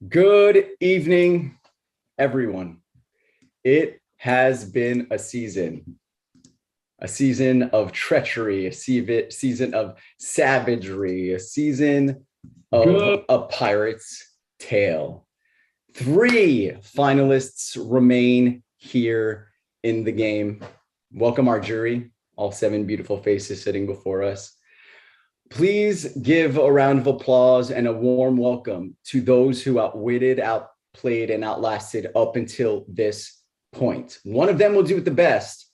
Good evening, everyone. It has been a season of treachery, a season of savagery, a season of a pirate's tale. 3 finalists remain here in the game. Welcome our jury, all 7 beautiful faces sitting before us. Please give a round of applause and a warm welcome to those who outwitted, outplayed, and outlasted up until this point. One of them will do it the best,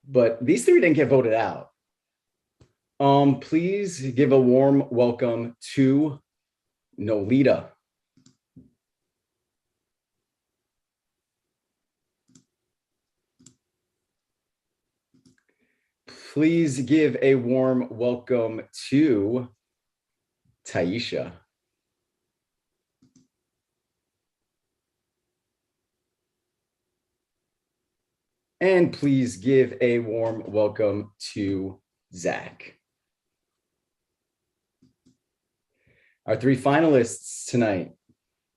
but these 3 didn't get voted out. Please give a warm welcome to Nolita. Please give a warm welcome to Taisha. And please give a warm welcome to Zach. Our 3 finalists tonight,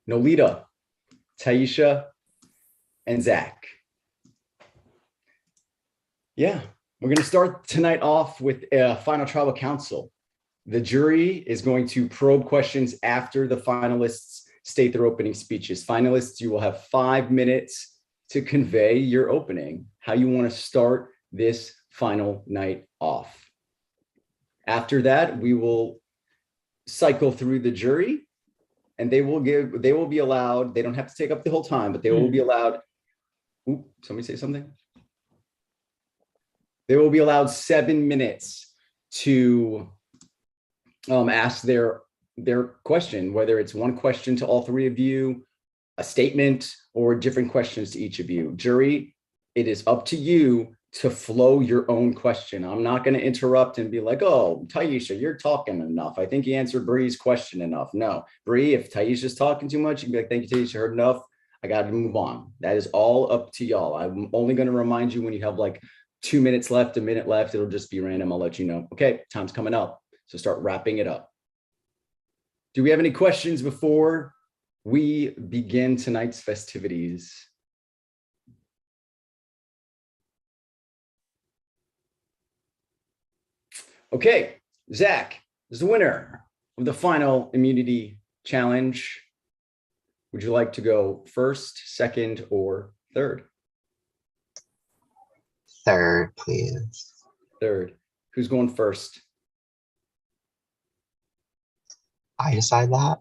Nolita, Taisha, and Zach. Yeah. We're going to start tonight off with a final tribal council. The jury is going to probe questions after the finalists state their opening speeches. Finalists, you will have 5 minutes to convey your opening, how you want to start this final night off. After that, we will cycle through the jury, and they will be allowed, they don't have to take up the whole time, but they will be allowed. Ooh, somebody say something? They will be allowed 7 minutes to ask their question, whether it's one question to all 3 of you, a statement, or different questions to each of you. Jury, it is up to you to flow your own question. I'm not going to interrupt and be like, oh, Taisha, you're talking enough. I think you answered Bree's question enough. No, Bree, if Taisha's talking too much, you can be like, thank you, Taisha, heard enough. I got to move on. That is all up to y'all. I'm only going to remind you when you have like 2 minutes left, a minute left. It'll just be random. I'll let you know. Okay, time's coming up. So start wrapping it up. Do we have any questions before we begin tonight's festivities? Okay, Zach is the winner of the final immunity challenge. Would you like to go first, second, or third? Third, please. Third. Who's going first? I decide that.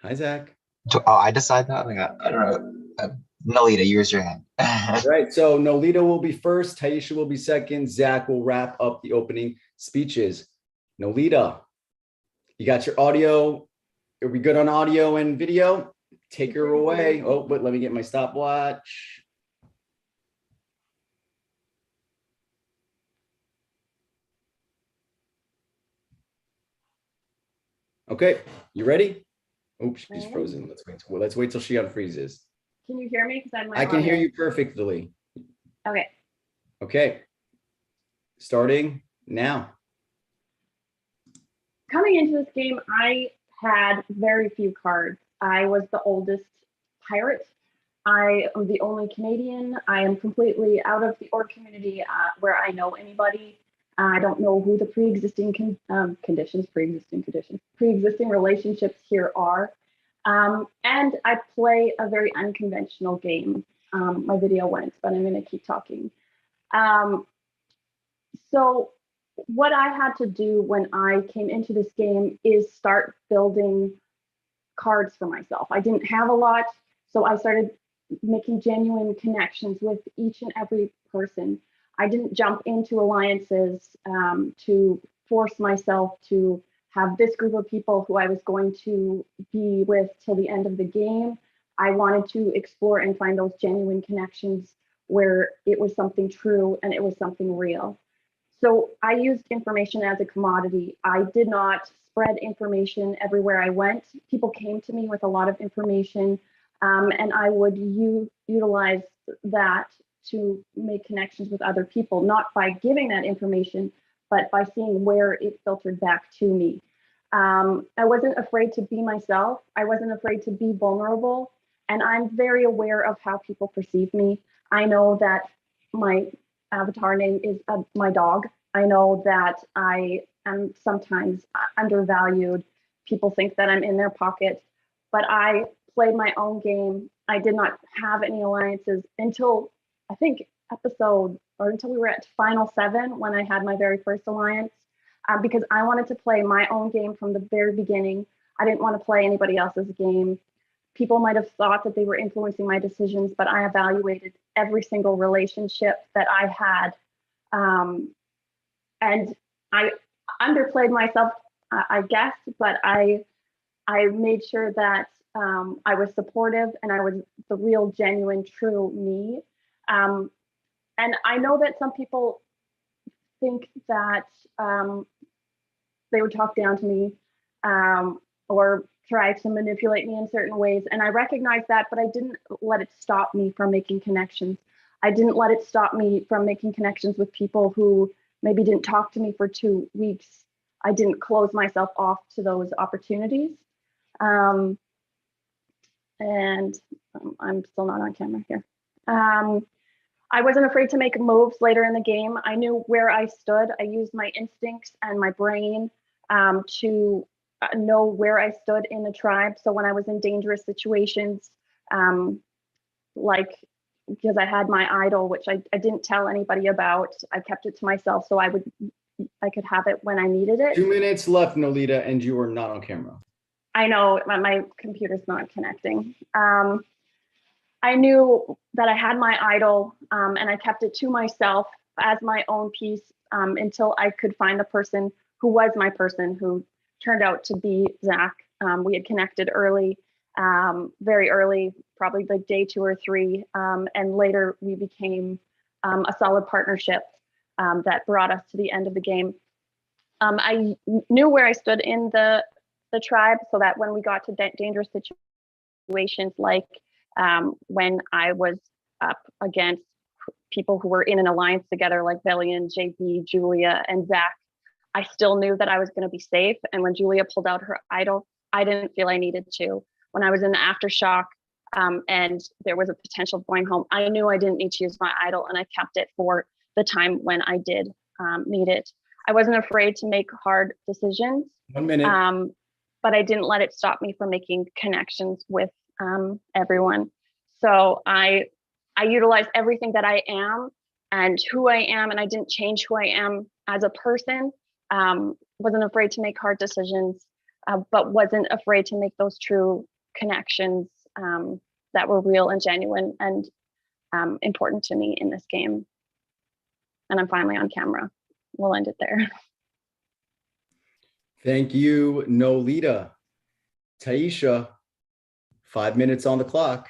Hi, Zach. Oh, I decide that? Like, I don't know. Nolita, use your hand. All right, so Nolita will be first, Taisha will be second, Zach will wrap up the opening speeches. Nolita, you got your audio. Are we good on audio and video? Take her away. Oh, but let me get my stopwatch. Okay, you ready? Oops, she's frozen. Let's wait till she unfreezes. Can you hear me? Because I can hear you perfectly. Okay. Okay. Starting now. Coming into this game, I had very few cards. I was the oldest pirate. I am the only Canadian. I am completely out of the org community where I know anybody. I don't know who the pre-existing relationships here are. And I play a very unconventional game. My video went, but I'm going to keep talking. So what I had to do when I came into this game is start building cards for myself. I didn't have a lot, so I started making genuine connections with each and every person. I didn't jump into alliances to force myself to have this group of people who I was going to be with till the end of the game. I wanted to explore and find those genuine connections where it was something true and it was something real. So I used information as a commodity. I did not spread information everywhere I went. People came to me with a lot of information, and I would utilize that to make connections with other people, not by giving that information, but by seeing where it filtered back to me. I wasn't afraid to be myself. I wasn't afraid to be vulnerable. And I'm very aware of how people perceive me. I know that my avatar name is my dog. I know that I am sometimes undervalued. People think that I'm in their pocket, but I played my own game. I did not have any alliances until I think until we were at Final 7 when I had my very first alliance, because I wanted to play my own game from the very beginning. I didn't want to play anybody else's game. People might have thought that they were influencing my decisions, but I evaluated every single relationship that I had. And I underplayed myself, I guess, but I made sure that I was supportive and I was the real, genuine, true me. And I know that some people think that they would talk down to me or try to manipulate me in certain ways. And I recognize that, but I didn't let it stop me from making connections. I didn't let it stop me from making connections with people who maybe didn't talk to me for 2 weeks. I didn't close myself off to those opportunities. And I'm still not on camera here. I wasn't afraid to make moves later in the game. I knew where I stood. I used my instincts and my brain to know where I stood in the tribe. So when I was in dangerous situations, like because I had my idol, which I didn't tell anybody about, I kept it to myself so I could have it when I needed it. 2 minutes left, Nolita, and you are not on camera. I know my computer's not connecting. I knew that I had my idol, and I kept it to myself as my own piece until I could find the person who was my person, who turned out to be Zach. We had connected early, very early, probably like day 2 or 3, and later we became a solid partnership that brought us to the end of the game. I knew where I stood in the tribe, so that when we got to dangerous situations, like when I was up against people who were in an alliance together, like Velian, JB, Julia, and Zach, I still knew that I was going to be safe. And when Julia pulled out her idol, I didn't feel I needed to. When I was in the aftershock and there was a potential of going home, I knew I didn't need to use my idol, and I kept it for the time when I did need it. I wasn't afraid to make hard decisions. 1 minute. But I didn't let it stop me from making connections with everyone. So I utilized everything that I am and who I am, and I didn't change who I am as a person. Wasn't afraid to make hard decisions, but wasn't afraid to make those true connections that were real and genuine and important to me in this game. And I'm finally on camera. We'll end it there. Thank you, Nolita. Taisha, 5 minutes on the clock.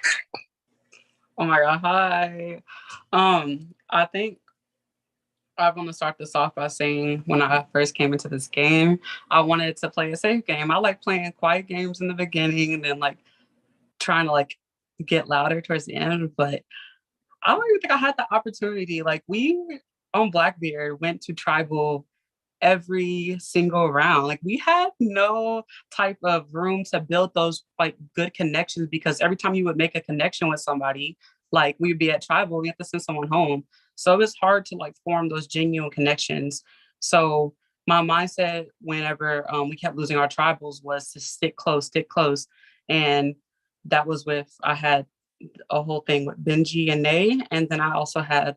Oh my God, hi. I think I want to start this off by saying when I first came into this game, I wanted to play a safe game. I like playing quiet games in the beginning and then like trying to like get louder towards the end, but I don't even think I had the opportunity. Like we on Blackbeard went to tribal every single round. Like we had no type of room to build those like good connections, because every time you would make a connection with somebody, like we'd be at tribal, we have to send someone home. So it was hard to like form those genuine connections. So my mindset whenever we kept losing our tribals was to stick close. And that was I had a whole thing with Benji and Nay. And then I also had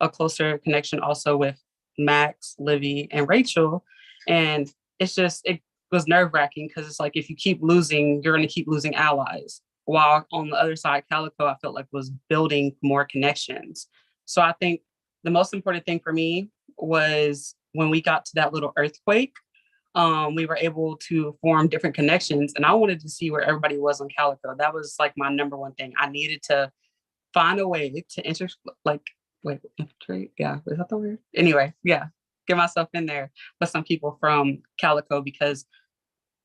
a closer connection also with Max, Livy, and Rachel. And it was nerve-wracking because it's like if you keep losing, you're going to keep losing allies. While on the other side, Calico, I felt like was building more connections. So I think the most important thing for me was when we got to that little earthquake, we were able to form different connections. And I wanted to see where everybody was on Calico. That was like my number one thing. I needed to find a way to infiltrate. Yeah, is that the word? Anyway, yeah, get myself in there with some people from Calico because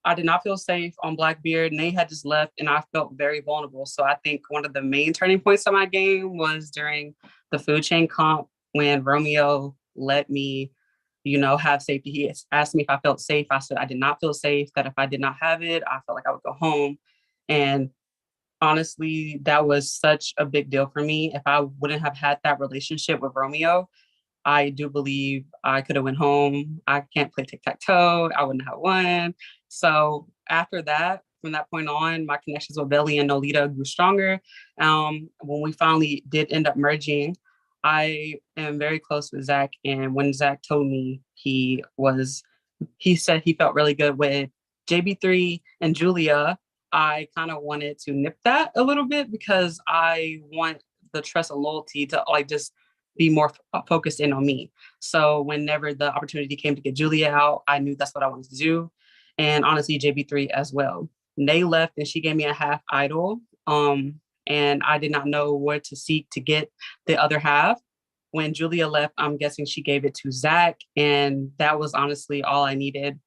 I did not feel safe on Blackbeard, and they had just left, and I felt very vulnerable. So I think one of the main turning points of my game was during the food chain comp when Romeo let me have safety. He asked me if I felt safe. I said I did not feel safe, that if I did not have it, I felt like I would go home. And honestly, that was such a big deal for me. If I wouldn't have had that relationship with Romeo, I do believe I could have went home. I can't play tic-tac-toe. I wouldn't have won. So after that, from that point on, my connections with Belly and Nolita grew stronger. When we finally did end up merging, I am very close with Zach. And when Zach told me he said he felt really good with JB3 and Julia, I kind of wanted to nip that a little bit because I want the trust and loyalty to like just be more focused in on me. So whenever the opportunity came to get Julia out, I knew that's what I wanted to do. And honestly, JB3 as well. Nay left and she gave me a half idol. And I did not know where to seek to get the other half. When Julia left, I'm guessing she gave it to Zach. And that was honestly all I needed.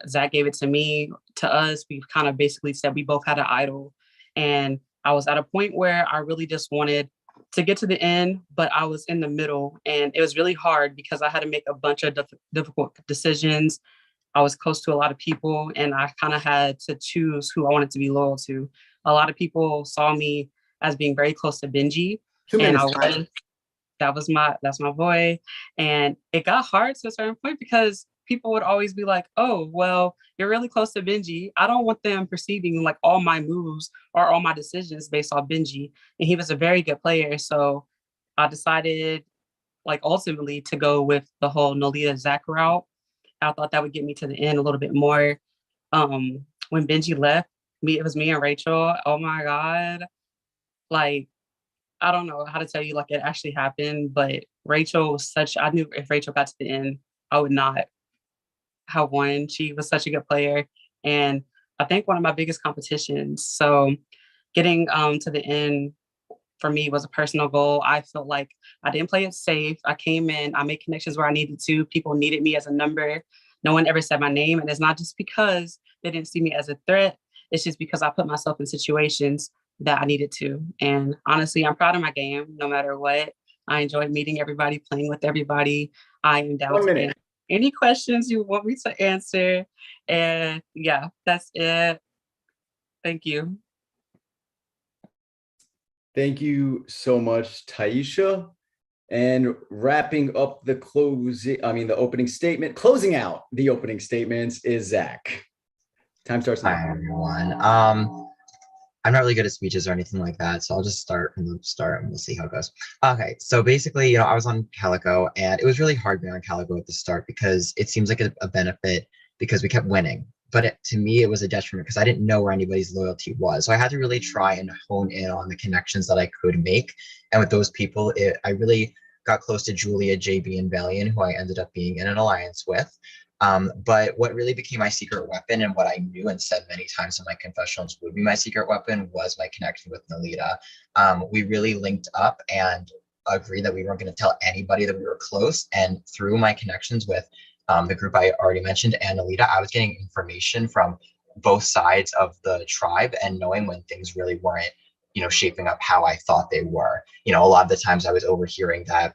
Zach gave it to me, to us. We kind of basically said we both had an idol. And I was at a point where I really just wanted to get to the end, but I was in the middle. And it was really hard because I had to make a bunch of difficult decisions. I was close to a lot of people and I kind of had to choose who I wanted to be loyal to. A lot of people saw me as being very close to Benji. 2 and minutes. I was, that's my boy. And it got hard to a certain point because people would always be like, oh, well, you're really close to Benji. I don't want them perceiving like all my moves or all my decisions based off Benji. And he was a very good player. So I decided like ultimately to go with the whole Nolita Zach route. I thought that would get me to the end a little bit more. When Benji left, it was me and Rachel. Oh my God. Like, I don't know how to tell you, like it actually happened, but Rachel was I knew if Rachel got to the end, I would not have won. She was such a good player. And I think one of my biggest competitions. So getting to the end for me was a personal goal. I felt like I didn't play it safe. I came in, I made connections where I needed to. People needed me as a number. No one ever said my name. And it's not just because they didn't see me as a threat. It's just because I put myself in situations that I needed to. And honestly, I'm proud of my game, no matter what. I enjoyed meeting everybody, playing with everybody. I am down 1 to minute. answer any questions you want me to answer. And yeah, that's it. Thank you. Thank you so much, Taisha. And wrapping up the opening statement, closing out the opening statements is Zach. Time starts now. Hi, everyone. I'm not really good at speeches or anything like that, so I'll just start from the start and we'll see how it goes. Okay, so basically, I was on Calico and it was really hard being on Calico at the start because it seems like a benefit because we kept winning. But to me, it was a detriment because I didn't know where anybody's loyalty was. So I had to really try and hone in on the connections that I could make. And with those people, I really got close to Julia, JB, and Valiant, who I ended up being in an alliance with. But what really became my secret weapon and what I knew and said many times in my confessionals would be my secret weapon was my connection with Nolita. We really linked up and agreed that we weren't going to tell anybody that we were close. And through my connections with the group I already mentioned and Nolita, I was getting information from both sides of the tribe and knowing when things really weren't, shaping up how I thought they were. A lot of the times I was overhearing that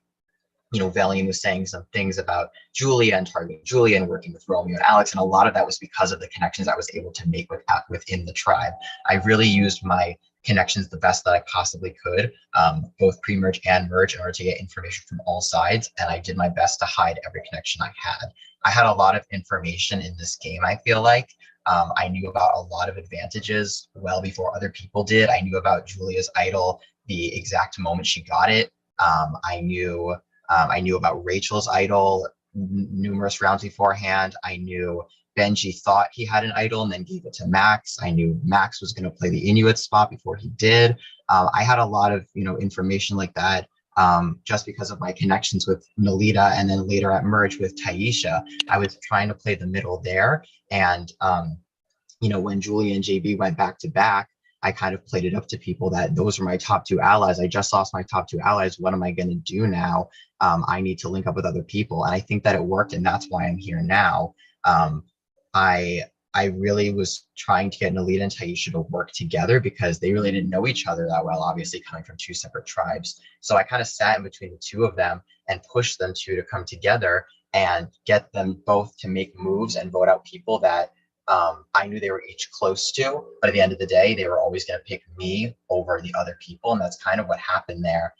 Valiant was saying some things about Julia and targeting Julia and working with Romeo and Alex. And a lot of that was because of the connections I was able to make within the tribe. I really used my connections the best that I possibly could, both pre-merge and merge, in order to get information from all sides. And I did my best to hide every connection I had. I had a lot of information in this game, I feel like. I knew about a lot of advantages well before other people did. I knew about Julia's idol, the exact moment she got it. I knew about Rachel's idol numerous rounds beforehand. I knew Benji thought he had an idol and then gave it to Max. I knew Max was going to play the Inuit spot before he did. I had a lot of information like that just because of my connections with Nolita and then later at Merge with Taisha. I was trying to play the middle there. And, when Julia and JB went back to back, I kind of played it up to people that those were my top two allies. I just lost my top two allies. What am I going to do now? I need to link up with other people. And I think that it worked. And that's why I'm here now. I really was trying to get Nolita and Taisha to work together because they really didn't know each other that well, obviously coming from two separate tribes. So I kind of sat in between the two of them and pushed them to come together. and get them both to make moves and vote out people that I knew they were each close to, but at the end of the day, they were always going to pick me over the other people, and that's kind of what happened there.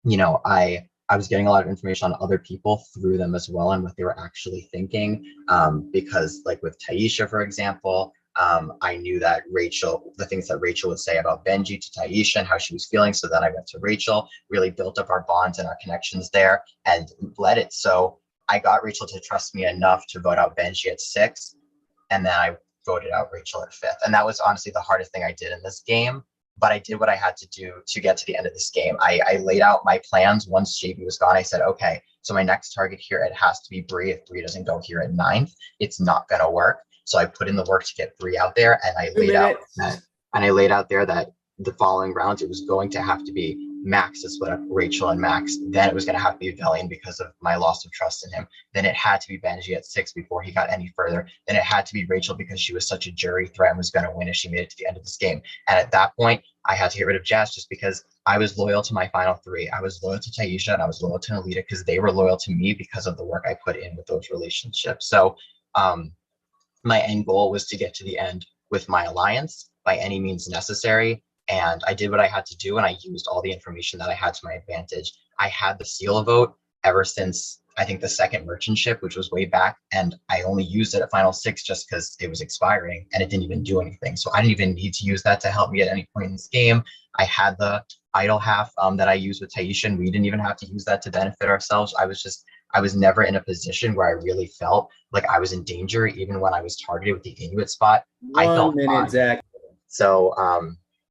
You know, I was getting a lot of information on other people through them as well and what they were actually thinking. Because like with Taisha, for example, I knew that Rachel, the things that Rachel would say about Benji to Taisha and how she was feeling. So then I went to Rachel, really built up our bonds and our connections there and led it. So I got Rachel to trust me enough to vote out Benji at 6. And then I voted out Rachel at 5th. And that was honestly the hardest thing I did in this game. But I did what I had to do to get to the end of this game. I laid out my plans once JB was gone. I said, okay, so my next target here, it has to be Bree. If Bree doesn't go here at 9th, it's not going to work. So I put in the work to get Bree out there, and I laid out there that the following rounds it was going to have to be Max to split up Rachel and Max. Then it was going to have to be Velian because of my loss of trust in him. Then it had to be Benji at 6 before he got any further. Then it had to be Rachel because she was such a jury threat and was going to win if she made it to the end of this game. And at that point, I had to get rid of Jazz just because I was loyal to my final 3. I was loyal to Taisha and I was loyal to Nolita because they were loyal to me because of the work I put in with those relationships. So my end goal was to get to the end with my alliance by any means necessary. And I did what I had to do, and I used all the information that I had to my advantage. I had the seal vote ever since, I think, the second merchant ship, which was way back, and I only used it at final 6 just because it was expiring, and it didn't even do anything. So I didn't even need to use that to help me at any point in this game. I had the idle half that I used with Taisha, and we didn't even have to use that to benefit ourselves. I was never in a position where I really felt like I was in danger, even when I was targeted with the Inuit spot. I felt 1 minute, fine. Zach. So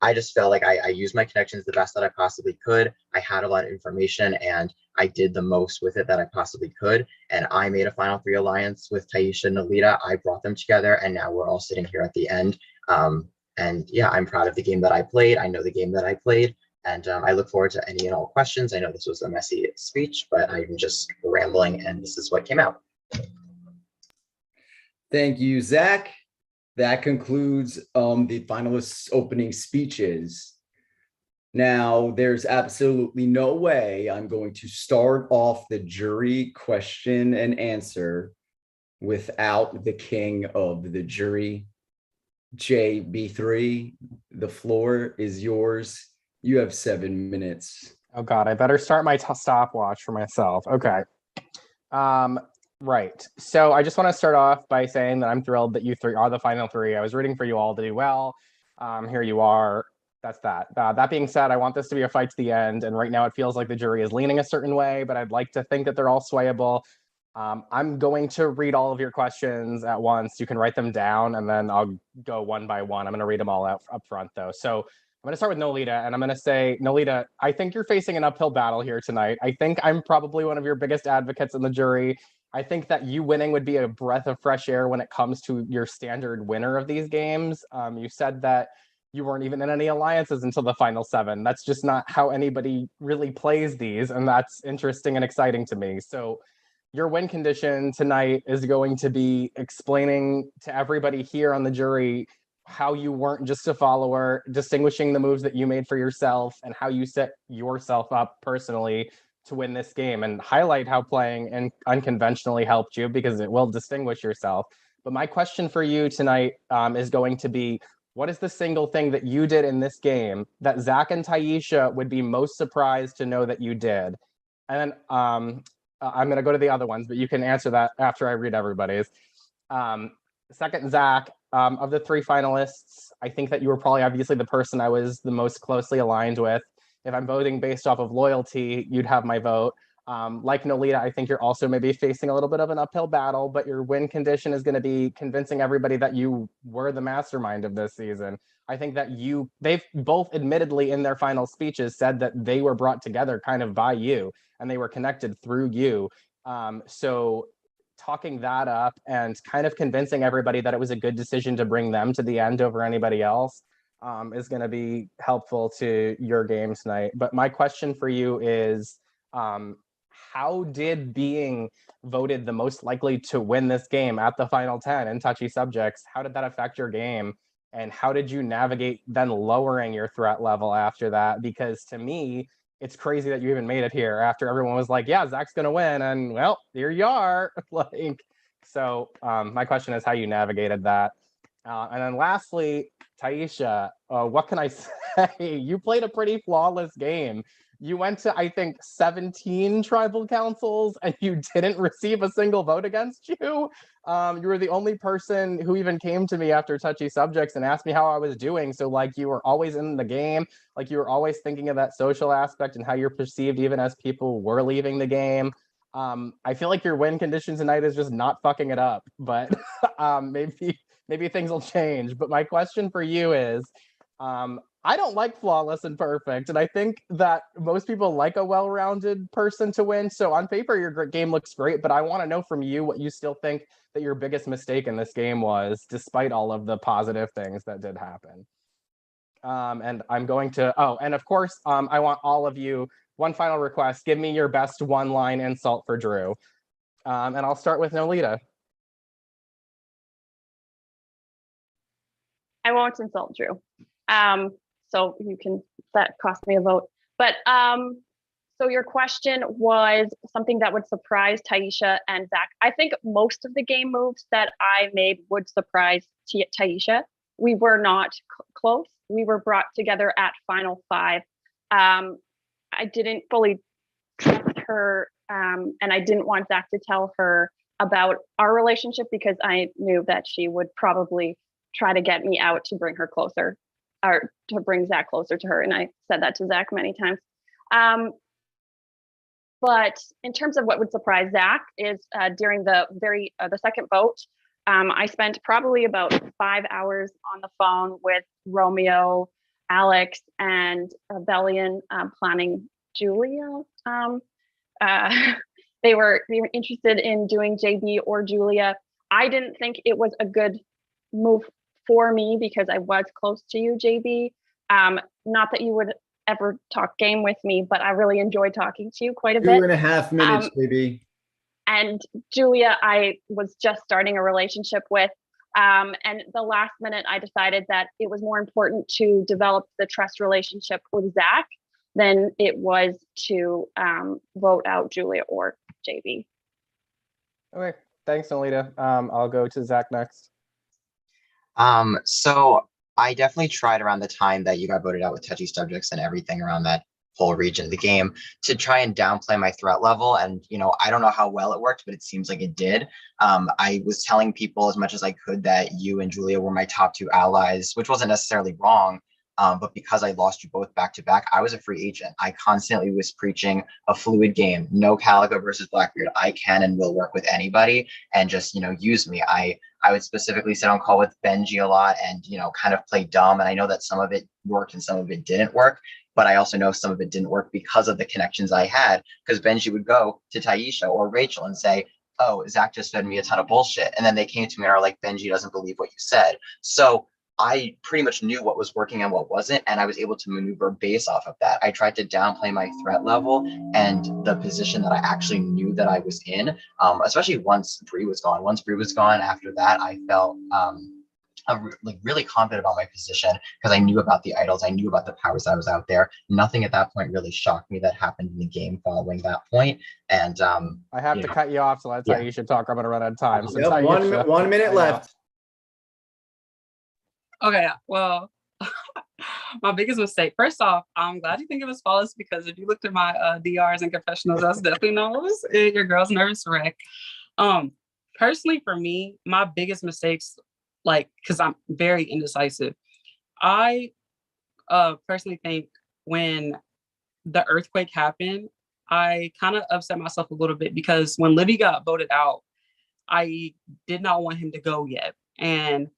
I just felt like I used my connections the best that I possibly could. I had a lot of information and I did the most with it that I possibly could. And I made a final 3 alliance with Taisha and Nolita. I brought them together and now we're all sitting here at the end. And yeah, I'm proud of the game that I played. I know the game that I played. And I look forward to any and all questions. I know this was a messy speech, but I'm just rambling and this is what came out. Thank you, Zach. That concludes the finalists' opening speeches. Now, there's absolutely no way I'm going to start off the jury question and answer without the king of the jury. JB3, the floor is yours. You have 7 minutes. Oh God, I better start my stopwatch for myself. Okay. Right. So I just want to start off by saying that I'm thrilled that you 3 are the final 3. I was rooting for you all to do well. Here you are. That's that. That being said, I want this to be a fight to the end. And right now it feels like the jury is leaning a certain way, but I'd like to think that they're all swayable. I'm going to read all of your questions at once. You can write them down and then I'll go one by one. I'm going to read them all out up front though. So I'm going to start with Nolita and I'm going to say, Nolita, I think you're facing an uphill battle here tonight. I think I'm probably one of your biggest advocates in the jury. I think that you winning would be a breath of fresh air when it comes to your standard winner of these games. You said that you weren't even in any alliances until the final 7. That's just not how anybody really plays these. And that's interesting and exciting to me. So your win condition tonight is going to be explaining to everybody here on the jury how you weren't just a follower, distinguishing the moves that you made for yourself and how you set yourself up personally to win this game, and highlight how playing unconventionally helped you because it will distinguish yourself. But my question for you tonight is going to be, what is the single thing that you did in this game that Zach and Taisha would be most surprised to know that you did? And then I'm going to go to the other ones, but you can answer that after I read everybody's. Second, Zach, of the 3 finalists, I think that you were probably obviously the person I was the most closely aligned with. If I'm voting based off of loyalty, you'd have my vote. Like Nolita, I think you're also maybe facing a little bit of an uphill battle, but your win condition is going to be convincing everybody that you were the mastermind of this season. I think that they've both admittedly in their final speeches said that they were brought together kind of by you and they were connected through you. So talking that up and kind of convincing everybody that it was a good decision to bring them to the end over anybody else is going to be helpful to your game tonight. But my question for you is, how did being voted the most likely to win this game at the final 10 in touchy subjects, how did that affect your game? And how did you navigate then lowering your threat level after that? Because to me, it's crazy that you even made it here after everyone was like, yeah, Zach's gonna win, and well, here you are. Like, so my question is how you navigated that. And then lastly, Taisha, what can I say? You played a pretty flawless game. You went to, I think, 17 tribal councils and you didn't receive a single vote against you. You were the only person who even came to me after touchy subjects and asked me how I was doing. So like you were always in the game, like you were always thinking of that social aspect and how you're perceived even as people were leaving the game. I feel like your win condition tonight is just not fucking it up, but maybe things will change. But my question for you is, I don't like flawless and perfect, and I think that most people like a well-rounded person to win. So on paper, your game looks great, but I want to know from you what you still think that your biggest mistake in this game was, despite all of the positive things that did happen. And I'm going to, and of course, I want all of you, one final request, give me your best one-line insult for Drew. And I'll start with Nolita. I won't insult Drew. So you can, that cost me a vote. But so your question was something that would surprise Taisha and Zach. I think most of the game moves that I made would surprise Taisha. We were not close. We were brought together at Final 5. I didn't fully trust her, and I didn't want Zach to tell her about our relationship because I knew that she would probably try to get me out to bring her closer, or to bring Zach closer to her. And I said that to Zach many times. But in terms of what would surprise Zach is during the second vote, I spent probably about 5 hours on the phone with Romeo, Alex, and Bellion planning Julia. They were interested in doing JB or Julia. I didn't think it was a good move for me because I was close to you, JB. Not that you would ever talk game with me, but I really enjoyed talking to you quite a bit. 2.5 minutes, baby. And Julia, I was just starting a relationship with. And the last minute, I decided that it was more important to develop the trust relationship with Zach than it was to vote out Julia or JB. Okay, thanks, Nolita. I'll go to Zach next. So I definitely tried around the time that you got voted out with touchy subjects and everything around that whole region of the game to try and downplay my threat level. And, you know, I don't know how well it worked, but it seems like it did. I was telling people as much as I could that you and Julia were my top 2 allies, which wasn't necessarily wrong. But because I lost you both back to back, I was a free agent. I constantly was preaching a fluid game, no Calico versus Blackbeard. I can and will work with anybody and just, you know, use me. I would specifically sit on call with Benji a lot and, you know, kind of play dumb. And I know that some of it worked and some of it didn't work, but I also know some of it didn't work because of the connections I had, because Benji would go to Taisha or Rachel and say, oh, Zach just fed me a ton of bullshit. And then they came to me and are like, Benji doesn't believe what you said. So I pretty much knew what was working and what wasn't, and I was able to maneuver based off of that. I tried to downplay my threat level and the position that I actually knew that I was in, especially once Bree was gone. Once Bree was gone, after that, I felt like really confident about my position because I knew about the idols. I knew about the powers that was out there. Nothing at that point really shocked me that happened in the game following that point. And I have to cut you off, so that's how you should talk. I'm going to run out of time. So Yep, 1 minute left. Okay, well, my biggest mistake. First off, I'm glad you think it was flawless because if you looked at my DRs and confessionals, that's definitely not your girl's nervous wreck. Personally, for me, my biggest mistakes, like, because I'm very indecisive, I personally think when the earthquake happened, I kind of upset myself a little bit because when Livy got voted out, I did not want him to go yet. And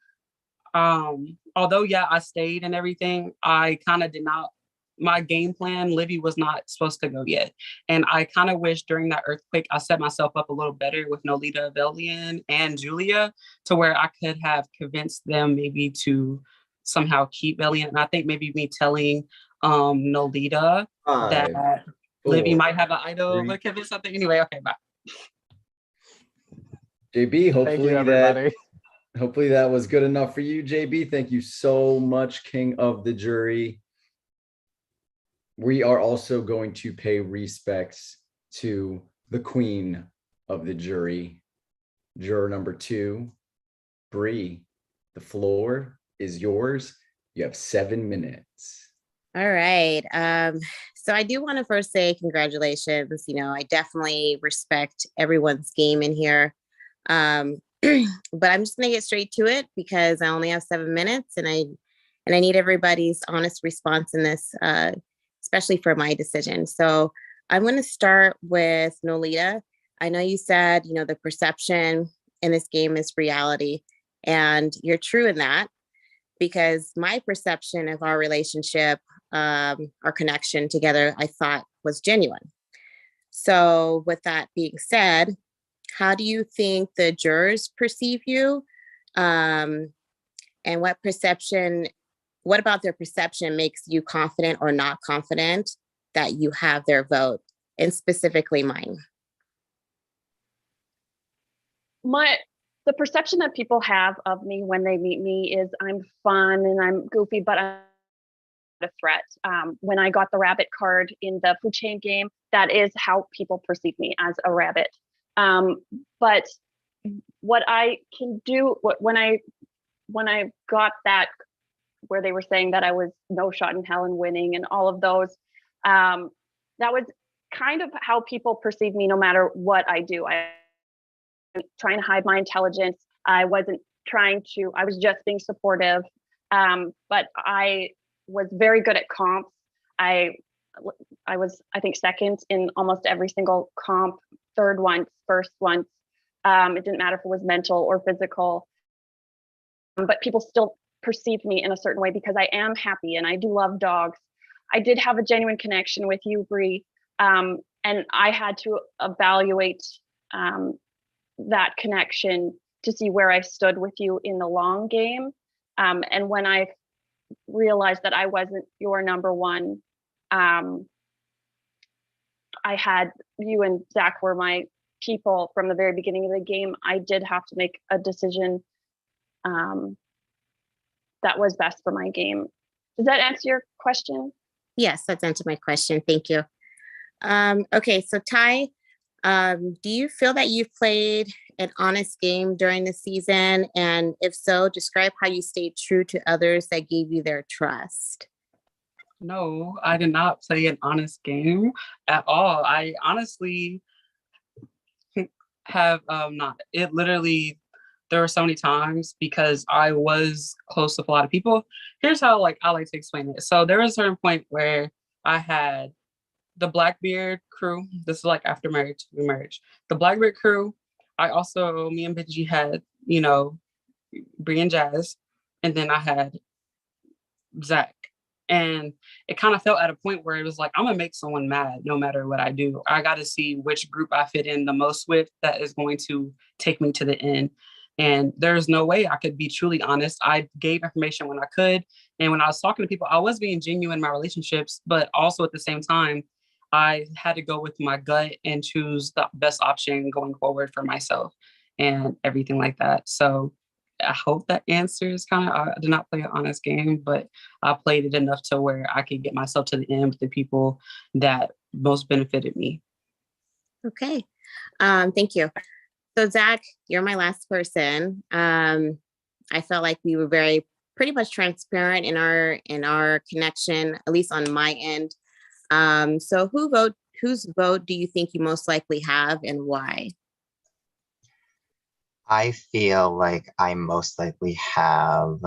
although, yeah, I stayed and everything, I kind of did not, my game plan, Livy was not supposed to go yet. And I kind of wish during that earthquake, I set myself up a little better with Nolita, Bellion, and Julia to where I could have convinced them maybe to somehow keep Bellion. And I think maybe me telling Nolita that Livy might have an idol, but convince something. Anyway, okay, bye. JB, hopefully hopefully that was good enough for you, JB. Thank you so much, King of the Jury. we are also going to pay respects to the queen of the jury, juror number 2, Bree. The floor is yours. You have 7 minutes. All right. So I do want to first say congratulations. You know, I definitely respect everyone's game in here. But I'm just gonna get straight to it because I only have 7 minutes and I need everybody's honest response in this, especially for my decision. So I'm gonna start with Nolita. I know you said, you know, the perception in this game is reality, and you're true in that, because my perception of our relationship, our connection together, I thought was genuine. So with that being said, how do you think the jurors perceive you? And what about their perception makes you confident or not confident that you have their vote, and specifically mine? The perception that people have of me when they meet me is I'm fun and I'm goofy, but I'm a threat. When I got the rabbit card in the food chain game, that is how people perceive me, as a rabbit. But what I can do, when I got that, where they were saying that I was no shot in hell and winning and all of those, that was kind of how people perceive me no matter what I do. I wasn't trying to hide my intelligence. I was just being supportive. But I was very good at comps. I was, I think, second in almost every single comp, third once, first once. It didn't matter if it was mental or physical. But people still perceive me in a certain way because I am happy and I do love dogs. I did have a genuine connection with you, Bree, and I had to evaluate that connection to see where I stood with you in the long game. And when I realized that I wasn't your number one, I had you and Zach were my people from the very beginning of the game. I did have to make a decision that was best for my game. Does that answer your question? Yes, that's answered my question. Thank you. Okay, so Ty, do you feel that you've played an honest game during the season? And if so, describe how you stayed true to others that gave you their trust. No, I did not play an honest game at all. I honestly have not. It literally, there were so many times because I was close with a lot of people. Here's how I like to explain it. So there was a certain point where I had the Blackbeard crew. This is like after marriage. The Blackbeard crew. Me and Benji had, you know, Bree and Jazz, and then I had Zach. And it kind of felt at a point where it was like, I'm gonna make someone mad no matter what I do. I got to see which group I fit in the most with that is going to take me to the end. And there's no way I could be truly honest. I gave information when I could. And when I was talking to people, I was being genuine in my relationships, but also at the same time, I had to go with my gut and choose the best option going forward for myself and everything like that. So I hope that answers I did not play an honest game, but I played it enough to where I could get myself to the end with the people that most benefited me. Okay, thank you. So Zach, you're my last person. I felt like we were pretty much transparent in our connection, at least on my end. So whose vote do you think you most likely have and why? I feel like I most likely have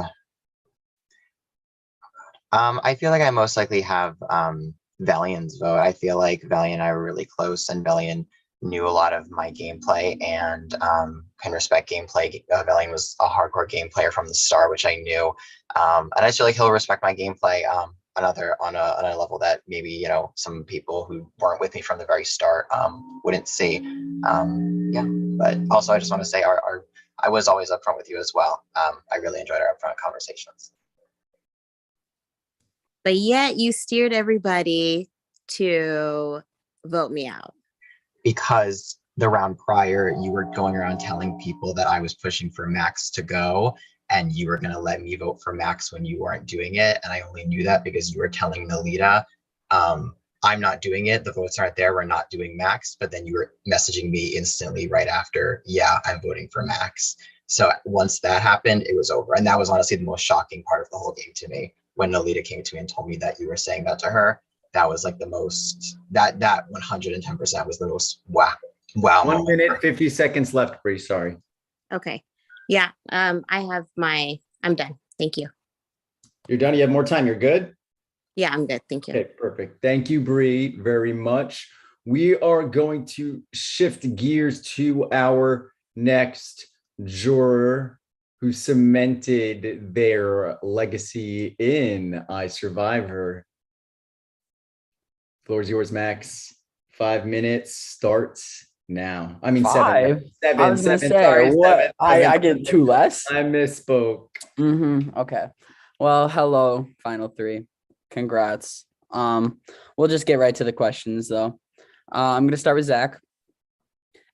Valiant's vote. I feel like Valiant and I were really close, and Valiant knew a lot of my gameplay and can respect gameplay. Valiant was a hardcore game player from the start, which I knew, and I feel like he'll respect my gameplay on a level that maybe, you know, some people who weren't with me from the very start wouldn't see. Yeah, but also I just want to say I was always upfront with you as well. I really enjoyed our upfront conversations. But yet you steered everybody to vote me out. Because the round prior, you were going around telling people that I was pushing for Max to go, and you were going to let me vote for Max when you weren't doing it. And I only knew that because you were telling Nolita I'm not doing it. The votes aren't there. We're not doing Max. But then you were messaging me instantly right after, yeah, I'm voting for Max. So once that happened, it was over. And that was honestly the most shocking part of the whole game to me. When Nolita came to me and told me that you were saying that to her, that was like the most, that 110% was the most wow 1 moment. minute, 50 seconds left, Bree, sorry. Okay. Yeah. I'm done. Thank you. You're done, you have more time, you're good? Yeah, I'm good. Thank you. Okay, perfect. Thank you, Bree, very much. We are going to shift gears to our next juror who cemented their legacy in iSurvivor. Floor is yours, Max. 5 minutes starts now. I mean, Five? seven. I was gonna seven, say, sorry, what? I seven. get two less? I misspoke. Okay. Well, hello, final three. Congrats. We'll just get right to the questions though. I'm gonna start with Zach.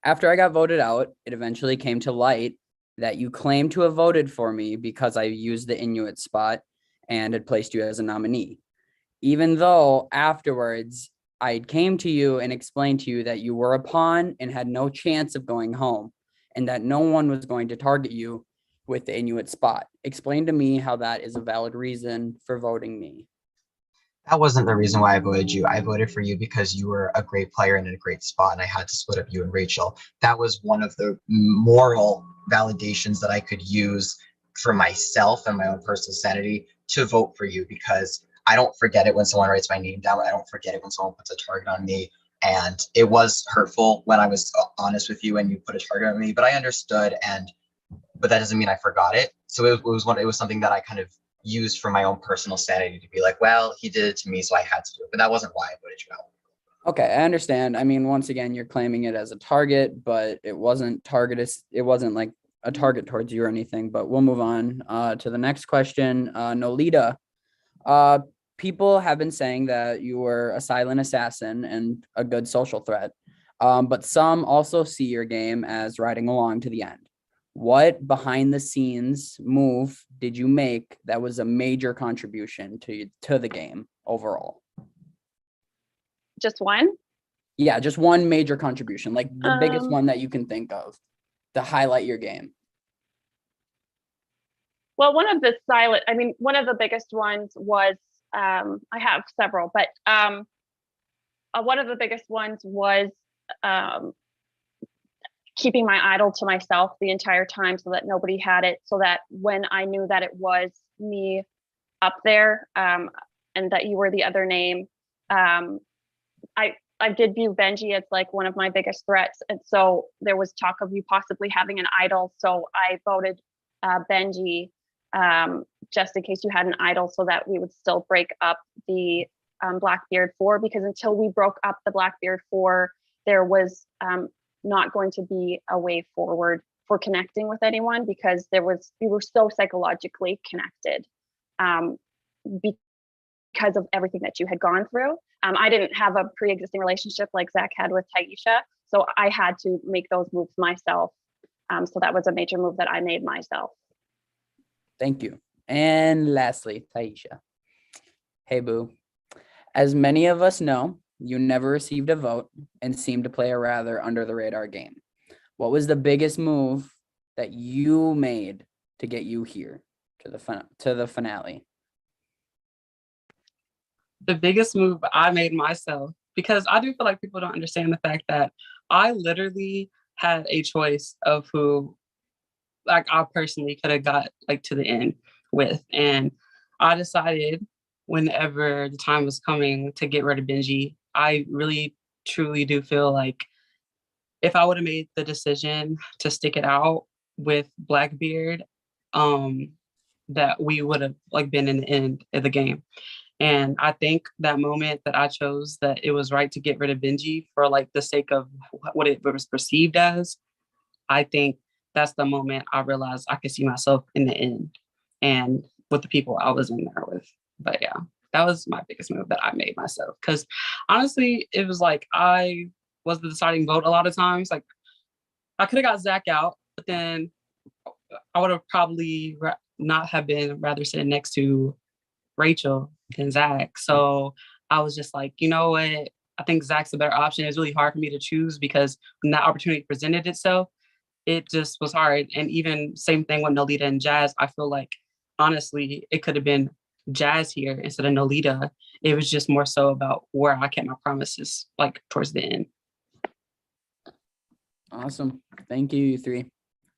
After I got voted out, it eventually came to light that you claimed to have voted for me because I used the Inuit spot and had placed you as a nominee. Even though afterwards I came to you and explained to you that you were a pawn and had no chance of going home and that no one was going to target you with the Inuit spot. Explain to me how that is a valid reason for voting me. That wasn't the reason why I voted you. I voted for you because you were a great player and in a great spot, and I had to split up you and Rachel. That was one of the moral validations that I could use for myself and my own personal sanity to vote for you, because I don't forget it when someone writes my name down. I don't forget it when someone puts a target on me. And it was hurtful when I was honest with you and you put a target on me, but I understood, but that doesn't mean I forgot it. So it was something that I kind of used for my own personal sanity to be like, well, he did it to me, so I had to do it. But that wasn't why I voted you out. Okay, I understand. I mean, once again, you're claiming it as a target, but it wasn't targeted. It wasn't like a target towards you or anything, but we'll move on to the next question. Nolita, people have been saying that you were a silent assassin and a good social threat, but some also see your game as riding along to the end. What behind the scenes move did you make that was a major contribution to the game overall? Just one? Yeah, just one major contribution, like the biggest Um, one that you can think of to highlight your game. Well, one of the biggest ones was, I have several, but one of the biggest ones was keeping my idol to myself the entire time so that nobody had it, so that when I knew that it was me up there, and that you were the other name, I did view Benji as like one of my biggest threats. And so there was talk of you possibly having an idol. So I voted Benji just in case you had an idol, so that we would still break up the Blackbeard 4, because until we broke up the Blackbeard 4, there was not going to be a way forward for connecting with anyone, because we were so psychologically connected because of everything that you had gone through. I didn't have a pre-existing relationship like Zach had with Taisha, so I had to make those moves myself. So that was a major move that I made myself. Thank you. And lastly, Taisha. Hey, boo. As many of us know, you never received a vote and seemed to play a rather under the radar game. What was the biggest move that you made to get you here to the finale? The biggest move I made myself, because I do feel like people don't understand the fact that I literally had a choice of who, like, I personally could have got like to the end with, and I decided whenever the time was coming to get rid of Benji. I really truly do feel like if I would have made the decision to stick it out with Blackbeard, that we would have like been in the end of the game. And I think that moment that I chose that it was right to get rid of Benji for like the sake of what it was perceived as, I think that's the moment I realized I could see myself in the end and with the people I was in there with. But yeah, that was my biggest move that I made myself. Because honestly, it was like I was the deciding vote a lot of times. Like I could have got Zach out, but then I would have probably not have been rather sitting next to Rachel than Zach. So I was just like, you know what? I think Zach's a better option. It's really hard for me to choose because when that opportunity presented itself, it just was hard. And even same thing with Nolita and Jazz. I feel like honestly, it could have been Jazz here instead of Nolita. It was just more so about where I kept my promises, like towards the end. Awesome. Thank you, you three. Good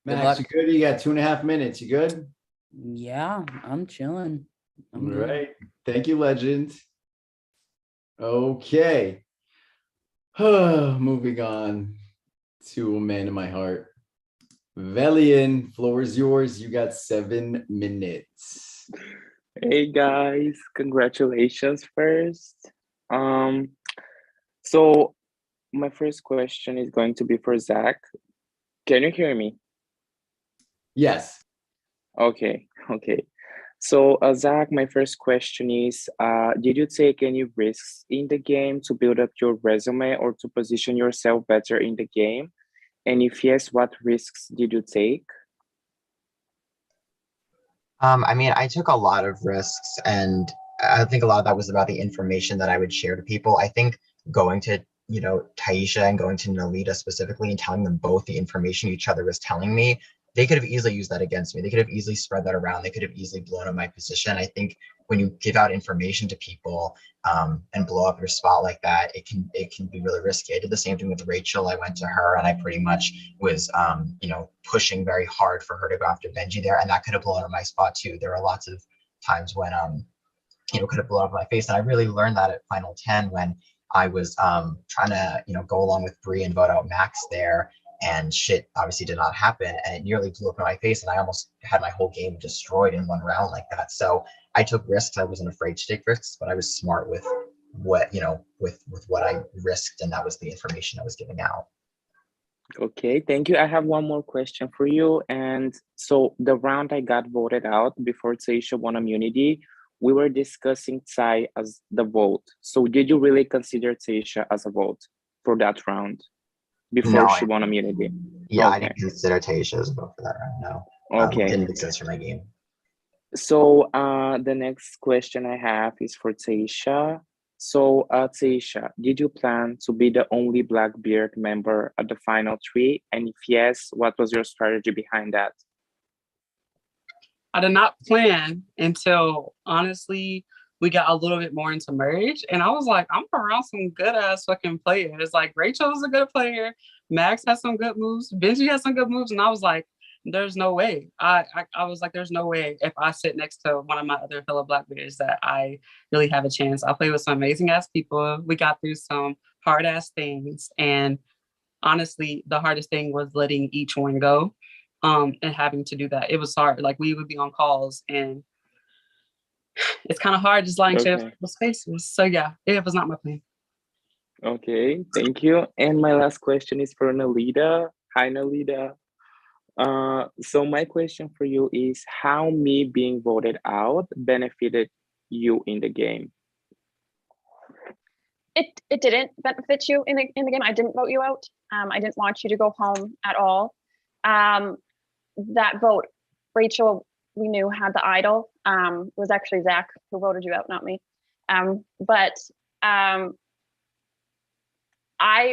Max, luck. you good? You got 2.5 minutes. You good? Yeah, I'm chilling. All I'm good. right. Thank you, Legend. Okay. Moving on to a man in my heart. Velian, floor is yours. You got 7 minutes. Hey guys, congratulations first. So my first question is going to be for Zach. Can you hear me? Yes. Okay. So Zach, my first question is, did you take any risks in the game to build up your resume or to position yourself better in the game? And if yes, what risks did you take? I mean, I took a lot of risks, and I think a lot of that was about the information that I would share to people. I think going to, Taisha and going to Nolita specifically and telling them both the information each other was telling me, they could have easily used that against me. They could have easily spread that around. They could have easily blown up my position. I think when you give out information to people and blow up your spot like that, it can be really risky. I did the same thing with Rachel. I went to her and I pretty much was, pushing very hard for her to go after Benji there, and that could have blown up my spot too. There were lots of times when, could have blown up my face, and I really learned that at Final 10 when I was trying to, go along with Bree and vote out Max there, and shit obviously did not happen, and it nearly blew up in my face, and I almost had my whole game destroyed in one round like that. So I took risks. I wasn't afraid to take risks, but I was smart with what, with what I risked, and that was the information I was giving out. Okay, thank you. I have one more question for you. And so the round I got voted out before Taisha won immunity, we were discussing Tsai as the vote. So did you really consider Taisha as a vote for that round before No, she won immunity? Yeah, I Okay. didn't consider Taisha as a vote for that round. No. Okay. It didn't make sense for my game. So the next question I have is for Taisha. So Taisha, did you plan to be the only Blackbeard member at the final 3? And if yes, what was your strategy behind that? I did not plan until honestly we got a little bit more into merge, and I was like, I'm around some good ass fucking players. Like Rachel's a good player, Max has some good moves, Benji has some good moves, and I was like, there's no way. I was like, there's no way if I sit next to one of my other fellow Blackbeards that I really have a chance. I play with some amazing ass people. We got through some hard ass things, and honestly, the hardest thing was letting each one go. And having to do that. It was hard. Like we would be on calls and it's kind of hard just lying to people's faces. So yeah, it was not my plan. Okay, thank you. And my last question is for Nolita. Hi, Nolita. So my question for you is how me being voted out benefited you in the game? It didn't benefit you in the game. I didn't vote you out. I didn't want you to go home at all. That vote, Rachel, we knew had the idol. It was actually Zach who voted you out, not me. But I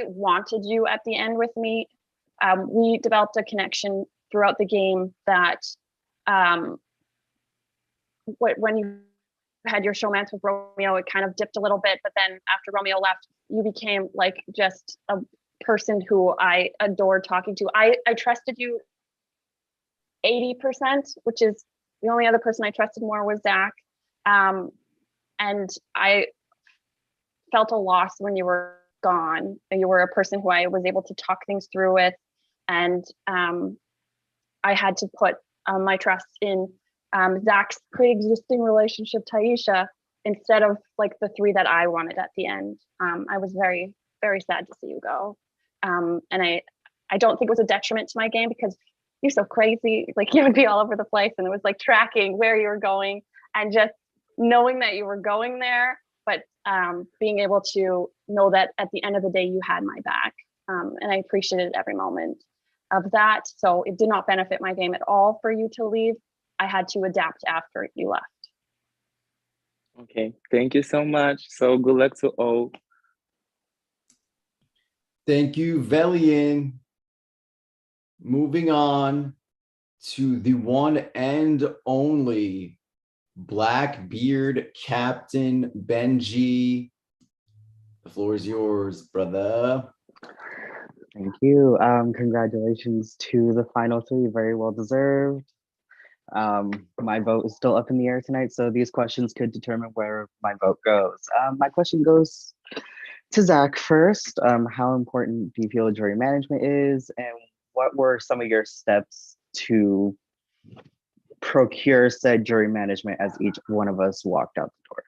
wanted you at the end with me. We developed a connection throughout the game that when you had your showmance with Romeo, it kind of dipped a little bit, but then after Romeo left, you became like just a person who I adored talking to. I trusted you 80%, which is the only other person I trusted more was Zach. And I felt a loss when you were gone. You were a person who I was able to talk things through with. And I had to put my trust in Zach's pre-existing relationship, Taisha, instead of like the 3 that I wanted at the end. I was very, very sad to see you go. And I don't think it was a detriment to my game because you're so crazy. Like you would be all over the place and it was like tracking where you were going and just knowing that you were going there, but being able to know that at the end of the day, you had my back. And I appreciated every moment of that. So it did not benefit my game at all for you to leave. I had to adapt after you left. Okay, thank you so much. So good luck to all. Thank you, Velian. Moving on to the one and only Blackbeard Captain Benji. The floor is yours, brother. Thank you. Congratulations to the final three, very well deserved. My vote is still up in the air tonight, so these questions could determine where my vote goes. My question goes to Zach first. How important do you feel jury management is, and what were some of your steps to procure said jury management as each one of us walked out the door?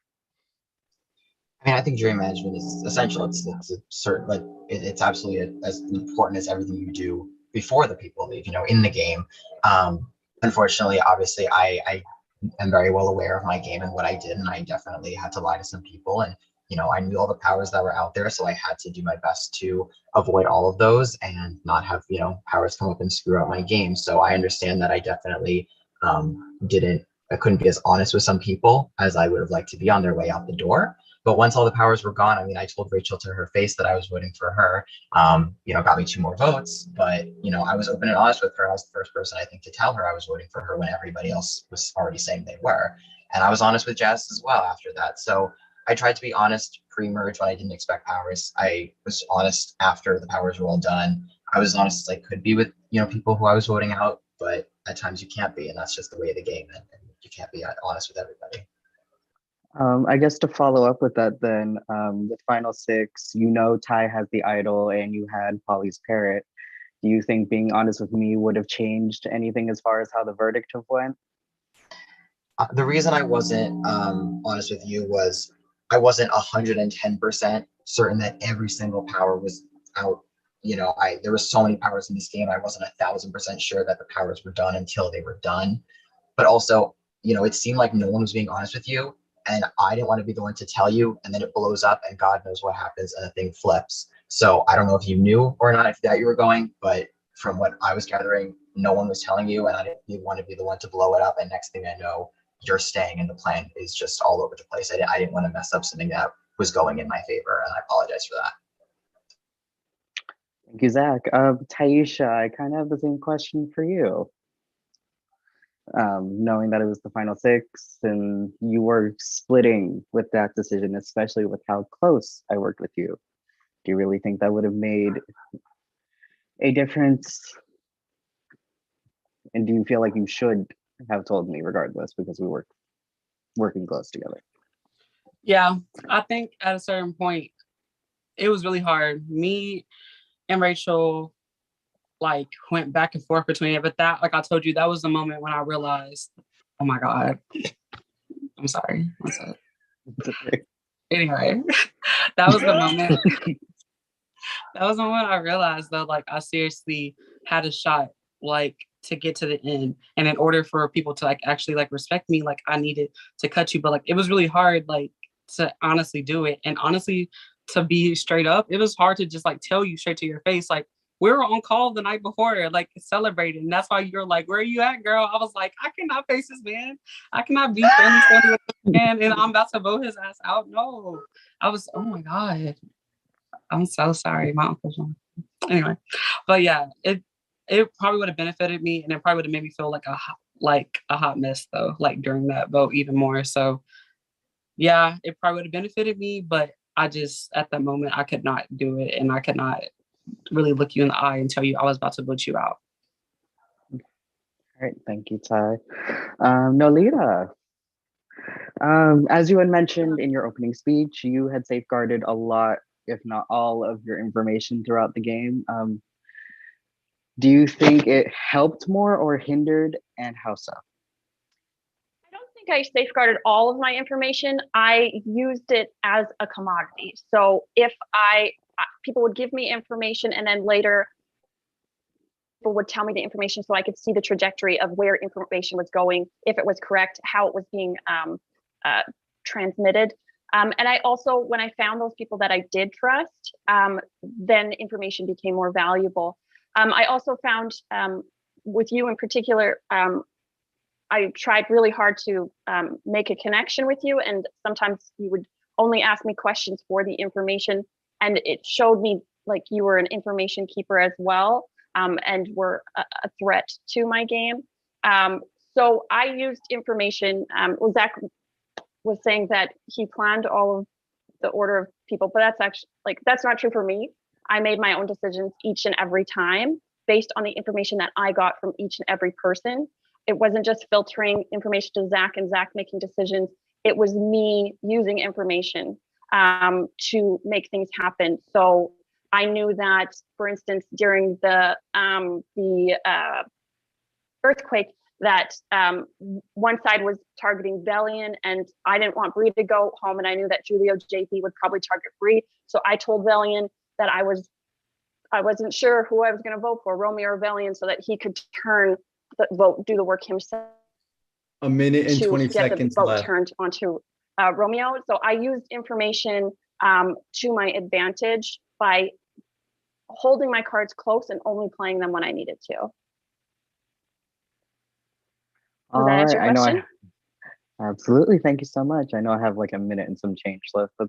I mean, I think jury management is essential. It's a certain, like, it's absolutely as important as everything you do before the people leave, in the game. Unfortunately, obviously, I am very well aware of my game and what I did, and I definitely had to lie to some people. And, I knew all the powers that were out there, so I had to do my best to avoid all of those and not have, powers come up and screw up my game. So I understand that I definitely I couldn't be as honest with some people as I would have liked to be on their way out the door. But once all the powers were gone, I mean, I told Rachel to her face that I was voting for her, got me 2 more votes. But, I was open and honest with her. I was the first person, I think, to tell her I was voting for her when everybody else was already saying they were. And I was honest with Jazz as well after that. So I tried to be honest pre-merge when I didn't expect powers. I was honest after the powers were all done. I was as honest as I could be with, people who I was voting out. But at times you can't be, and that's just the way of the game. And you can't be honest with everybody. I guess to follow up with that then, with Final Six, Ty has the idol and you had Polly's parrot. Do you think being honest with me would have changed anything as far as how the verdict have went? The reason I wasn't honest with you was I wasn't 110% certain that every single power was out. There were so many powers in this game. I wasn't 1,000% sure that the powers were done until they were done. But also, it seemed like no one was being honest with you. And I didn't want to be the one to tell you, and then it blows up and God knows what happens and the thing flips. So I don't know if you knew or not if that you were going, but from what I was gathering, no one was telling you, and I didn't want to be the one to blow it up. And next thing I know, you're staying and the plan is just all over the place. I didn't want to mess up something that was going in my favor, and I apologize for that. Thank you, Zach. Taisha, I kind of have the same question for you. Knowing that it was the final six and you were splitting with that decision, especially with how close I worked with you, do you really think that would have made a difference? And do you feel like you should have told me regardless because we were working close together? Yeah, I think at a certain point, it was really hard. Me and Rachel went back and forth between it, but that, like I told you, that was the moment when I realized, oh my God, I'm sorry. Anyway, that was the moment. That was the moment I realized though, I seriously had a shot, to get to the end. And in order for people to actually respect me, I needed to cut you. But it was really hard, to honestly do it. And honestly, to be straight up, it was hard to just tell you straight to your face, we were on call the night before, celebrating. And that's why you're where are you at, girl? I was I cannot face this man. I cannot be friendly with this man. And I'm about to vote his ass out. No. I was, oh my God. I'm so sorry. My uncle's on. Anyway. But yeah, it probably would have benefited me, and it probably would have made me feel like a hot mess though, during that vote even more. So yeah, it probably would have benefited me, but I just, at that moment, I could not do it. And I could not really look you in the eye and tell you I was about to vote you out. All right, thank you, Ty. Nolita, as you had mentioned in your opening speech, you had safeguarded a lot, if not all, of your information throughout the game. Do you think it helped more or hindered, and how so? I don't think I safeguarded all of my information. I used it as a commodity. So if people would give me information and then later people would tell me the information so I could see the trajectory of where information was going, if it was correct, how it was being transmitted. And I also, when I found those people that I did trust, then information became more valuable. I also found with you in particular, I tried really hard to make a connection with you, and sometimes you would only ask me questions for the information, and it showed me like you were an information keeper as well, and were a threat to my game. So I used information. Zach was saying that he planned all of the order of people, but that's actually that's not true for me. I made my own decisions each and every time based on the information that I got from each and every person. It wasn't just filtering information to Zach and Zach making decisions. It was me using information to make things happen. So I knew that, for instance, during the earthquake, that one side was targeting Velian, and I didn't want Bree to go home, and I knew that Julio JP would probably target Bree. So I told Velian that I wasn't sure who I was going to vote for, Romeo or Velian, so that he could turn the vote, do the work himself. A minute and to 20 get the seconds vote left. turned onto Romeo. So I used information to my advantage by holding my cards close and only playing them when I needed to. Does that answer your question? Absolutely. Thank you so much. I know I have like a minute and some change left, but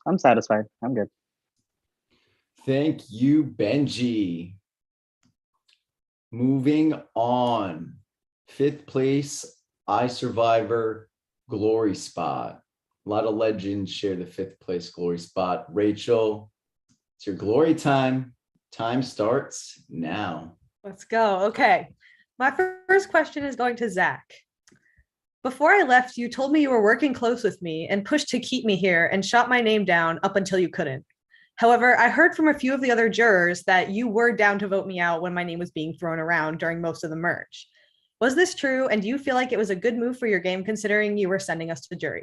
I'm satisfied. I'm good. Thank you, Benji. Moving on. 5th place, iSurvivor glory spot. A lot of legends share the 5th place glory spot. Rachel, it's your glory time. Time starts now. Let's go. Okay. My first question is going to Zach. Before I left, you told me you were working close with me and pushed to keep me here and shot my name down up until you couldn't. However, I heard from a few of the other jurors that you were down to vote me out when my name was being thrown around during most of the merge. Was this true? And do you feel like it was a good move for your game considering you were sending us to the jury?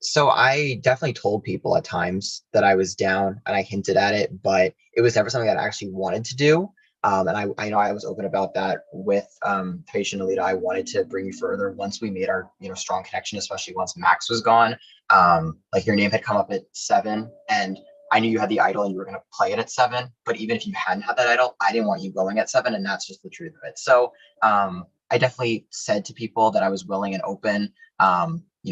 So I definitely told people at times that I was down and I hinted at it, but it was never something that I actually wanted to do. And I know I was open about that with Taisha and Alita. I wanted to bring you further once we made our strong connection, especially once Max was gone. Like your name had come up at 7, and I knew you had the idol and you were going to play it at 7. But even if you hadn't had that idol, I didn't want you going at 7, and that's just the truth of it. So I definitely said to people that I was willing and open.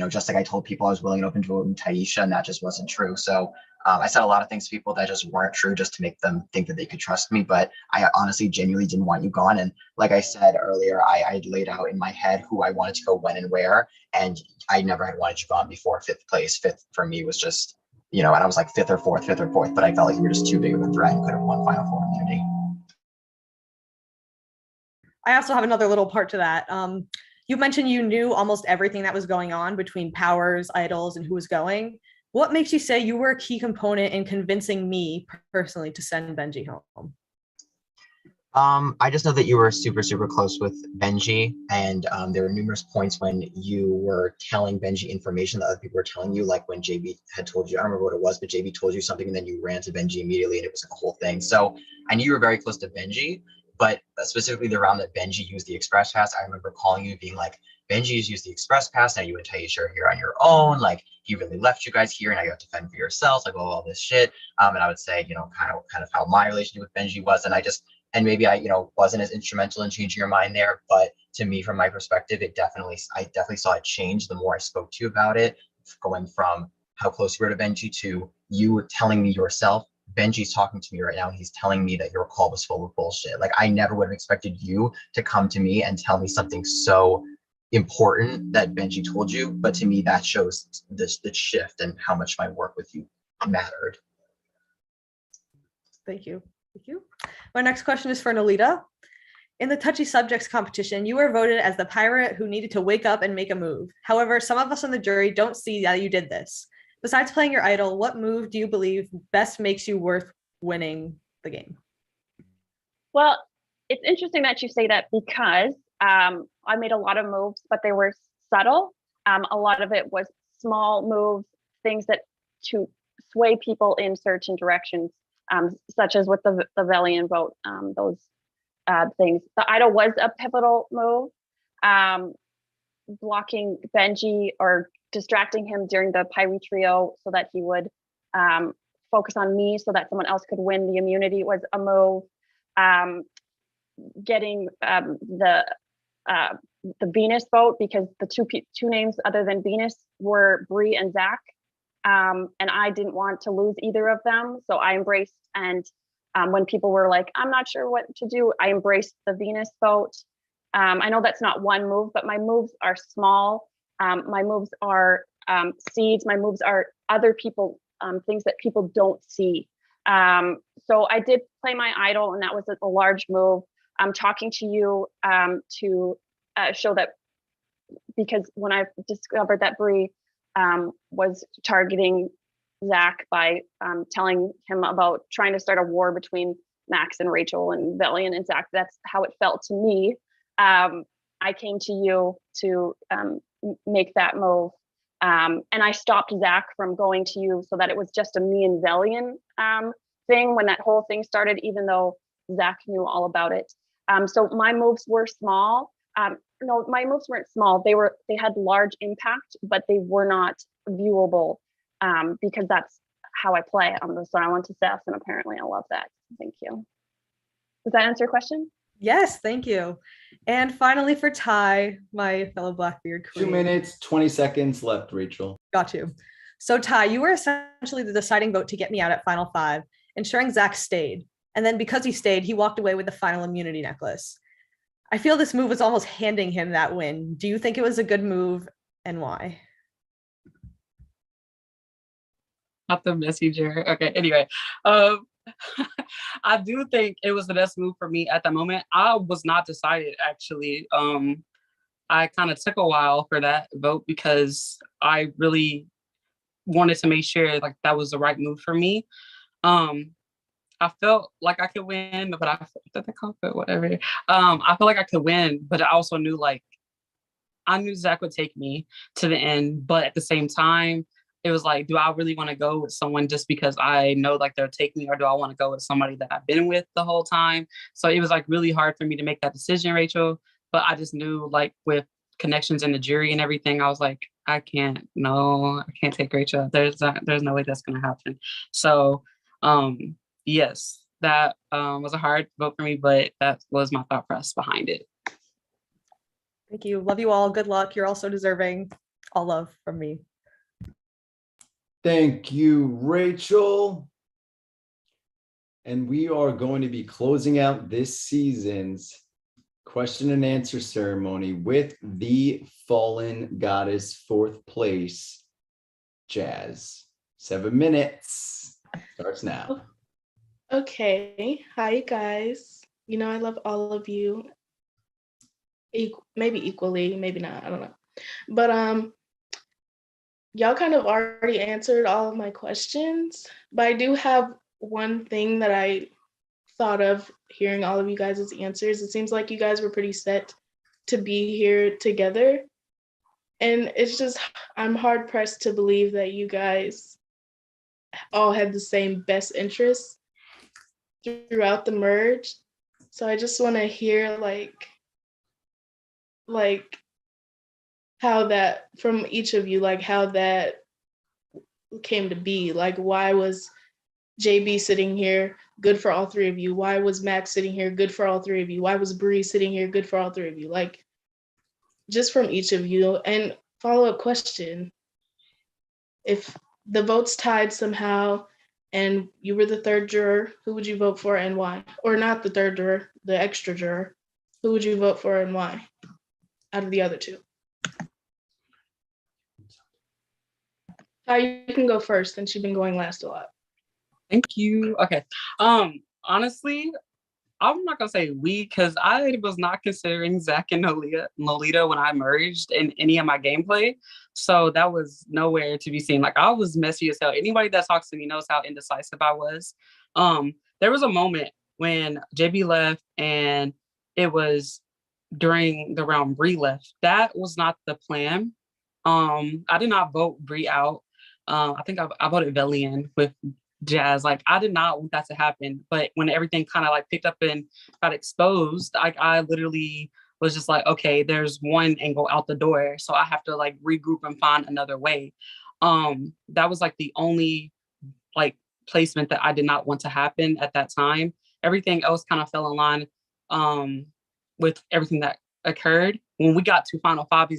Just like I told people I was willing and open to voting Taisha, and that just wasn't true. So I said a lot of things to people that just weren't true, just to make them think that they could trust me. But I honestly, genuinely didn't want you gone. And like I said earlier, I laid out in my head who I wanted to go when and where. And I never had wanted you gone before 5th place. 5th for me was just, and I was like 5th or 4th, but I felt like you were just too big of a threat and could have won Final Four immunity. I also have another little part to that. You mentioned you knew almost everything that was going on between powers, idols, and who was going. What makes you say you were a key component in convincing me personally to send Benji home? I just know that you were super, super close with Benji, and there were numerous points when you were telling Benji information that other people were telling you, like when JB had told you, I don't remember what it was, but JB told you something and then you ran to Benji immediately and it was like a whole thing. So I knew you were very close to Benji, but specifically the round that Benji used the express pass, I remember calling you being like, Benji's used the express pass, now you and Taisha are here on your own, like he really left you guys here, now you have to fend for yourselves, like all this shit. And I would say, kind of how my relationship with Benji was, and maybe I, wasn't as instrumental in changing your mind there, but to me, from my perspective, I definitely saw it change the more I spoke to you about it, going from how close you were to Benji to you telling me yourself, Benji's talking to me right now and he's telling me that your call was full of bullshit. Like I never would have expected you to come to me and tell me something so important that Benji told you, but to me that shows the shift and how much my work with you mattered. Thank you. Thank you. My next question is for Nolita. In the touchy subjects competition, you were voted as the pirate who needed to wake up and make a move. However, some of us on the jury don't see that you did this. Besides playing your idol, what move do you believe best makes you worth winning the game? Well, it's interesting that you say that because I made a lot of moves, but they were subtle. A lot of it was small moves, things that to sway people in certain directions, such as with the Velian vote, those things. The idol was a pivotal move, blocking Benji or distracting him during the Pyre trio so that he would focus on me so that someone else could win the immunity was a move. Getting the the Venus vote, because the two names other than Venus were Bree and Zach. And I didn't want to lose either of them. So I embraced, and when people were like, I'm not sure what to do, I embraced the Venus vote. I know that's not one move, but my moves are small. My moves are seeds. My moves are other people, things that people don't see. So I did play my idol, and that was a large move. I'm talking to you to show that, because when I discovered that Bree was targeting Zach by telling him about trying to start a war between Max and Rachel and Velian and Zach, that's how it felt to me. I came to you to make that move. And I stopped Zach from going to you so that it was just a me and Velian thing when that whole thing started, even though Zach knew all about it. So my moves were small. No, my moves weren't small. They had large impact, but they were not viewable because that's how I play on the Silent Assassin. And apparently I love that. Thank you. Does that answer your question? Yes, thank you. And finally for Ty, my fellow Blackbeard queen. 2 minutes, 20 seconds left, Rachel. Got you. So Ty, you were essentially the deciding vote to get me out at final 5, ensuring Zach stayed. And then because he stayed, he walked away with the final immunity necklace. I feel this move was almost handing him that win. Do you think it was a good move, and why? Not the messenger. Okay, anyway. I do think it was the best move for me at the moment. I was not decided, actually. I kind of took a while for that vote because I really wanted to make sure like that was the right move for me. I felt like I could win, but I felt the confident, whatever. I felt like I could win, but I also knew I knew Zach would take me to the end, but at the same time, it was like, do I really want to go with someone just because I know like they'll take me, or do I want to go with somebody that I've been with the whole time? So it was like really hard for me to make that decision, Rachel. But I just knew like with connections in the jury and everything, I was like, I can't take Rachel. There's no way that's gonna happen. So yes, that was a hard vote for me, but that was my thought process behind it. Thank you. Love you all. Good luck. You're all so deserving. All love from me. Thank you, Rachel. And we are going to be closing out this season's question and answer ceremony with the Fallen Goddess 4th place, Jazz. 7 minutes. Starts now. Okay. Hi, guys. You know, I love all of you. Maybe equally, maybe not. I don't know. But y'all kind of already answered all of my questions, but I do have one thing that I thought of hearing all of you guys' answers. It seems like you guys were pretty set to be here together. And it's just, I'm hard pressed to believe that you guys all had the same best interests throughout the merge. So I just want to hear like how that, from each of you, like how that came to be. Like, why was JB sitting here good for all 3 of you? Why was Max sitting here good for all 3 of you? Why was Bree sitting here good for all 3 of you? Like, just from each of you. And follow-up question, if the votes tied somehow and you were the 3rd juror, who would you vote for and why? Or not the 3rd juror, the extra juror, who would you vote for and why out of the other 2? You can go first, since you've been going last a lot. Thank you. Okay. Honestly, I'm not gonna say we, because I was not considering Zach and Lolita when I merged in any of my gameplay. So that was nowhere to be seen. Like, I was messy as hell. Anybody that talks to me knows how indecisive I was. There was a moment when JB left and it was during the round Bree left. That was not the plan. I did not vote Bree out. I think I voted Velian with Jazz. Like, I did not want that to happen. But when everything kind of like picked up and got exposed, I literally was just like, okay, there's one angle out the door, so I have to like regroup and find another way. That was like the only like placement that I did not want to happen at that time. Everything else kind of fell in line with everything that occurred. When we got to final five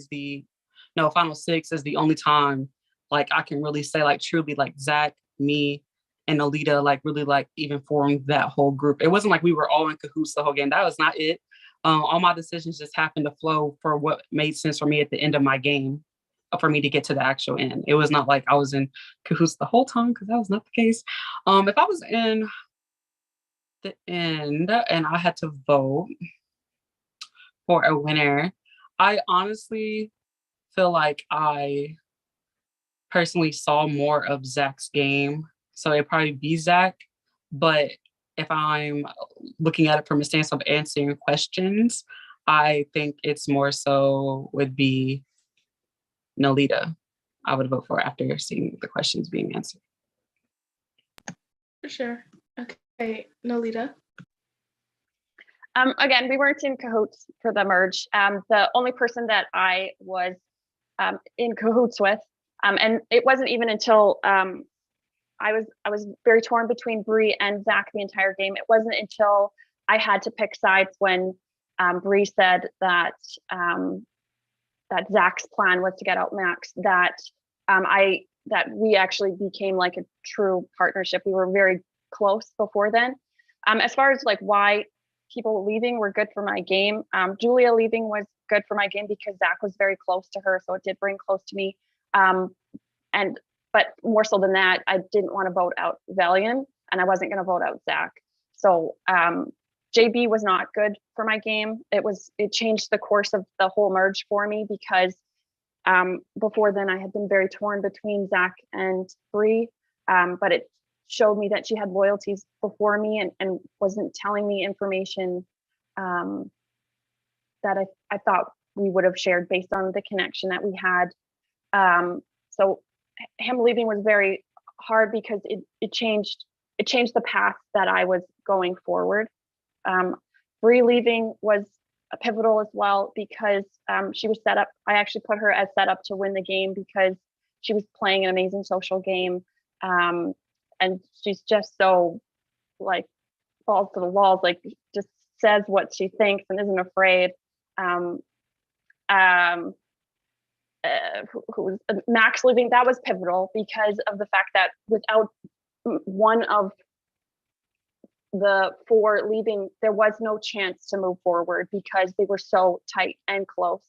final six is the only time like I can really say like truly like Zach, me, and Alita like really like even formed that whole group. It wasn't like we were all in cahoots the whole game. That was not it. All my decisions just happened to flow for what made sense for me at the end of my game for me to get to the actual end. It was not like I was in cahoots the whole time because that was not the case. If I was in the end and I had to vote for a winner, I honestly feel like I personally saw more of Zach's game. So it'd probably be Zach. But if I'm looking at it from a stance of answering questions, I think it's more so would be Nolita. I would vote for after seeing the questions being answered. For sure. Okay, Nolita. Again, we weren't in cahoots for the merge. The only person that I was in cahoots with, and it wasn't even until I was very torn between Bree and Zach the entire game. It wasn't until I had to pick sides when Bree said that that Zach's plan was to get out Max, that we actually became like a true partnership. We were very close before then. As far as like why people leaving were good for my game, Julia leaving was good for my game because Zach was very close to her, so it did bring close to me. But more so than that, I didn't want to vote out Valian, and I wasn't going to vote out Zach. So JB was not good for my game. It changed the course of the whole merge for me because before then I had been very torn between Zach and Bree, but it showed me that she had loyalties before me and wasn't telling me information that I thought we would have shared based on the connection that we had. So him leaving was very hard because it changed the path that I was going forward. Bree leaving was a pivotal as well because she was set up. I actually put her as set up to win the game because she was playing an amazing social game. And she's just so like balls to the walls, like just says what she thinks and isn't afraid. Who was Max leaving, that was pivotal because of the fact that without one of the four leaving, there was no chance to move forward because they were so tight and close.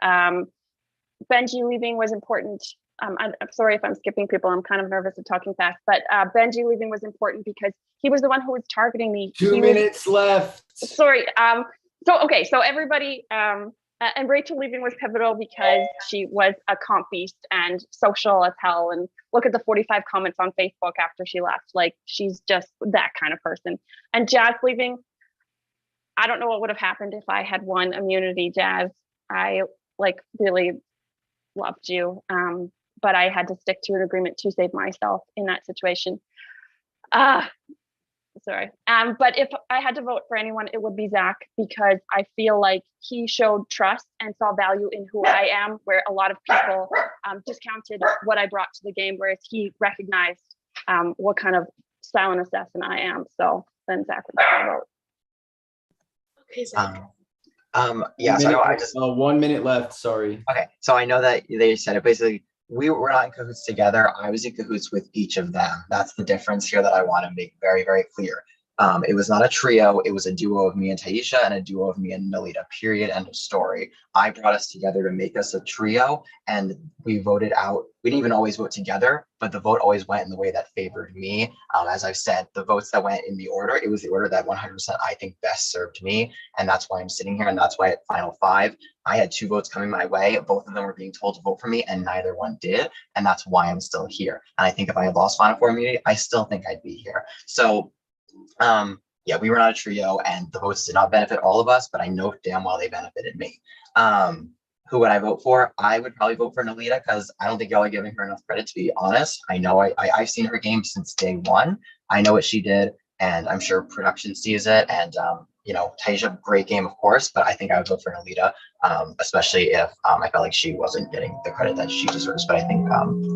Benji leaving was important. I'm sorry if I'm skipping people. I'm kind of nervous of talking fast, but Benji leaving was important because he was the one who was targeting me. 2 minutes left. Sorry. So everybody, and Rachel leaving was pivotal because she was a comp beast and social as hell. And look at the 45 comments on Facebook after she left. Like, she's just that kind of person. And Jazz leaving, I don't know what would have happened if I had won immunity, Jazz. I like really loved you. But I had to stick to an agreement to save myself in that situation. Sorry. But if I had to vote for anyone, it would be Zach because I feel like he showed trust and saw value in who I am, where a lot of people discounted what I brought to the game, whereas he recognized what kind of style and assassin I am. So then Zach would vote. Okay, Zach. Yeah, so I just 1 minute left. Sorry. okay. So I know that they said it basically. We were not in cahoots together. I was in cahoots with each of them. That's the difference here that I want to make very, very clear. It was not a trio. It was a duo of me and Taisha and a duo of me and Nolita, period, end of story. I brought us together to make us a trio, and we voted out. We didn't even always vote together, but the vote always went in the way that favored me. As I've said, the votes that went in the order, it was the order that 100% I think best served me, and that's why I'm sitting here, and that's why at final five, I had 2 votes coming my way. Both of them were being told to vote for me, and neither one did, and that's why I'm still here. And I think if I had lost Final Four immunity, I still think I'd be here. So yeah, we were not a trio and the votes did not benefit all of us, but I know damn well they benefited me. Who would I vote for? I would probably vote for Nolita because I don't think y'all are giving her enough credit, to be honest. I know I've seen her game since day one. I know what she did, and I'm sure production sees it. And you know, Taisha, great game, of course, but I think I would vote for Nolita, especially if I felt like she wasn't getting the credit that she deserves. But I think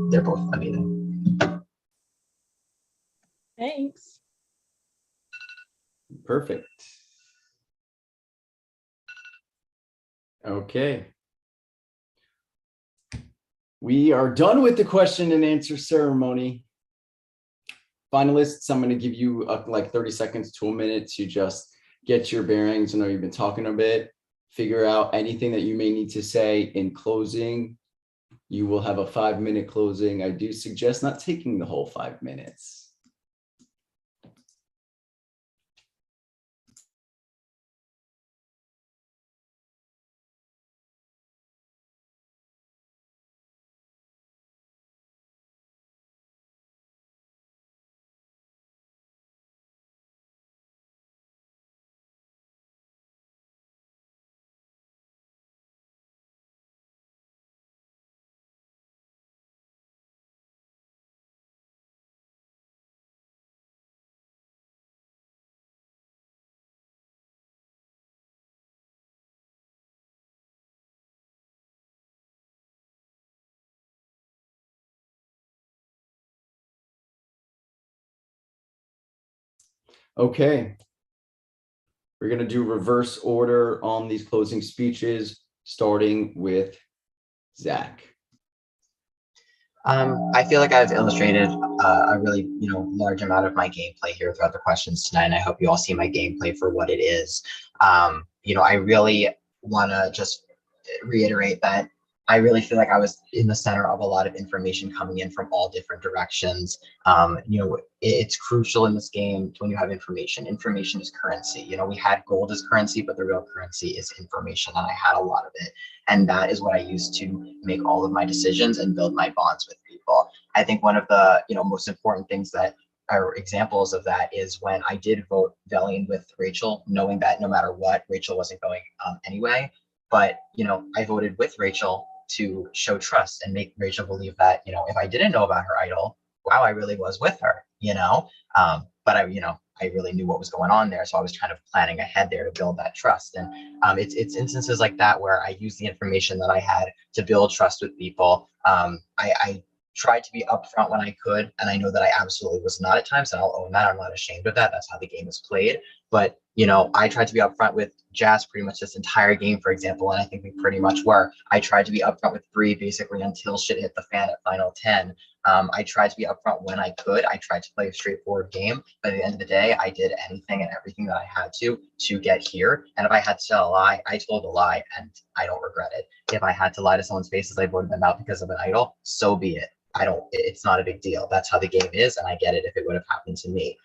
they're both amazing. Thanks. Perfect. Okay. We are done with the question and answer ceremony. Finalists, I'm going to give you like 30 seconds to a minute to just get your bearings. I know you've been talking a bit. Figure out anything that you may need to say in closing. You will have a 5-minute closing. I do suggest not taking the whole 5 minutes. Okay. We're going to do reverse order on these closing speeches, starting with Zach. I feel like I've illustrated a really, large amount of my gameplay here throughout the questions tonight, and I hope you all see my gameplay for what it is. I really want to just reiterate that I really feel like I was in the center of a lot of information coming in from all different directions. It's crucial in this game when you have information. Information is currency. We had gold as currency, but the real currency is information, and I had a lot of it. And that is what I used to make all of my decisions and build my bonds with people. I think one of the most important things that are examples of that is when I did vote Velian with Rachel, knowing that no matter what, Rachel wasn't going anyway. But I voted with Rachel to show trust and make Rachel believe that if I didn't know about her idol, wow, I really was with her. But I really knew what was going on there, so I was kind of planning ahead there to build that trust. And it's instances like that where I use the information that I had to build trust with people. I tried to be upfront when I could, and I know that I absolutely was not at times, and I'll own that. I'm not ashamed of that. That's how the game is played. But I tried to be upfront with Jazz pretty much this entire game, for example, and I think we pretty much were. I tried to be upfront with Bree basically until shit hit the fan at Final 10. I tried to be upfront when I could. I tried to play a straightforward game, but at the end of the day, I did anything and everything that I had to get here. And if I had to tell a lie, I told a lie, and I don't regret it. If I had to lie to someone's face as I voted them out because of an idol, so be it. It's not a big deal. That's how the game is, and I get it if it would have happened to me.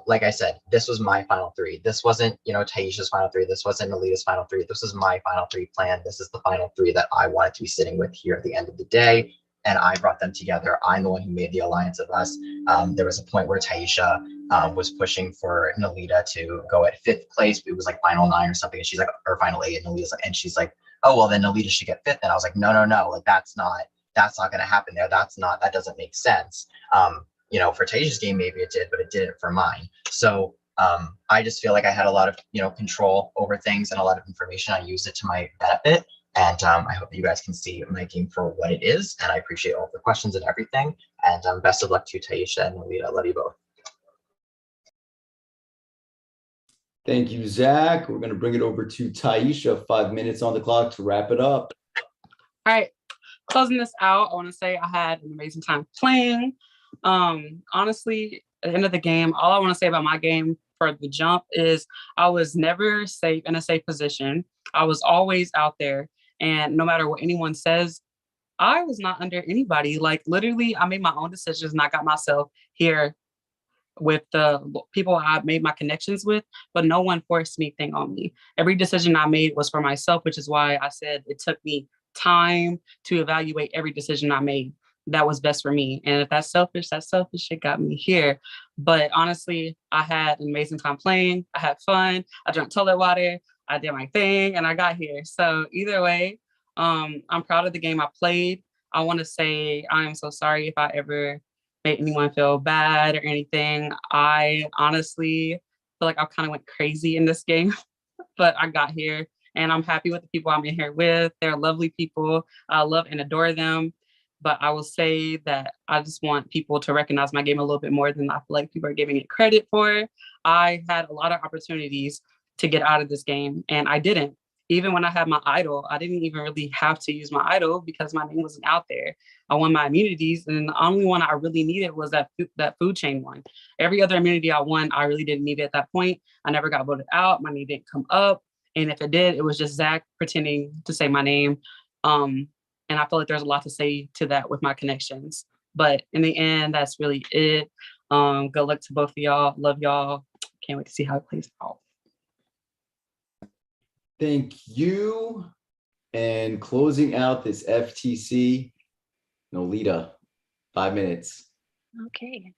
Like I said, this was my final three. This wasn't, Taisha's final three. This wasn't Alita's final three. This was my final three plan. This is the final three that I wanted to be sitting with here at the end of the day. And I brought them together. I'm the one who made the alliance of us. There was a point where Taisha was pushing for Nalita to go at 5th place. It was like final 9 or something. And she's like, or final 8. And Nalita's like, and she's like, oh, well, then Nalita should get 5th. And I was like, no. Like, that's not going to happen there. That doesn't make sense. For Taisha's game, maybe it did, but it didn't for mine. So I just feel like I had a lot of, control over things and a lot of information. I used it to my benefit. And I hope that you guys can see my game for what it is. And I appreciate all the questions and everything. And best of luck to Taisha and Nalita. I love you both. Thank you, Zach. We're going to bring it over to Taisha. 5 minutes on the clock to wrap it up. All right. Closing this out, I want to say I had an amazing time playing. Honestly, at the end of the game, all I want to say about my game for the jump is I was never safe in a safe position. I was always out there. And no matter what anyone says, I was not under anybody. Like, literally, I made my own decisions and I got myself here with the people I made my connections with, but no one forced anything on me. Every decision I made was for myself, which is why I said it took me time to evaluate every decision I made that was best for me. And if that's selfish, it got me here. But honestly, I had an amazing time playing. I had fun. I drank toilet water. I did my thing and I got here. So either way, I'm proud of the game I played. I want to say I am so sorry if I ever made anyone feel bad or anything. I honestly feel like I kind of went crazy in this game, but I got here and I'm happy with the people I'm in here with. They're lovely people. I love and adore them. But I will say that I just want people to recognize my game a little bit more than I feel like people are giving it credit for. I had a lot of opportunities to get out of this game, and I didn't. Even when I had my idol, I didn't even really have to use my idol because my name wasn't out there. I won my immunities, and the only one I really needed was that food chain one. Every other immunity I won, I really didn't need it at that point. I never got voted out. My name didn't come up. And if it did, it was just Zach pretending to say my name. And I feel like there's a lot to say to that with my connections. But in the end, that's really it. Good luck to both of y'all. Love y'all. Can't wait to see how it plays out. Thank you. And closing out this FTC, Nolita, 5 minutes. Okay.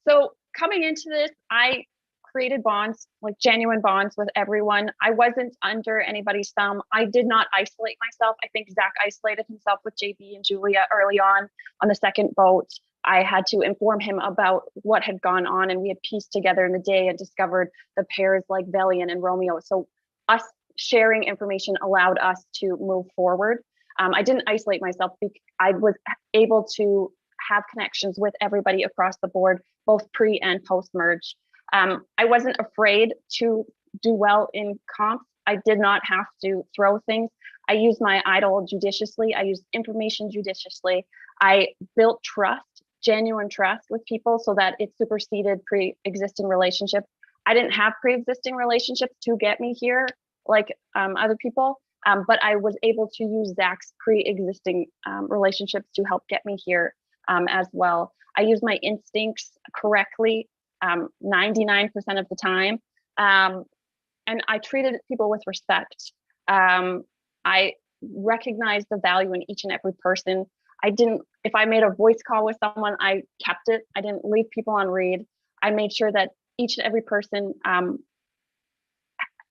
So coming into this, I created bonds, like genuine bonds with everyone. I wasn't under anybody's thumb. I did not isolate myself. I think Zach isolated himself with JB and Julia early on the second vote. I had to inform him about what had gone on, and we had pieced together in the day and discovered the pairs like Velian and Romeo. So us sharing information allowed us to move forward. I didn't isolate myself because I was able to have connections with everybody across the board, both pre and post merge. I wasn't afraid to do well in comps. I did not have to throw things. I used my idol judiciously. I used information judiciously. I built trust, genuine trust with people so that it superseded pre-existing relationships. I didn't have pre-existing relationships to get me here like other people, but I was able to use Zach's pre-existing relationships to help get me here as well. I used my instincts correctly 99% of the time. And I treated people with respect. I recognized the value in each and every person. If I made a voice call with someone, I kept it. I didn't leave people on read. I made sure that each and every person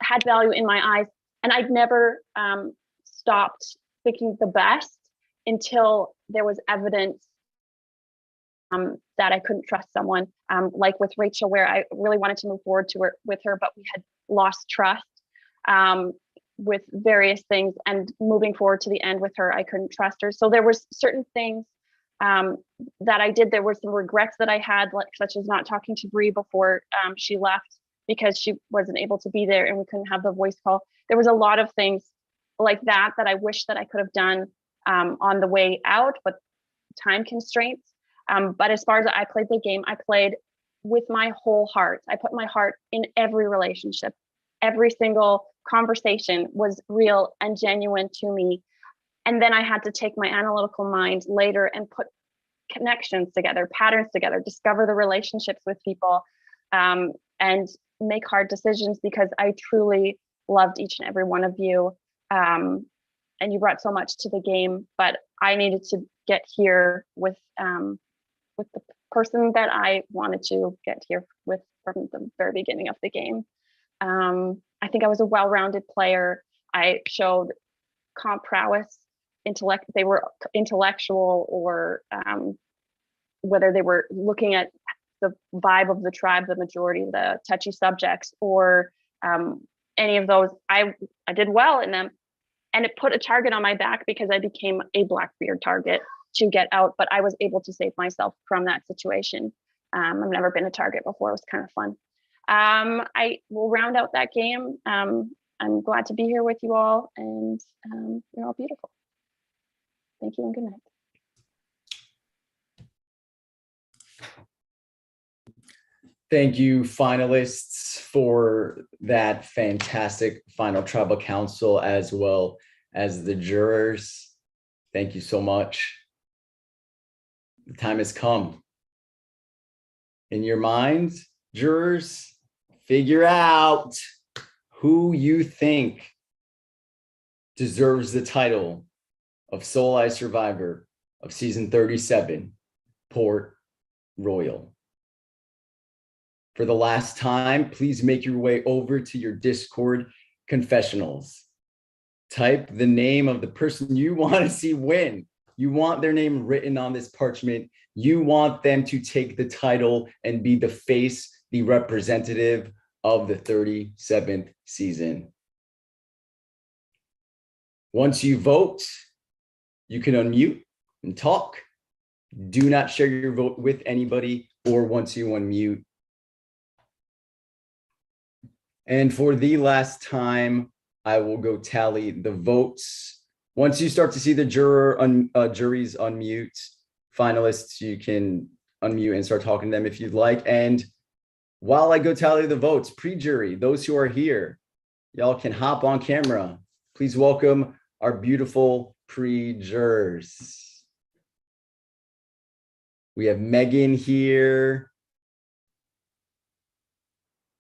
had value in my eyes. And I'd never stopped thinking the best until there was evidence that I couldn't trust someone, like with Rachel, where I really wanted to move forward with her, but we had lost trust with various things, and moving forward to the end with her, I couldn't trust her. So there was certain things that I did. There were some regrets that I had, such as not talking to Bree before she left because she wasn't able to be there and we couldn't have the voice call. There was a lot of things like that I wish that I could have done on the way out, but time constraints. But as far as I played the game, I played with my whole heart. I put my heart in every relationship. Every single conversation was real and genuine to me. And then I had to take my analytical mind later and put connections together, patterns together, discover the relationships with people, and make hard decisions because I truly loved each and every one of you. And you brought so much to the game, but I needed to get here with the person that I wanted to get here with from the very beginning of the game. I think I was a well-rounded player. I showed comp prowess, they were intellectual, or whether they were looking at the vibe of the tribe, the majority, the touchy subjects, or any of those. I did well in them, and it put a target on my back because I became a Blackbeard target to get out, but I was able to save myself from that situation. I've never been a target before. It was kind of fun. I will round out that game. I'm glad to be here with you all, and you're all beautiful. Thank you and good night. Thank you, finalists, for that fantastic final tribal council, as well as the jurors. Thank you so much. The time has come. In your minds, jurors, figure out who you think deserves the title of Soul Eye Survivor of season 37, Port Royal. For the last time, please make your way over to your Discord confessionals. Type the name of the person you want to see win. You want their name written on this parchment. You want them to take the title and be the face, the representative of the 37th season. Once you vote, you can unmute and talk. Do not share your vote with anybody, or once you unmute, And for the last time, I will go tally the votes. Once you start to see the juries unmute, finalists, you can unmute and start talking to them if you'd like. And while I go tally the votes, pre-jury, those who are here, y'all can hop on camera. Please welcome our beautiful pre-jurors. We have Megan here.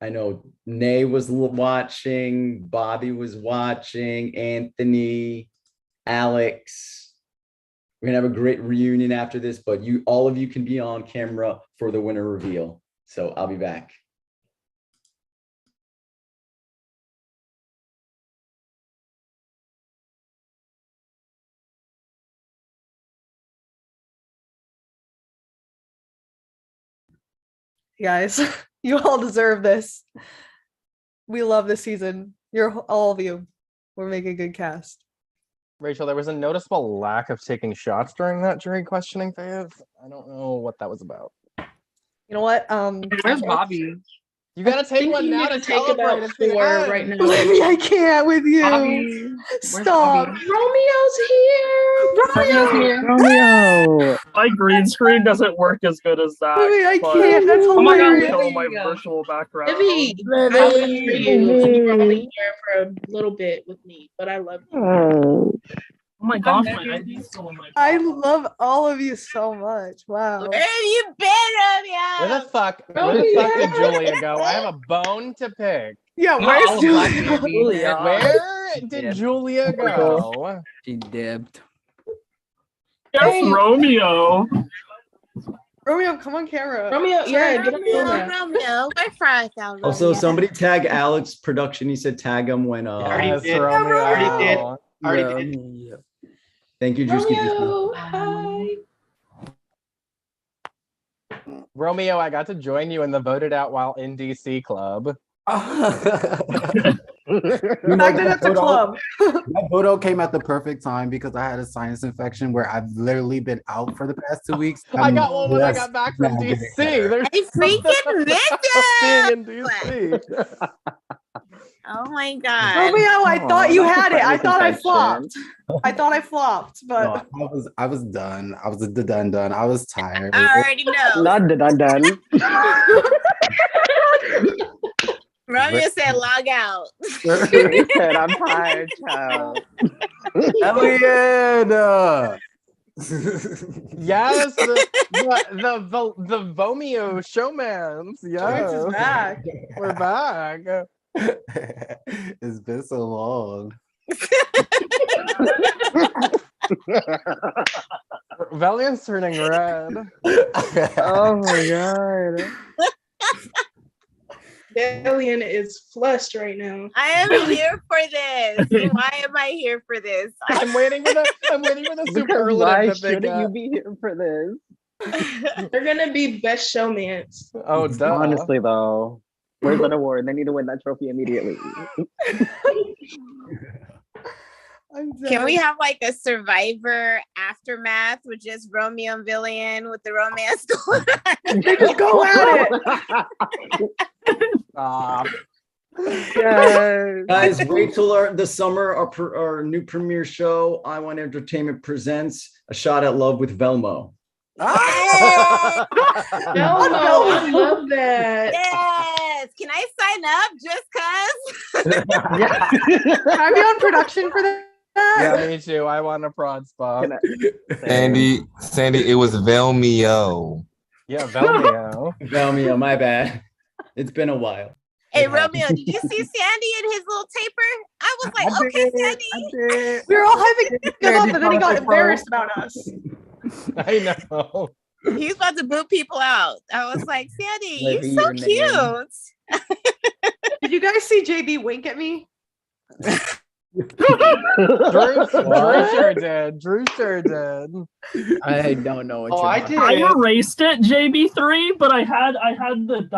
I know Nay was watching, Bobby was watching, Anthony, Alex. We're gonna have a great reunion after this, but all of you can be on camera for the winner reveal. So I'll be back. Guys, you all deserve this. We love this season. You're all of you. We're making a good cast. Rachel, there was a noticeable lack of taking shots during that jury questioning phase. I don't know what that was about. You know what? Where's Bobby? You gotta take think one you now need to to take celebrate. about It's the 4 end. right now. Maybe I can't with you. Bobby. Where's Stop. Bobby? Romeo's here. Romeo! My green screen doesn't work as good as that. Maybe I but can't. That's Oh my God, hilarious. Show my Livy. virtual background. Livy, I live for you. You're only here for a little bit with me, but I love you. Oh. Oh my gosh, my ID's still in my phone. I love all of you so much. Wow. Where have you been, Romeo? Where the fuck Romeo! did Julia go? I have a bone to pick. Yeah, Not where's all of Julia? Blackbeard. Julia. Where did Yeah. Julia go? She dipped. Yes, Romeo. Romeo, come on camera. Romeo, yeah, get up Romeo, there. Romeo, where far down Romeo? Also, somebody tag Alex production. He said tag him when Yes, did. Romeo. Already did. Already did. Yeah. Thank you, Drewski. Romeo, hi. Romeo, I got to join you in the voted out while in DC club. Back it at the club. My photo came at the perfect time because I had a sinus infection where I've literally been out for the past 2 weeks. I got one when I got back from now getting DC. better. There's I freaking missed being him. in DC. Oh my god. Romeo, I thought you that's had a it. I sinus thought I infection. flopped. I thought I flopped, but No, I was done. I was done. I was tired. I already know. Not done. Romeo said log out. He said, I'm tired, child. Eliana! Yes, the Vomeo showmans. Joyce Yes, is back. we're back. It's been so long. Valiant's turning red. Oh my god. Dalian is flushed right now. I am here for this. Why am I here for this? I'm waiting for the Because superlative why that they shouldn't you got. be here for this? They're gonna be best showmans. Oh, duh. Honestly, though, where's that award? They need to win that trophy immediately. Can we have like a Survivor aftermath with just Romeo and Villian with the romance going on? They just go at it. Stop. Yes. Guys, wait till the summer, our new premiere show, I Want Entertainment presents A Shot at Love with Velmo. No, I love that. Yes. Can I sign up just cause? Yeah. Can I be on production for that? Yeah, me too. I want a prod spot. Sandy, it was Velmio. Yeah, Velmio. Velmo, my bad. It's been a while. Hey Romeo, did you see Sandy and his little taper? I was like, okay, Sandy. We were all hyping him up, and then he got embarrassed about us. I know. He's about to boot people out. I was like, Sandy, you're Livy, so your name. cute. Did you guys see JB wink at me? Drew What? sure did. Drew sure did. I don't know what Oh, you're I talking did. I erased it, JB3, but I had the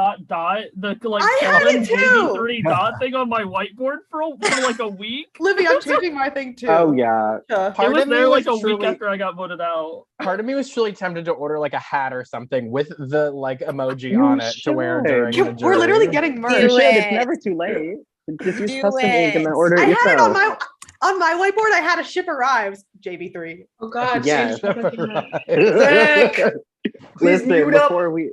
the like I had colon it too! JB3 dot thing on my whiteboard for like a week. Livy, I'm changing my thing too. Oh yeah. It Part was of me there like a truly, week after I got voted out. part of me was truly tempted to order like a hat or something with the like emoji You on it to wear during the jury. We're literally getting You merch. Do should. It's it. never too late. Just use Do custom ink and then order I it had it on yourself. my whiteboard. I had a ship arrives JB3. Oh God, Yes. change my fucking mind. Zach, please Listen, mute up. before we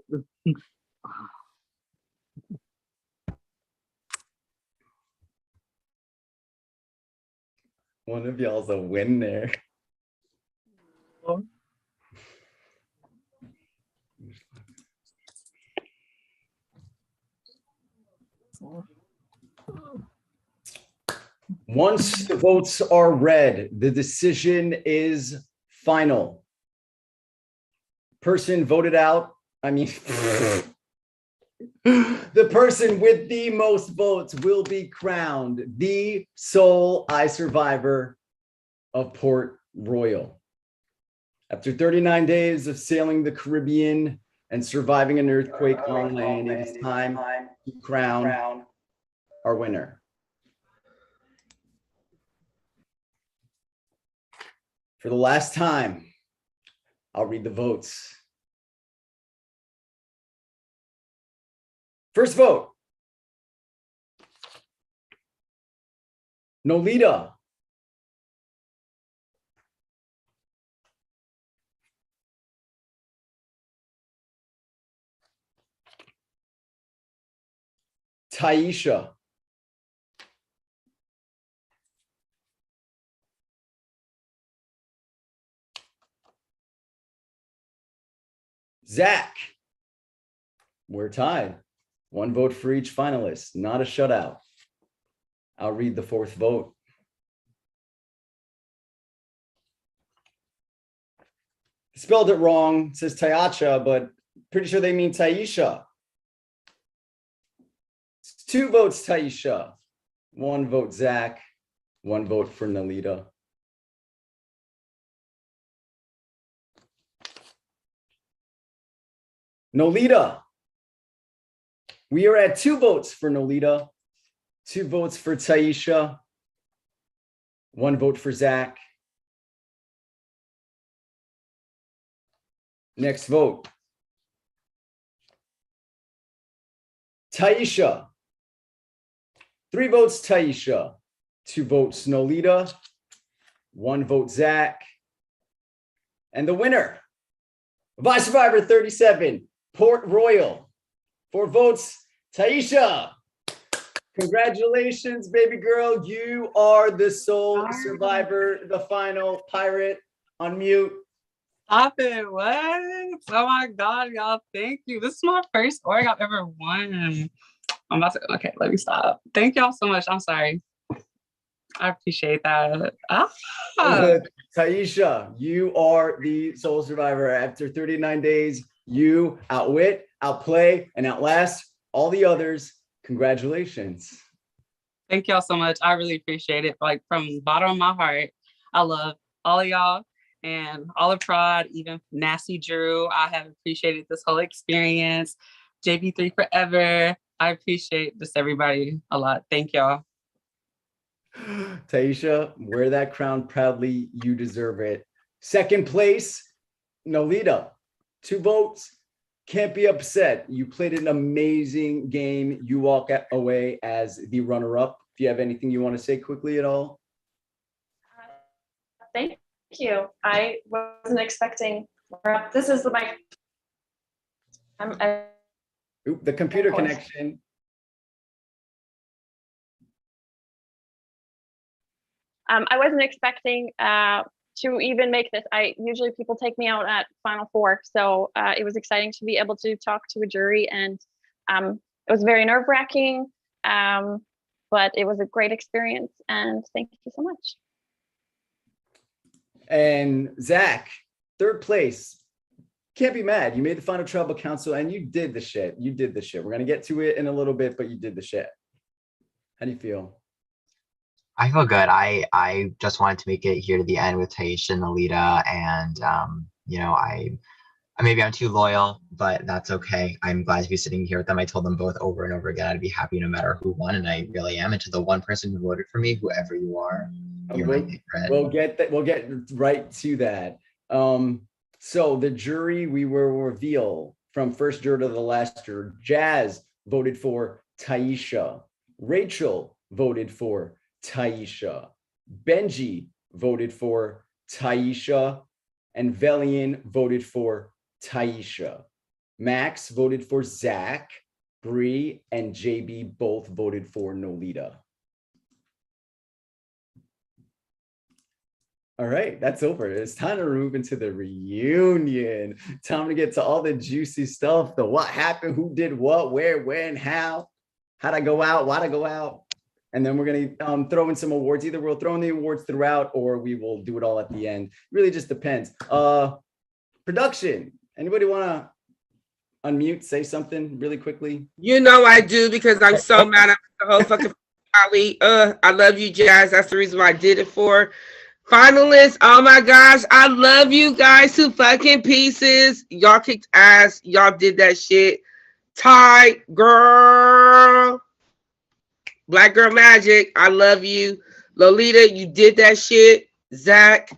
One of y'all's a winner. Once the votes are read, the decision is final. Person voted out, I mean, the person with the most votes will be crowned the sole iSurvivor of Port Royal. After 39 days of sailing the Caribbean and surviving an earthquake on land, it is time to crown our winner. For the last time, I'll read the votes. First vote, Nolita. Taisha. Zach. We're tied. One vote for each finalist, not a shutout. I'll read the fourth vote. Spelled it wrong. It says Tayacha, but pretty sure they mean Taisha. It's 2 votes, Taisha. 1 vote, Zach. 1 vote for Nolita. Nolita. We are at 2 votes for Nolita, 2 votes for Taisha, 1 vote for Zach. Next vote. Taisha. 3 votes, Taisha, 2 votes, Nolita, 1 vote, Zach. And the winner of iSurvivor 37, Port Royal, 4 votes, Taisha. Congratulations, baby girl. You are the sole survivor, the final pirate. Unmute. Stop it. What? Oh my God, y'all. Thank you. This is my first org I've ever won. I'm about to, okay, let me stop. Thank y'all so much. I'm sorry. I appreciate that. Taisha, you are the sole survivor. After 39 days, you outwit, outplay, and outlast all the others. Congratulations. Thank y'all so much. I really appreciate it. Like from the bottom of my heart, I love all of y'all and all of Prod, even Nasty Drew. I have appreciated this whole experience. JB3 forever. I appreciate just everybody a lot. Thank y'all. Taisha, wear that crown proudly. You deserve it. Second place, Nolita. 2 votes. Can't be upset. You played an amazing game. You walk away as the runner-up. Do you have anything you want to say quickly at all? Thank you. I wasn't expecting. This is my. Oop, the computer connection. I wasn't expecting to even make this. Usually people take me out at Final Four, so it was exciting to be able to talk to a jury, and it was very nerve-wracking, but it was a great experience, and thank you so much. And Zach, 3rd place. Can't be mad. You made the final tribal council and you did the shit. You did the shit. We're going to get to it in a little bit, but you did the shit. How do you feel? I feel good. I just wanted to make it here to the end with Taisha and Alita, and you know, maybe I'm too loyal, but that's okay. I'm glad to be sitting here with them. I told them both over and over again I'd be happy no matter who won, and I really am. And to the one person who voted for me, whoever you are, you're my favorite. We'll get that. We'll get right to that. So the jury, we will reveal from first juror to the last juror. Jazz voted for Taisha. Rachel voted for Taisha. Benji voted for Taisha. And Velian voted for Taisha. Max voted for Zach. Bree and JB both voted for Nolita. All right, that's over. It's time to move into the reunion. Time to get to all the juicy stuff. The what happened, who did what, where, when, how. How'd I go out, why'd I go out? And then we're gonna throw in some awards. Either we'll throw in the awards throughout or we will do it all at the end. Really just depends. Production, anybody wanna unmute, say something really quickly? You know I do, because I'm so mad at the whole fucking Ali. I love you, Jazz. That's the reason why I did it for. Finalists, oh my gosh, I love you guys to fucking pieces. Y'all kicked ass. Y'all did that shit. Ty, girl. Black Girl Magic, I love you. Lolita, you did that shit. Zach,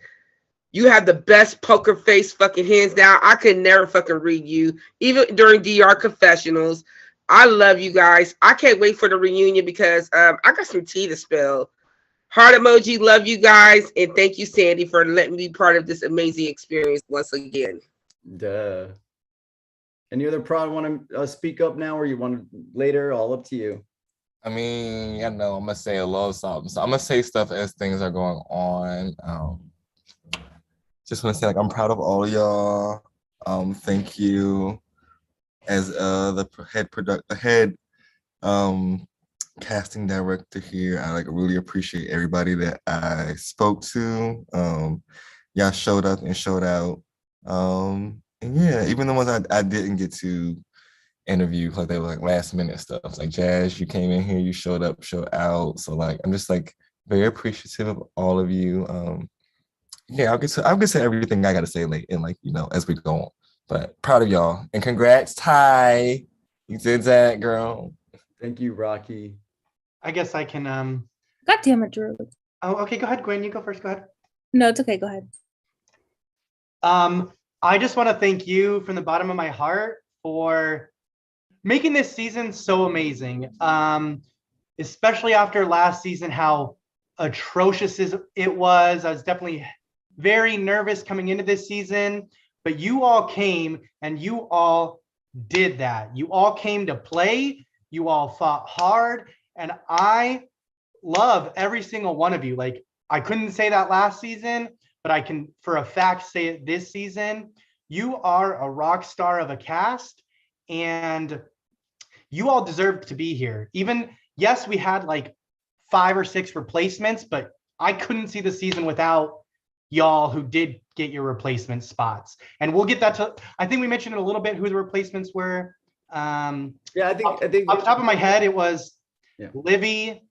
you have the best poker face fucking hands down. I could never fucking read you, even during DR confessionals. I love you guys. I can't wait for the reunion because I got some tea to spill. Heart emoji, love you guys. And thank you, Sandy, for letting me be part of this amazing experience once again. Duh. Any other prod want to speak up now, or you want to later? All up to you. I mean, you know, I'm gonna say a little something. So I'm gonna say stuff as things are going on. Just want to say, like, I'm proud of all of y'all. Thank you. As the head casting director here, I like really appreciate everybody that I spoke to. Y'all showed up and showed out. And yeah, even the ones I didn't get to interview, like they were like last minute stuff. Like Jazz, you came in here, you showed up, showed out. So like I'm just like very appreciative of all of you. Yeah, I'll get to everything I gotta say late in, like, you know, as we go on. But proud of y'all and congrats, Ty. You did that, girl. Thank you, Rocky. I guess I can God damn it, Drew. Oh, okay, go ahead, Gwen. You go first. Go ahead. No, it's okay. Go ahead. I just want to thank you from the bottom of my heart for making this season so amazing. Especially after last season, how atrocious it was. I was definitely very nervous coming into this season, but you all came and you all did that. You all came to play. You all fought hard, and I love every single one of you. Like, I couldn't say that last season, but I can for a fact say it this season. You are a rock star of a cast, and you all deserve to be here. Even, yes, we had like 5 or 6 replacements, but I couldn't see the season without y'all who did get your replacement spots. And we'll get that to, I think we mentioned it a little bit who the replacements were. Yeah, I think off the top of my head, it was Livy,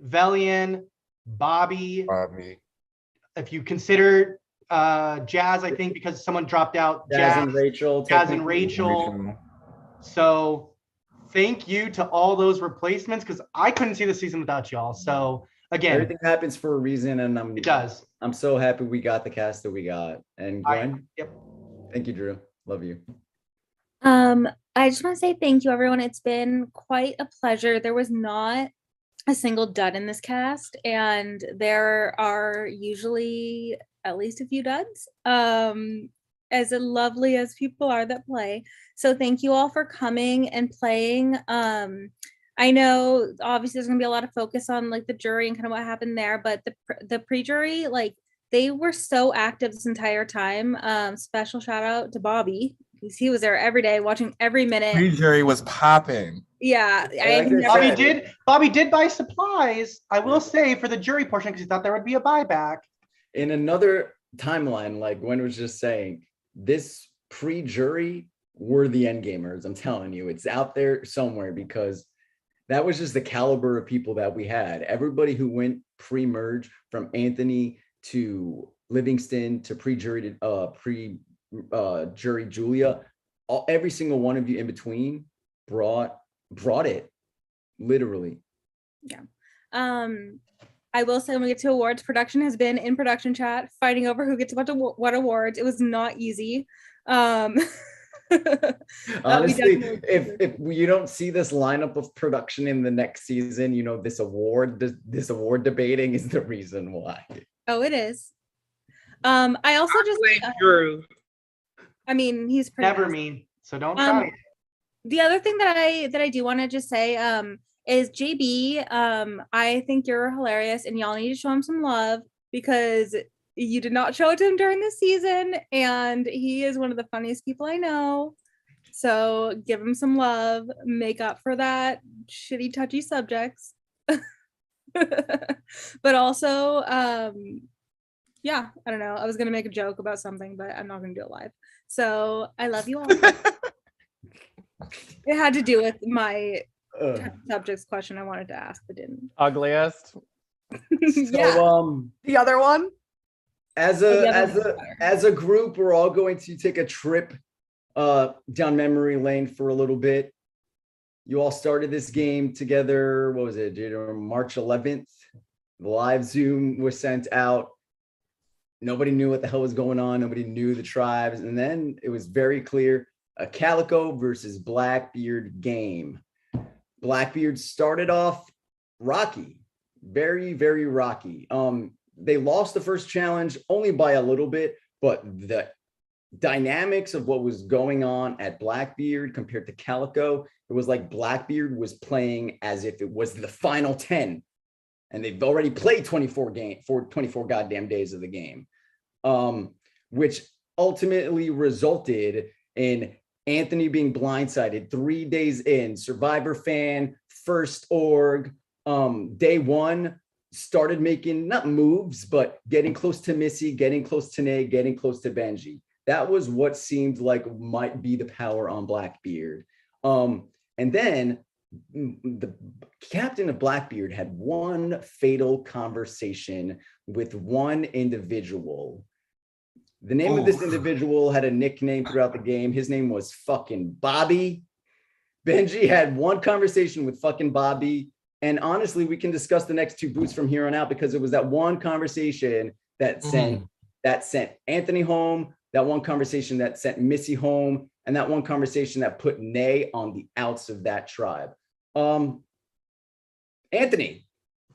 Velian, Bobby. If you consider Jazz, I think, because someone dropped out. Jazz and Rachel. So thank you to all those replacements, because I couldn't see the season without y'all. So again, everything happens for a reason, and it does. I'm so happy we got the cast that we got. And Gwen, thank you, Drew. Love you. I just want to say thank you, everyone. It's been quite a pleasure. There was not a single dud in this cast, and there are usually at least a few duds. As lovely as people are that play. So thank you all for coming and playing. I know obviously there's gonna be a lot of focus on like the jury and kind of what happened there, but the pre-jury, like, they were so active this entire time. Special shout out to Bobby, because he was there every day watching every minute. Pre-jury was popping. Yeah, Bobby did buy supplies, I will say, for the jury portion, because he thought there would be a buyback. In another timeline, like Gwen was just saying, this pre-jury were the end gamers. I'm telling you, it's out there somewhere, because that was just the caliber of people that we had. Everybody who went pre-merge, from Anthony to Livingston to pre-jury jury Julia, every single one of you in between brought it, literally. Yeah. I will say when we get to awards, production has been in production chat fighting over who gets what awards. It was not easy. Honestly, if you don't see this lineup of production in the next season, you know, this award debating is the reason why. Oh, it is. I also just Drew. I mean, he's pretty Never nice. mean, so don't try it. The other thing that I do want to just say is JB, I think you're hilarious and y'all need to show him some love because you did not show it to him during the season and he is one of the funniest people I know. So give him some love, make up for that shitty touchy subjects. But also, yeah, I don't know. I was gonna make a joke about something, but I'm not gonna do it live. So I love you all. It had to do with my subjects question I wanted to ask, but didn't. Ugliest. Yeah. So, The other one? as a group, we're all going to take a trip down memory lane for a little bit. You all started this game together, what was it, March 11th? The live Zoom was sent out. Nobody knew what the hell was going on. Nobody knew the tribes. And then it was very clear, a Calico versus Blackbeard game. Blackbeard started off rocky, very, very rocky. They lost the first challenge only by a little bit, but the dynamics of what was going on at Blackbeard compared to Calico, it was like Blackbeard was playing as if it was the final 10, and they've already played 24 goddamn days of the game, which ultimately resulted in Anthony being blindsided 3 days in. Survivor fan, first org, day one, started making not moves, but getting close to Missy, getting close to Nay, getting close to Benji. That was what seemed like might be the power on Blackbeard. And then the captain of Blackbeard had one fatal conversation with one individual. The name of this individual had a nickname throughout the game. His name was fucking Bobby. Benji had one conversation with fucking Bobby. And honestly, we can discuss the next two boots from here on out because it was that one conversation that sent Anthony home, that one conversation that sent Missy home, and that one conversation that put Nay on the outs of that tribe. Anthony,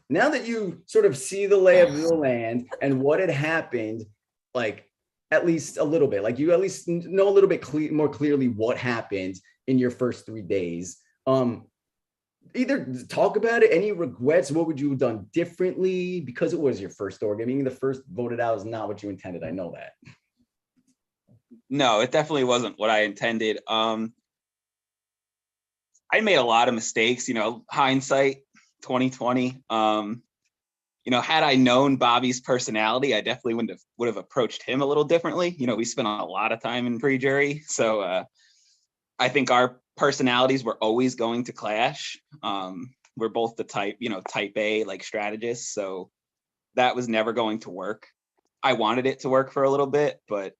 now that you sort of see the lay of the land and what had happened, like at least a little bit, like you at least know a little bit more clearly what happened in your first 3 days. Either talk about it, any regrets, what would you have done differently because it was your first org? I mean, the first voted out is not what you intended. I know that. No, it definitely wasn't what I intended. I made a lot of mistakes, you know, hindsight 2020. You know, had I known Bobby's personality, I definitely would have approached him a little differently. You know, we spent a lot of time in pre-jury. So I think our personalities were always going to clash. We're both the type A, like strategists. So that was never going to work. I wanted it to work for a little bit, but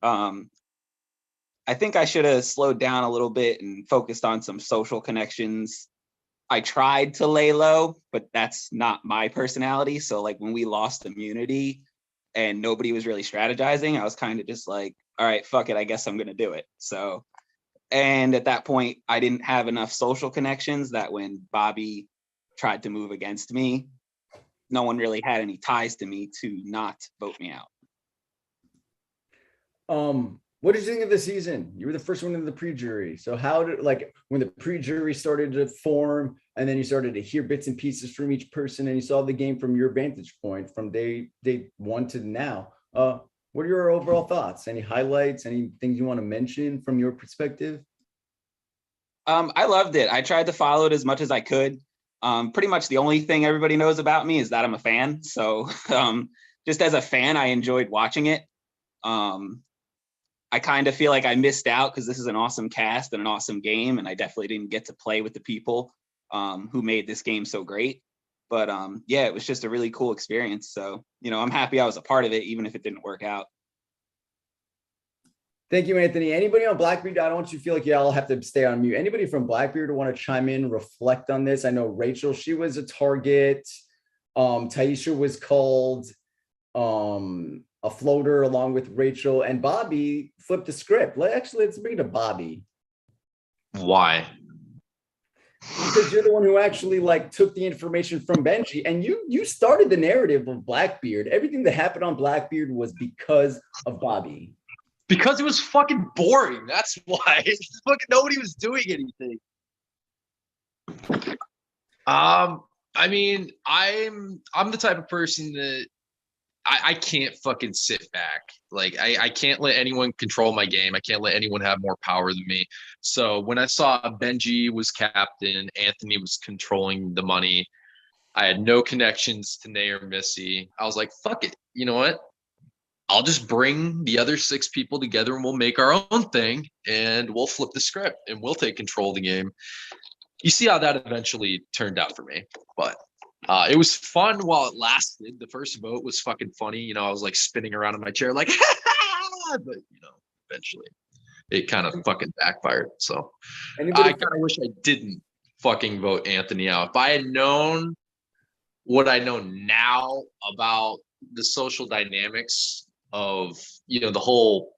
I think I should have slowed down a little bit and focused on some social connections. I tried to lay low, but that's not my personality. So like when we lost immunity and nobody was really strategizing, I was kind of just like, all right, fuck it, I guess I'm gonna do it. So, and at that point, I didn't have enough social connections that when Bobby tried to move against me, no one really had any ties to me to not vote me out. What did you think of the season? You were the first one in the pre-jury. So how did, like, when the pre-jury started to form and then you started to hear bits and pieces from each person and you saw the game from your vantage point from day one to now, what are your overall thoughts? Any highlights, any things you want to mention from your perspective? I loved it. I tried to follow it as much as I could. Pretty much the only thing everybody knows about me is that I'm a fan. So just as a fan, I enjoyed watching it. I kind of feel like I missed out because this is an awesome cast and an awesome game, and I definitely didn't get to play with the people who made this game so great. But yeah, it was just a really cool experience. So, I'm happy I was a part of it, even if it didn't work out. Thank you, Anthony. Anybody on Blackbeard? I don't want you to feel like y'all have to stay on mute. Anybody from Blackbeard want to chime in, reflect on this? I know Rachel, she was a target. Taisha was called a floater along with Rachel, and Bobby flipped the script. Let's bring it to Bobby. Why? Because you're the one who actually took the information from Benji, and you started the narrative of Blackbeard. Everything that happened on Blackbeard was because of Bobby. Because it was fucking boring. That's why. Fucking nobody was doing anything. I mean, I'm the type of person that I can't fucking sit back. Like I can't let anyone control my game. I can't let anyone have more power than me. So when I saw Benji was captain, Anthony was controlling the money, I had no connections to Nay or Missy. I was like, fuck it. You know what? I'll just bring the other 6 people together and we'll make our own thing and we'll flip the script and we'll take control of the game. You see how that eventually turned out for me. But it was fun while it lasted. The first vote was fucking funny. I was like spinning around in my chair like, but eventually it kind of fucking backfired. So I kind of wish I didn't fucking vote Anthony out. If I had known what I know now about the social dynamics of, the whole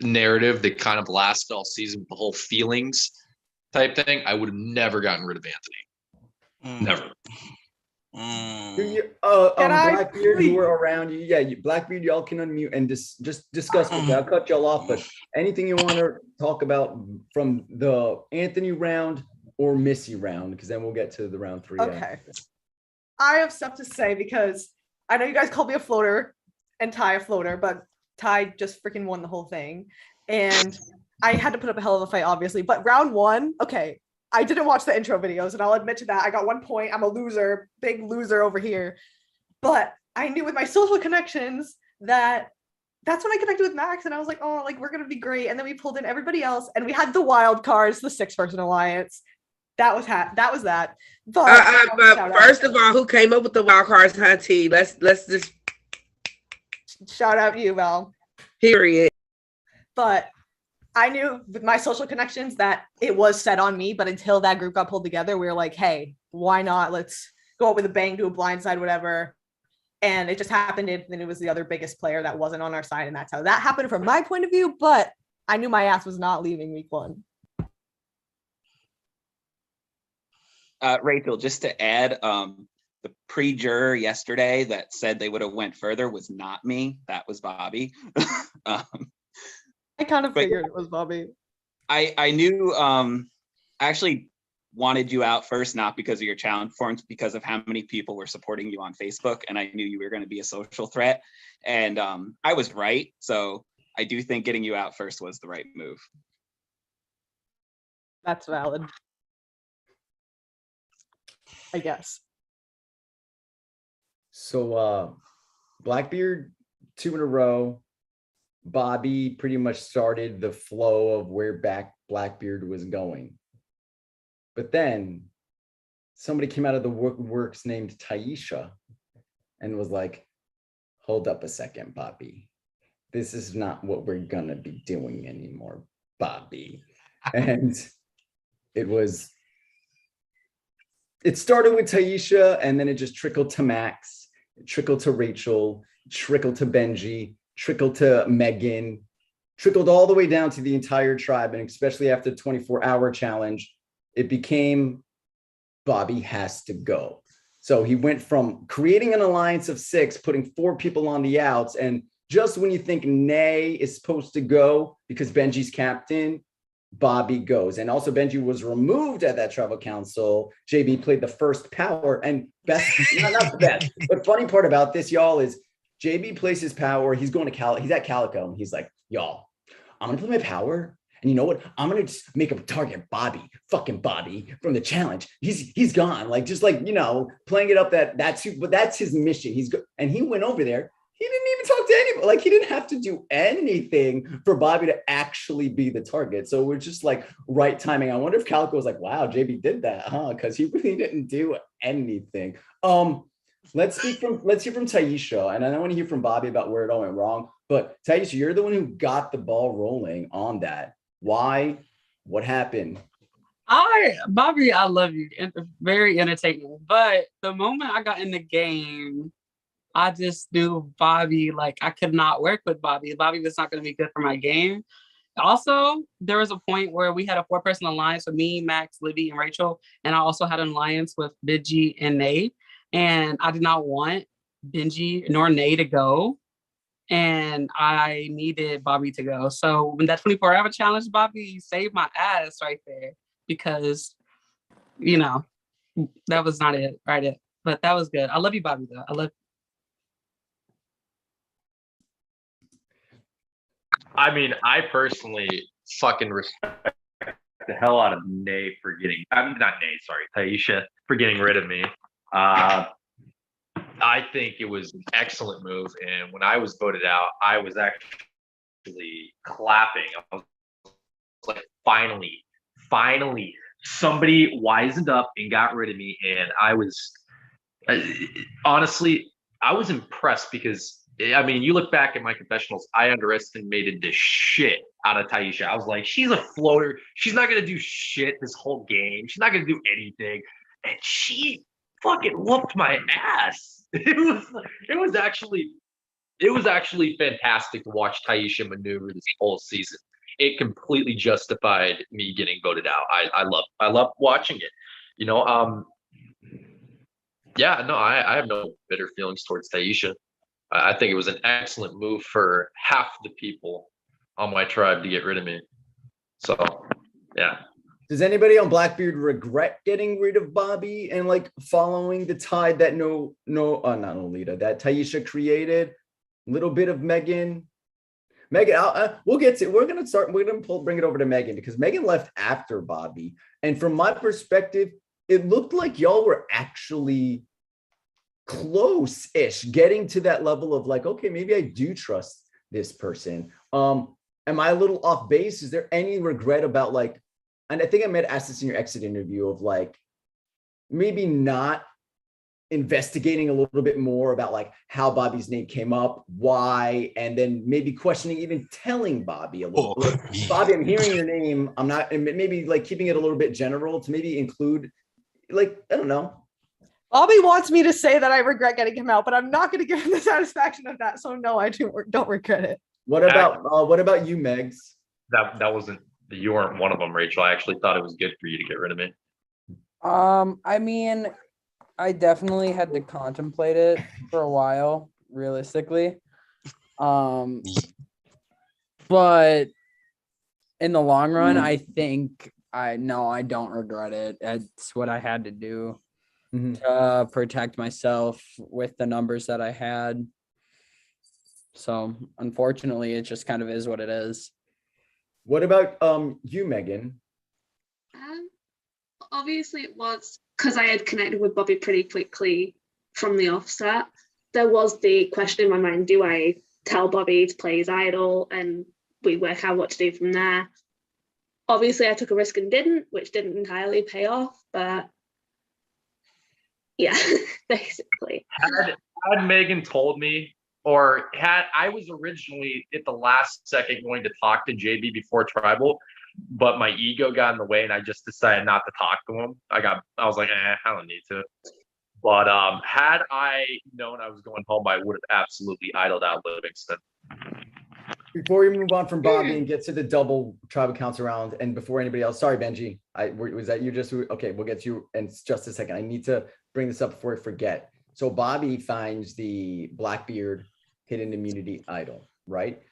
narrative that kind of lasted all season, the whole feelings type thing, I would have never gotten rid of Anthony. Never. Blackbeard, who were around you. Yeah, Blackbeard, y'all can unmute and just discuss with me. I'll cut y'all off, but anything you want to talk about from the Anthony round or Missy round, because then we'll get to the round 3. Okay. I have stuff to say because I know you guys called me a floater and Ty a floater, but Ty just freaking won the whole thing. And I had to put up a hell of a fight, obviously. But round 1, okay, I didn't watch the intro videos, and I'll admit to that. I got 1 point. I'm a loser, big loser over here. But I knew with my social connections that's when I connected with Max, and I was like, oh, we're going to be great. And then we pulled in everybody else, and we had the wild cards, the 6-person alliance. That was that. But first of all, who came up with the wild cards, Hunty? Let's just shout out you, Val. Period. But I knew with my social connections that it was set on me, but until that group got pulled together, we were like, hey, why not? Let's go out with a bang, do a blindside, whatever. And it just happened, and then it was the other biggest player that wasn't on our side, and that's how that happened from my point of view. But I knew my ass was not leaving week 1. Rachel, just to add, the pre-juror yesterday that said they would have went further was not me. That was Bobby. I kind of figured it was Bobby. I knew I actually wanted you out first, not because of your challenge forms, because of how many people were supporting you on Facebook, and I knew you were going to be a social threat. And I was right. So I do think getting you out first was the right move. That's valid. I guess. So Blackbeard 2 in a row. Bobby pretty much started the flow of where Blackbeard was going. But then somebody came out of the works named Taisha and was like, hold up a second, Bobby. This is not what we're gonna be doing anymore, Bobby. And it started with Taisha, and then it just trickled to Max, it trickled to Rachel, trickled to Benji, trickled to Megan, trickled all the way down to the entire tribe. And especially after the 24-hour challenge, it became Bobby has to go. So he went from creating an alliance of 6, putting 4 people on the outs. And just when you think Nay is supposed to go because Benji's captain, Bobby goes. And also Benji was removed at that tribal council. JB played the first power, and best, not the best, but funny part about this, y'all, is JB plays his power. He's going to he's at Calico, and he's like, y'all, I'm gonna play my power. And you know what? I'm gonna just make him target Bobby, fucking Bobby from the challenge. He's gone. Playing it up that's his mission. And he went over there. He didn't even talk to anybody. Like he didn't have to do anything for Bobby to actually be the target. So we're just like right timing. I wonder if Calico was like, wow, JB did that, huh? Because he really didn't do anything. Let's hear from Taisha, and I want to hear from Bobby about where it all went wrong. But Taisha, you're the one who got the ball rolling on that. Why? What happened? Bobby, I love you. Very entertaining. But the moment I got in the game, I just knew Bobby, like I could not work with Bobby. Bobby was not going to be good for my game. Also, there was a point where we had a 4-person alliance with me, Max, Libby, and Rachel. And I also had an alliance with Benji and Nay. And I did not want Benji nor Nay to go. And I needed Bobby to go. So when that 24-hour challenge, Bobby saved my ass right there. Because, that was not it, right? But that was good. I love you, Bobby, though. I love. I mean, I personally fucking respect the hell out of Nay for getting, I'm not Nay, sorry, Taisha for getting rid of me. I think it was an excellent move. And when I was voted out, I was actually clapping. I was like, finally, somebody wisened up and got rid of me. And I was, honestly, I was impressed because, I mean, you look back at my confessionals, I underestimated the shit out of Taisha. I was like, she's a floater. She's not going to do shit this whole game. She's not going to do anything. And she fucking whooped my ass. It was actually fantastic to watch Taisha maneuver this whole season. It completely justified me getting voted out. I love watching it. I have no bitter feelings towards Taisha. I think it was an excellent move for half the people on my tribe to get rid of me. So, yeah. Does anybody on Blackbeard regret getting rid of Bobby and like following the tide that not Nolita, that Taisha created? A little bit of Megan. We'll get to. We're gonna bring it over to Megan because Megan left after Bobby, and from my perspective, it looked like y'all were actually close-ish, getting to that level of like, okay, maybe I do trust this person. Am I a little off base? Is there any regret about like? And I think I might ask this in your exit interview of like, maybe not investigating a little bit more about like how Bobby's name came up, why, and then maybe questioning, even telling Bobby a little bit. Bobby, I'm hearing your name. I'm not, and maybe like keeping it a little bit general to maybe include, like, I don't know. Bobby wants me to say that I regret getting him out, but I'm not going to give him the satisfaction of that. So no, I don't regret it. What about you, Megs? That wasn't, you weren't one of them, Rachel. I actually thought it was good for you to get rid of me. I mean, I definitely had to contemplate it for a while, realistically. But in the long run, I think I don't regret it. It's what I had to do to protect myself with the numbers that I had. So unfortunately, it just kind of is what it is. What about you, Megan? Obviously, it was because I had connected with Bobby pretty quickly from the offset. There was the question in my mind, do I tell Bobby to play his idol? And we work out what to do from there. Obviously, I took a risk and didn't, which didn't entirely pay off. But yeah, basically. Had Megan told me, or had I was originally at the last second going to talk to JB before Tribal, but my ego got in the way and I just decided not to talk to him. I was like, I don't need to. But had I known I was going home, I would have absolutely idled out Livingston. Before we move on from Bobby and get to the double tribal counts around, and before anybody else, sorry, Benji, was that you just, okay, we'll get to you in just a second. I need to bring this up before I forget. So Bobby finds the Blackbeard hidden immunity idol, right?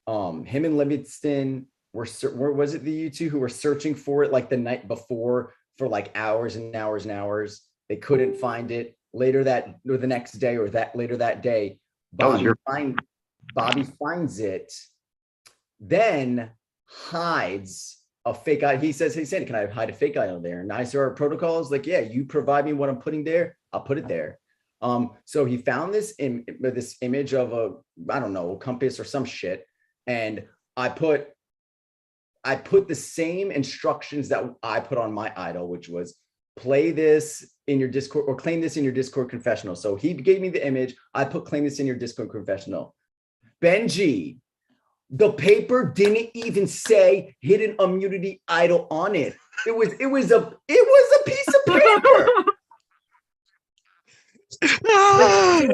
Him and Livingston was it the you two who were searching for it like the night before for like hours and hours and hours? They couldn't find it. Later that, or the next day, or later that day, Bobby finds it, then hides a fake idol. He says, hey, Sandy, can I hide a fake idol there? And iSurv1vor protocol is like, yeah, you provide me what I'm putting there, I'll put it there. So he found this image of a, I don't know, compass or some shit, and I put the same instructions that I put on my idol, which was play this in your Discord or claim this in your Discord confessional. So he gave me the image. I put claim this in your Discord confessional. Benji, the paper didn't even say hidden immunity idol on it. It was a piece of paper.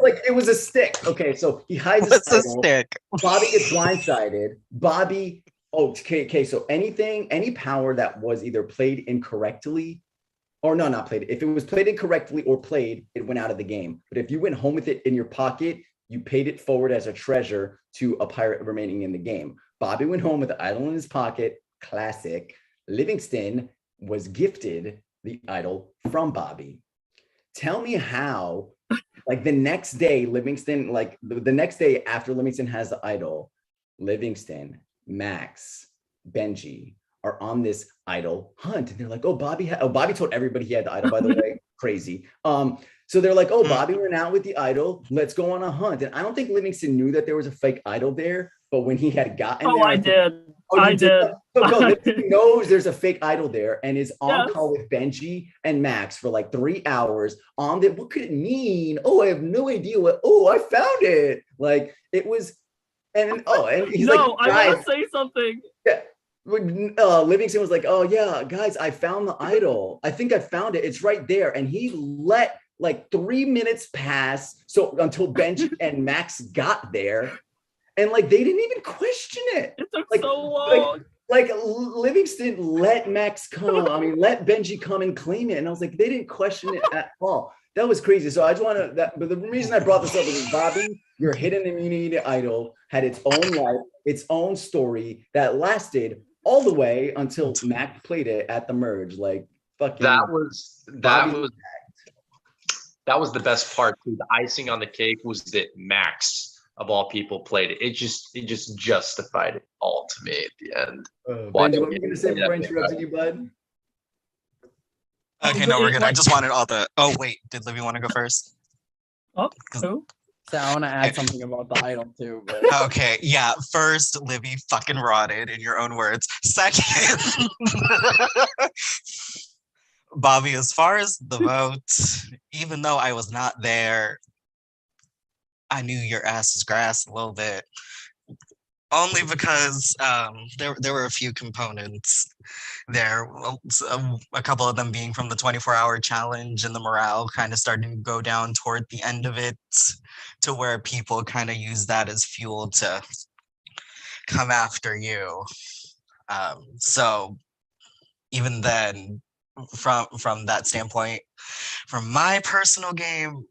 like it was a stick. Okay, so he hides his What's a idol. stick? Bobby gets blindsided. Bobby. Okay. So any power that was either played incorrectly, or no, not played. If it was played incorrectly or played, it went out of the game. But if you went home with it in your pocket, you paid it forward as a treasure to a pirate remaining in the game. Bobby went home with the idol in his pocket. Classic. Livingston was gifted the idol from Bobby. Tell me how, like the next day, Livingston, like the next day after Livingston has the idol, Livingston, Max, Benji are on this idol hunt. And they're like, oh, Bobby told everybody he had the idol, by the way. Crazy. So they're like, oh, Bobby went out with the idol. Let's go on a hunt. And I don't think Livingston knew that there was a fake idol there, but when he had gotten there, I did. I did. Livingston knows there's a fake idol there and is on call with Benji and Max for like 3 hours on the, what could it mean? Oh, I have no idea I found it. Like it was, and he's like, I want to say something. Yeah. Livingston was like, oh yeah, guys, I found the idol. I think I found it. It's right there. And he let like 3 minutes pass so until Benji and Max got there. And like they didn't even question it. It took like, so long. Like Livingston let let Benji come and claim it. And I was like, they didn't question it at all. That was crazy. So I just want to, but the reason I brought this up is Bobby, your hidden immunity idol had its own life, its own story that lasted all the way until Mac played it at the merge. Like fucking. That was the best part too. The icing on the cake was that Max, of all people, played it. It just justified it all to me at the end. Benji, what were you gonna say before I interrupted you, bud? Okay, no, we're good. I just wanted all the. Oh wait, did Livy want to go first? Oh, so I want to add something about the idol too. But... Okay, yeah. First, Livy fucking rotted in your own words. Second, Bobby, as far as the vote, even though I was not there, I knew your ass is grass a little bit. Only because there were a few components there, a couple of them being from the 24-hour challenge, and the morale kind of starting to go down toward the end of it, to where people kind of use that as fuel to come after you. So even then, from that standpoint, from my personal game,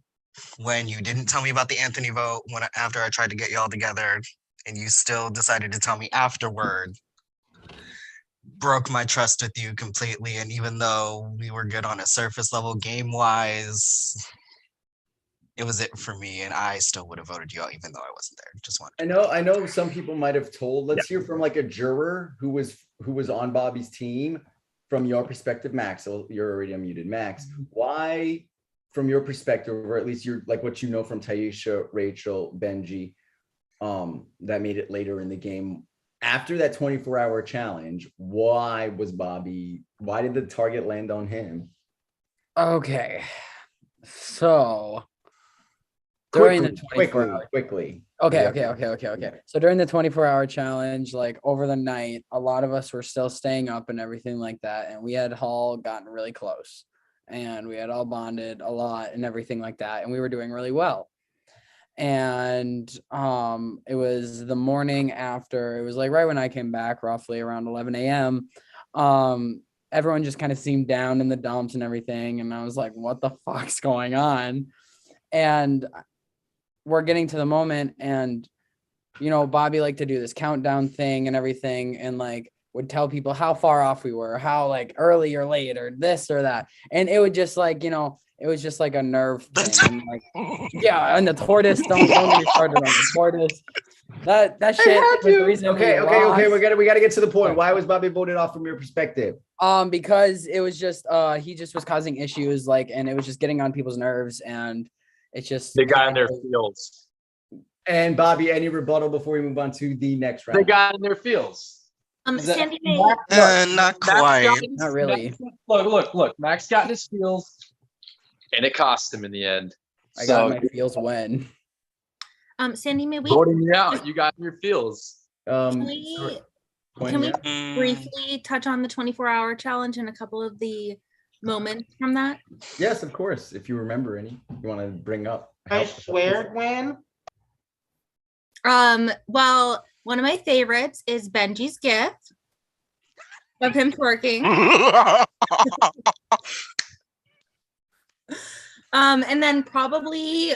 when you didn't tell me about the Anthony vote, after I tried to get you all together, and you still decided to tell me afterward, broke my trust with you completely. And even though we were good on a surface level game wise, it was it for me, and I still would have voted you out even though I wasn't there. Just one. I know some people might have told. Let's hear from like a juror who was on Bobby's team from your perspective, Max. So you're already unmuted, Max. Why, from your perspective, or at least you're like what you know from Taisha, Rachel, Benji, that made it later in the game after that 24-hour challenge, why did the target land on him? Okay, so during the 24 quickly. Okay. So during the 24-hour challenge, like over the night, a lot of us were still staying up and everything like that, and we had all gotten really close, and we had all bonded a lot and everything like that, and we were doing really well. And it was the morning after, it was like right when I came back, roughly around 11 a.m. Everyone just kind of seemed down in the dumps and everything, and I was like, what the fuck's going on? And we're getting to the moment, and Bobby liked to do this countdown thing and everything, and like would tell people how far off we were, how like early or late or this or that, and it would just like it was just like a nerve thing. And like, yeah, and the tortoise, don't get me started on the tortoise. That shit was the reason. Okay. We gotta get to the point. Why was Bobby voted off from your perspective? Because it was just he just was causing issues, like, and it was just getting on people's nerves, and It's just They got in their fields. And Bobby, any rebuttal before we move on to the next round? They got in their fields. Is that- Sandy May. Look, not Max quite. got in his- Not really. Look. Max got in his fields, and it cost him in the end. I got my feels when. Sandy May, we Voting me out. You got in your feels. can we briefly touch on the 24-hour challenge and a couple of the moments from that? Yes, of course. If you remember any, you want to bring up. I swear, Gwen. Well, one of my favorites is Benji's gift of him twerking. And then probably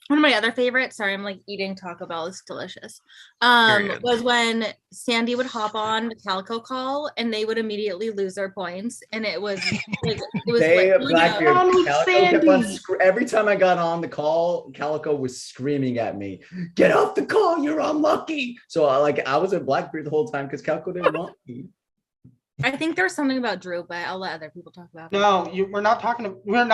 one of my other favorites, sorry, I'm like eating Taco Bell, it's delicious. Was when Sandy would hop on the Calico call and they would immediately lose their points. And it was Blackbeard. Calico kept on every time I got on the call, Calico was screaming at me, "Get off the call, you're unlucky." So I was at Blackbeard the whole time because Calico didn't want me. I think there's something about Drew, but I'll let other people talk about it. No, we're not bringing that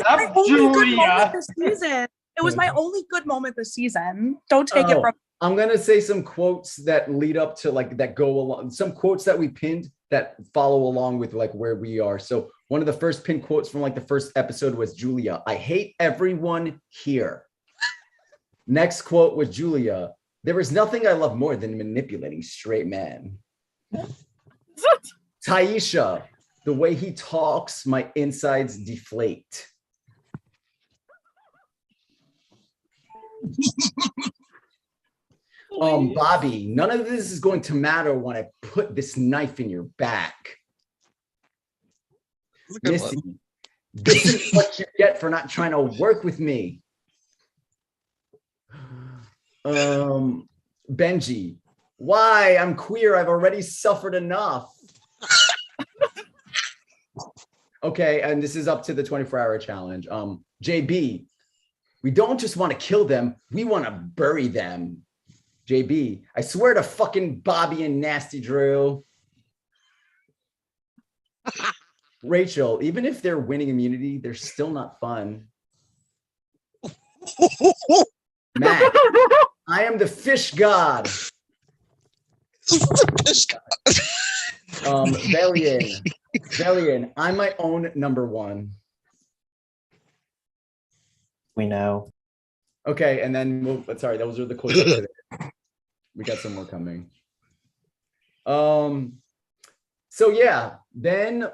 up, Julia. It was my only good moment this season. Don't take it from. I'm gonna say some quotes that lead up to that go along. Some quotes that we pinned that follow along with where we are. So one of the first pinned quotes from the first episode was Julia. "I hate everyone here." Next quote was Julia. "There is nothing I love more than manipulating straight men." Taisha. "The way he talks, my insides deflate." Bobby, "None of this is going to matter when I put this knife in your back." Missy, "This is what you get for not trying to work with me." Benji, "Why? I'm queer. I've already suffered enough." Okay, and this is up to the 24-hour challenge. JB, "We don't just want to kill them, we want to bury them." JB, "I swear to fucking Bobby and Nasty Drew." Rachel, "Even if they're winning immunity, they're still not fun." Matt, "I am the fish god." Velian, "I'm my own number one." We know. Okay, and then sorry, those are the quotes. We got some more coming. So yeah, then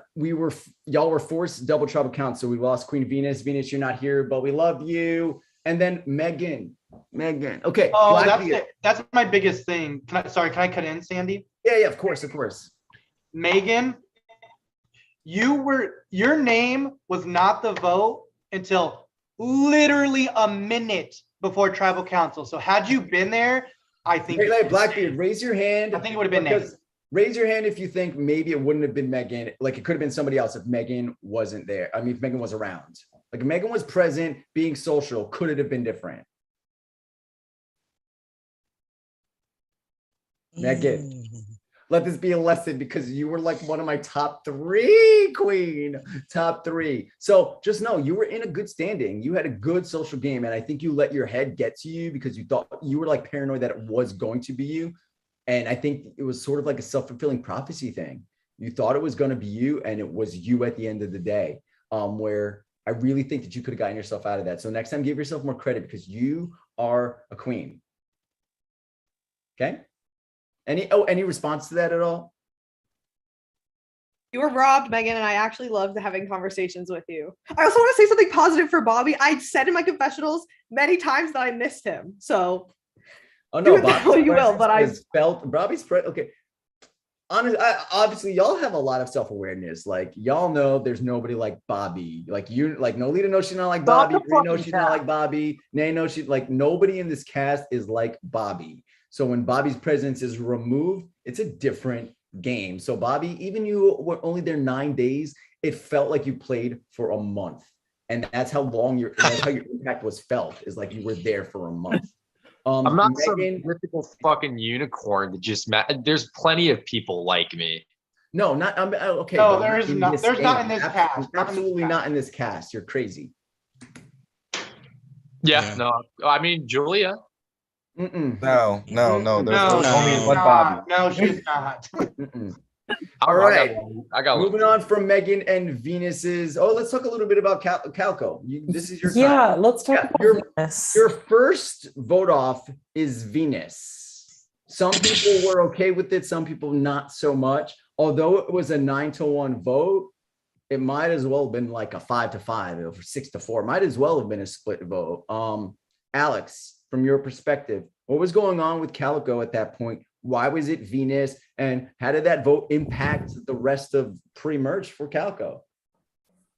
y'all were forced double trouble count. So we lost Queen Venus. Venus, you're not here, but we love you. And then Megan. Okay. Oh, that's my biggest thing. Can I cut in, Sandy? Yeah, of course. Megan, your name was not the vote until literally a minute before tribal council. So had you been there, I think Blackbeard, raise your hand. I think it would have been Megan. Raise your hand if you think maybe it wouldn't have been Megan. It could have been somebody else if Megan wasn't there. I mean, if Megan was around. If Megan was present, being social, could it have been different? Megan, let this be a lesson because you were one of my top 3, Queen. Top 3. So just know you were in a good standing. You had a good social game. And I think you let your head get to you because you thought you were paranoid that it was going to be you. And I think it was sort of a self-fulfilling prophecy thing. You thought it was going to be you and it was you at the end of the day, where I really think that you could have gotten yourself out of that. So next time, give yourself more credit because you are a queen. Okay? Any response to that at all? You were robbed, Megan, and I actually loved having conversations with you. I also want to say something positive for Bobby. I said in my confessionals many times that I missed him. So no, you will, but I felt Bobby's okay. Honestly, obviously, y'all have a lot of self-awareness. Y'all know there's nobody like Bobby. Nolita knows she's not like Bobby. Bree knows she's not like Bobby. Nay knows she's nobody in this cast is like Bobby. So when Bobby's presence is removed, it's a different game. So Bobby, even you were only there 9 days, it felt like you played for a month. And that's how long that's how your impact was felt, is you were there for a month. I'm not some mythical fucking unicorn that just there's plenty of people like me. No, not okay. No, there's not in this cast. Absolutely not in this cast. You're crazy. Yeah, no, I mean Julia. No. There's No, only she's one Bobby. not. No, she's not. All right. I got Moving on from Megan and Venus's. Oh, let's talk a little bit about Calco. This is your time. Yeah, let's talk about Venus. Your first vote off is Venus. Some people were okay with it, some people not so much. Although it was a 9-1 vote, it might as well have been like a 5-5 or 6-4. Might as well have been a split vote. Alex, from your perspective, what was going on with Calico at that point? Why was it Venus? And how did that vote impact the rest of pre-merge for Calico?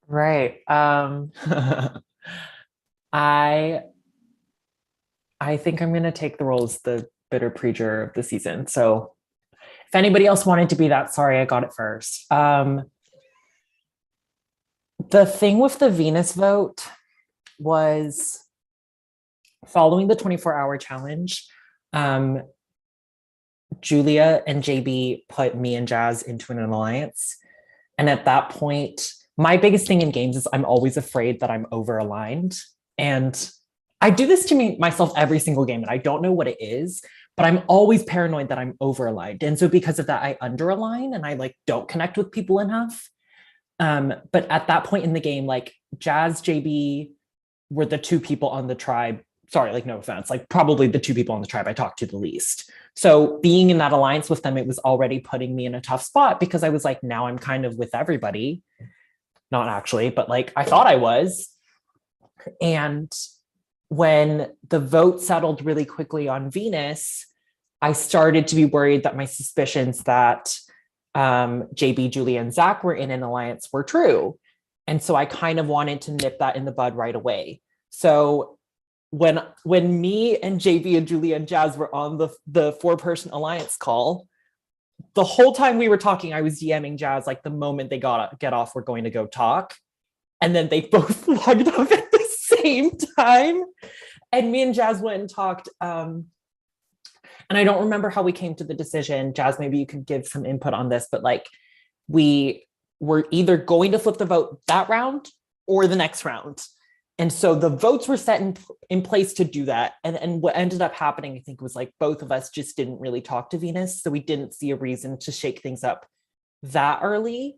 Right. I think I'm going to take the role as the bitter preacher of the season. So if anybody else wanted to be that, sorry, I got it first. The thing with the Venus vote was following the 24-hour challenge, Julia and JB put me and Jazz into an alliance. And at that point, my biggest thing in games is I'm always afraid that I'm over aligned. And I do this to myself every single game, and I don't know what it is, but I'm always paranoid that I'm over aligned. And so because of that, I under align and I like don't connect with people enough. But at that point in the game, like Jazz, JB were the two people on the tribe. Sorry, like no offense, like probably the two people on the tribe I talked to the least. So being in that alliance with them, it was already putting me in a tough spot because I was like, now I'm kind of with everybody. Not actually, but like I thought I was. And when the vote settled really quickly on Venus, I started to be worried that my suspicions that JB, Julia, and Zach were in an alliance were true. And so I kind of wanted to nip that in the bud right away. So when me and JB and Julia and Jazz were on the 4-person alliance call, the whole time we were talking, I was DMing Jazz like the moment they get off, we're going to go talk. And then they both logged off at the same time. And me and Jazz went and talked. And I don't remember how we came to the decision. Jazz, maybe you could give some input on this, but like we were either going to flip the vote that round or the next round. And so the votes were set in place to do that. And what ended up happening, I think, was like both of us just didn't really talk to Venus. So we didn't see a reason to shake things up that early.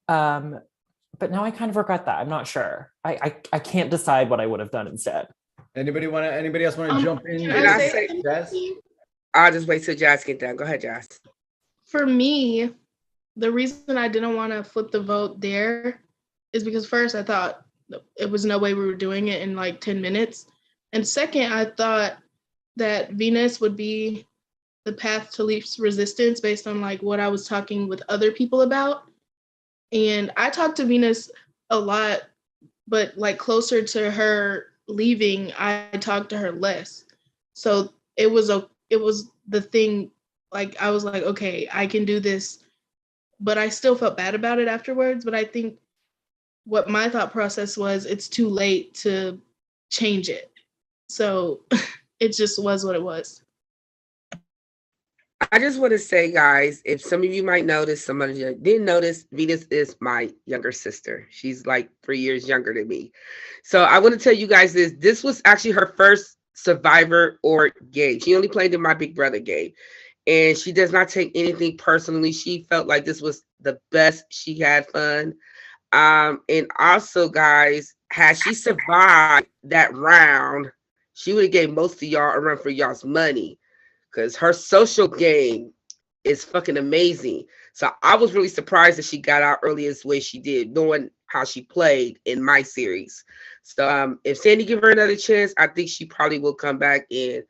But now I kind of regret that. I'm not sure. I can't decide what I would have done instead. Anybody else want to jump in? Can I say Jazz? I'll just wait till Jazz get done. Go ahead, Jazz. For me, the reason I didn't want to flip the vote there is because first I thought it was no way we were doing it in like 10 minutes. And second, I thought that Venus would be the path to least resistance based on like what I was talking with other people about. And I talked to Venus a lot, but like closer to her leaving, I talked to her less. So it was the thing, like I was like, okay, I can do this, but I still felt bad about it afterwards. But I think what my thought process was, it's too late to change it. So it just was what it was. I just want to say, guys, if some of you might notice, some of you didn't notice, Venus is my younger sister. She's like 3 years younger than me. So I want to tell you guys this was actually her first Survivor or game. She only played in my Big Brother game. And she does not take anything personally. She felt like this was the best. She had fun. And also, guys, had she survived that round, she would have gave most of y'all a run for y'all's money because her social game is fucking amazing. So I was really surprised that she got out early as the way she did, knowing how she played in my series. So if Sandy give her another chance, I think she probably will come back and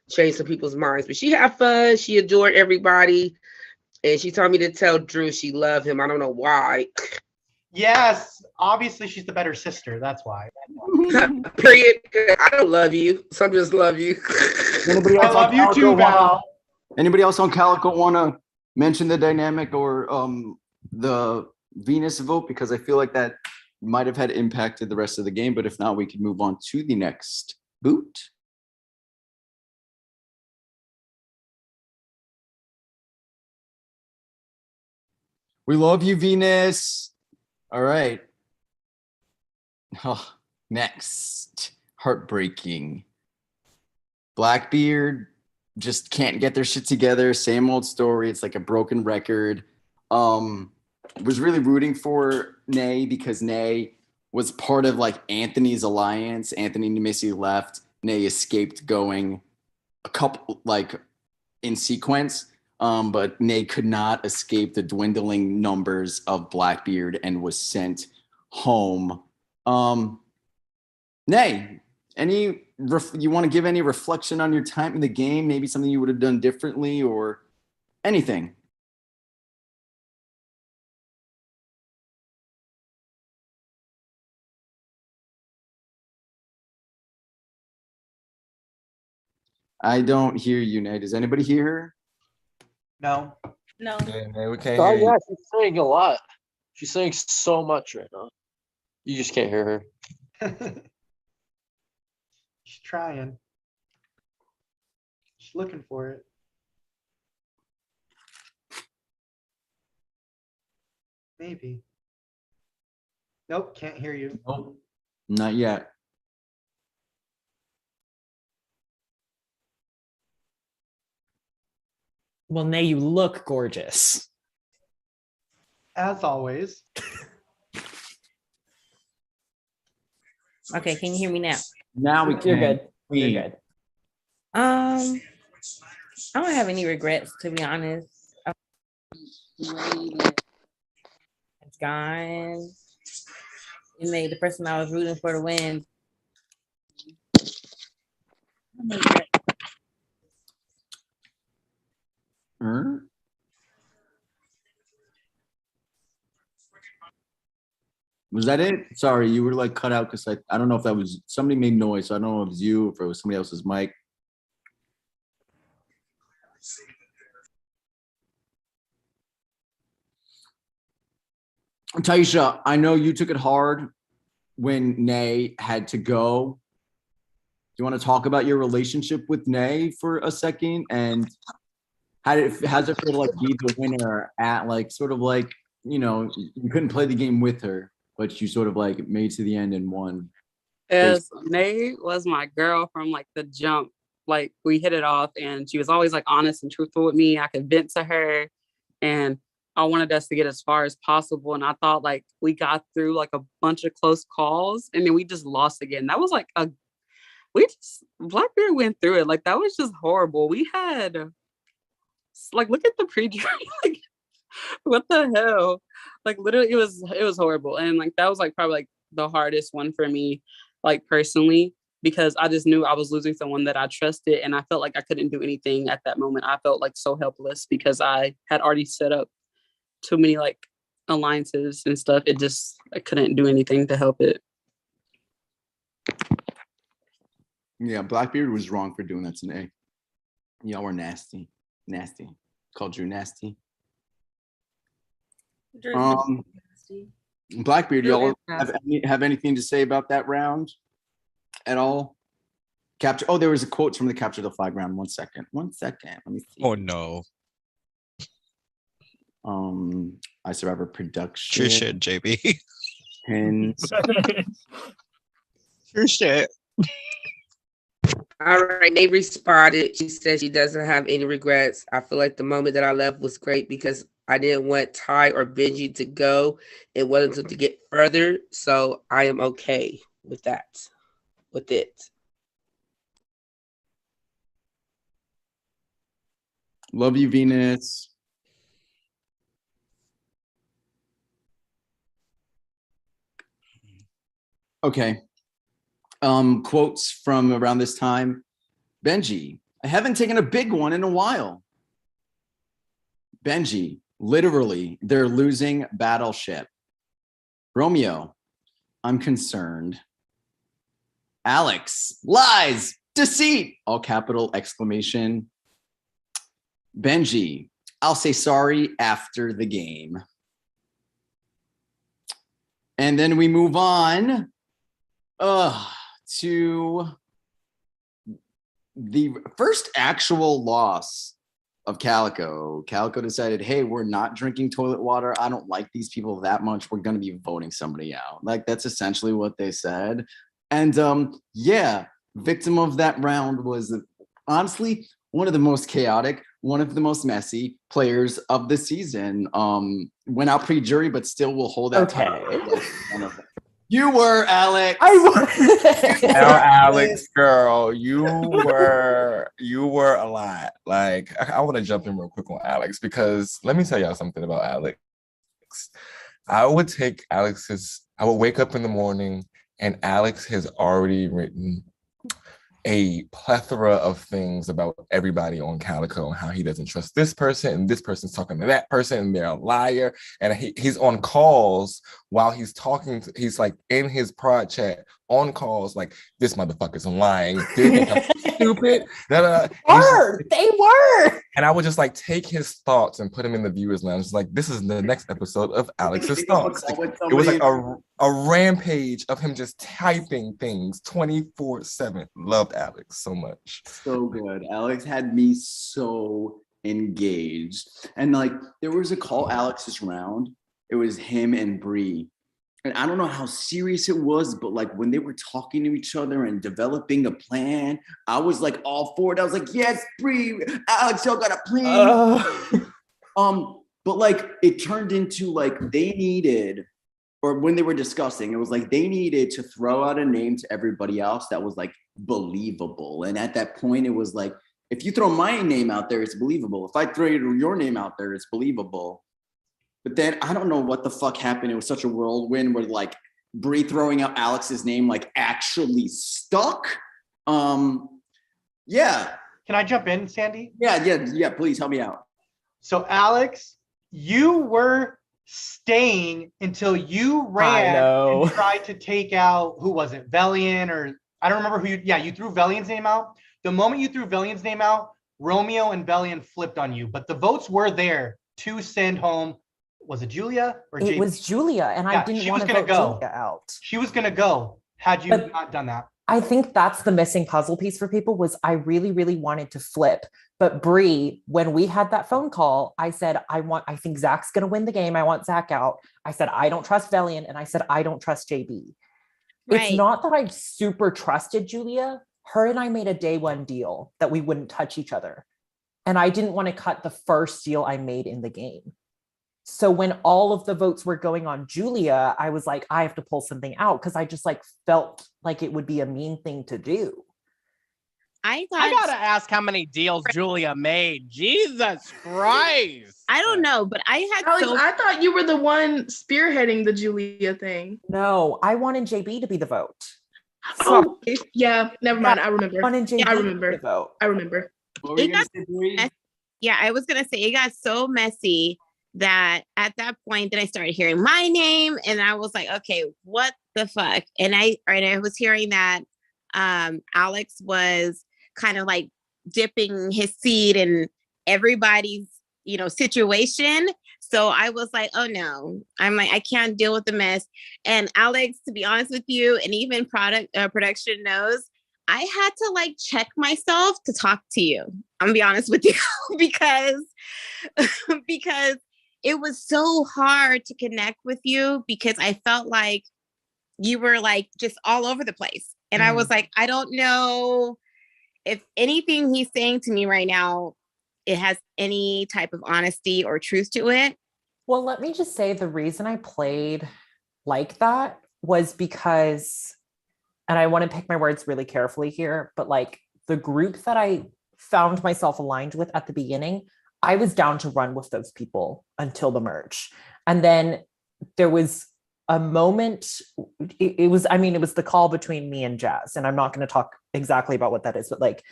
change some people's minds. But she had fun. She adored everybody. And she told me to tell Drew she loved him. I don't know why. Yes, obviously she's the better sister. That's why. Period. I don't love you. Some just love you. Anybody I else love on you Calico too, Val. Anybody else on Calico want to mention the dynamic or the Venus vote? Because I feel like that might have had impacted the rest of the game. But if not, we can move on to the next boot. We love you, Venus. All right. Oh, next, heartbreaking. Blackbeard just can't get their shit together. Same old story. It's like a broken record. Was really rooting for Nay because Nay was part of like Anthony's alliance. Anthony Nemesi left. Nay escaped going a couple like in sequence. But Nay could not escape the dwindling numbers of Blackbeard and was sent home. Nay, you want to give any reflection on your time in the game? Maybe something you would have done differently or anything? I don't hear you, Nay. Does anybody hear her? No. No. Nay, we can't Oh hear yeah, you. she's saying a lot. She's saying so much right now. You just can't hear her. She's trying. She's looking for it. Maybe. Nope, can't hear you. Nope. Not yet. Well, Nay, you look gorgeous. As always. Okay, can you hear me now? Now we can. You're good. You're good. I don't have any regrets, to be honest. It's gone. It made the person I was rooting for to win. Was that it? Sorry, you were like cut out because I don't know if that was somebody made noise. So I don't know if it was you or if it was somebody else's mic. Taisha, I know you took it hard when Nay had to go. Do you want to talk about your relationship with Nay for a second? And how's it feel to like be the winner at like sort of like, you know, you couldn't play the game with her, but you sort of like made to the end and won. Yes, Nay was my girl from like the jump. Like we hit it off and she was always like honest and truthful with me. I could vent to her and I wanted us to get as far as possible. And I thought like we got through like a bunch of close calls and then we just lost again. That was like Blackbeard went through it. Like that was just horrible. We had like, look at the pre-jury. Like, what the hell? Like literally it was horrible. And like, that was like probably like the hardest one for me, like personally, because I just knew I was losing someone that I trusted. And I felt like I couldn't do anything at that moment. I felt like so helpless because I had already set up too many like alliances and stuff. I couldn't do anything to help it. Yeah, Blackbeard was wrong for doing that to Nay. Y'all were nasty. Nasty. Called you nasty. Blackbeard, y'all have anything to say about that round at all? Capture. Oh, there was a quote from the Capture the Flag round. 1 second. 1 second. Let me see. Oh no. iSurv1vor production. True shit, JB. Pins. True shit. All right, Nate responded. She said she doesn't have any regrets. I feel like the moment that I left was great because I didn't want Ty or Benji to go. It wasn't to get further, so I am okay with that. With it. Love you, Venus. Okay. Quotes from around this time. Benji, I haven't taken a big one in a while. Benji, literally, they're losing Battleship. Romeo, I'm concerned. Alex, lies, deceit, all capital exclamation. Benji, I'll say sorry after the game. And then we move on to the first actual loss of Calico. Calico decided, hey, we're not drinking toilet water. I don't like these people that much. We're going to be voting somebody out. Like, that's essentially what they said. And yeah, victim of that round was honestly one of the most chaotic, one of the most messy players of the season. Went out pre-jury, but still will hold that title. You were, Alex. No, Alex, girl, you were a lot. Like, I want to jump in real quick on Alex because let me tell y'all something about Alex. I would wake up in the morning and Alex has already written a plethora of things about everybody on Calico and how he doesn't trust this person and this person's talking to that person and they're a liar. And he's on calls while he's talking. He's like in his prod chat on calls like, this motherfucker's lying. They think I'm stupid. They were. And I would just like take his thoughts and put him in the viewers lounge. Like, this is the next episode of Alex's thoughts. Like, it was like a rampage of him just typing things 24/7. Loved Alex so much. So good. Alex had me so engaged. And like there was a call Alex's round. It was him and Bree. And I don't know how serious it was, but like when they were talking to each other and developing a plan, I was like all for it. I was like, yes, Bree, Alex, y'all got a plan. But like it turned into like they needed, or when they were discussing, it was like they needed to throw out a name to everybody else that was like believable. And at that point, it was like, if you throw my name out there, it's believable. If I throw your name out there, it's believable. But then I don't know what the fuck happened. It was such a whirlwind where like Bree throwing out Alex's name like actually stuck. Yeah. Can I jump in, Sandy? Yeah. Please help me out. So Alex, you were staying until you ran and tried to take out, who was it? Velian, or I don't remember who you threw Velian's name out. The moment you threw Velian's name out, Romeo and Velian flipped on you, but the votes were there to send home. Was it Julia or It JB? was Julia, and I didn't want to vote Julia out. She was gonna go had you not done that. I think that's the missing puzzle piece for people was I really, really wanted to flip. But Bree, when we had that phone call, I said, I think Zach's gonna win the game. I want Zach out. I said, I don't trust Velian, and I said, I don't trust JB. It's not that I super trusted Julia. Her and I made a day one deal that we wouldn't touch each other. And I didn't want to cut the first deal I made in the game. So when all of the votes were going on Julia, I was like, I have to pull something out because I just like felt like it would be a mean thing to do. I gotta ask how many deals Julia made. Jesus Christ. I don't know, but I thought you were the one spearheading the Julia thing. No, I wanted JB to be the vote. Oh, yeah, never mind. I remember. I remember. I remember. I was gonna say it got so messy that at that point then I started hearing my name and I was like, okay, what the fuck? And I was hearing that Alex was kind of like dipping his seed in everybody's, situation. So I was like, oh no, I'm like, I can't deal with the mess. And Alex, to be honest with you, and even production knows, I had to like check myself to talk to you. I'm gonna be honest with you because it was so hard to connect with you because I felt like you were like just all over the place. And I was like, I don't know if anything he's saying to me right now, it has any type of honesty or truth to it. Well, let me just say the reason I played like that was because, and I want to pick my words really carefully here, but like the group that I found myself aligned with at the beginning, I was down to run with those people until the merge. And then there was a moment, it was the call between me and Jazz. And I'm not going to talk exactly about what that is, but like,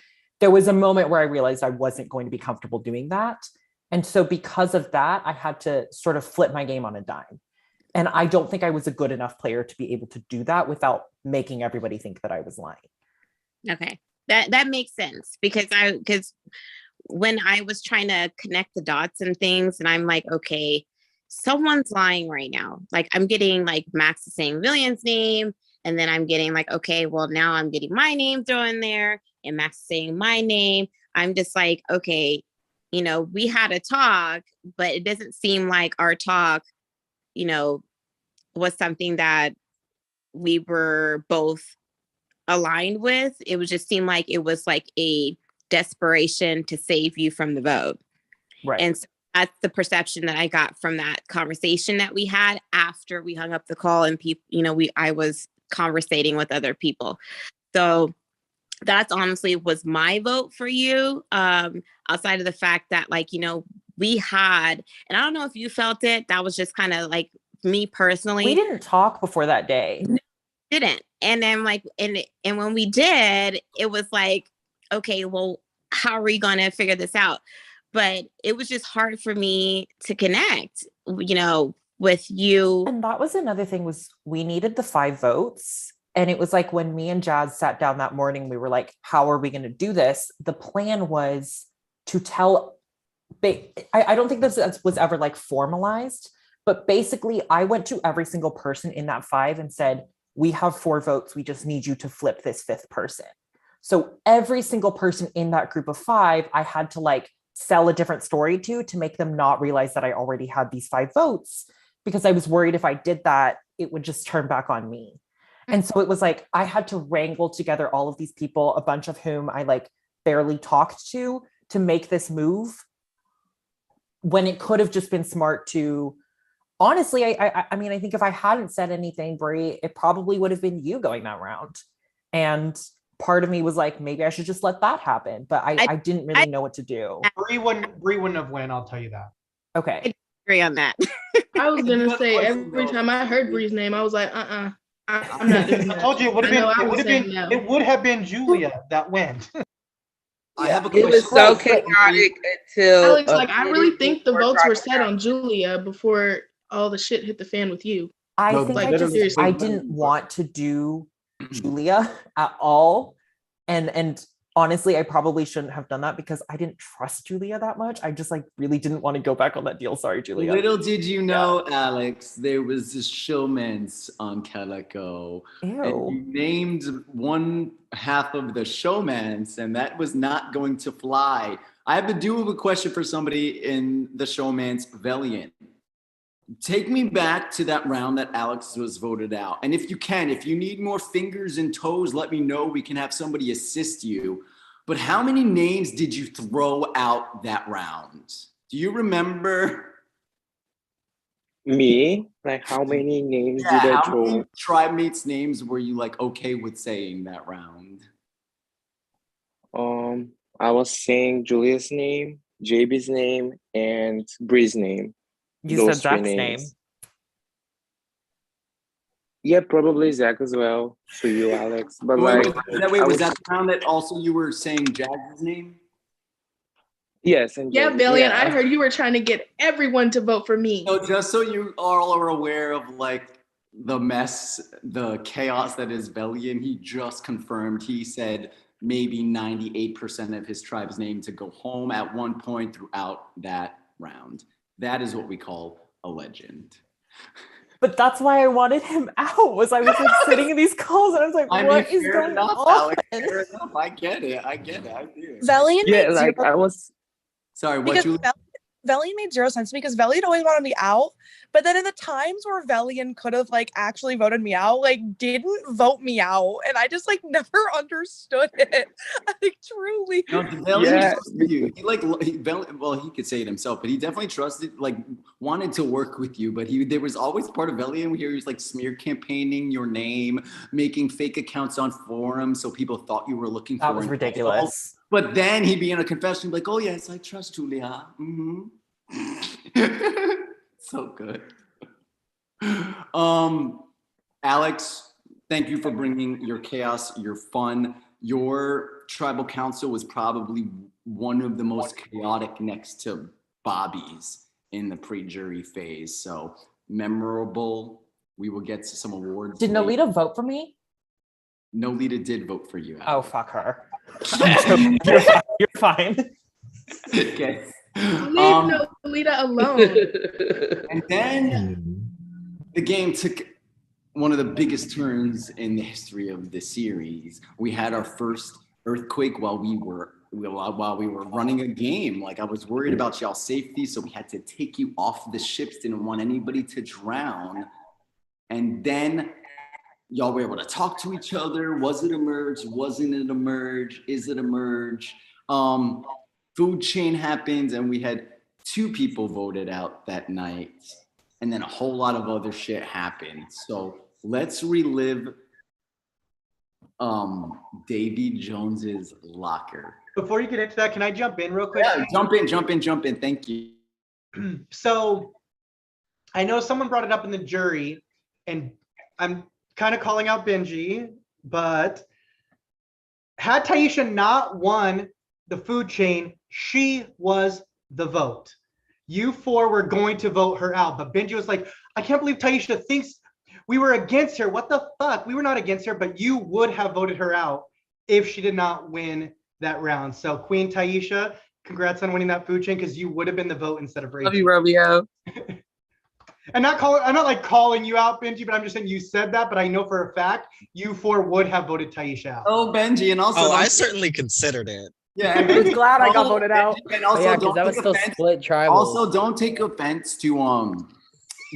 there was a moment where I realized I wasn't going to be comfortable doing that. And so because of that, I had to sort of flip my game on a dime. And I don't think I was a good enough player to be able to do that without making everybody think that I was lying. Okay. That makes sense because when I was trying to connect the dots and things, and I'm like, okay, someone's lying right now. Like I'm getting like Max is saying William's name, and then I'm getting like, okay, well now I'm getting my name thrown in there, and Max is saying my name. I'm just like, okay, we had a talk, but it doesn't seem like our talk, was something that we were both aligned with. It would just seem like it was like a desperation to save you from the vote. Right. And so that's the perception that I got from that conversation that we had after we hung up the call, and people, I was conversating with other people. So that's honestly was my vote for you. Outside of the fact that we had, and I don't know if you felt it, that was just kind of like me personally. We didn't talk before that day. Didn't. And then and when we did, it was like, okay, well, how are we going to figure this out? But it was just hard for me to connect, with you. And that was another thing, was we needed the 5 votes. And it was like when me and Jazz sat down that morning, we were like, how are we going to do this? The plan was to tell, I don't think this was ever like formalized, but basically I went to every single person in that 5 and said, we have 4 votes. We just need you to flip this 5th person. So every single person in that group of 5, I had to sell a different story to make them not realize that I already had these 5 votes, because I was worried if I did that, it would just turn back on me. And so it was like, I had to wrangle together all of these people, a bunch of whom I barely talked to make this move, when it could have just been smart to, honestly, I mean, I think if I hadn't said anything, Brie, it probably would have been you going that round. And part of me was like, maybe I should just let that happen. But I didn't really know what to do. Brie wouldn't have won, I'll tell you that. Okay. I agree on that. I was gonna say every time I heard Bree's name, I was like, I'm not doing that. I told you it would have been Julia that went. I have a question. It was so chaotic until Alex, I really think the votes were set on Julia before all the shit hit the fan with you. I think I didn't want to do Julia at all. And honestly, I probably shouldn't have done that because I didn't trust Julia that much. I just really didn't want to go back on that deal. Sorry, Julia. Little did you know, Alex, there was this showmance on Calico. Ew. And you named one half of the showmance, and that was not going to fly. I have a doable question for somebody in the showmance Valiant. Take me back to that round that Alex was voted out. And if you need more fingers and toes, let me know. We can have somebody assist you. But how many names did you throw out that round? Do you remember? Me? How many names did I How throw? many tribe mates names were you okay with saying that round? I was saying Julia's name, JB's name, and Bree's name. You said Zach's name. Yeah, probably Zach as well. For you, Alex. But was that the round that also you were saying Jazz's name? Yes, and yeah, Valiant. I heard you were trying to get everyone to vote for me. So just so you all are aware of the mess, the chaos that is Valiant, he just confirmed. He said maybe 98% of his tribe's name to go home at one point throughout that round. That is what we call a legend. But that's why I wanted him out. Was I was sitting in these calls and I was like, what is going on? Alex, fair enough. I get it. I do. Valiant. Yeah, I was. Sorry, what you? Valiant made zero sense because Valiant always wanted me out, but then in the times where Valiant could have actually voted me out, didn't vote me out, and I just never understood it. Truly. No, Valiant trusted you. He could say it himself, but he definitely trusted, wanted to work with you. But there was always part of Valiant where he was smear campaigning your name, making fake accounts on forums so people thought you were looking for. That was ridiculous. But then he'd be in a confession, oh yes, I trust Julia. Mm-hmm. So good. Alex, thank you for bringing your chaos, your fun. Your tribal council was probably one of the most chaotic next to Bobby's in the pre-jury phase. So memorable. We will get to some awards. Did Nolita vote for me? Nolita did vote for you, Alex. Oh, fuck her. You're fine. Okay. Leave Nolita alone. And then the game took one of the biggest turns in the history of the series. We had our first earthquake while we were running a game. I was worried about y'all's safety, so we had to take you off the ships. Didn't want anybody to drown. And then y'all were able to talk to each other. Was it a merge? Wasn't it a merge? Is it a merge? Food chain happens, and we had 2 people voted out that night, and then a whole lot of other shit happened. So let's relive Davy Jones's locker. Before you get into that, can I jump in real quick? Yeah, jump in. Thank you. So I know someone brought it up in the jury, and I'm kind of calling out Benji, but had Taisha not won the food chain, she was the vote. You 4 were going to vote her out, but Benji was like, I can't believe Taisha thinks we were against her. What the fuck? We were not against her, but you would have voted her out if she did not win that round. So Queen Taisha, congrats on winning that food chain, because you would have been the vote instead of Rachel. Love you, Romeo. I'm not like calling you out, Benji, but I'm just saying you said that, but I know for a fact you 4 would have voted Taisha out. Oh, Benji, and also I certainly considered it. Yeah, I was glad I got voted out. And also, Yeah, because that was still split tribal. Also, don't take offense to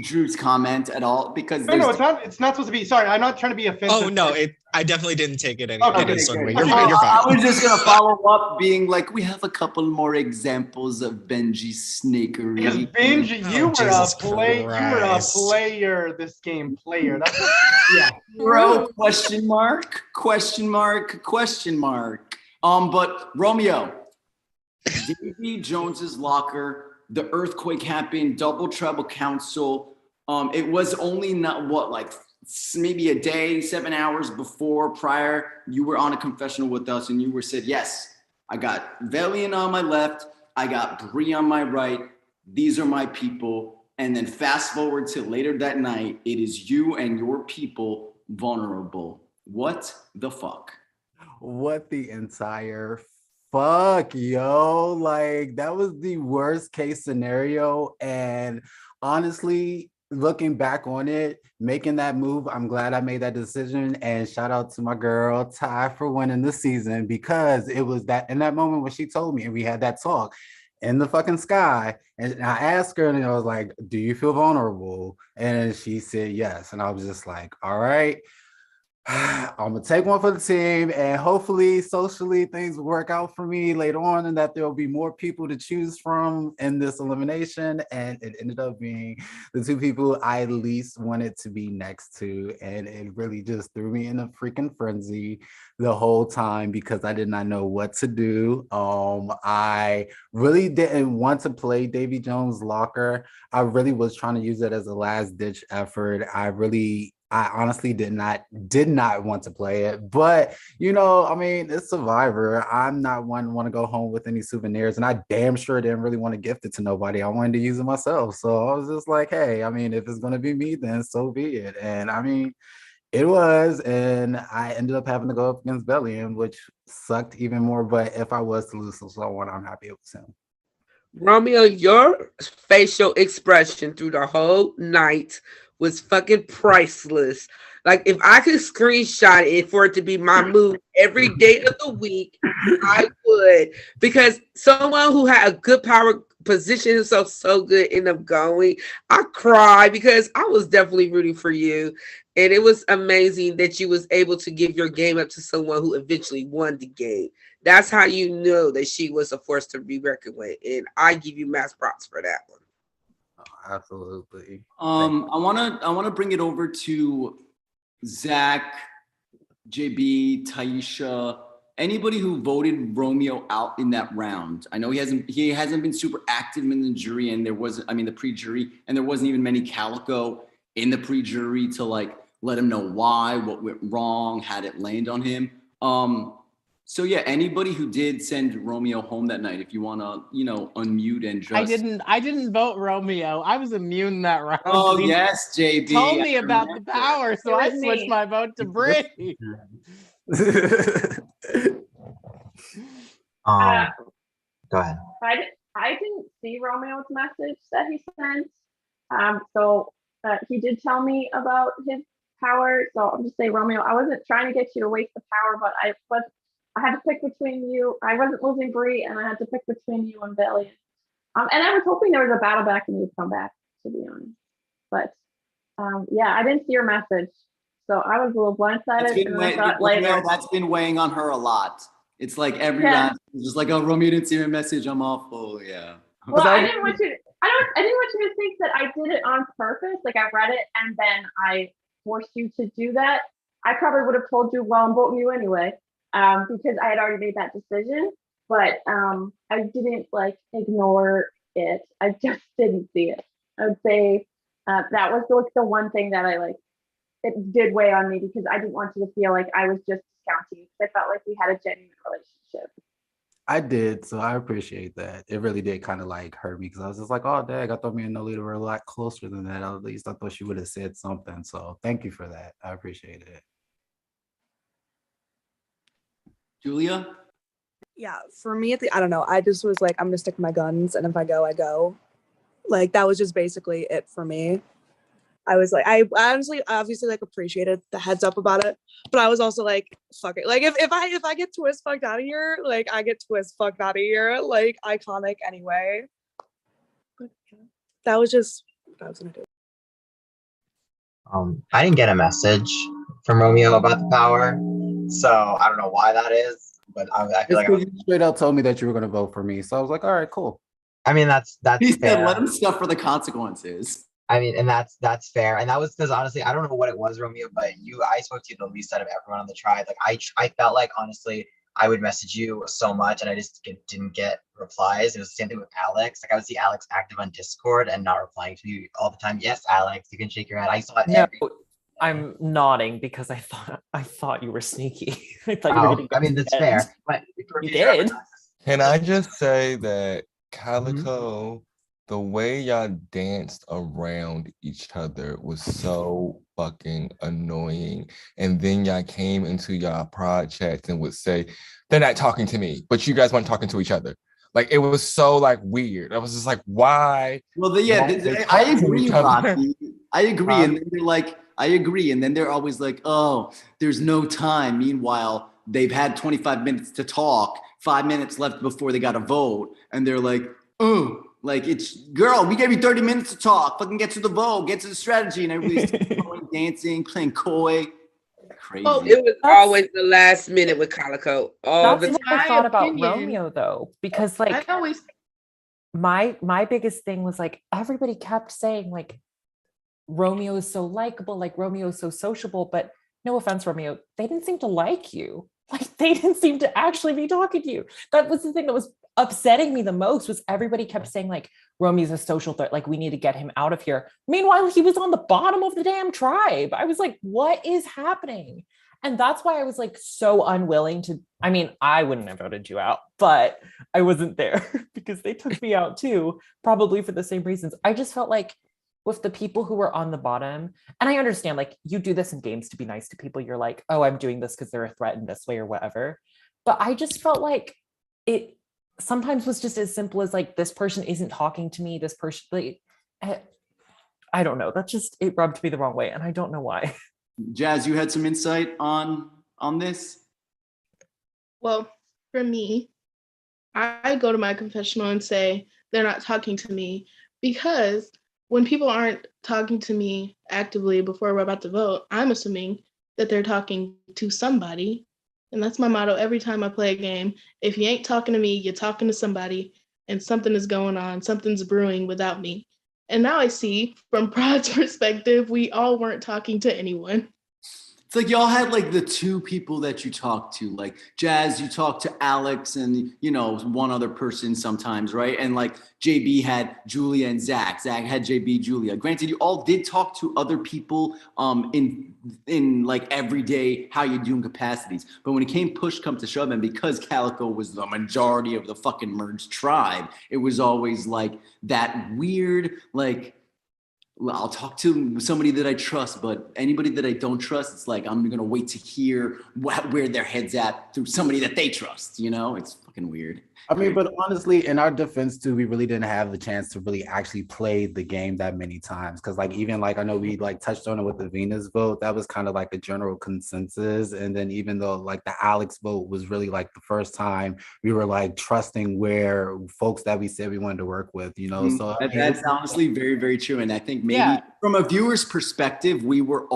Drew's comment at all, because no, it's not supposed to be. Sorry, I'm not trying to be offensive. Oh no, I definitely didn't take it any sort of way. You're fine. I was just gonna follow up, being like, we have a couple more examples of Benji's snakery. Because Benji, you were a player. This game player. That's yeah. Bro, question mark. But Romeo, Davy Jones's locker, the earthquake happened, double treble council. It was only maybe a day, 7 hours prior, you were on a confessional with us, and you were said, yes, I got Velian on my left, I got Bree on my right. These are my people. And then fast forward to later that night, it is you and your people vulnerable. What the fuck? What the entire fuck, yo? Like, that was the worst case scenario. And honestly, looking back on it, making that move, I'm glad I made that decision. And shout out to my girl Ty for winning the season, because it was that in that moment when she told me, and we had that talk in the fucking sky, and I asked her, and I was like, do you feel vulnerable? And she said yes. And I was just like, all right, I'm gonna take one for the team, and hopefully socially things will work out for me later on, and that there'll be more people to choose from in this elimination. And it ended up being the 2 people I least wanted to be next to, and it really just threw me in a freaking frenzy the whole time, because I did not know what to do. I really didn't want to play Davy Jones' locker. I really was trying to use it as a last ditch effort. I honestly did not want to play it, but I mean, it's Survivor. I'm not one want to go home with any souvenirs, and I damn sure didn't really want to gift it to nobody. I wanted to use it myself. So I was just like, hey, I mean, if it's going to be me, then so be it. And I mean, it was, and I ended up having to go up against Bellion, which sucked even more. But if I was to lose to someone, I'm happy it was him. Romeo, your facial expression through the whole night was fucking priceless. Like, if I could screenshot it for it to be my move every day of the week, I would. Because someone who had a good power position himself so good ended up going. I cried because I was definitely rooting for you. And it was amazing that you was able to give your game up to someone who eventually won the game. That's how you know that she was a force to be reckoned with. And I give you mass props for that one. Absolutely. I wanna bring it over to Zach, JB, Taisha, anybody who voted Romeo out in that round. I know he hasn't been super active in the jury, and the pre-jury, and there wasn't even many Calico in the pre-jury to let him know why, what went wrong, had it land on him. So yeah, anybody who did send Romeo home that night, if you want to, unmute and just. I didn't vote Romeo. I was immune that round. Oh yes, JB. Told me about the power, so I switched my vote to Bree. Go ahead. I didn't see Romeo's message that he sent. So he did tell me about his power. So I'll just say, Romeo, I wasn't trying to get you to waste the power, but I had to pick between you. I wasn't losing Bree, and I had to pick between you and Valiant. And I was hoping there was a battle back and you'd come back, to be honest. But yeah, I didn't see your message. So I was a little blindsided, and then I thought later. That's been weighing on her a lot. It's like every Yeah. round, it's just like, oh, Romeo didn't see my message. I'm awful. Yeah. Well, I didn't want you. I didn't want you to think that I did it on purpose. Like I read it and then I forced you to do that. I probably would have told you, well, I'm voting you anyway, because I had already made that decision. But I didn't like ignore it. I just didn't see it. I would say that was the one thing that I like. It did weigh on me because I didn't want you to feel like I was just discounting you. I felt like we had a genuine relationship. I did, so I appreciate that. It really did kind of like hurt me because I was just like, oh, dang, I thought me and Nolita were a lot closer than that. At least I thought she would have said something. So thank you for that. I appreciate it. Julia? Yeah, for me, I don't know. I just was like, I'm gonna stick to my guns, and if I go, I go. Like that was just basically it for me. I was like, I honestly, obviously, like appreciated the heads up about it, but I was also like, fuck it. Like if I get twist fucked out of here, like I get twist fucked out of here, like iconic anyway. But yeah, that was just what I was gonna do. I didn't get a message from Romeo about the power, so I don't know why that is, but I feel like you straight up told me that you were gonna vote for me, so I was like, all right, cool. I mean, that's He fair. said, let him suffer the consequences. I mean, and that's fair. And that was because honestly, I don't know what it was, Romeo, but I spoke to you the least out of everyone on the tribe. Like I felt like honestly, I would message you so much and I just didn't get replies. It was the same thing with Alex. Like I would see Alex active on Discord and not replying to you all the time. Yes, Alex, you can shake your head. I saw it. No, I'm nodding because I thought you were sneaky. I thought you were gonna I mean, that's fair. But you did. Can I just say that Calico, the way y'all danced around each other was so fucking annoying. And then y'all came into y'all prod chats and would say, they're not talking to me, but you guys weren't talking to each other. Like, it was so like weird. I was just like, why? Well, I agree, Rocky. I agree. And then they're like, I agree. And then they're always like, oh, there's no time. Meanwhile, they've had 25 minutes to talk, 5 minutes left before they got to vote. And they're like, oh, like it's girl, we gave you 30 minutes to talk. Fucking get to the vote, get to the strategy, and everybody's going, dancing, playing coy. Crazy. Oh, it was always the last minute with Calico. All That's the what I time. thought about Romeo though, because like I always my biggest thing was like everybody kept saying like Romeo is so likable, like Romeo is so sociable, but no offense, Romeo, they didn't seem to like you. Like they didn't seem to actually be talking to you. That was the thing that was upsetting me the most was everybody kept saying like Romeo's a social threat, like we need to get him out of here. Meanwhile, he was on the bottom of the damn tribe. I was like, what is happening? And that's why I was like so unwilling to, I mean, I wouldn't have voted you out, but I wasn't there because they took me out too, probably for the same reasons. I just felt like with the people who were on the bottom, and I understand like you do this in games to be nice to people. You're like, oh, I'm doing this because they're a threat in this way or whatever. But I just felt like it sometimes was just as simple as like, this person isn't talking to me. This person, like, I don't know. That just, it rubbed me the wrong way. And I don't know why. Jazz, you had some insight on this? Well, for me, I go to my confessional and say they're not talking to me because when people aren't talking to me actively before we're about to vote, I'm assuming that they're talking to somebody. And that's my motto every time I play a game. If you ain't talking to me, you're talking to somebody and something is going on, something's brewing without me. And now I see from Prod's perspective, we all weren't talking to anyone. It's like y'all had like the two people that you talked to, like Jazz, you talked to Alex and, you know, one other person sometimes, right? And like JB had Julia and Zach. Zach had JB, Julia. Granted, you all did talk to other people in like everyday how you doing capacities. But when it came push come to shove, and because Calico was the majority of the fucking merged tribe, it was always like that weird, like, I'll talk to somebody that I trust, but anybody that I don't trust, it's like I'm gonna wait to hear where their head's at through somebody that they trust. You know, it's fucking weird. I mean, but honestly, in our defense too, we really didn't have the chance to really actually play the game that many times. Cause like even like I know we like touched on it with the Venus vote, that was kind of like a general consensus. And then even though like the Alex vote was really like the first time we were like trusting where folks that we said we wanted to work with, you know. So I mean, That's honestly very, very true. And I think maybe from a viewer's perspective, we were,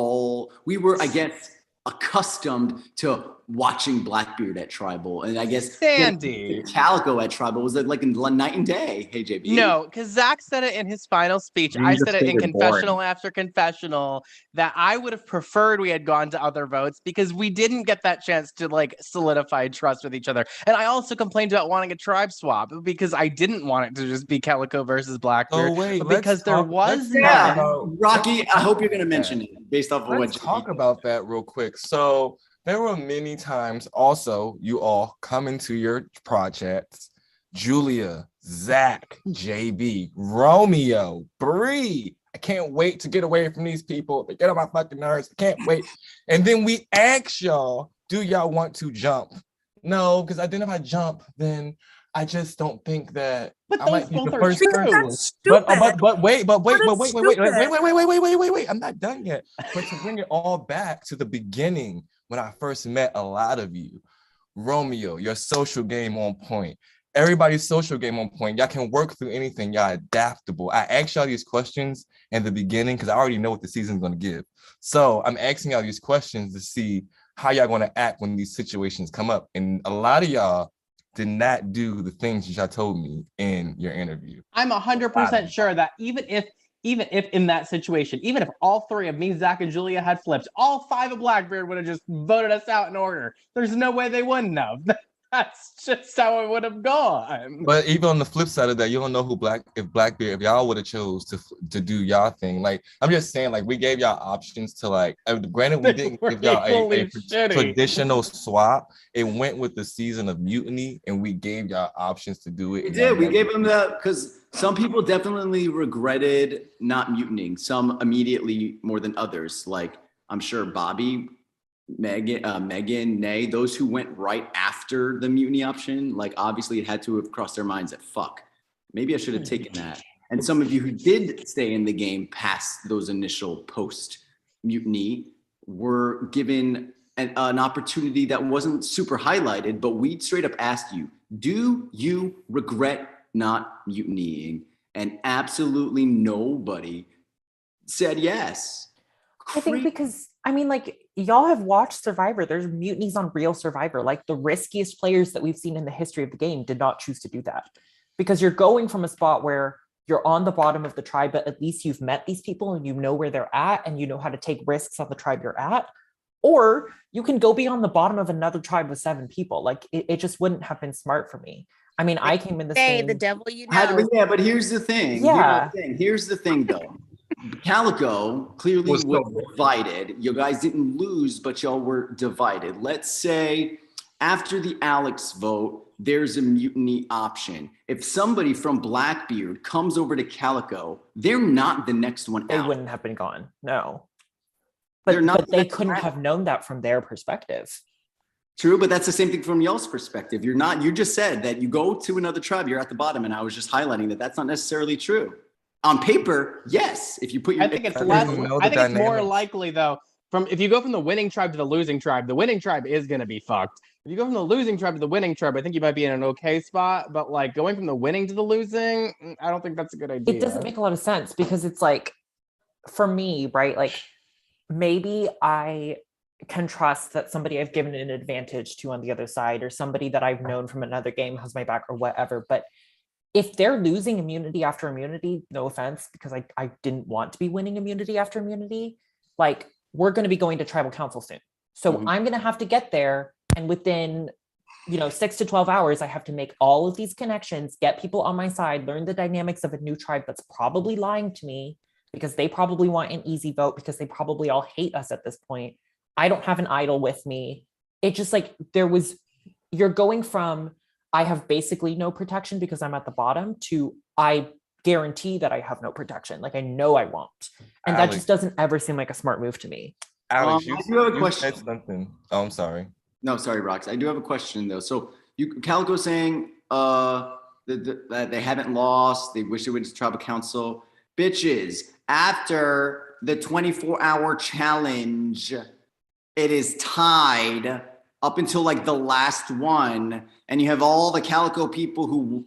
I guess, accustomed to watching Blackbeard at Tribal, and I guess Sandy Calico at Tribal was like a night and day. Hey JB. No, because Zach said it in his final speech. I said it in confessional after confessional that I would have preferred we had gone to other votes because we didn't get that chance to like solidify trust with each other. And I also complained about wanting a tribe swap because I didn't want it to just be Calico versus Blackbeard. Oh wait, because there was Rocky, I hope you're gonna mention it based off of what Let's talk about that real quick. So there were many times also you all come into your projects, Julia, Zach, JB, Romeo, Bree. I can't wait to get away from these people. They get on my fucking nerves. I can't wait. And then we ask y'all, do y'all want to jump? No, because I think if I jump, then I just don't think that I might be the first person. But wait. I'm not done yet. But to bring it all back to the beginning, when I first met a lot of you, Romeo, your social game on point. Everybody's social game on point. Y'all can work through anything. Y'all adaptable. I asked y'all these questions in the beginning because I already know what the season's gonna give. So I'm asking y'all these questions to see how y'all gonna act when these situations come up. And a lot of y'all did not do the things that y'all told me in your interview. I'm 100% sure that even if in that situation, even if all three of me, Zach, and Julia had flipped, all five of Blackbeard would have just voted us out in order. There's no way they wouldn't have. That's just how it would have gone. But even on the flip side of that, you don't know who Blackbeard, if y'all would have chose to do y'all thing. Like, I'm just saying, like, we gave y'all options to like, granted, we didn't give y'all a traditional swap. It went with the season of mutiny, and we gave y'all options to do it. We did. We gave them that because some people definitely regretted not mutinying. Some immediately more than others. Like, I'm sure Bobby, Megan, Nay, those who went right after the mutiny option, like obviously it had to have crossed their minds that fuck, maybe I should have taken that. And some of you who did stay in the game past those initial post mutiny were given an opportunity that wasn't super highlighted, but we straight up asked you, do you regret not mutinying? And absolutely nobody said yes. I think because, I mean, like, y'all have watched Survivor. There's mutinies on real Survivor. Like, the riskiest players that we've seen in the history of the game did not choose to do that. Because you're going from a spot where you're on the bottom of the tribe, but at least you've met these people and you know where they're at and you know how to take risks on the tribe you're at. Or you can go be on the bottom of another tribe with 7 people. Like, it just wouldn't have been smart for me. I mean, I came in this game. The devil you know. Yeah, but here's the thing. Yeah. Here's the thing though. Calico clearly was divided. You guys didn't lose, but y'all were divided. Let's say after the Alex vote, there's a mutiny option. If somebody from Blackbeard comes over to Calico, they're not the next one out. They wouldn't have been gone. No. But they couldn't have known that from their perspective. True, but that's the same thing from y'all's perspective. You just said that you go to another tribe, you're at the bottom, and I was just highlighting that that's not necessarily true. On paper, yes. If you put your, I think it's less. I think it's more likely though. If you go from the winning tribe to the losing tribe is going to be fucked. If you go from the losing tribe to the winning tribe, I think you might be in an okay spot. But like going from the winning to the losing, I don't think that's a good idea. It doesn't make a lot of sense because it's like, for me, right? Like, maybe I can trust that somebody I've given an advantage to on the other side, or somebody that I've known from another game has my back or whatever. But if they're losing immunity after immunity, no offense, because I didn't want to be winning immunity after immunity, like, we're going to be going to tribal council soon. So I'm going to have to get there. And within, 6 to 12 hours, I have to make all of these connections, get people on my side, learn the dynamics of a new tribe that's probably lying to me because they probably want an easy vote because they probably all hate us at this point. I don't have an idol with me. It just like, you're going from, I have basically no protection because I'm at the bottom to I guarantee that I have no protection. Like, I know I won't. And Alex, that just doesn't ever seem like a smart move to me. Alex, I do have a question. Said something. Oh, I'm sorry. No, sorry, Rox. I do have a question though. So Calico saying that they haven't lost. They wish they went to tribal council. Bitches, after the 24-hour challenge, it is tied up until like the last one, and you have all the Calico people who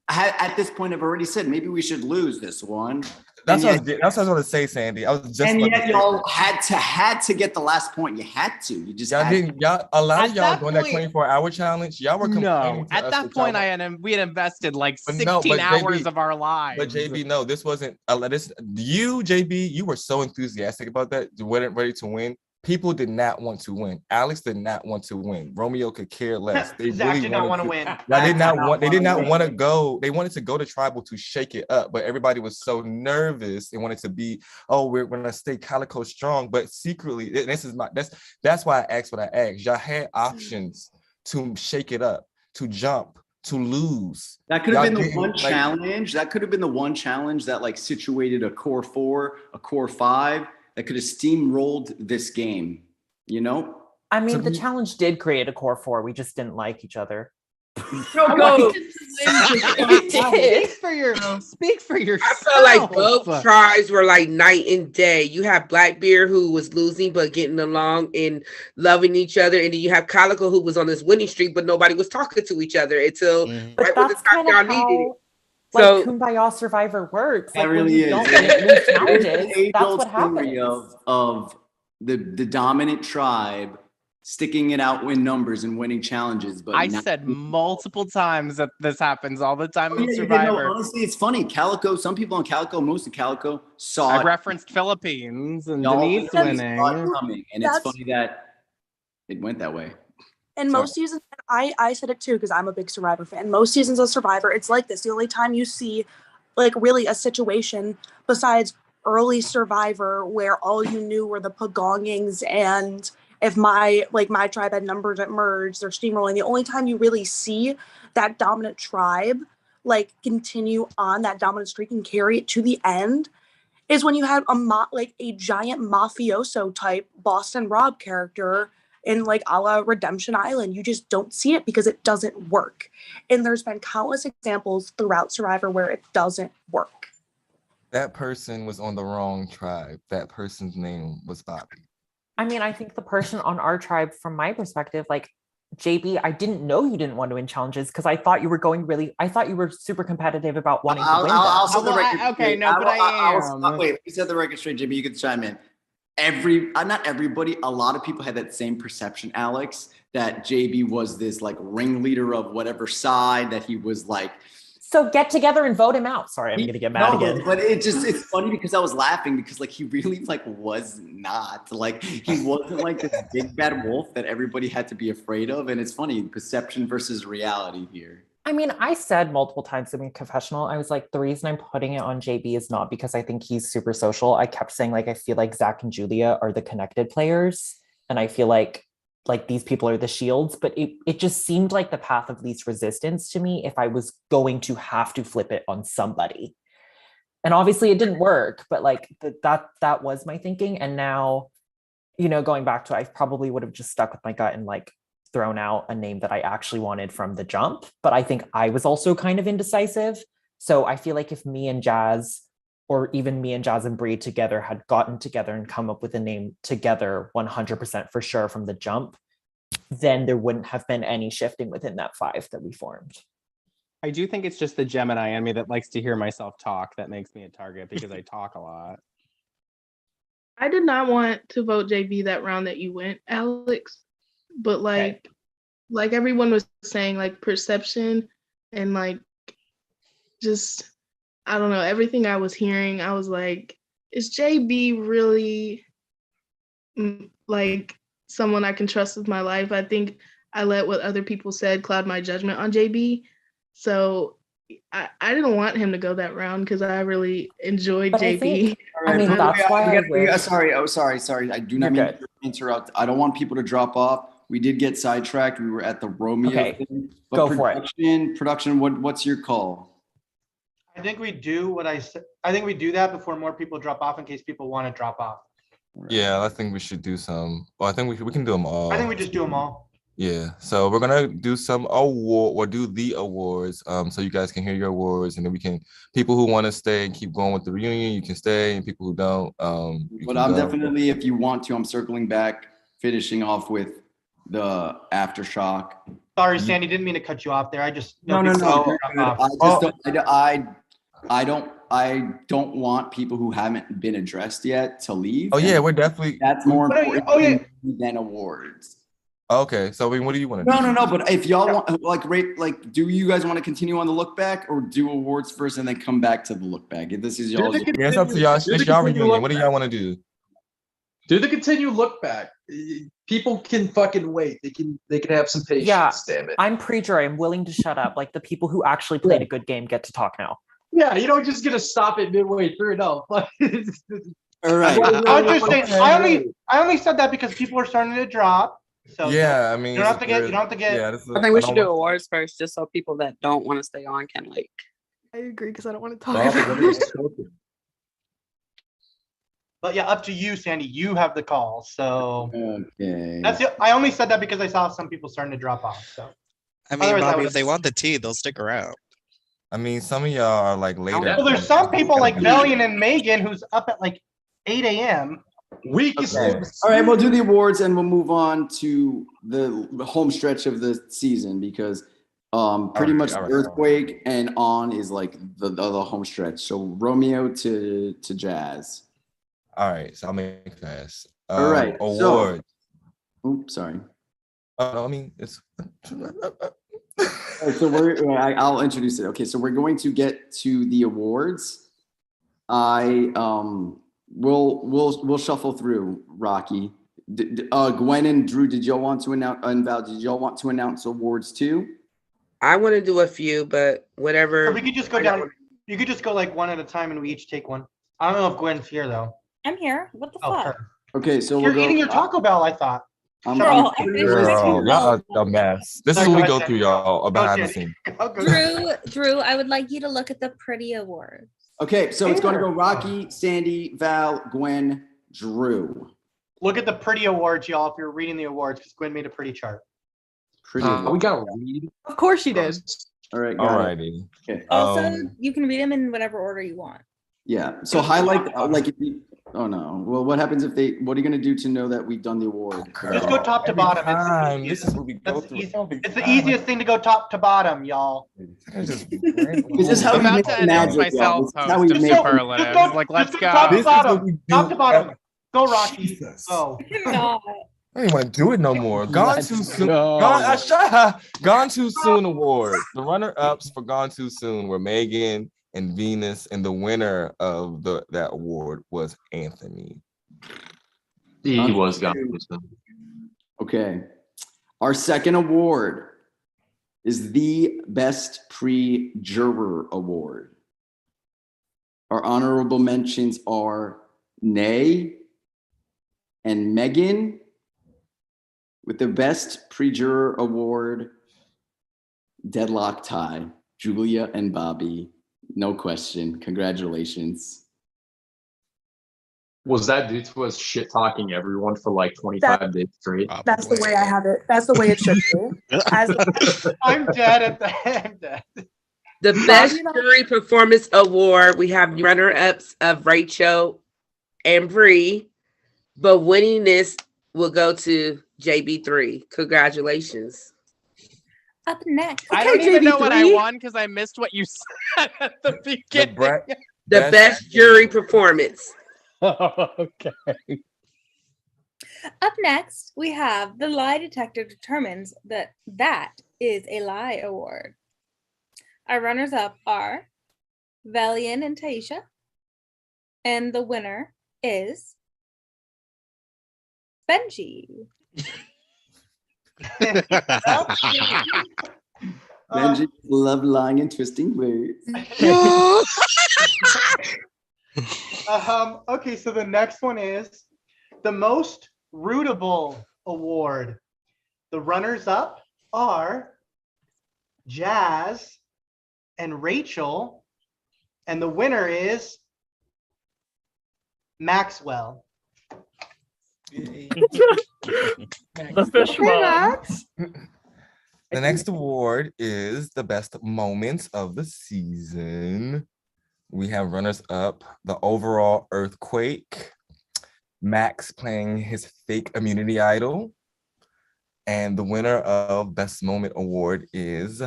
at this point have already said maybe we should lose this one. That's what I was going to say, Sandy. I was just and about yet to say y'all that. had to get the last point. You had to. You just Y'all had didn't. Y'all a lot of At y'all that doing that point- 24-hour challenge. Y'all were complaining No, to at us that that y'all point, were- we had invested like But 16 no, but hours JB of our lives. But JB, no, this wasn't. You, JB, you were so enthusiastic about that. You weren't ready to win. People did not want to win. Alex did not want to win. Romeo could care less. They Zach really did not want to wanted win. They did not want. They did not win. want to go. They wanted to go to tribal to shake it up, but everybody was so nervous. They wanted to be. Oh, we're gonna stay Calico strong, but secretly, that's why I asked what I asked. Y'all had options to shake it up, to jump, to lose. That could have Y'all been the didn't, one like- challenge. That could have been the one challenge that like situated a core 4, a core 5 that could have steamrolled this game. You know? I mean, the challenge did create a core 4. We just didn't like each other. Speak for yourself. I felt like both tribes were like night and day. You have Blackbeard who was losing but getting along and loving each other, and then you have Calico who was on this winning streak, but nobody was talking to each other until But right when the that's time kind of y'all needed it. how like So Kumbaya Survivor works. That Like when really you is. don't It is lose the challenges, that's age-old what story happens. of the dominant tribe sticking it out in numbers and winning challenges. But I not- said multiple times that this happens all the time Oh, in yeah, you did. Survivor. No, honestly, it's funny. Calico, some people on Calico, most of Calico saw I it. referenced Philippines and Y'all Denise saw it winning. coming, and it's That's- funny that it went that way. And Sorry. most seasons, I said it too because I'm a big Survivor fan. Most seasons of Survivor, it's like this. The only time you see, like, really a situation besides early Survivor where all you knew were the pagongings and if my tribe had numbers at merge, they're steamrolling. The only time you really see that dominant tribe like continue on that dominant streak and carry it to the end is when you have a giant mafioso type Boston Rob character in like a la Redemption Island. You just don't see it because it doesn't work. And there's been countless examples throughout Survivor where it doesn't work. That person was on the wrong tribe. That person's name was Bobby. I mean, I think the person on our tribe, from my perspective, like JB, I didn't know you didn't want to win challenges because I thought you were I thought you were super competitive about wanting to win them. I'll set the record okay, straight. no, but I am. Wait, let me set the record straight, Jimmy. You can chime in. Not everybody, a lot of people had that same perception, Alex, that JB was this like ringleader of whatever side, that he was like. So get together and vote him out. Sorry, I'm gonna get mad again. But it's funny because I was laughing because like he really like was not like he wasn't like this big bad wolf that everybody had to be afraid of. And it's funny, perception versus reality here. I mean, I said multiple times in confessional, I was like, the reason I'm putting it on JB is not because I think he's super social. I kept saying like I feel like Zach and Julia are the connected players, and I feel like these people are the shields, but it just seemed like the path of least resistance to me if I was going to have to flip it on somebody. And obviously it didn't work, but like that was my thinking. And now, you know, going back to, I probably would have just stuck with my gut and like thrown out a name that I actually wanted from the jump. But I think I was also kind of indecisive. So I feel like if me and Jazz, or even me and Jazz and Bree together, had gotten together and come up with a name together 100% for sure from the jump, then there wouldn't have been any shifting within that 5 that we formed. I do think it's just the Gemini in me that likes to hear myself talk that makes me a target because I talk a lot. I did not want to vote JB that round that you went, Alex, but like everyone was saying, like perception and like just, I don't know, everything I was hearing, I was like, is JB really like someone I can trust with my life? I think I let what other people said cloud my judgment on JB. So I didn't want him to go that round because I really enjoyed JB. That's why I wish. Sorry. I do not mean to interrupt. I don't want people to drop off. We did get sidetracked. We were at the Romeo thing. But Go for it. Production, what's your call? I think we do what I said. I think we do that before more people drop off in case people want to drop off. Yeah, I think we should do some. Well, I think we can do them all. I think we just do them all. Yeah, so we're gonna do some award or do the awards, so you guys can hear your awards, and then we can people who want to stay and keep going with the reunion, you can stay, and people who don't, you But can I'm go. definitely, if you want to, I'm circling back, finishing off with the aftershock. Sorry, Sandy, didn't mean to cut you off there. I just No, people you're drop good. off. I just don't want people who haven't been addressed yet to leave. Oh yeah, we're definitely. That's more What are you- important than awards. Okay, so I mean, what do you want to do? No. But if y'all want, do you guys want to continue on the look back or do awards first and then come back to the look back? This is y'all's. Yeah, it's up to y'all. It's y'all reunion. What do y'all want to do? Do the continue look back. People can fucking wait. They can have some patience. Yeah, Damn it. I'm pre-jury. I'm willing to shut up. Like the people who actually played a good game get to talk now. Yeah, you don't just get to stop it midway through. No. All right. I'm just saying, I only said that because people are starting to drop. So Yeah, I mean, you don't have to get. Yeah, I think we should do awards first, just so people that don't want to stay on can like. I agree because I don't want to talk about it. But yeah, up to you, Sandy. You have the call. So okay. That's it. I only said that because I saw some people starting to drop off. So I mean, Otherwise, I Bobby, would've- if they want the tea, they'll stick around. I mean, some of y'all are like later. well, there's some people like Valiant and Megan who's up at like 8 a.m. Okay. All right, we'll do the awards and we'll move on to the home stretch of the season because pretty much Earthquake and On is like the home stretch. So Romeo to Jazz. All right, so I'll make it fast. All right, award. Oops, sorry. I mean, it's. All right, so I'll introduce it. Okay, so we're going to get to the awards. We'll shuffle through, Rocky. Gwen and Drew, did y'all want to announce? And Val, did y'all want to announce awards too? I want to do a few, but whatever. Or we could just go down. You could just go like one at a time, and we each take one. I don't know if Gwen's here though. I'm here. What the Oh, fuck? Okay, so you're we'll go. eating your Taco Bell. I thought. Girl, y'all are a mess. This is what we go through, y'all, behind the scenes. Drew, I would like you to look at the pretty awards. Okay, so it's going to go Rocky, Sandy, Val, Gwen, Drew. Look at the pretty awards, y'all. If you're reading the awards, because Gwen made a pretty chart. Pretty. We gotta read. Of course she did. All right. Alrighty. Okay. Also, you can read them in whatever order you want. Yeah. So highlight like if you. Oh no. Well, what happens if they? What are you going to do to know that we've done the award? Just go top to bottom. This is what we go through. It's the easiest thing to go top to bottom, y'all. This is how we make magic, y'all. This is how we Just make superlatives. Like, let's go. Top to bottom. Top to bottom. Go, Rocky. Go. I don't even want to do it no more. Gone too soon. Gone too soon award. The runner-ups for Gone Too Soon were Megan and Venus, and the winner of that award was Anthony. He was Gone Too Soon. Okay. Our second award is the Best Pre-Juror Award. Our honorable mentions are Nay and Megan, with the Best Pre-Juror Award, deadlock tie, Julia and Bobby. No question. Congratulations. Was that due to us shit talking everyone for like 25 days straight? That's the way I have it. That's the way it should be. I'm dead at the end. The Best Jury Performance Award, we have runner-ups of Rachel and Bree, but winning this will go to JB3. Congratulations. Up next. I don't even know what I won because I missed what you said at the beginning. The best jury performance. Okay. Up next, we have the lie detector determines that is a lie award. Our runners up are Valian and Taisha, and the winner is Benji. Benji love lying and twisting words. Okay, so the next one is the most rootable award. The runners up are Jazz and Rachel, and the winner is Maxwell. The fish mom. The next award is the best moments of the season. We have runners up, the overall earthquake, Max playing his fake immunity idol, and the winner of best moment award is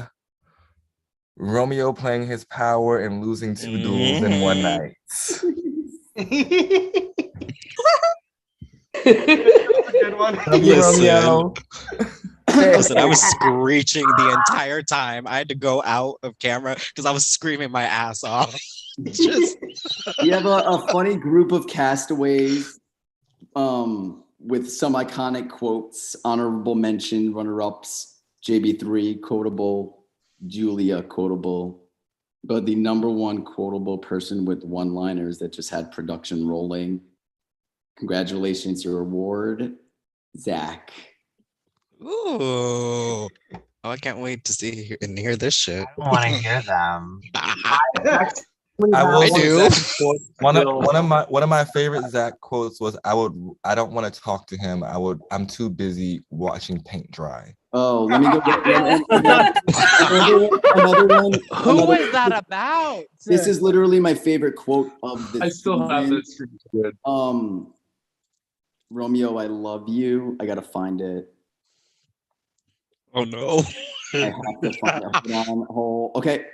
Romeo playing his power and losing 2 duels in one night. Good one. Listen, listen, I was screeching the entire time. I had to go out of camera because I was screaming my ass off. Just We have a funny group of castaways with some iconic quotes, honorable mention, runner-ups, JB3, quotable, Julia, quotable. But the number one quotable person with one-liners that just had production rolling. Congratulations, your award, Zach. ooh. Oh, I can't wait to see and hear this shit. I want to hear them. I do. One of my favorite Zach quotes was, I don't want to talk to him. I'm too busy watching paint dry. Oh, let me go get another one. Who was that about? This is literally my favorite quote of the I still have season. this. Good. Romeo, I love you. I gotta find it. Oh no. I have to find it. Hold on. Okay.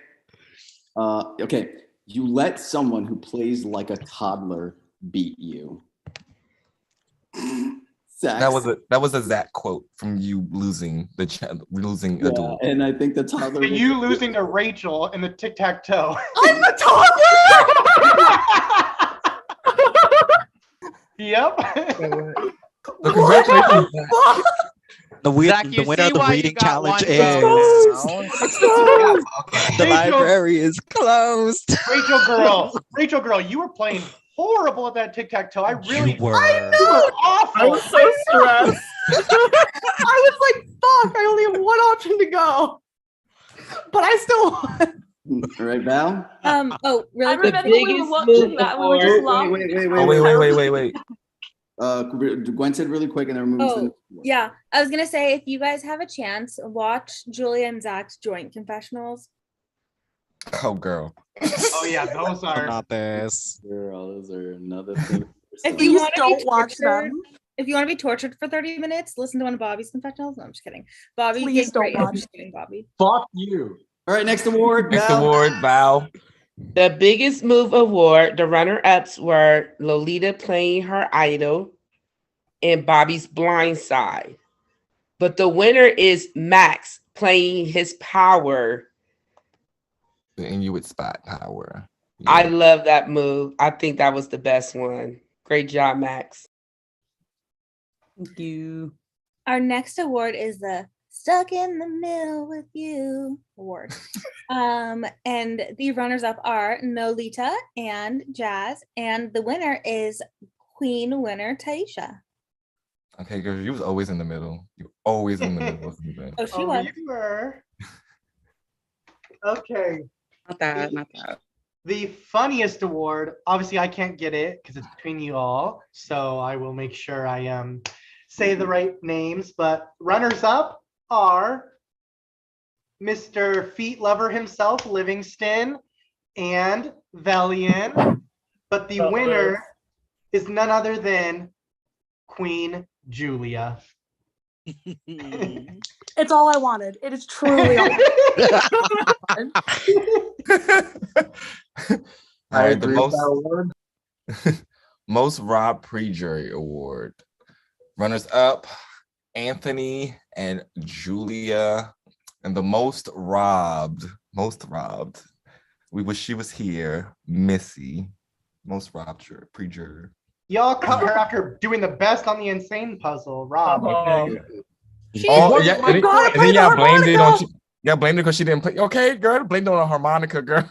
Okay. You let someone who plays like a toddler beat you. Zach. That was a Zach quote from you losing a duel. And I think the toddler. You losing to Rachel in the tic-tac-toe. I'm the toddler. Yep. So congratulations, Zach. The winner of the reading challenge is the library is closed. Rachel girl, you were playing horrible at that tic-tac-toe. I really were. I know. You were awful. I was so stressed. I was like, fuck, I only have one option to go. But I still won. All right, Val? Oh, really I remember we were watching that. We were just laughing. Wait. Gwen said really quick and then we're moving to Yeah, I was gonna say, if you guys have a chance, watch Julia and Zach's joint confessionals. Oh, girl. Oh yeah, those are not this. Girl, those are another thing. If you want to don't watch them. If you want to be tortured for 30 minutes, listen to one of Bobby's confessionals. No, I'm just kidding. Bobby, Please did don't great. watch I'm just kidding, Bobby. Fuck you. All right, next award. Next Val. award, Val. The biggest move award, the runner-ups were Lolita playing her idol and Bobby's blind side. But the winner is Max playing his power. The Inuit spot power. I love that move. I think that was the best one. Great job, Max. Thank you. Our next award is the Stuck in the Middle with You award. And the runners-up are Nolita and Jazz, and the winner is Queen winner Taisha. Okay, girl, you was always in the middle. You always in the middle of something. Oh, she was. You were. Okay. Not that. The funniest award, obviously I can't get it because it's between you all, so I will make sure I say the right names, but runners up are Mr. Feet Lover himself, Livingston, and Valiant, but the winner is none other than Queen Julia. It's all I wanted. It is truly all I wanted. All right, the most Rob Pre-Jury Award. Runners up, Anthony and Julia. And the most robbed. We wish she was here, Missy. Most robbed pre-jury. Y'all cut her after doing the best on the insane puzzle, Rob. Blamed it on. Yeah, blamed it because she didn't play. Okay, girl, blamed it on a harmonica, girl.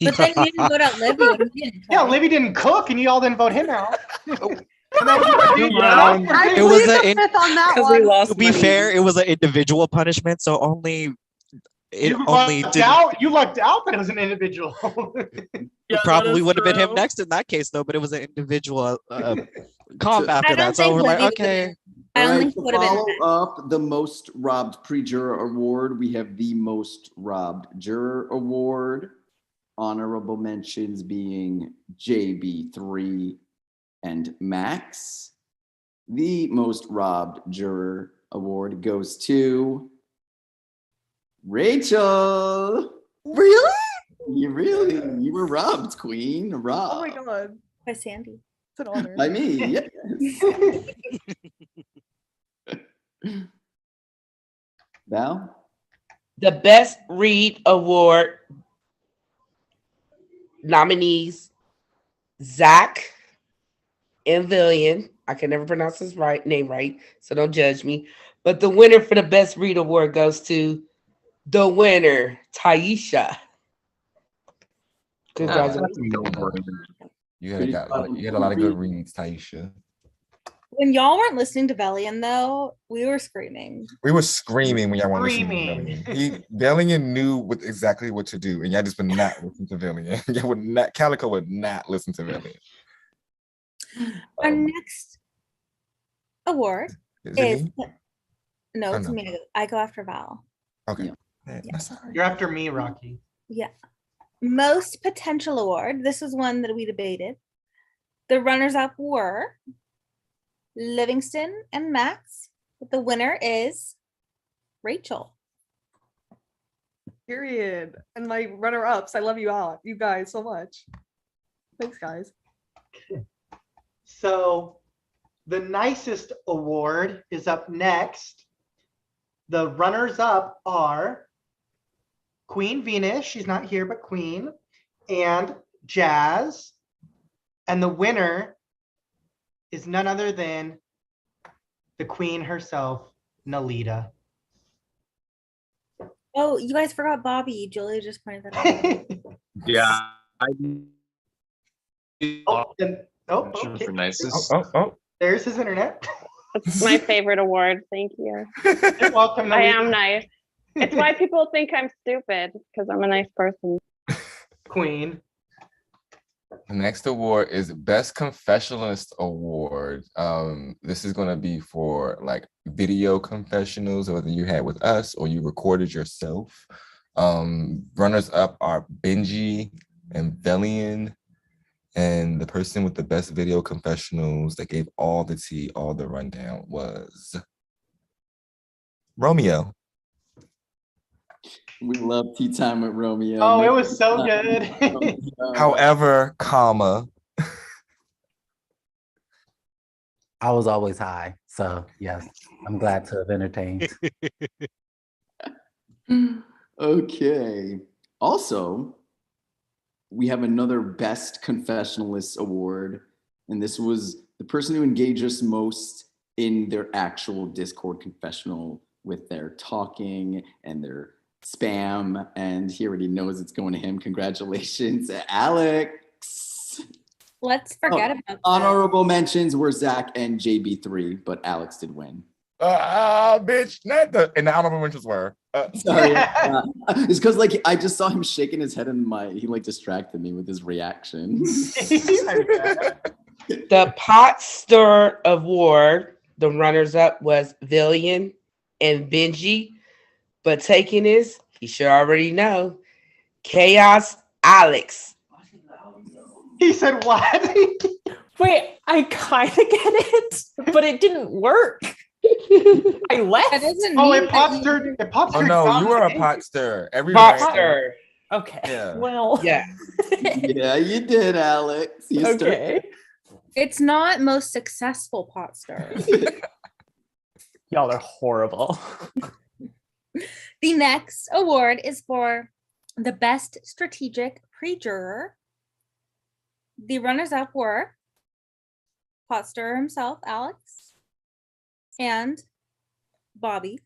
But then you didn't vote out Livy. When he didn't Yeah, Livy didn't cook, and you all didn't vote him out. It was To be fair, it was an individual punishment, so only You lucked out that it was an individual. It probably would have been him next in that case, though. But it was an individual cough after that. So we're like, okay. All right, to follow up the most robbed pre-juror award, we have the most robbed juror award. Honorable mentions being JB3 and Max. The most robbed juror award goes to Rachel. Really? You were robbed, Queen. Robbed. Oh my god. By Sandy. It's an honor. By me, yes. Val? The Best Read Award nominees Zach and Villian. I can never pronounce his name right, so don't judge me. But the winner for the Best Read Award goes to the winner, Taisha. Congratulations. You had a lot of good reads, Taisha. When y'all weren't listening to Velian, though, we were screaming. We were screaming when y'all weren't listening to Villian. Villian knew exactly what to do, and y'all just would not listen to Villian. Y'all would not, Calico would not listen to Villian. Our next award is no, it's me. I go after Val. Okay. You're after me, Rocky. Yeah. Most potential award. This is one that we debated. The runners-up were Livingston and Max. But the winner is Rachel. Period. And my runner-ups. I love you all, you guys, so much. Thanks, guys. So the nicest award is up next. The runners-up are Queen Venus, she's not here, but Queen, and Jazz. And the winner is none other than the Queen herself, Nalita. Oh, you guys forgot Bobby. Julia just pointed that out. Yeah. Okay. There's his internet. It's my favorite award. Thank you. You're welcome, I Nalita. am nice. It's why people think I'm stupid, because I'm a nice person. Queen. The next award is Best Confessionalist Award. This is going to be for like video confessionals, whether you had with us or you recorded yourself. Runners up are Benji and Velian. And the person with the best video confessionals that gave all the tea, all the rundown was Romeo. We love tea time with Romeo. Oh, it was so good. However, comma. I was always high, so yes, I'm glad to have entertained. Okay. Also, we have another Best Confessionalist Award, and this was the person who engaged us most in their actual Discord confessional with their talking and their spam, and he already knows it's going to him. Congratulations, Alex. Let's forget about that. Honorable mentions were Zach and JB3, but Alex did win. Bitch, not and the honorable mentions were. Sorry. It's because like I just saw him shaking his head and he like distracted me with his reaction. The Pot Stir Award, the runners-up was Villian and Benji, but taking this, you should already know, Chaos Alex. He said what? Wait, I kind of get it, but it didn't work. I left. That doesn't Oh, mean it pot stirred. It pot Oh stirred. no, you were a pot stirrer. Pot Stir. Okay. Yeah. Well. Yeah. Yeah, you did, Alex. You Okay. It's not most successful pot stir. Y'all are horrible. The next award is for the best strategic pre-juror. The runners-up were pot stirrer himself, Alex, and Bobby.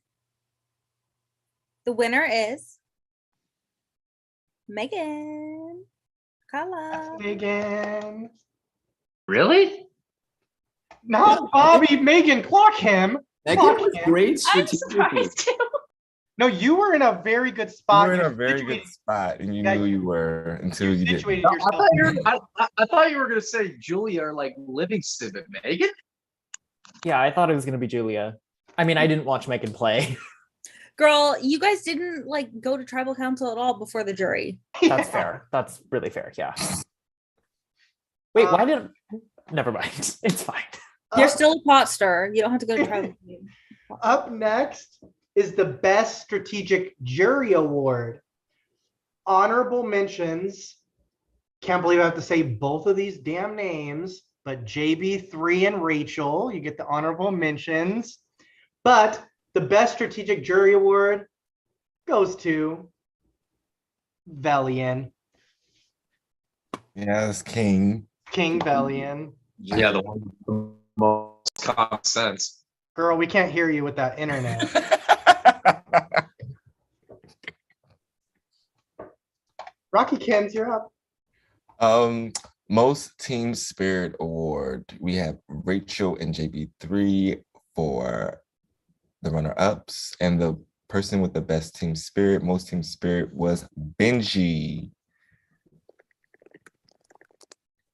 The winner is Megan. Kala. Megan. Really? Not Bobby. Megan, clock him. Megan was great I'm strategically. surprised too. No, you were in a very good You spot. were in You a very good situated- spot, and you Yeah, knew you were until you didn't. situated No, yourself. I thought you were gonna say Julia or like Livingston and Megan. Yeah, I thought it was gonna be Julia. I mean, I didn't watch Megan play. Girl, you guys didn't like go to tribal council at all before the jury. That's fair. That's really fair. Yeah. Wait, why did? Never mind. It's fine. You're still a pot stirrer. You don't have to go to tribal council. Up next is the Best Strategic Jury Award. Honorable mentions. Can't believe I have to say both of these damn names, but JB3 and Rachel, you get the honorable mentions. But the Best Strategic Jury Award goes to Velian. Yes, King. King Velian. Yeah, the one with the most common sense. Girl, we can't hear you with that internet. Rocky Kens, you're up. Most Team Spirit Award. We have Rachel and JB3 for the runner-ups, and the person with the best team spirit, most team spirit, was Benji.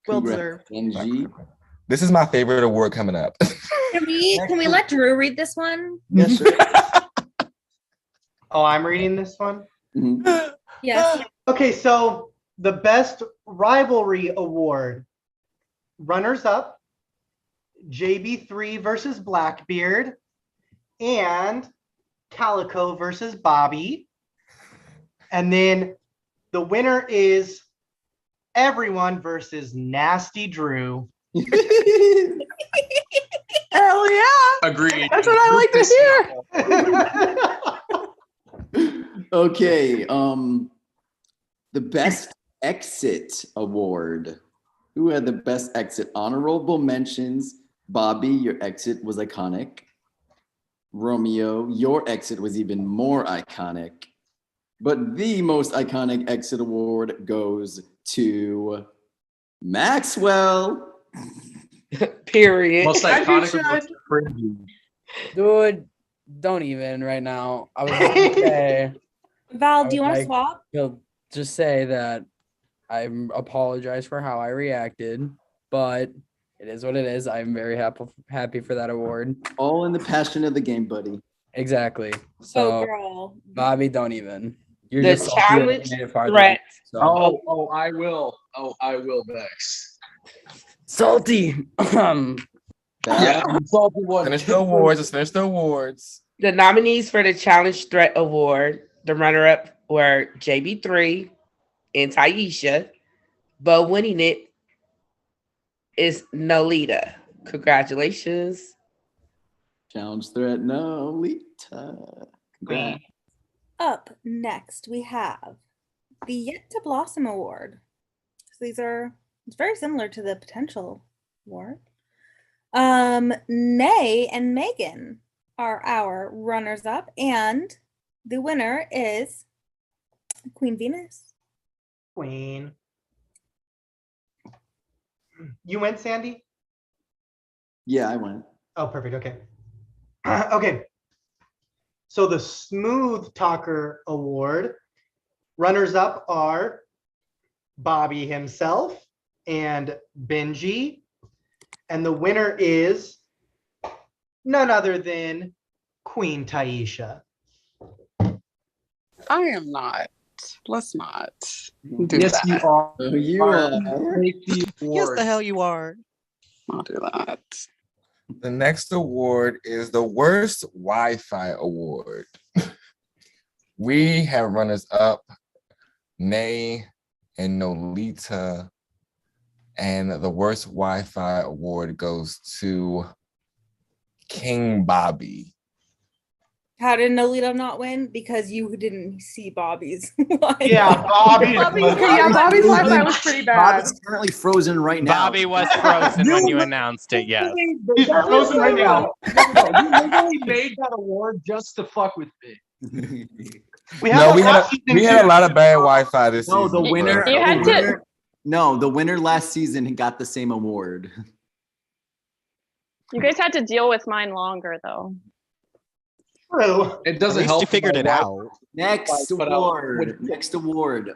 Well deserved. Benji. This is my favorite award coming up. Can we let Drew read this one? Yes, sir. Oh, I'm reading this one? Yes. Okay, so the Best Rivalry Award. Runners up, JB3 versus Blackbeard, and Calico versus Bobby. And then the winner is everyone versus Nasty Drew. Hell yeah. Agreed. That's what I like to hear. Okay. The Best Exit Award. Who had the best exit? Honorable mentions. Bobby, your exit was iconic. Romeo, your exit was even more iconic. But the most iconic exit award goes to Maxwell. Period. Most iconic or most cringy? Dude, don't even right now. I was gonna say, Val, do you want to swap? He'll just say that I apologize for how I reacted, but it is what it is. I'm very happy for that award. All in the passion of the game, buddy. Exactly. So, girl. Bobby, don't even. You're The just salty that you challenge made it farther. threat. So. I will. Oh, I will, Vex. Salty. Yeah, salty one. Finish the awards. Let's finish the awards. The nominees for the Challenge Threat Award, the runner-up were JB3 and Taisha, but winning it is Nolita. Congratulations. Challenge threat, Nolita. Congrats. Up next, we have the Yet to Blossom Award. So it's very similar to the Potential Award. Nay and Megan are our runners up, and the winner is Queen Venus. Queen. You went, Sandy? Yeah, I went. Oh, perfect. Okay. Okay. So the Smooth Talker Award, runners up are Bobby himself and Benji. And the winner is none other than Queen Taisha. I am not. Let's not do Yes, that. you are. You are. Take the Yes, award. the hell you are. I'll do that. The next award is the Worst Wi-Fi Award. We have runners up, Nay and Nolita. And the Worst Wi-Fi Award goes to King Bobby. How did Nolita not win? Because you didn't see Bobby's. Yeah, Bobby's Bobby's Wi-Fi was pretty bad. Bobby's currently frozen right now. Bobby was frozen when you announced it, yes. He's frozen right now. You literally made that award just to fuck with me. We had a lot of bad Wi-Fi this No, season. the winner. You had the to- winner- No, the winner last season got the same award. You guys had to deal with mine longer though. True. It At doesn't least help. you figured it out. Next But I award. Next award.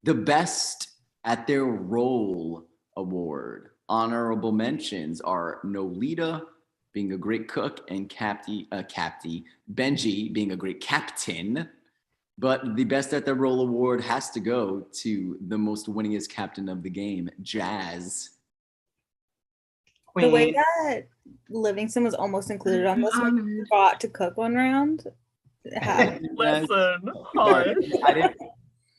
The best at their role award. Honorable mentions are Nolita being a great cook and Benji being a great captain. But the best at their role award has to go to the most winningest captain of the game, Jazz. The way that Livingston was almost included on this one, forgot to cook one round. Listen,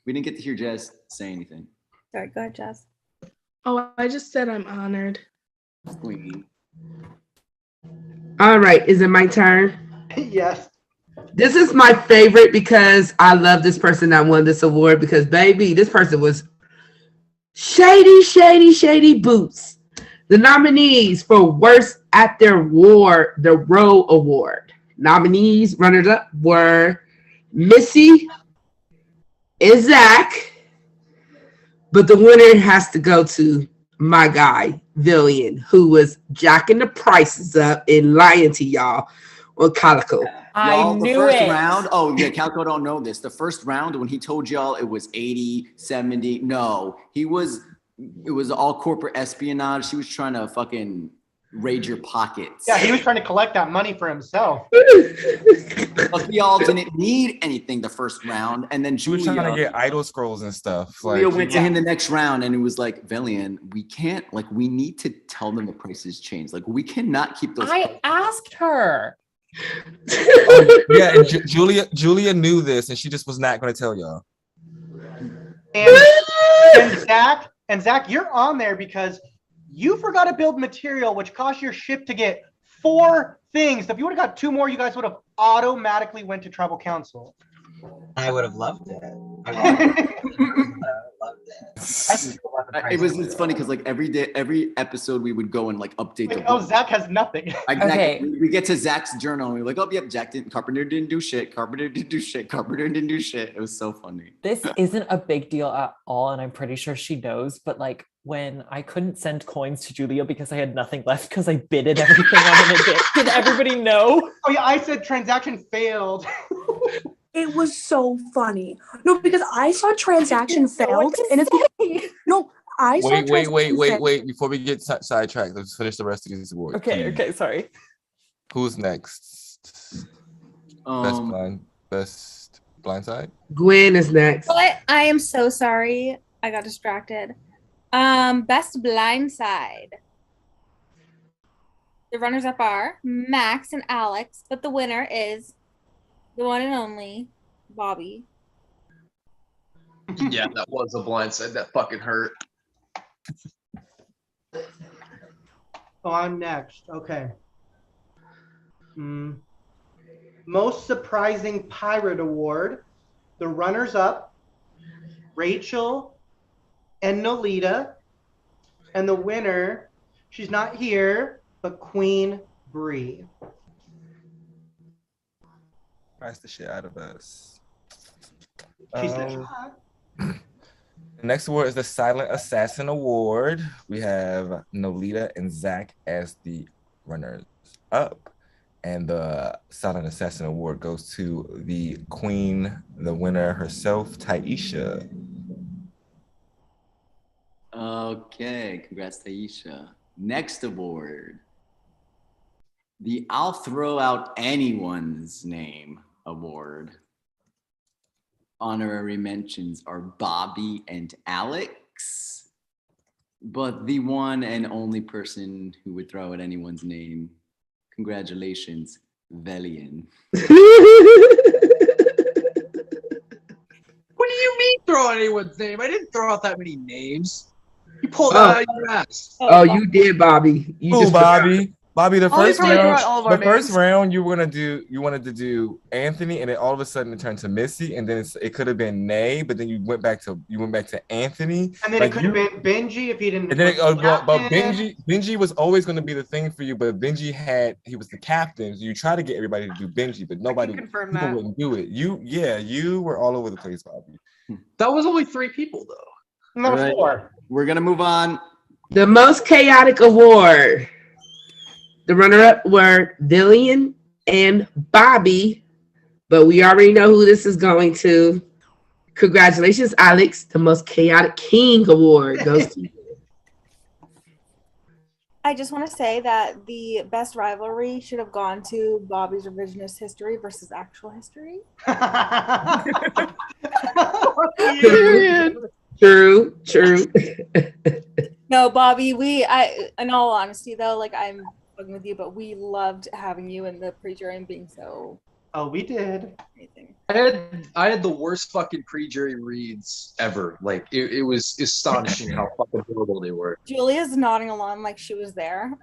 we didn't get to hear Jazz say anything. Sorry, go ahead, Jazz. Oh, I just said I'm honored. Queen. All right, is it my turn? Yes. This is my favorite because I love this person that won this award because, baby, this person was shady boots. The nominees for Worst at Their War, the Row Award. Nominees, runners-up were Missy and Zach, but the winner has to go to my guy, Villian, who was jacking the prices up and lying to y'all on Calico. Y'all, the first round, oh yeah, Calco don't know this. The first round, when he told y'all it was 80, 70, no, it was all corporate espionage. He was trying to fucking raid your pockets. Yeah, he was trying to collect that money for himself. But we all didn't need anything the first round. And then She was Julia, trying to get idol scrolls and stuff. Julia Like, went to him the next round and it was like, Velian, we can't, like, we need to tell them the prices changed. Like, we cannot keep those. I asked her. yeah, and Julia knew this, and she just was not going to tell y'all. And Zach, you're on there because you forgot to build material, which cost your ship to get 4 things. If you would have got 2 more, you guys would have automatically went to tribal council. I would have loved it. It's funny because like every episode we would go and like update Like, the oh, book. Zach has nothing. Exactly. Okay. We get to Zach's journal and we're like, oh yep, Carpenter didn't do shit. Carpenter didn't do shit. Carpenter didn't do shit. It was so funny. This isn't a big deal at all, and I'm pretty sure she knows, but like when I couldn't send coins to Julia because I had nothing left because I bidded everything on an event, did everybody know? Oh yeah, I said transaction failed. It was so funny. No, because I saw transaction failed, and it's no. I saw Wait. Before we get sidetracked, let's finish the rest of these awards. Okay, sorry. Who's next? Best blindside? Gwen is next. But I am so sorry. I got distracted. Best blindside. The runners-up are Max and Alex, but the winner is the one and only Bobby. Yeah, that was a blindside. That fucking hurt. Oh, I'm next. Okay. Most surprising pirate award. The runners-up, Rachel and Nolita, and the winner, she's not here, but Queen Bree. Price the shit out of us. She's the The next award is the Silent Assassin Award. We have Nolita and Zach as the runners up. And the Silent Assassin Award goes to the queen, the winner herself, Taisha. Okay, congrats, Taisha. Next award. The I'll Throw Out Anyone's Name Award. Honorary mentions are Bobby and Alex, but the one and only person who would throw out anyone's name, congratulations, Velian. What do you mean throw out anyone's name? I didn't throw out that many names. You pulled that out of your ass. Oh, you did, Bobby. Bobby. Bobby, the first round, round you wanted to do Anthony, and then all of a sudden it turned to Missy, and then it could have been Nay, but then you went back to Anthony, and then it could have been Benji if he didn't. And then but Benji was always going to be the thing for you, but Benji he was the captain, so you try to get everybody to do Benji, but people wouldn't do it. You were all over the place, Bobby. That was only 3 people though. Number 4. We're gonna move on. The most chaotic award. The runner-up were Villian and Bobby, but we already know who this is going to. Congratulations, Alex. The Most Chaotic King Award goes to you. I just want to say that the best rivalry should have gone to Bobby's revisionist history versus actual history. True, true. No, Bobby, in all honesty though, like I'm fucking with you, but we loved having you in the pre-jury and being so. Oh, we did. Amazing. I had the worst fucking pre-jury reads ever. Like it was astonishing how fucking horrible they were. Julia's nodding along like she was there.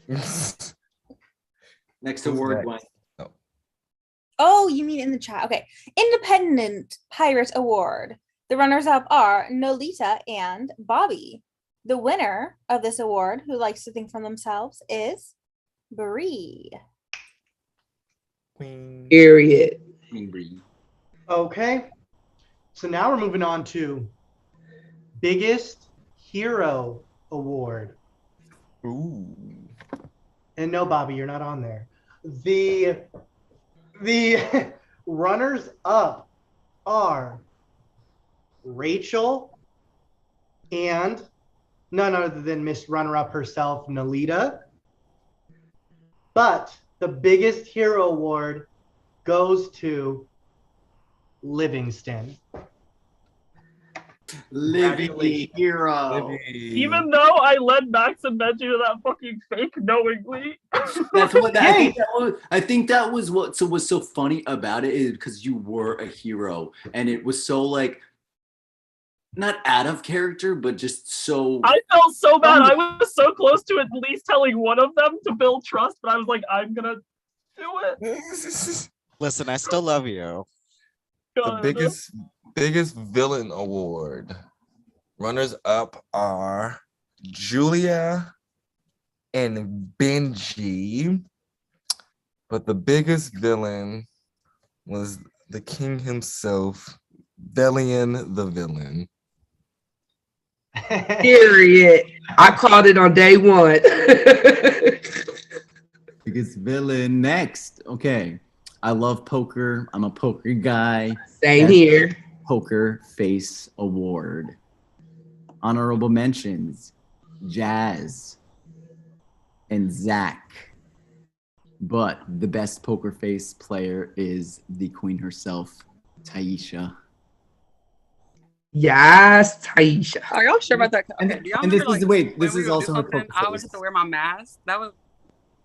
Next award, Gwen. Oh, you mean in the chat? Okay. Independent Pirate Award. The runners-up are Nolita and Bobby. The winner of this award, who likes to think for themselves, is Bree. Period. Okay. So now we're moving on to Biggest Hero Award. Ooh. And no, Bobby, you're not on there. The runners up are Rachel and none other than Miss Runner-Up herself, Nolita. But the Biggest Hero Award goes to Livingston. Living hero. Even though I led Max and Benji to that fucking fake knowingly. That's what I think that was what was so funny about it, is because you were a hero and it was so like not out of character, but just so. I felt so bad. I was so close to at least telling one of them to build trust, but I was like, I'm gonna do it. Listen, I still love you. The biggest villain award. Runners up are Julia and Benji. But the biggest villain was the king himself, Velian the villain. Period. I called it on day one. Biggest villain next. Okay. I love poker. I'm a poker guy. Same here. Poker Face Award. Honorable mentions, Jazz and Zach. But the best poker face player is the queen herself, Taisha. Yes, Taisha. Are y'all sure about that? Okay, do y'all And this remember, is like, wait, when this we is would do also her something, poker I would face. have to wear my mask. That was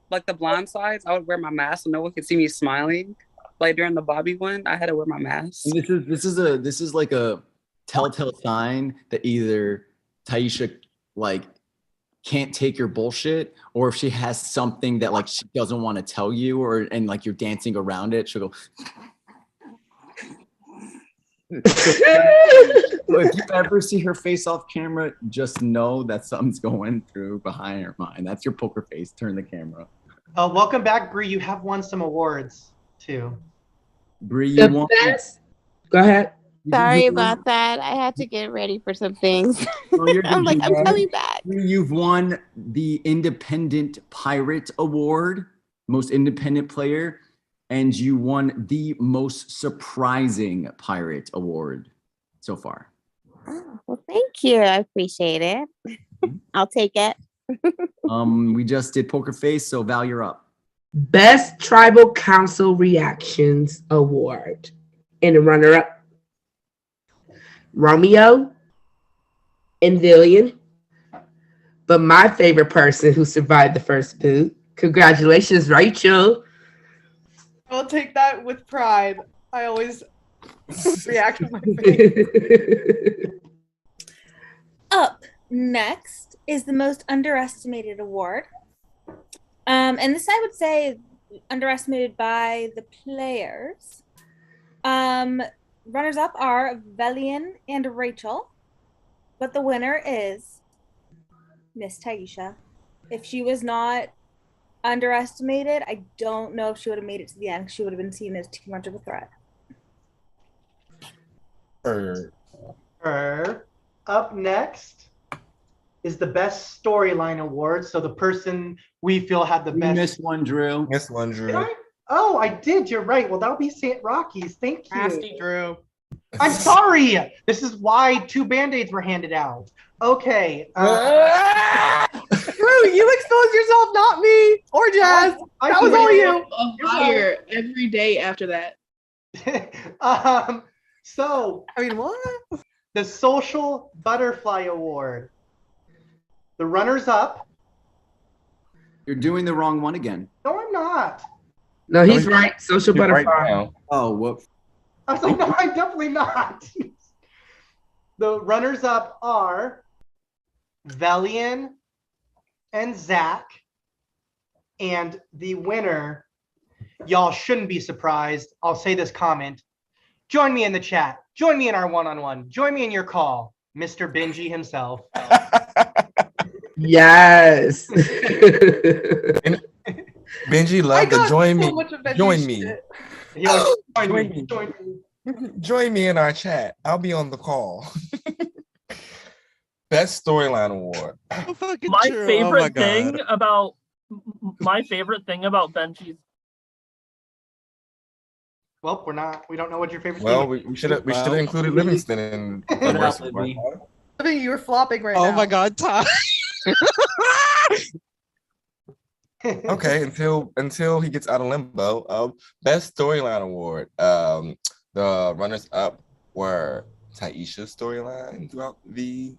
like the blind sides. I would wear my mask so no one could see me smiling. Like during the Bobby one, I had to wear my mask. And this is like a telltale sign that either Taisha like can't take your bullshit, or if she has something that like she doesn't want to tell you, and like you're dancing around it, she'll go. So if you ever see her face off camera, just know that something's going through behind her mind. That's your poker face. Turn the camera. Welcome back, Bree. You have won some awards too. Bree, you won. Go ahead. Sorry about that. I had to get ready for some things. I'm like, I'm coming back. You've won the Independent Pirate Award, most independent player, and you won the most surprising pirate award so far. Oh, well, thank you. I appreciate it. I'll take it. We just did Poker Face, so Val, you're up. Best Tribal Council Reactions Award. And the runner-up, Romeo and Villian. But my favorite person who survived the first boot, congratulations, Rachel. I'll take that with pride. I always react with my face. Up next is the most underestimated award. And this I would say underestimated by the players. Runners up are Velian and Rachel, but the winner is Miss Taisha. If she was not underestimated, I don't know if she would have made it to the end. She would have been seen as too much of a threat. Up next is the best storyline award. So the person we feel had the best. Missed one, Drew. Missed one, Drew. Did I? Oh, I did. You're right. Well, that'll be St. Rocky's. Thank you. Nasty Drew. I'm sorry. This is why 2 Band-Aids were handed out. Okay. Drew, you exposed yourself, not me or Jazz. That was all you. A fire every day after that. So I mean, what? The Social Butterfly Award. The runners-up. You're doing the wrong one again. No, I'm not. No, he's right. Social You're right butterfly. now. Oh, whoop. I was like, no, I'm definitely not. The runners-up are Velian and Zach. And the winner, y'all shouldn't be surprised. I'll say this comment. Join me in the chat. Join me in our one-on-one. Join me in your call, Mr. Benji himself. Yes. Benji, love to join me. Join me. Join me in our chat. I'll be on the call. Best storyline award. My favorite thing about Benji's. Well, we don't know what your favorite. Well, we should have included Livingston in the worst one. I think you're flopping right now. Oh my God, Ty. Okay, until he gets out of limbo. Best storyline award. The runners up were Taisha's storyline throughout the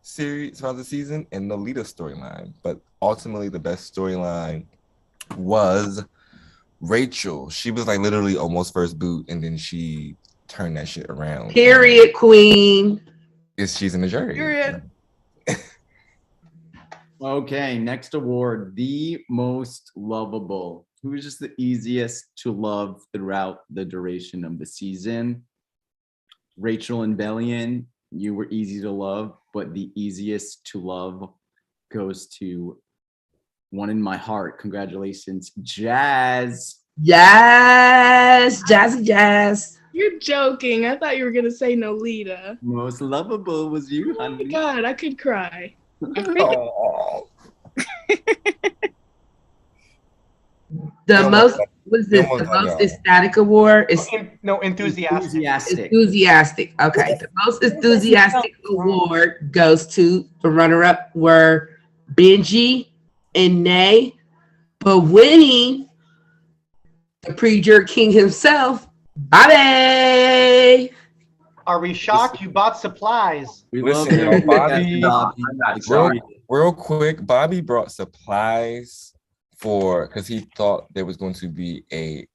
series, throughout the season, and Lolita's storyline. But ultimately, the best storyline was Rachel. She was like literally almost first boot, and then she turned that shit around. Period, queen. She's in the jury. Period. Okay, next award, the most lovable. Who is just the easiest to love throughout the duration of the season? Rachel and Bellion, you were easy to love, but the easiest to love goes to one in my heart. Congratulations, Jazz. Yes, Jazz. You're joking. I thought you were gonna say Nolita. Most lovable was you, Oh my honey. God, I could cry. The most was this the most ecstatic award is no enthusiastic. Enthusiastic. Okay. The most enthusiastic award goes to the runner-up were Benji and Nay, but winning the pre-jerk king himself, Bobby. Are we shocked you bought supplies? Listen, Bobby, real quick, Bobby brought supplies because he thought there was going to be a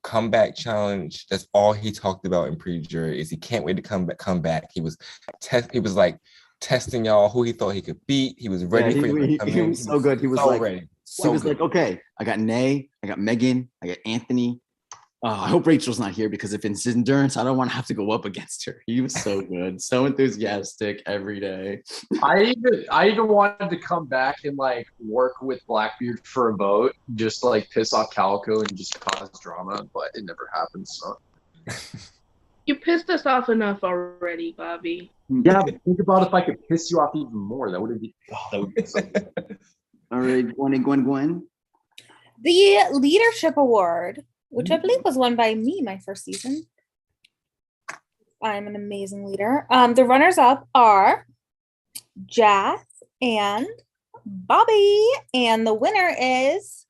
comeback challenge. That's all he talked about in pre-jury is he can't wait to come back. He was like testing y'all who he thought he could beat. He was ready for you to come in. He was so good. He was so like, ready. he was like, okay, I got Nay, I got Megan, I got Anthony. I hope Rachel's not here because if it's endurance, I don't want to have to go up against her. He was so good, so enthusiastic every day. I even wanted to come back and like work with Blackbeard for a vote, just to, like piss off Calico and just cause drama, but it never happened. So You pissed us off enough already, Bobby. yeah, but think about if I could piss you off even more. That would be so good. All right, Gwen. The Leadership Award, which I believe was won by me my first season. I'm an amazing leader. The runners-up are Jazz and Bobby, and the winner is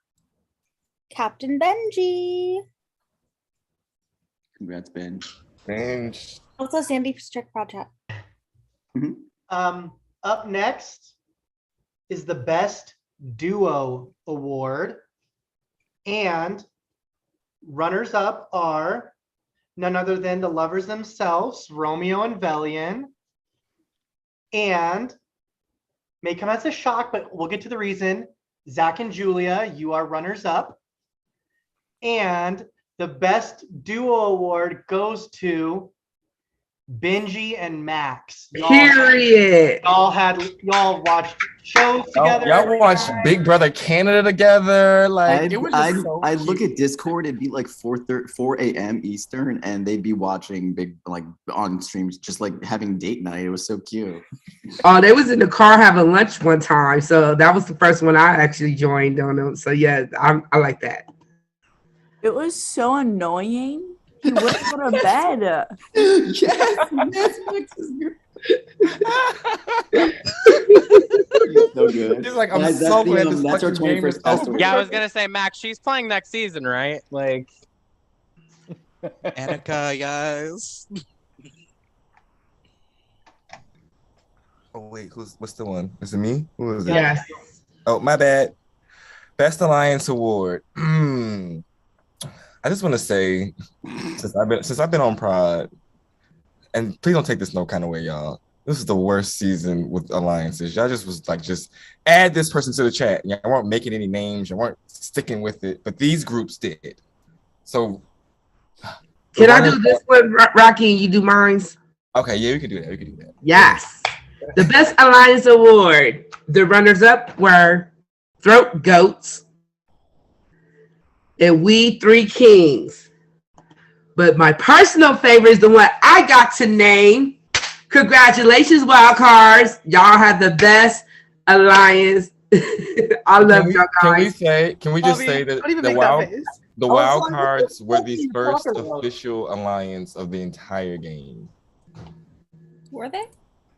Captain Benji. Congrats, Benj. Also, Sandy Strick Project. Up next is the Best Duo Award, and runners-up are none other than the lovers themselves, Romeo and Velian, and may come as a shock, but we'll get to the reason. Zach and Julia, you are runners-up, and the Best Duo Award goes to Benji and Max. Period. Y'all watched shows together. Y'all watched Big Brother Canada together. Like it was just so I'd look at Discord, it'd be like 4 a.m. Eastern, and they'd be watching on streams, just like having date night. It was so cute. Oh, they was in the car having lunch one time, so that was the first one I actually joined on them. So yeah, I like that. It was so annoying. He wouldn't go to bed. Yes, Max is good. So good. He's like, I'm Guys, so glad this that's our fucking game 21st is best over. Yeah, I was gonna say, Max, she's playing next season, right? Like, Annika, yes. Oh wait, what's the one? Is it me? Who is it? Yes. Oh, my bad. Best Alliance Award. I just want to say, since I've been on Prod, and please don't take this no kind of way, y'all. This is the worst season with alliances. Y'all just was like, just add this person to the chat. Y'all weren't making any names. You weren't sticking with it, but these groups did. So, Can I do this one, Rocky, and you do mines? Okay, yeah, we can do that. We can do that. Yes. The Best Alliance Award. The runners-up were Throat Goats and We Three Kings. But my personal favorite is the one I got to name. Congratulations, Wild Cards. Y'all have the best alliance. I love y'all guys. Can we just say that the Wild Cards were the first official alliance of the entire game? Were they?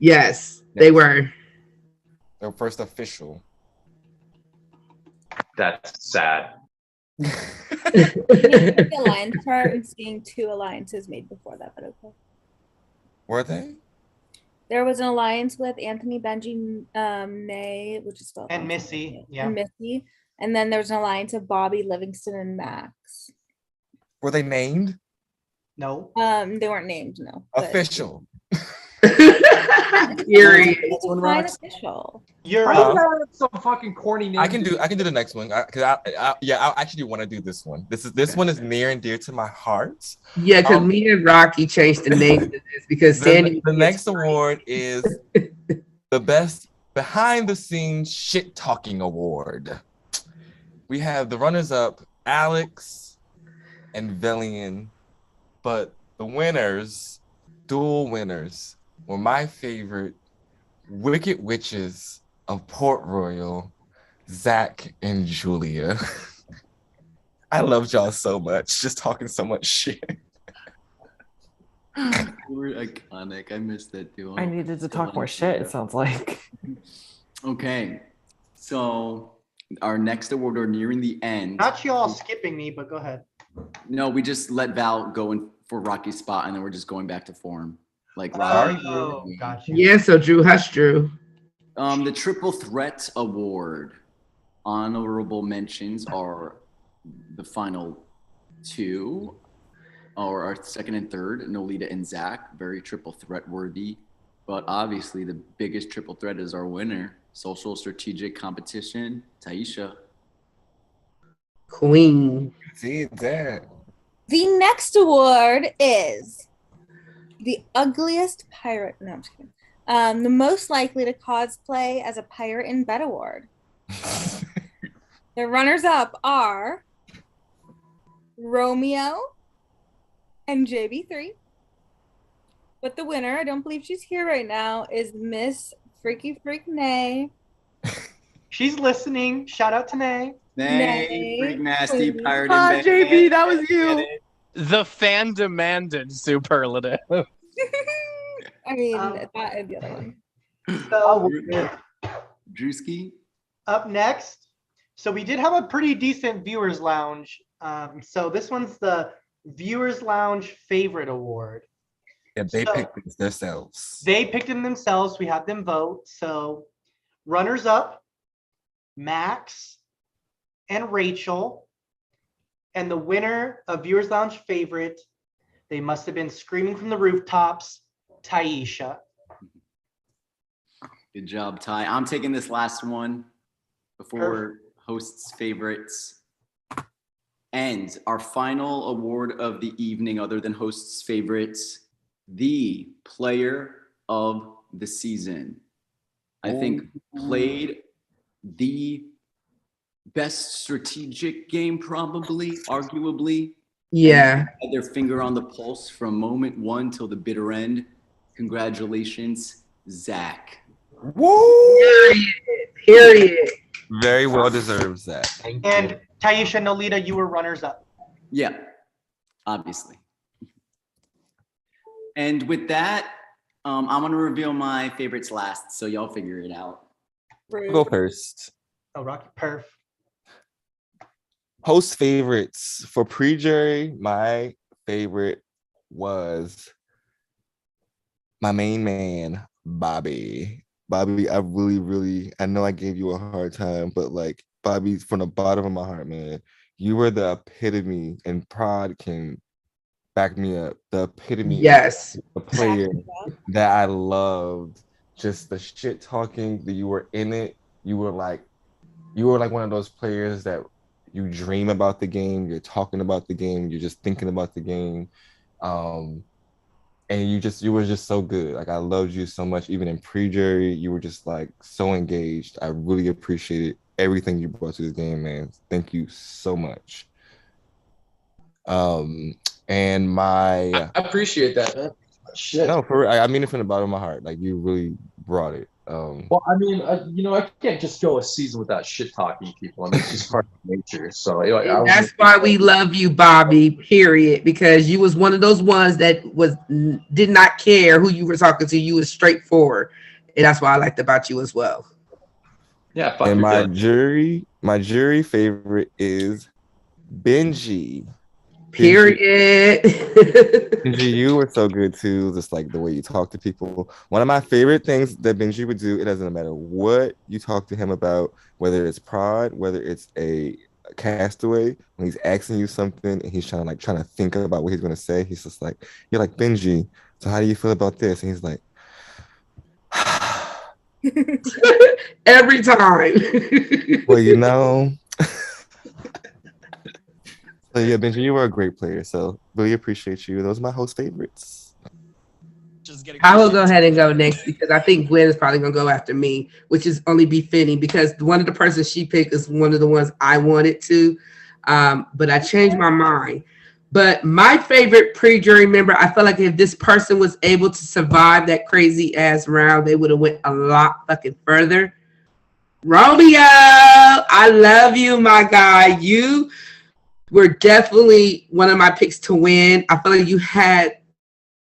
Yes, they were. Their first official. That's sad. The alliance chart and seeing 2 alliances made before that, but okay. Were they? There was an alliance with Anthony, Benji, Nay, which is spelled And Missy, yeah. and Missy, and then there was an alliance of Bobby, Livingston, and Max. Were they named? No. They weren't named, no. but- Official. Period. It's fine official. You're some fucking corny name. I can do the next one because I actually want to do this one. This one is near and dear to my heart. Yeah, because me and Rocky changed the name to this because Sandy. The next award is the best behind the scenes shit talking award. We have the runners up, Alex and Velian, but the winners, dual winners, were my favorite Wicked Witches of Port Royal, Zach and Julia. I loved y'all so much, just talking so much shit. You were iconic. I missed that duo. I needed to talk more shit, it sounds like. Okay, so our next award, we're nearing the end. Not you all skipping me, but go ahead. No, we just let Val go in for Rocky's spot, and then we're just going back to form. Like, Oh, gotcha. Yeah, so Drew, hush, Drew. The Triple Threat Award. Honorable mentions are the final 2, or our second and third, Nolita and Zach, very triple threat worthy. But obviously, the biggest triple threat is our winner, Social Strategic Competition, Taisha. Queen. See that. The next award is the ugliest pirate. No, I'm just kidding. The most likely to cosplay as a pirate in bed award. The runners-up are Romeo and JB3. But the winner, I don't believe she's here right now, is Miss Freaky Freak Nay. She's listening. Shout out to Nay. Nay, Freak Nasty, Pirate Hi, in Bed. JB, that was you. the fan demanded superlative. I mean, that is the other one. So, Drewski. Up next, so we did have a pretty decent viewers lounge. So this one's the viewers lounge favorite award. Yeah, they picked it themselves. They picked them themselves. We had them vote. So runners up, Max and Rachel, and the winner of viewers lounge favorite, they must have been screaming from the rooftops, Taisha. Good job, Ty. I'm taking this last one before hosts' favorites. And our final award of the evening, other than hosts' favorites, the player of the season. I think played the best strategic game, probably, arguably. Yeah. Had their finger on the pulse from moment 1 till the bitter end. Congratulations, Zach. Woo! Period. Very well deserved, Zach. And Taisha, Nolita, you were runners up. Yeah, obviously. And with that, I'm gonna reveal my favorites last, so y'all figure it out. I'll go first. Oh, Rocky, perf. Host favorites for pre-jury. My favorite was my main man, Bobby. Bobby, I I know I gave you a hard time, but like Bobby, from the bottom of my heart, man, you were the epitome, and Prod can back me up. The epitome Yes. of the player that I loved. Just the shit talking that you were in it. You were like one of those players that you dream about the game, you're talking about the game, you're just thinking about the game. And you were just so good. Like I loved you so much. Even in pre-jury, you were just like so engaged. I really appreciated everything you brought to this game, man. Thank you so much. And I appreciate that, man. Shit. No, I mean it from the bottom of my heart. Like you really brought it. Well, I mean, I can't just go a season without shit talking people. I mean, it's just part of nature. So That's why we love you, Bobby. Period. Because you was one of those ones that did not care who you were talking to. You was straightforward, and that's what I liked about you as well. Yeah. And my jury favorite is Benji. Period. Benji, you were so good too. Just like the way you talk to people. One of my favorite things that Benji would do, it doesn't matter what you talk to him about, whether it's prod, whether it's a castaway, when he's asking you something and he's trying to think about what he's gonna say, he's just like, you're like, Benji, so how do you feel about this? And he's like, every time. well, you know. So yeah, Benji, you were a great player. So really appreciate you. Those are my host favorites. I will go ahead and go next because I think Gwen is probably gonna go after me, which is only befitting because one of the persons she picked is one of the ones I wanted to, but I changed my mind. But my favorite pre-jury member, I feel like if this person was able to survive that crazy ass round, they would have went a lot fucking further. Romeo, I love you, my guy. You were definitely one of my picks to win. I feel like you had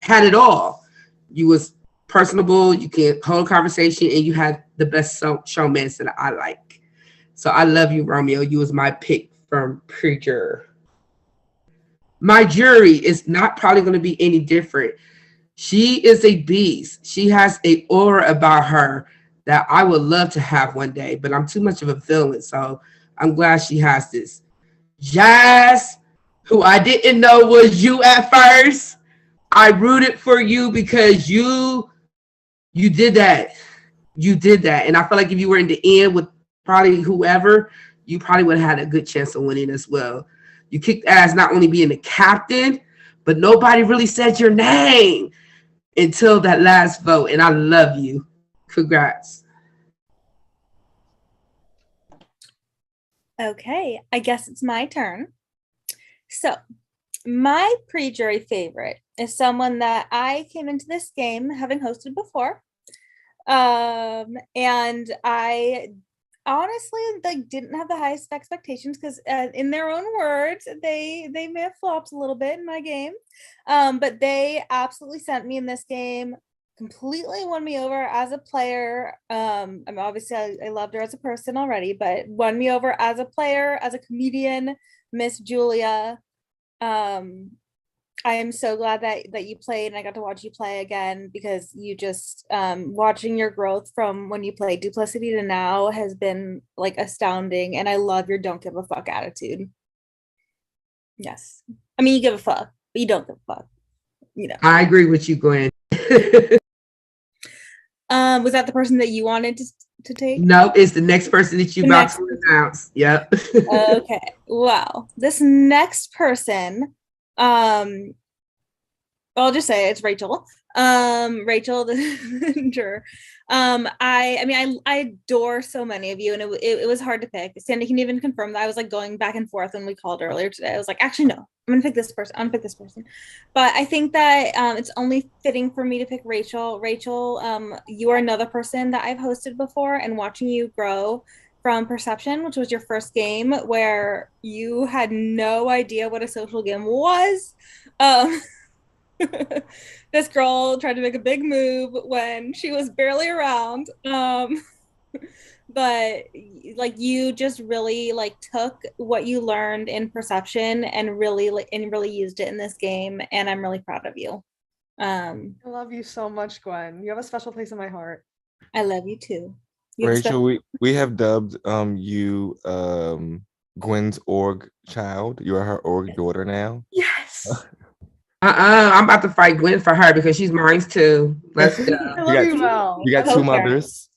it all. You was personable, you can hold a conversation, and you had the best showmance that I like. So I love you, Romeo. You was my pick from pre-juror. My jury is not probably going to be any different. She is a beast. She has an aura about her that I would love to have one day, but I'm too much of a villain, so I'm glad she has this. Jazz, who I didn't know was you at first. I rooted for you because you did that. You did that. And I feel like if you were in the end with probably whoever, you probably would have had a good chance of winning as well. You kicked ass not only being the captain, but nobody really said your name until that last vote. And I love you. Congrats. Okay, I guess it's my turn. So, my pre-jury favorite is someone that I came into this game having hosted before. And I honestly didn't have the highest expectations because in their own words, they may have flopped a little bit in my game. But they absolutely sent me in this game, completely won me over as a player. I mean, obviously I loved her as a person already, but won me over as a player, as a comedian, Miss Julia. I am so glad that you played and I got to watch you play again because you just watching your growth from when you played Duplicity to now has been like astounding, and I love your don't give a fuck attitude. Yes. I mean, you give a fuck, but you don't give a fuck. You know. I agree with you, Gwen. Was that the person that you wanted to take? No, it's the next person that you about to announce. Yep. Okay. Well, this next person, I'll just say it's Rachel. Rachel, the juror. I adore so many of you, and it was hard to pick. Sandy can even confirm that I was like going back and forth when we called earlier today. I was like, actually, no, I'm gonna pick this person. I'm gonna pick this person. But I think that it's only fitting for me to pick Rachel. Rachel, you are another person that I've hosted before, and watching you grow from Perception, which was your first game where you had no idea what a social game was. This girl tried to make a big move when she was barely around. But like you just really like took what you learned in Perception and really used it in this game, and I'm really proud of you. I love you so much, Gwen. You have a special place in my heart. I love you too. You have a Rachel, we have dubbed you Gwen's org child. You are her org daughter now. Yes. I'm about to fight Gwen for her because she's mine too. Let's go. I love you, Val. You got two mothers.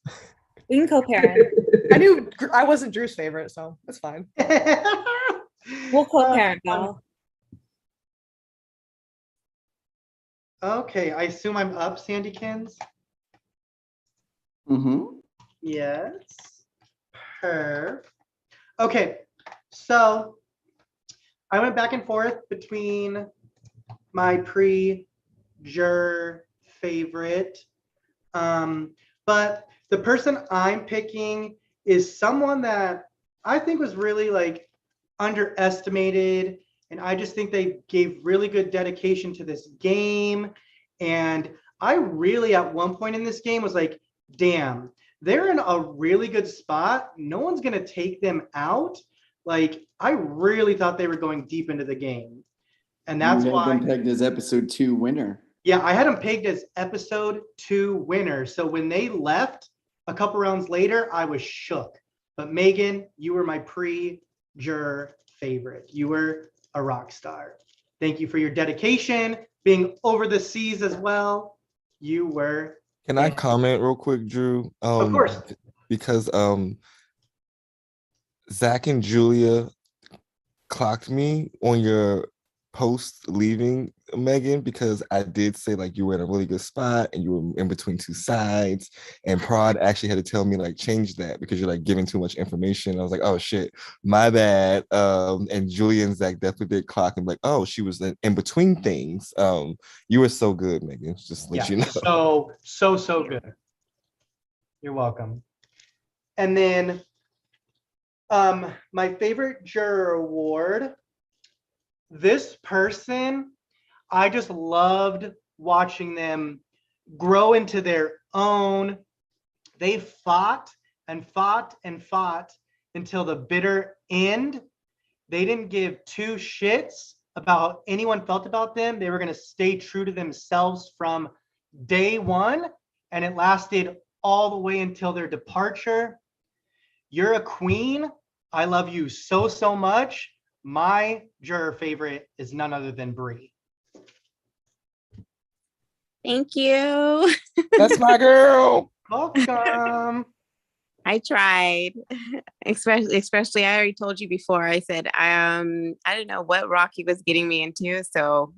We can co-parent. I knew I wasn't Drew's favorite, so it's fine. We'll co-parent, Val. Okay, I assume I'm up, Sandykins. Yes. Okay, so I went back and forth between my pre-juror favorite, but the person I'm picking is someone that I think was really like underestimated, and I just think they gave really good dedication to this game. And I really at one point in this game was like, damn, they're in a really good spot. No one's gonna take them out. Like, I really thought they were going deep into the game. And that's You had why them pegged as episode 2 winner. yeah, I had them pegged as episode 2 winner. So when they left a couple rounds later, I was shook. But Megan, you were my pre-juror favorite. You were a rock star. Thank you for your dedication, being over the seas as well. You were. Can I comment real quick, Drew? Of course. Because Zach and Julia clocked me on your post leaving, Megan, because I did say like you were in a really good spot and you were in between two sides, and Prod actually had to tell me like change that because you're like giving too much information. I was like, oh shit, my bad. And Julia and Zach definitely did clock and like, oh, she was in between things. You were so good, Megan. Just let you know. So good. You're welcome. And then my favorite juror award. This person, I just loved watching them grow into their own. They fought and fought and fought until the bitter end. They didn't give two shits about how anyone felt about them. They were going to stay true to themselves from day one, and it lasted all the way until their departure. You're a queen. I love you so, so much. My juror favorite is none other than Bree. Thank you. That's my girl. Welcome. I tried, especially I already told you before. I said I didn't know what Rocky was getting me into, so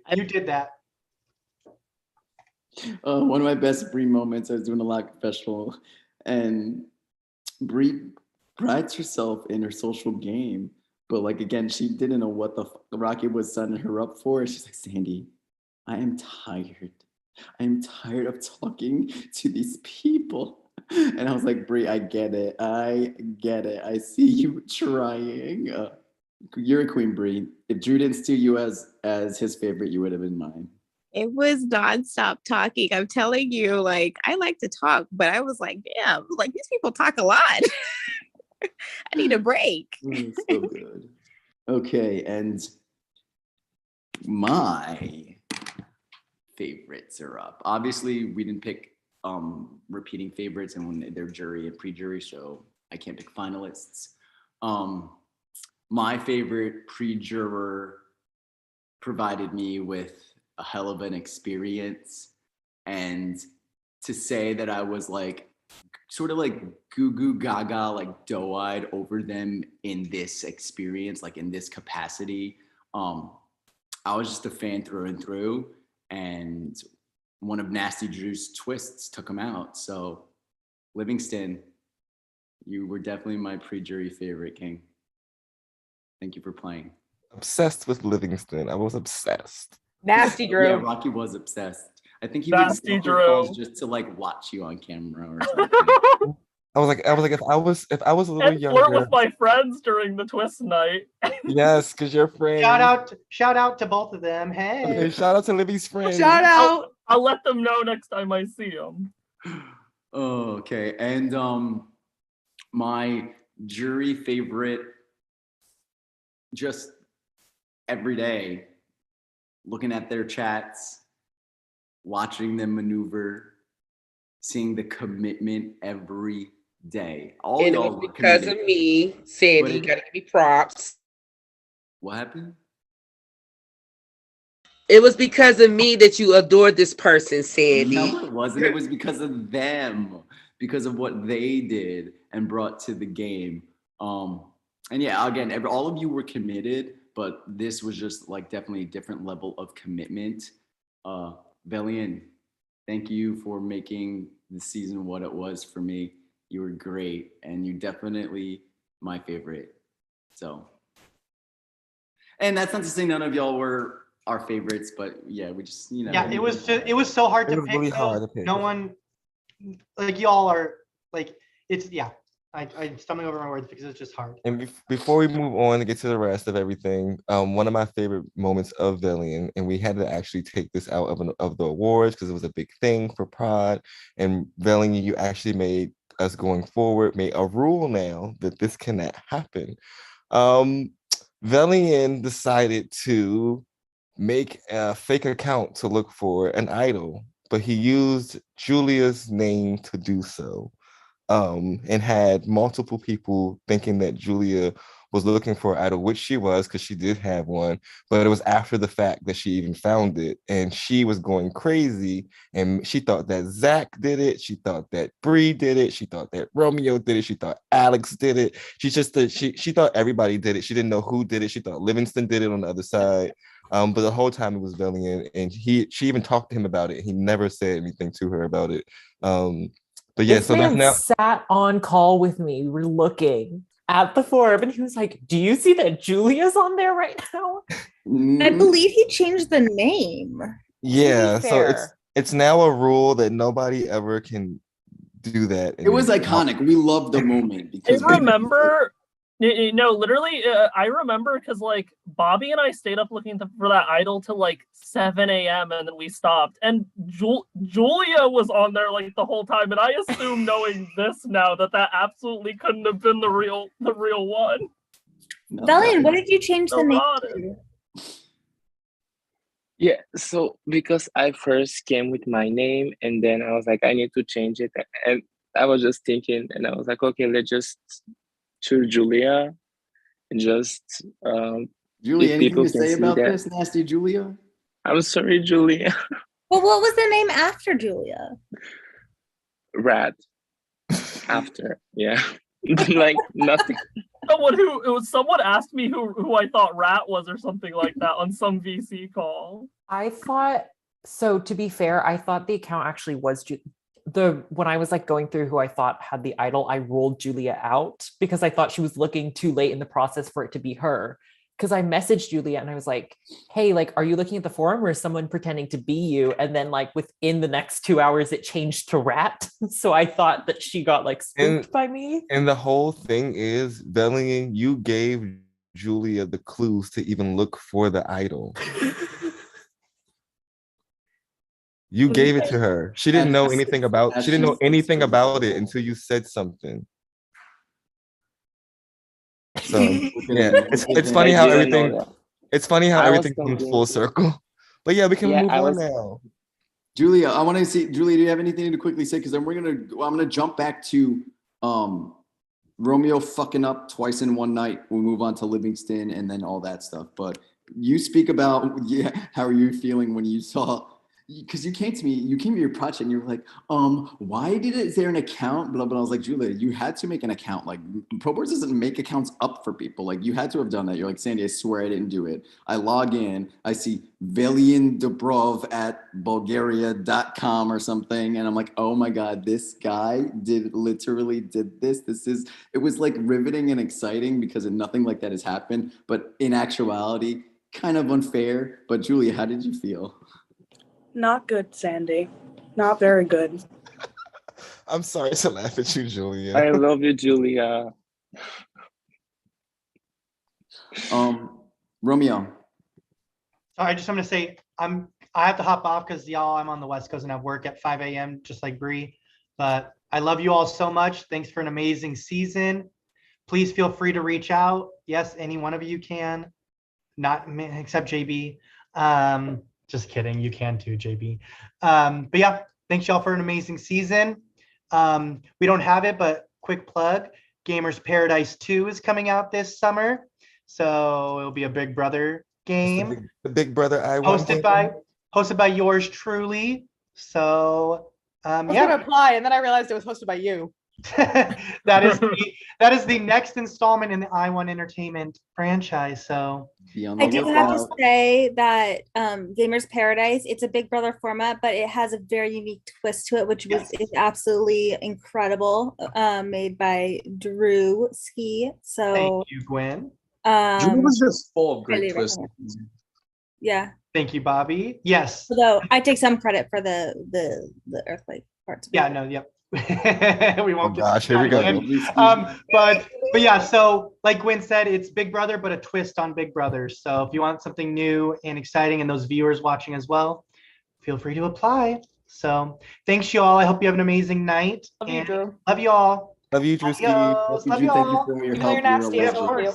you did that. One of my best Bree moments, I was doing a live professional, and Bree prides herself in her social game, but like again, she didn't know what the Rocky was signing her up for. She's like, Sandy, I am tired. I am tired of talking to these people. And I was like, Bree, I get it. I get it. I see you trying. You're a queen, Bree. If Drew didn't steal you as his favorite, you would have been mine. it was nonstop talking. I'm telling you, like I like to talk, but I was like, damn, like these people talk a lot. I need a break. So good. Okay, and my favorites are up. Obviously, we didn't pick repeating favorites, and when they're jury and pre-jury, so I can't pick finalists. My favorite pre-juror provided me with a hell of an experience, and to say that I was like sort of like goo goo gaga, like doe-eyed over them in this experience, like in this capacity. I was just a fan through and through, and one of Nasty Drew's twists took him out. So Livingston, you were definitely my pre-jury favorite, King. Thank you for playing. Obsessed with Livingston. I was obsessed. Nasty Drew. Yeah, Rocky was obsessed. I think he would Nasty make phone calls Drew. just to like watch you on camera or something. if I was a little And flirt younger, with my friends during the twist night. yes, because your friend. Shout out to both of them. Hey. Okay, shout out to Libby's friend. Shout out. I'll let them know next time I see them. Okay, and my jury favorite, just every day, looking at their chats, watching them maneuver, seeing the commitment every day. All And it y'all was were because committed. of me, Sandy. But You it- gotta give me props. What happened? It was because of me that you adored this person, Sandy. No, it wasn't. It was because of them, because of what they did and brought to the game. And yeah, again, all of you were committed, but this was just like definitely a different level of commitment. Velian, thank you for making the season what it was for me. You were great, and you definitely my favorite. So, and that's not to say none of y'all were our favorites, but yeah, we just Yeah, it was so hard It to was pick. really though. hard to pick. No one, like y'all are like it's yeah. I'm stumbling over my words because it's just hard. And before we move on and get to the rest of everything, one of my favorite moments of Valiant, and we had to actually take this out of the awards because it was a big thing for Pride. And Valiant, you actually made us going forward, made a rule now that this cannot happen. Valiant decided to make a fake account to look for an idol, but he used Julia's name to do so. And had multiple people thinking that Julia was looking for an idol, which she was because she did have one, but it was after the fact that she even found it, and she was going crazy, and she thought that Zach did it, she thought that Bree did it, she thought that Romeo did it, she thought Alex did it, she thought everybody did it, she didn't know who did it, she thought Livingston did it on the other side. But the whole time it was Valiant, and she even talked to him about it. He never said anything to her about it. But yeah, This so that's man now. sat on call with me. We were looking at the form, and he was like, "Do you see that Julia's on there right now?" I believe he changed the name. Yeah, so fair. it's now a rule that nobody ever can do that. It was iconic. We loved the moment I because remember, no, literally, I remember because like Bobby and I stayed up looking for that idol till like 7 a.m. and then we stopped. And Julia was on there like the whole time, and I assume, knowing this now, that absolutely couldn't have been the real one. Valiant, what did you change the name to? Yeah, so because I first came with my name and then I was like, I need to change it. And I was just thinking, and I was like, okay, let's just choose Julia and just Julia, if anything people to can say see about that. this, nasty Julia? I'm sorry, Julia. Well, what was the name after Julia? Rat. After, yeah. Like nothing. Someone asked me who I thought Rat was or something like that on some VC call. I thought so. To be fair, I thought the account actually was when I was like going through who I thought had the idol, I ruled Julia out because I thought she was looking too late in the process for it to be her. Because I messaged Julia and I was like, hey, like, are you looking at the forum or is someone pretending to be you? And then like within the next 2 hours, it changed to Rat. So I thought that she got like spooked by me. And the whole thing is, Valiant, you gave Julia the clues to even look for the idol. You gave it to her. She didn't know anything about it until you said something. So yeah, it's funny how everything comes full circle. But yeah, we can move on now. Julia, I want to see. Julia, do you have anything to quickly say? Because then I'm gonna jump back to Romeo fucking up twice in one night. We'll move on to Livingston and then all that stuff. But you speak about how are you feeling when you saw? Because you came to your project and you were like, why is there an account? Blah, blah. I was like, Julia, you had to make an account. Like, ProBoards doesn't make accounts up for people. Like, you had to have done that. You're like, Sandy, I swear I didn't do it. I log in, I see Velian Dobrov at Bulgaria.com or something. And I'm like, oh my God, this guy literally did this. It was like riveting and exciting because nothing like that has happened. But in actuality, kind of unfair. But Julia, how did you feel? Not good, Sandy. Not very good. I'm sorry to laugh at you, Julia. I love you, Julia. Romeo. So I just want to say I have to hop off because y'all, I'm on the West Coast and I have work at 5 a.m. just like Bree. But I love you all so much. Thanks for an amazing season. Please feel free to reach out. Yes, any one of you can. Not except JB. Just kidding. You can too, JB. But yeah, thanks y'all for an amazing season. We don't have it, but quick plug. Gamers Paradise 2 is coming out this summer. So it'll be a Big Brother game. The Big Brother I1 hosted by yours truly. So I was gonna apply, and then I realized it was hosted by you. that is the next installment in the I1 Entertainment franchise. So I do have to say that Gamers Paradise, it's a Big Brother format, but it has a very unique twist to it, which is absolutely incredible. Made by Drew Ski. So thank you, Gwen. Drew was just full of great highly twists. recommend. Yeah. Thank you, Bobby. Yes. Although I take some credit for the earthquake parts. Yeah, no, yep. We won't here we go. But yeah, so like Gwen said, it's Big Brother, but a twist on Big Brother. So if you want something new and exciting, and those viewers watching as well, feel free to apply. So thanks you all. I hope you have an amazing night. Love you, Drew. Love you all. Love you, Drewski. Love you Thank you all. for your Even though help. you're You're a nasty, I legend. still love you.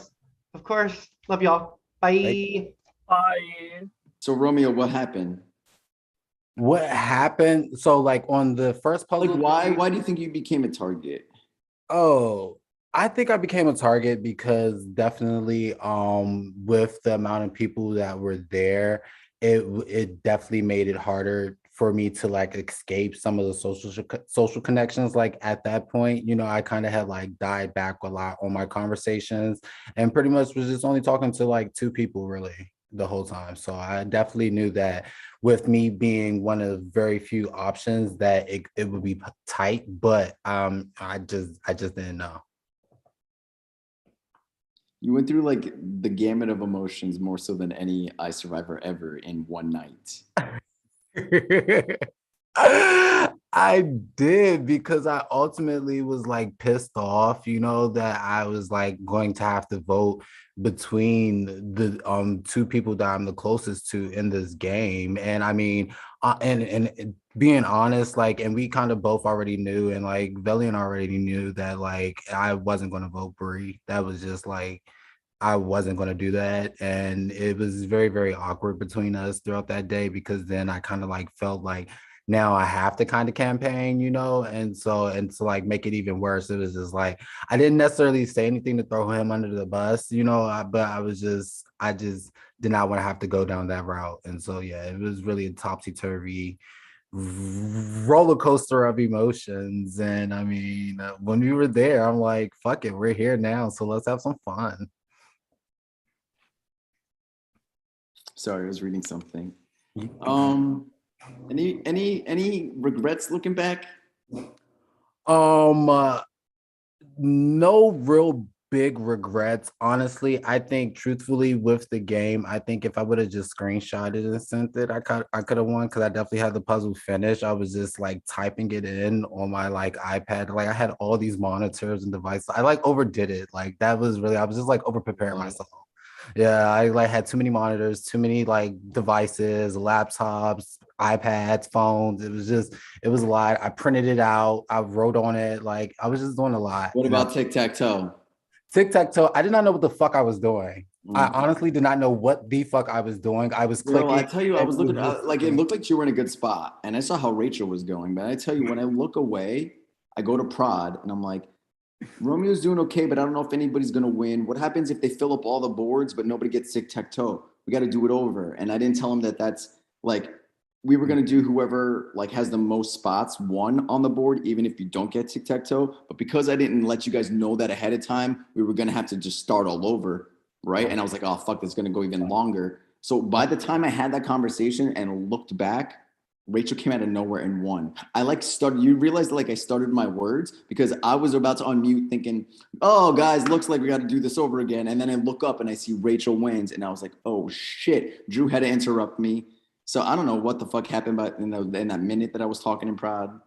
Of course. Love y'all. Bye. Bye. So Romeo, what happened? What happened? So like on the first puzzle, Like why do you think you became a target? Oh, I think I became a target because definitely with the amount of people that were there, it definitely made it harder for me to like escape some of the social connections. Like at that point, you know, I kind of had like died back a lot on my conversations and pretty much was just only talking to like 2 people really the whole time. So I definitely knew that with me being one of very few options that it would be tight, but I just didn't know. You went through like the gamut of emotions more so than any iSurvivor ever in one night. I did, because I ultimately was like pissed off, you know, that I was like going to have to vote between the 2 people that I'm the closest to in this game. And I mean, and being honest, like, and we kind of both already knew, and like Velian already knew that like I wasn't going to vote Bree. That was just like, I wasn't going to do that. And it was very, very awkward between us throughout that day, because then I kind of like felt like now I have to kind of campaign, you know? And to like make it even worse, it was just like, I didn't necessarily say anything to throw him under the bus, you know, but I just did not want to have to go down that route. And so, yeah, it was really a topsy-turvy roller coaster of emotions. And I mean, when we were there, I'm like, fuck it, we're here now, so let's have some fun. Sorry, I was reading something. Any regrets looking back? No real big regrets, honestly. I think truthfully with the game, I think if I would have just screenshotted and sent it, I could have won, because I definitely had the puzzle finished. I was just like typing it in on my like iPad. Like I had all these monitors and devices. I like overdid it. Like that was really, I was just like over preparing myself. Yeah, I like had too many monitors, too many like devices, laptops, iPads, phones. It was a lot. I printed it out. I wrote on it. Like I was just doing a lot. What about tic-tac-toe? Tic-tac-toe, I did not know what the fuck I was doing. I honestly did not know what the fuck I was doing. I was clicking. I tell you, I was looking, like it looked like you were in a good spot. And I saw how Rachel was going. But I tell you, when I look away, I go to prod and I'm like, Romeo's doing okay, but I don't know if anybody's going to win. What happens if they fill up all the boards, but nobody gets tic-tac-toe? We got to do it over. And I didn't tell him that that's like, we were going to do whoever like has the most spots won on the board, even if you don't get tic-tac-toe. But because I didn't let you guys know that ahead of time, we were going to have to just start all over, right? And I was like, oh, fuck, it's going to go even longer. So by the time I had that conversation and looked back, Rachel came out of nowhere and won. I like started, you realize like I started my words because I was about to unmute thinking, oh guys, looks like we got to do this over again. And then I look up and I see Rachel wins. And I was like, oh shit, Drew had to interrupt me. So I don't know what the fuck happened, but in that minute that I was talking in prod,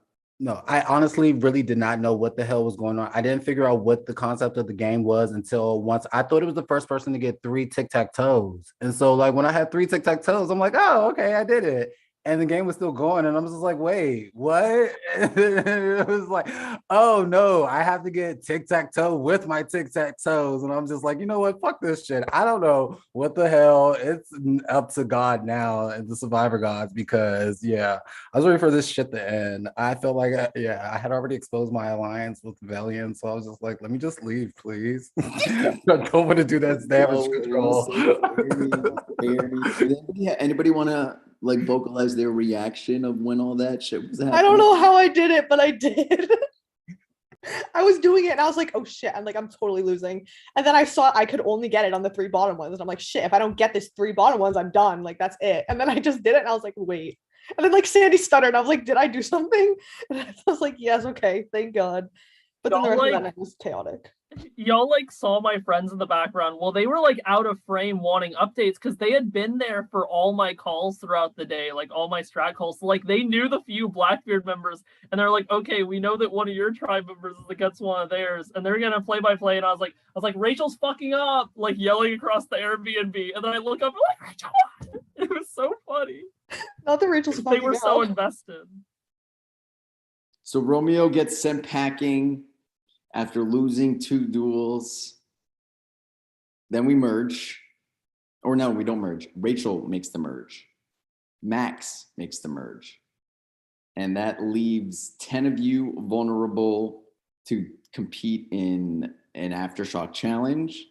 No, I honestly really did not know what the hell was going on. I didn't figure out what the concept of the game was until once I thought it was the first person to get 3 tic-tac-toes. And so like when I had 3 tic-tac-toes, I'm like, oh, okay, I did it. And the game was still going, and I was just like, wait, what? It was like, oh no, I have to get tic-tac-toe with my tic-tac-toes. And I'm just like, you know what? Fuck this shit. I don't know what the hell. It's up to God now and the survivor gods, because yeah, I was ready for this shit to end. I felt like, I had already exposed my alliance with Valiant, so I was just like, let me just leave, please. I don't want to do that damage control. Anybody want to like vocalize their reaction of when all that shit was happening? I don't know how I did it, but I did. I was doing it and I was like, oh shit, I'm totally losing. And then I saw I could only get it on the 3 bottom ones. And I'm like, shit, if I don't get this 3 bottom ones, I'm done. Like, that's it. And then I just did it and I was like, wait. And then like Sandy stuttered. I was like, did I do something? And I was like, yes, okay, thank God. But then the rest of that night was chaotic. Y'all like saw my friends in the background. Well, they were like out of frame wanting updates because they had been there for all my calls throughout the day, like all my strat calls. So, like they knew the few Blackbeard members, and they're like, okay, we know that one of your tribe members is against one of theirs, and they're gonna play by play. And I was like, Rachel's fucking up, like yelling across the Airbnb, and then I look up, I'm like, Rachel, it was so funny. Not that Rachel's fucking They were so invested. So Romeo gets sent packing after losing 2 duels. Then we merge. Or no, we don't merge. Rachel makes the merge. Max makes the merge. And that leaves 10 of you vulnerable to compete in an Aftershock challenge.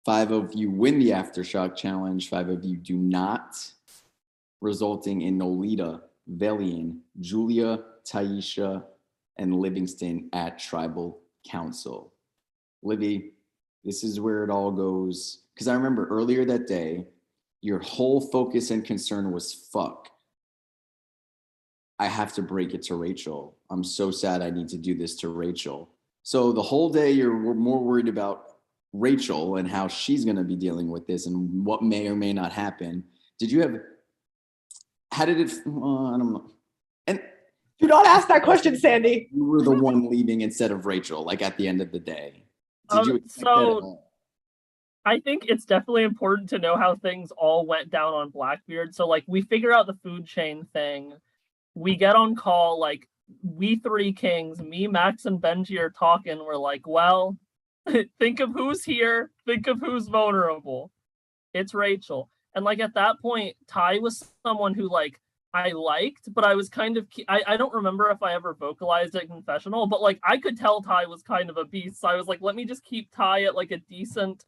5 of you win the Aftershock challenge. 5 of you do not, resulting in Nolita, Velian, Julia, Taisha, and Livingston at Tribal Council. Livy, this is where it all goes. Because I remember earlier that day, your whole focus and concern was, fuck, I have to break it to Rachel. I'm so sad I need to do this to Rachel. So the whole day you're more worried about Rachel and how she's going to be dealing with this and what may or may not happen. How did it, I don't know. And do not ask that question, Sandy. You were the one leaving instead of Rachel, like at the end of the day. Did you expect that at all? I think it's definitely important to know how things all went down on Blackbeard. So like we figure out the food chain thing. We get on call, like we 3 kings, me, Max, and Benji are talking. We're like, well, think of who's here. Think of who's vulnerable. It's Rachel. And like at that point, Ty was someone who like I liked, but I was kind of, I don't remember if I ever vocalized at confessional, but like I could tell Ty was kind of a beast. So I was like, let me just keep Ty at like a decent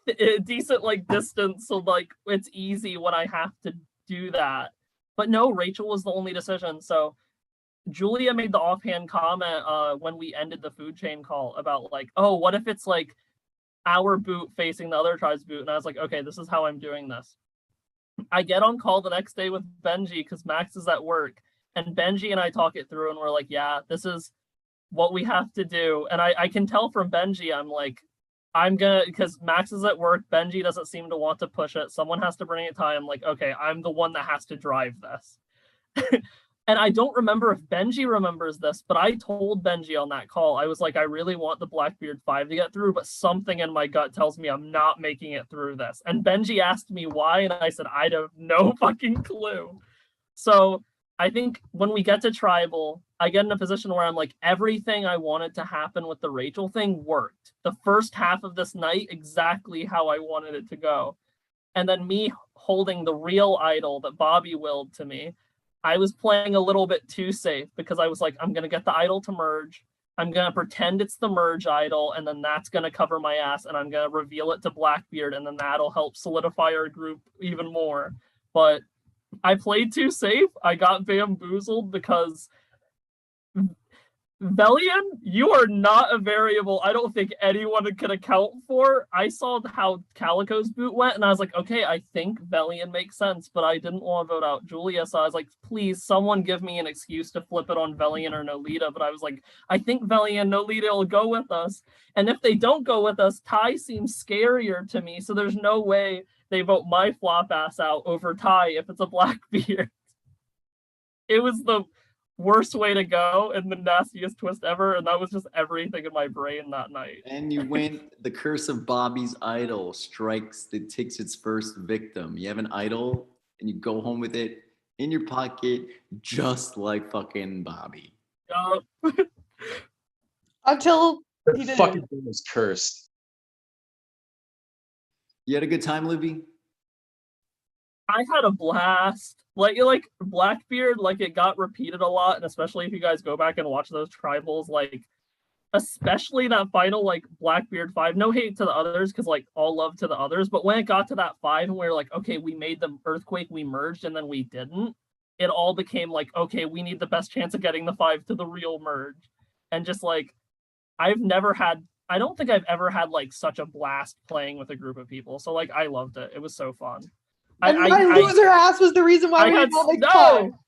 like distance. So like it's easy when I have to do that. But no, Rachel was the only decision. So Julia made the offhand comment when we ended the food chain call about like, oh, what if it's like our boot facing the other tribe's boot? And I was like, okay, this is how I'm doing this. I get on call the next day with Benji because Max is at work, and Benji and I talk it through and we're like, yeah, this is what we have to do. And I can tell from Benji, I'm like, because Max is at work, Benji doesn't seem to want to push it. Someone has to bring it to him. I'm like, okay, I'm the one that has to drive this. And I don't remember if Benji remembers this, but I told Benji on that call, I was like, I really want the Blackbeard 5 to get through, but something in my gut tells me I'm not making it through this. And Benji asked me why, and I said, I have no fucking clue. So I think when we get to Tribal, I get in a position where I'm like, everything I wanted to happen with the Rachel thing worked. The first half of this night, exactly how I wanted it to go. And then me holding the real idol that Bobby willed to me, I was playing a little bit too safe because I was like, I'm going to get the idol to merge. I'm going to pretend it's the merge idol, and then that's going to cover my ass, and I'm going to reveal it to Blackbeard, and then that'll help solidify our group even more. But I played too safe. I got bamboozled because Velian, you are not a variable I don't think anyone could account for. I saw how Calico's boot went, and I was like, okay, I think Velian makes sense, but I didn't want to vote out Julia, so I was like, please, someone give me an excuse to flip it on Velian or Nolita, but I was like, I think Velian, Nolita will go with us, and if they don't go with us, Ty seems scarier to me, so there's no way they vote my flop ass out over Ty if it's a Blackbeard. It was worst way to go and the nastiest twist ever. And that was just everything in my brain that night. And you went, the curse of Bobby's idol takes its first victim. You have an idol and you go home with it in your pocket, just like fucking Bobby. Until The he didn't. fucking thing was cursed. You had a good time, Libby? I had a blast. Like Blackbeard, like it got repeated a lot, and especially if you guys go back and watch those tribals, like especially that final like Blackbeard 5. No hate to the others, because like all love to the others, but when it got to that 5 and we were like, okay, we made the earthquake, we merged, and then we didn't, it all became like, okay, we need the best chance of getting the 5 to the real merge. And just like I don't think I've ever had like such a blast playing with a group of people. So like I loved it. It was so fun. And my loser ass was the reason why we did not make fun.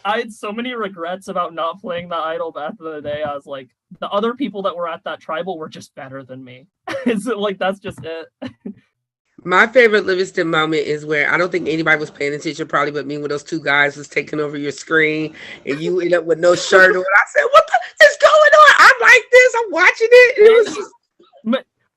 I had so many regrets about not playing that idol back in the day. I was like, the other people that were at that tribal were just better than me. So like that's just it. My favorite Livingston moment is where I don't think anybody was paying attention, probably but me, when those two guys was taking over your screen and you end up with no shirt on. I said, what the is going on? I'm like this. I'm watching it. It was just...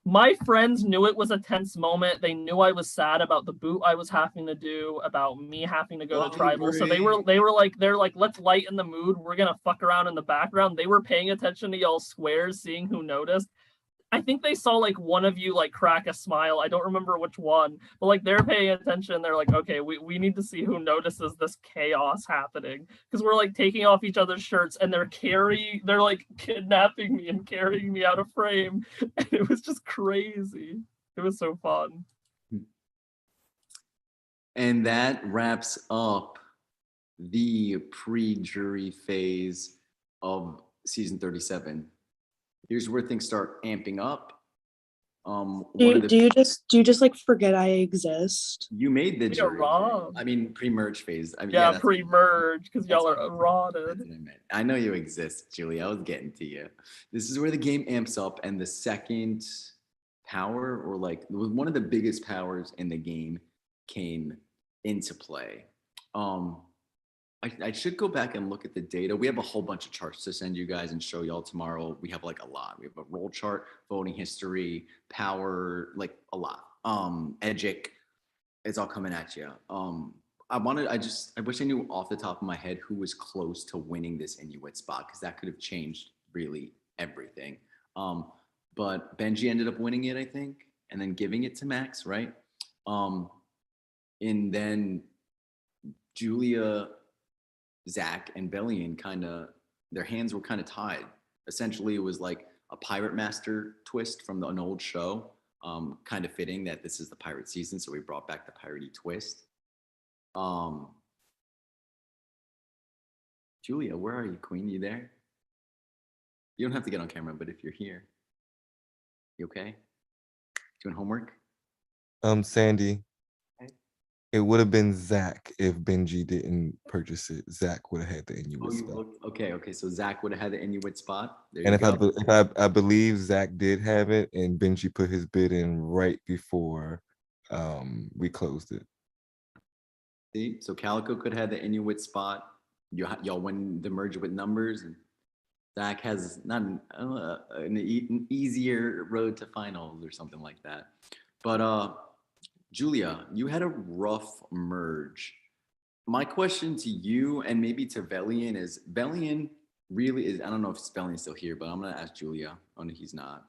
My friends knew it was a tense moment. They knew I was sad about the boot I was having to do, about me having to go to tribal. So they're like, let's lighten the mood. We're gonna fuck around in the background. They were paying attention to y'all squares, seeing who noticed. I think they saw like one of you like crack a smile. I don't remember which one, but like they're paying attention. They're like, okay, we need to see who notices this chaos happening, because we're like taking off each other's shirts and they're like kidnapping me and carrying me out of frame. And it was just crazy. It was so fun. And that wraps up the pre-jury phase of season 37. Here's where things start amping up. Do you just like forget I exist? You made the jury. Wrong. I mean, pre-merge phase. I mean, Yeah, pre-merge, because y'all are rotted. I know you exist, Julie. I was getting to you. This is where the game amps up, and the second power, or like one of the biggest powers in the game, came into play. I should go back and look at the data. We have a whole bunch of charts to send you guys and show y'all tomorrow. We have like a lot. We have a roll chart, voting history, power, like a lot. Edgic, it's all coming at you. I wish I knew off the top of my head who was close to winning this Inuit spot, because that could have changed really everything. But Benji ended up winning it, I think, and then giving it to Max, right? And then Julia, Zach, and Bellion their hands were kind of tied. Essentially, it was like a Pirate Master twist from an old show. Kind of fitting that this is the pirate season, so we brought back the piratey twist. Julia, where are you, Queen? You there? You don't have to get on camera, but if you're here, you okay? Doing homework? Sandy. It would have been Zach if Benji didn't purchase it. Zach would have had the Inuit spot. Okay. So Zach would have had the Inuit spot. There And you if go. I believe Zach did have it, and Benji put his bid in right before we closed it. See, so Calico could have the Inuit spot. Y'all win the merge with numbers, and Zach has not an easier road to finals or something like that. But Julia, you had a rough merge. My question to you, and maybe to Bellion, is Bellion really is, I don't know if Bellion's still here, but I'm gonna ask Julia. Oh, no, he's not.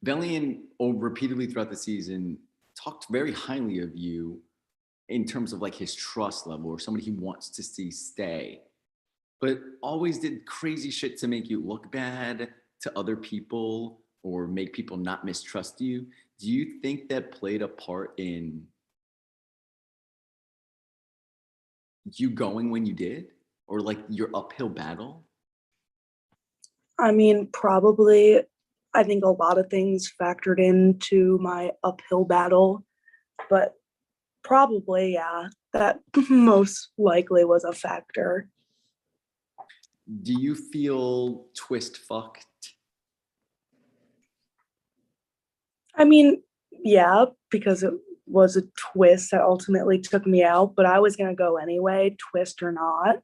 Bellion repeatedly throughout the season talked very highly of you in terms of like his trust level, or somebody he wants to see stay, but always did crazy shit to make you look bad to other people or make people not mistrust you. Do you think that played a part in you going when you did, or like your uphill battle? I mean, probably. I think a lot of things factored into my uphill battle, but probably, yeah, that most likely was a factor. Do you feel twist fucked? I mean, yeah, because it was a twist that ultimately took me out, but I was going to go anyway, twist or not.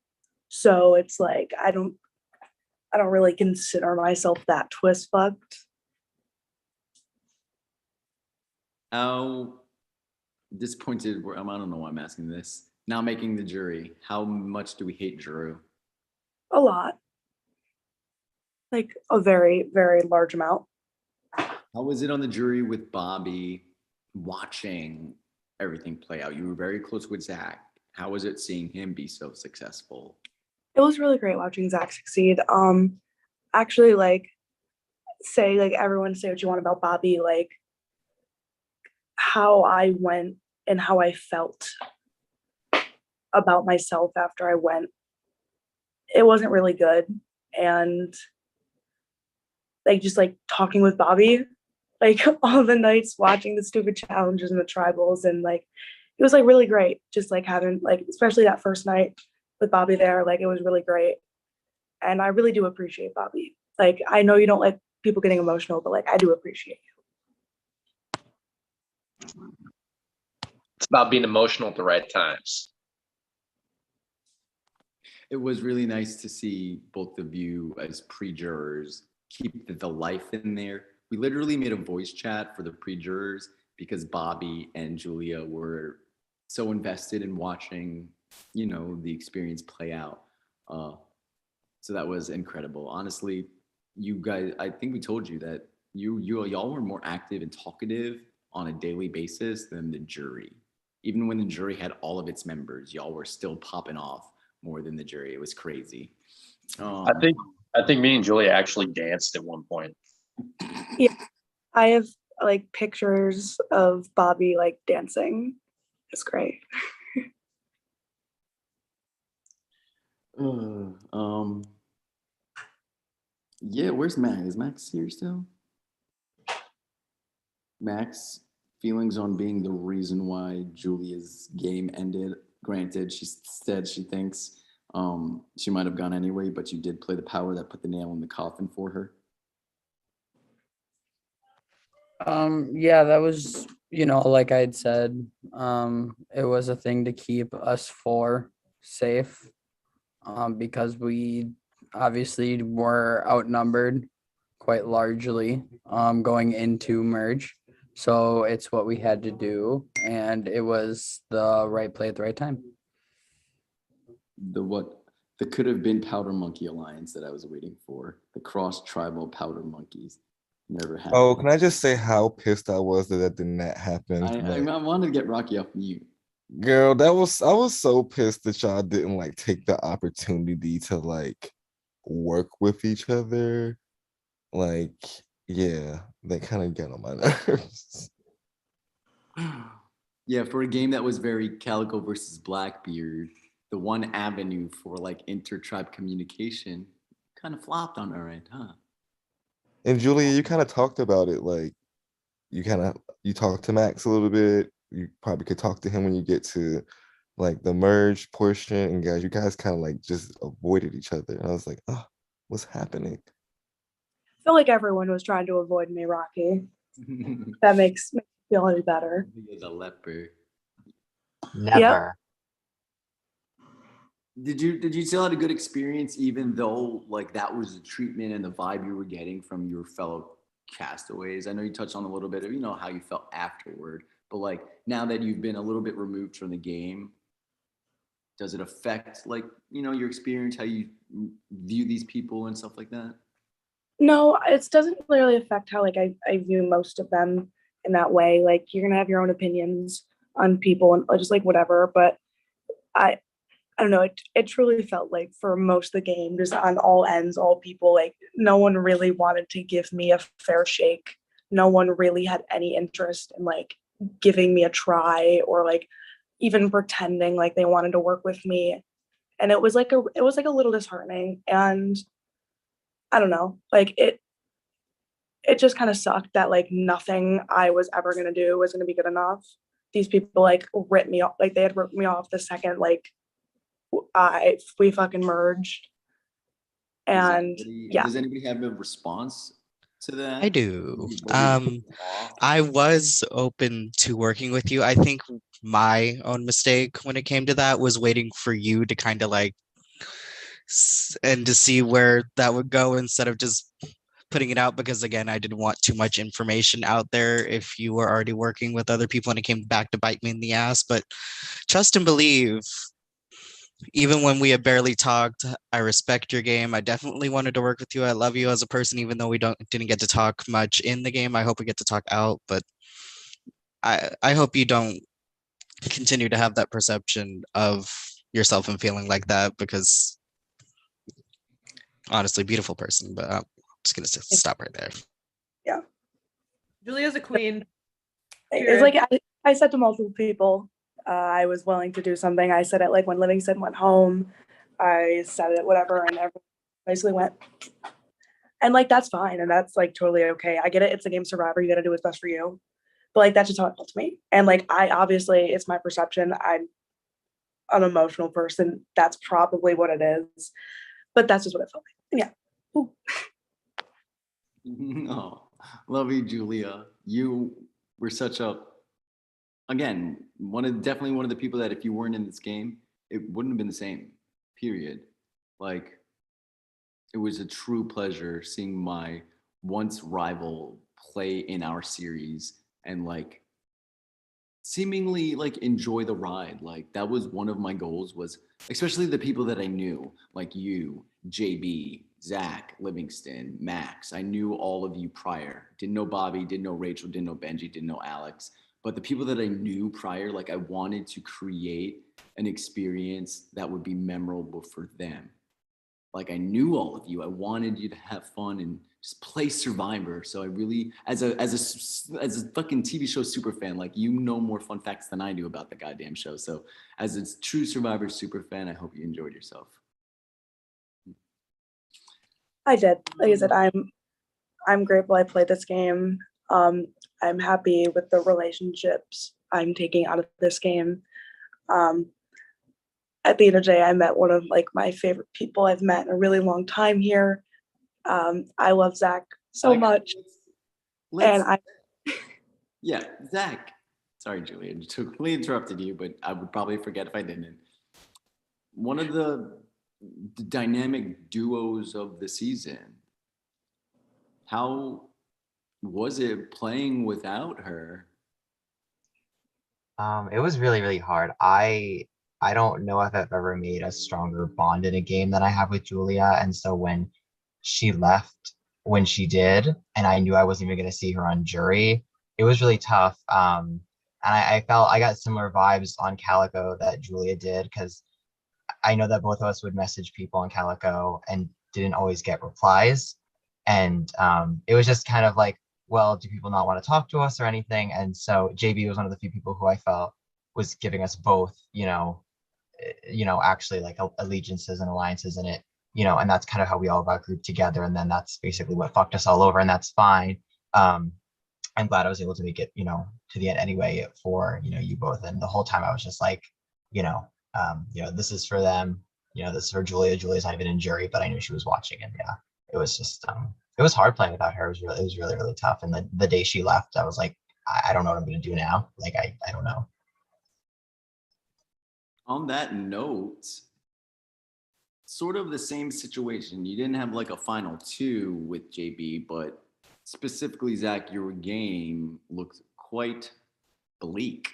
So it's like I don't really consider myself that twist fucked. How disappointed I don't know why I'm asking this. Now making the jury, how much do we hate Drew? A lot. Like a very, very large amount. How was it on the jury with Bobby watching everything play out? You were very close with Zach. How was it seeing him be so successful? It was really great watching Zach succeed. Actually, like, say, like, everyone say what you want about Bobby, like, how I went and how I felt about myself after I went, it wasn't really good. And, like, just, like, talking with Bobby, like, all the nights watching the stupid challenges and the tribals, and, like, it was, like, really great. Just, like, having, like, especially that first night with Bobby there, like, it was really great. And I really do appreciate Bobby. Like, I know you don't like people getting emotional, but, like, I do appreciate you. It's about being emotional at the right times. It was really nice to see both of you as pre-jurors keep the life in there. We literally made a voice chat for the pre-jurors because Bobby and Julia were so invested in watching, you know, the experience play out. So that was incredible. Honestly, you guys, I think we told you that y'all were more active and talkative on a daily basis than the jury. Even when the jury had all of its members, y'all were still popping off more than the jury. It was crazy. I think me and Julia actually danced at one point. Yeah, I have like pictures of Bobby like dancing. It's great. Yeah, where's Max? Is Max here still? Max, feelings on being the reason why Julia's game ended. Granted, she said she thinks she might have gone anyway, but you did play the power that put the nail in the coffin for her. Yeah, that was, you know, like I'd said, it was a thing to keep us four safe, because we obviously were outnumbered quite largely, going into merge. So it's what we had to do, and it was the right play at the right time. The could have been Powder Monkey Alliance that I was waiting for. The cross tribal Powder Monkeys. Never happened. Oh, can I just say how pissed I was that did not happen? I wanted to get Rocky off mute. Girl, I was so pissed that y'all didn't like take the opportunity to like work with each other. Like, yeah, they kind of get on my nerves. Yeah, for a game that was very Calico versus Blackbeard, the one avenue for like inter-tribe communication kind of flopped on our end, huh? And Julia, you kind of talked about it, like you talked to Max a little bit. You probably could talk to him when you get to like the merge portion, and you guys kind of like just avoided each other. And I was like, oh, what's happening? I feel like everyone was trying to avoid me, Rocky. That makes me feel any better. He is a leper. Never. Did you still have a good experience, even though like that was the treatment and the vibe you were getting from your fellow castaways? I know you touched on a little bit of, you know, how you felt afterward, but like now that you've been a little bit removed from the game, does it affect like, you know, your experience, how you view these people and stuff like that? No, it doesn't really affect how like I view most of them in that way. Like you're gonna have your own opinions on people and just like whatever, but I don't know, it truly felt like for most of the game, just on all ends, all people, like no one really wanted to give me a fair shake. No one really had any interest in like giving me a try or like even pretending like they wanted to work with me. And it was like a little disheartening. And I don't know, like it just kind of sucked that like nothing I was ever gonna do was gonna be good enough. These people like ripped me off, like they had ripped me off the second like we fucking merged. And does anybody have a response to that? I do. I was open to working with you. I think my own mistake when it came to that was waiting for you to kind of like and to see where that would go instead of just putting it out, because again, I didn't want too much information out there if you were already working with other people and it came back to bite me in the ass. But trust and believe, even when we had barely talked, I respect your game. I definitely wanted to work with you. I love you as a person, even though we didn't get to talk much in the game. I hope we get to talk out, but I hope you don't continue to have that perception of yourself and feeling like that, because honestly, beautiful person, but I'm just gonna stop right there. Yeah. Julia's a queen. It's like I said to multiple people, I was willing to do something. I said it like when Livingston went home. I said it, whatever, and everyone basically went. And like that's fine, and that's like totally okay. I get it. It's a game Survivor. You got to do what's best for you. But like that's just how it felt to me. And like I obviously, it's my perception. I'm an emotional person. That's probably what it is. But that's just what it felt like. And yeah. Ooh. Oh, love you, Julia. You were such a, again, definitely one of the people that if you weren't in this game, it wouldn't have been the same, period. Like, it was a true pleasure seeing my once rival play in our series and like seemingly like enjoy the ride. Like that was one of my goals, was especially the people that I knew, like you, JB, Zach, Livingston, Max. I knew all of you prior. Didn't know Bobby, didn't know Rachel, didn't know Benji, didn't know Alex. But the people that I knew prior, like I wanted to create an experience that would be memorable for them. Like I knew all of you. I wanted you to have fun and just play Survivor. So I really, as a fucking TV show super fan, like you know more fun facts than I do about the goddamn show. So as a true Survivor super fan, I hope you enjoyed yourself. I did. Like I said, I'm grateful I played this game. I'm happy with the relationships I'm taking out of this game. At the end of the day, I met one of like my favorite people I've met in a really long time here. I love Zach so much. Yeah, Zach. Sorry, Julia, I totally interrupted you, but I would probably forget if I didn't. One of the dynamic duos of the season. How was it playing without her? It was really, really hard. I don't know if I've ever made a stronger bond in a game than I have with Julia. And so when she left, when she did, and I knew I wasn't even going to see her on jury, it was really tough. And I felt I got similar vibes on Calico that Julia did, because I know that both of us would message people on Calico and didn't always get replies. And it was just kind of like, well, do people not want to talk to us or anything? And so JB was one of the few people who I felt was giving us both, actually like allegiances and alliances in it, and that's kind of how we all got grouped together. And then that's basically what fucked us all over, and that's fine. I'm glad I was able to make it, to the end anyway for, you both. And the whole time I was just like, this is for them, this is for Julia. Julia's not even in jury, but I knew she was watching. And yeah, it was just, it was hard playing without her. It was really, really tough. And the day she left, I was like, I don't know what I'm going to do now. Like, I don't know. On that note, sort of the same situation. You didn't have like a final two with JB, but specifically, Zach, your game looked quite bleak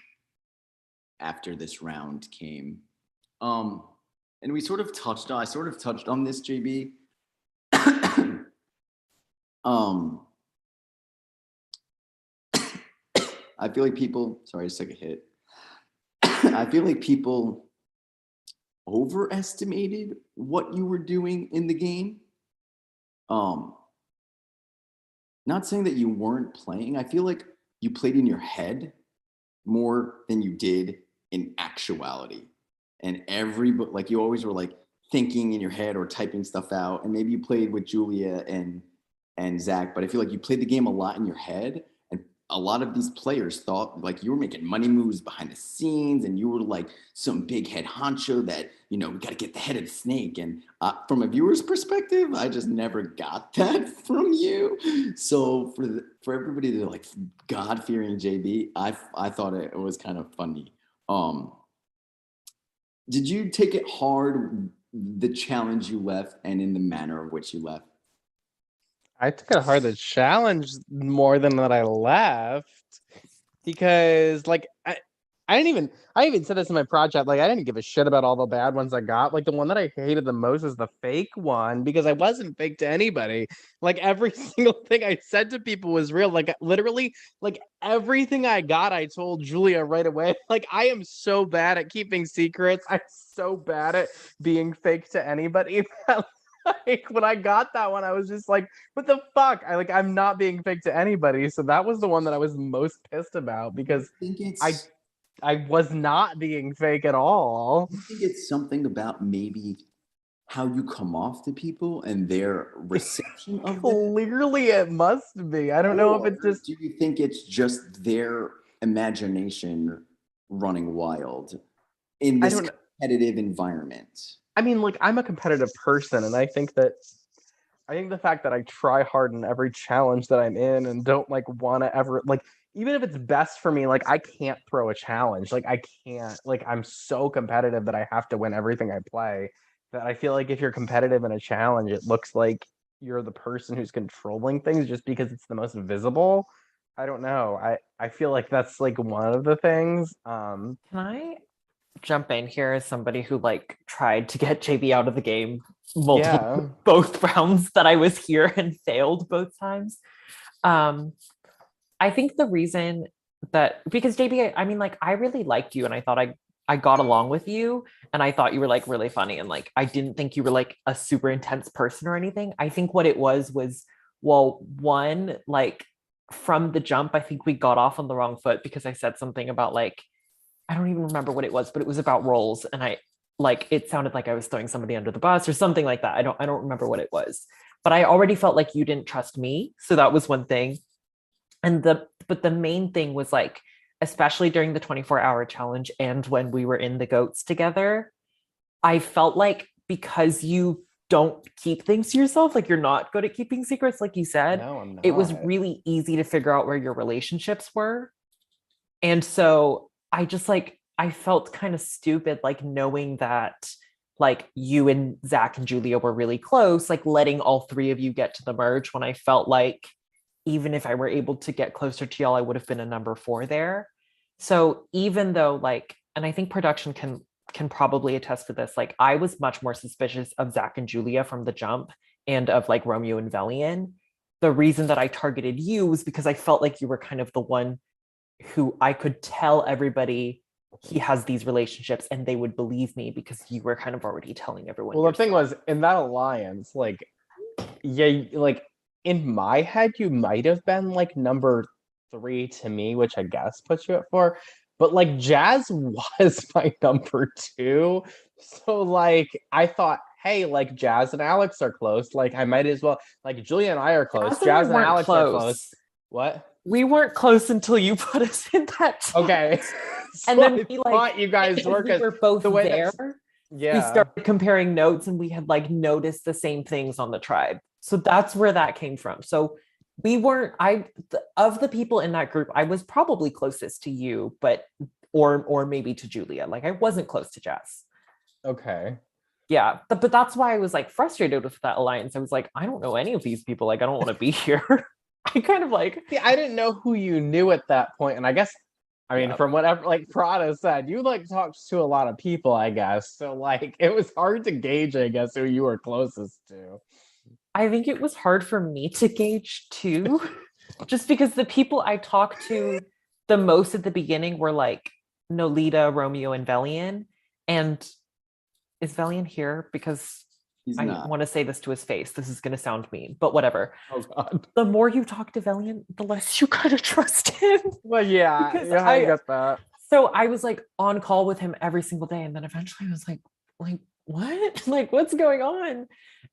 after this round came. And I sort of touched on this, JB. I feel like people, sorry, just take a hit. I feel like people overestimated what you were doing in the game. Not saying that you weren't playing. I feel like you played in your head more than you did in actuality. And like you always were like thinking in your head or typing stuff out. And maybe you played with Julia and Zach, but I feel like you played the game a lot in your head. And a lot of these players thought like you were making money moves behind the scenes and you were like some big head honcho that, we got to get the head of the snake. And from a viewer's perspective, I just never got that from you. So for everybody to like God-fearing JB, I thought it was kind of funny. Did you take it hard the challenge you left and in the manner of which you left? I took it hard, the challenge, more than that I left, because like I even said this in my project, like I didn't give a shit about all the bad ones I got. Like the one that I hated the most was the fake one, because I wasn't fake to anybody. Like every single thing I said to people was real. Like literally, like everything I got, I told Julia right away. Like I am so bad at keeping secrets. I'm so bad at being fake to anybody. Like when I got that one, I was just like, what the fuck? I'm not being fake to anybody. So that was the one that I was most pissed about, because I was not being fake at all. I think it's something about maybe how you come off to people and their reception of that. Clearly it must be. I don't know if it's just. Do you think it's just their imagination running wild in this competitive environment? I mean, like, I'm a competitive person, and I think the fact that I try hard in every challenge that I'm in and don't like want to ever, like, even if it's best for me, like I can't throw a challenge. Like I can't, like I'm so competitive that I have to win everything I play, that I feel like if you're competitive in a challenge, it looks like you're the person who's controlling things just because it's the most visible. I don't know. I feel like that's like one of the things. Can I jump in here as somebody who like tried to get JB out of the game both rounds that I was here and failed both times? I think the reason that, because JB, I mean, like, I really liked you and I thought I got along with you and I thought you were like really funny and like, I didn't think you were like a super intense person or anything. I think what it was, well, one, like from the jump, I think we got off on the wrong foot because I said something about like, I don't even remember what it was, but it was about roles. And it sounded like I was throwing somebody under the bus or something like that. I don't remember what it was, but I already felt like you didn't trust me. So that was one thing. But the main thing was like, especially during the 24-hour challenge and when we were in the goats together, I felt like because you don't keep things to yourself, like you're not good at keeping secrets, like you said, it was really easy to figure out where your relationships were. And so I just like, I felt kind of stupid, like knowing that like you and Zach and Julia were really close, like letting all three of you get to the merge when I felt like even if I were able to get closer to y'all, I would have been a number 4 there. So even though like, and I think production can probably attest to this, like I was much more suspicious of Zach and Julia from the jump and of like Romeo and Velian. The reason that I targeted you was because I felt like you were kind of the one who I could tell everybody he has these relationships and they would believe me because you were kind of already telling everyone. Well, the thing was in that alliance, like, yeah, like in my head, you might have been like number 3 to me, which I guess puts you at 4. But like Jazz was my number 2. So like I thought, hey, like Jazz and Alex are close. Like I might as well, like Julia and I are close. Jazz and Alex are close. What? We weren't close until you put us in that. Okay. And So then I we thought you guys were, we were both the way there. Yeah. We started comparing notes and we had like noticed the same things on the tribe. So that's where that came from. So we weren't, of the people in that group, I was probably closest to you, but, or maybe to Julia. Like I wasn't close to Jess. Okay. Yeah. But that's why I was like frustrated with that alliance. I was like, I don't know any of these people. Like, I don't want to be here. I kind of like, see, I didn't know who you knew at that point. And I guess, I mean, from whatever like Prada said, you like talked to a lot of people, I guess. So like it was hard to gauge, I guess, who you were closest to. I think it was hard for me to gauge too, just because the people I talked to the most at the beginning were like Nolita, Romeo, and Velian. And is Velian here? Because I want to say this to his face. This is going to sound mean, but whatever. Oh God. The more you talk to Velian, the less you kind of trust him. Well, yeah, I get that. So I was like on call with him every single day. And then eventually I was like, what? Like, what's going on?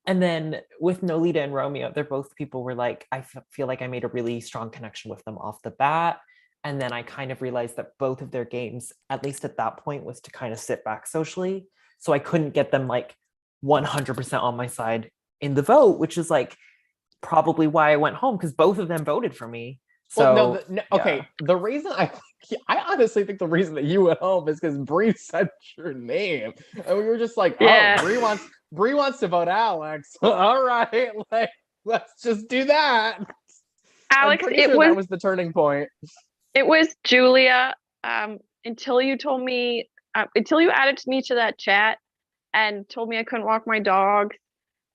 And then with Nolita and Romeo, they're both people were like, I feel like I made a really strong connection with them off the bat. And then I kind of realized that both of their games, at least at that point, was to kind of sit back socially. So I couldn't get them like 100% on my side in the vote, which is like probably why I went home, because both of them voted for me. Well, So no, okay. The reason I honestly think the reason that you went home is because Bree said your name, and we were just like, Yeah. oh, Bree wants to vote Alex. All right, like let's just do that. I'm Alex, pretty sure that was the turning point. It was Julia. Until you told me, until you added me to that chat and told me I couldn't walk my dogs,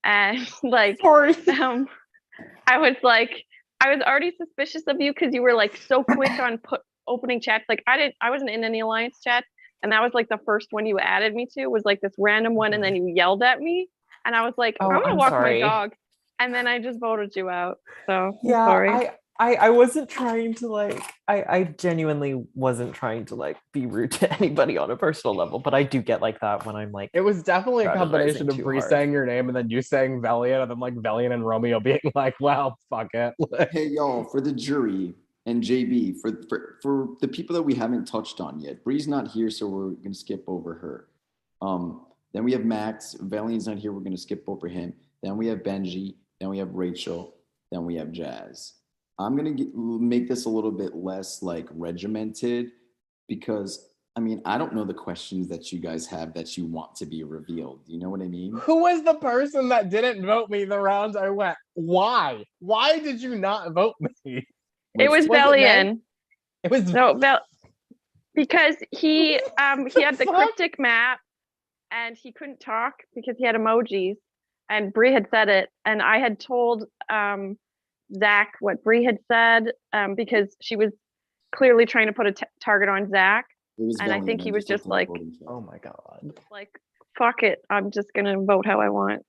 and like, I was like, I was already suspicious of you because you were like so quick on opening chats. Like I wasn't in any alliance chat, and that was like the first one you added me to was like this random one, and then you yelled at me, and I was like, Oh, I'm gonna I'm walk sorry. my dog, and then I just voted you out. So I'm yeah, sorry. I wasn't trying to like I genuinely wasn't trying to like be rude to anybody on a personal level, but I do get like that when I'm like It was definitely a fraternising combination of too Bree hard. saying your name and then you saying Velian, and then like Velian and Romeo being like, well, fuck it. Hey y'all, for the jury and JB, for the people that we haven't touched on yet, Bree's not here, so we're gonna skip over her. Then we have Max. Valian's not here, we're gonna skip over him. Then we have Benji. Then we have Rachel. Then we have Jazz. I'm gonna make this a little bit less like regimented because I mean I don't know the questions that you guys have that you want to be revealed. You know what I mean? Who was the person that didn't vote me the rounds I went? Why? Why did you not vote me? It was Velian. It was because he had the cryptic map and he couldn't talk because he had emojis, and Bree had said it, and I had told Zach what Bree had said because she was clearly trying to put a target on Zach, and I think he was just like, oh my god, like fuck it, I'm just gonna vote how I want.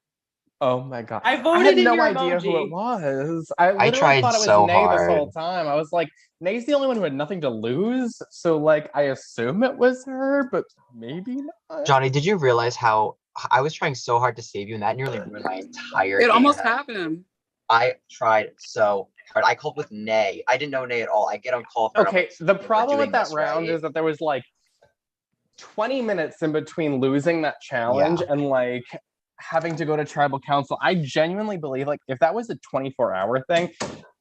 oh my god, I I voted had in no your idea who it emoji. was. I literally tried thought it was so Nay this hard. whole time. I was like, Nay's the only one who had nothing to lose, so like I assume it was her, but maybe not. Johnny, did you realize how I was trying so hard to save you and that nearly ruined my entire It game? almost happened. I tried so hard. I called with Nay. I didn't know Nay at all. I get on call. Okay, the problem with that round is that there was like 20 minutes in between losing that challenge and like having to go to tribal council. I genuinely believe like if that was a 24-hour thing,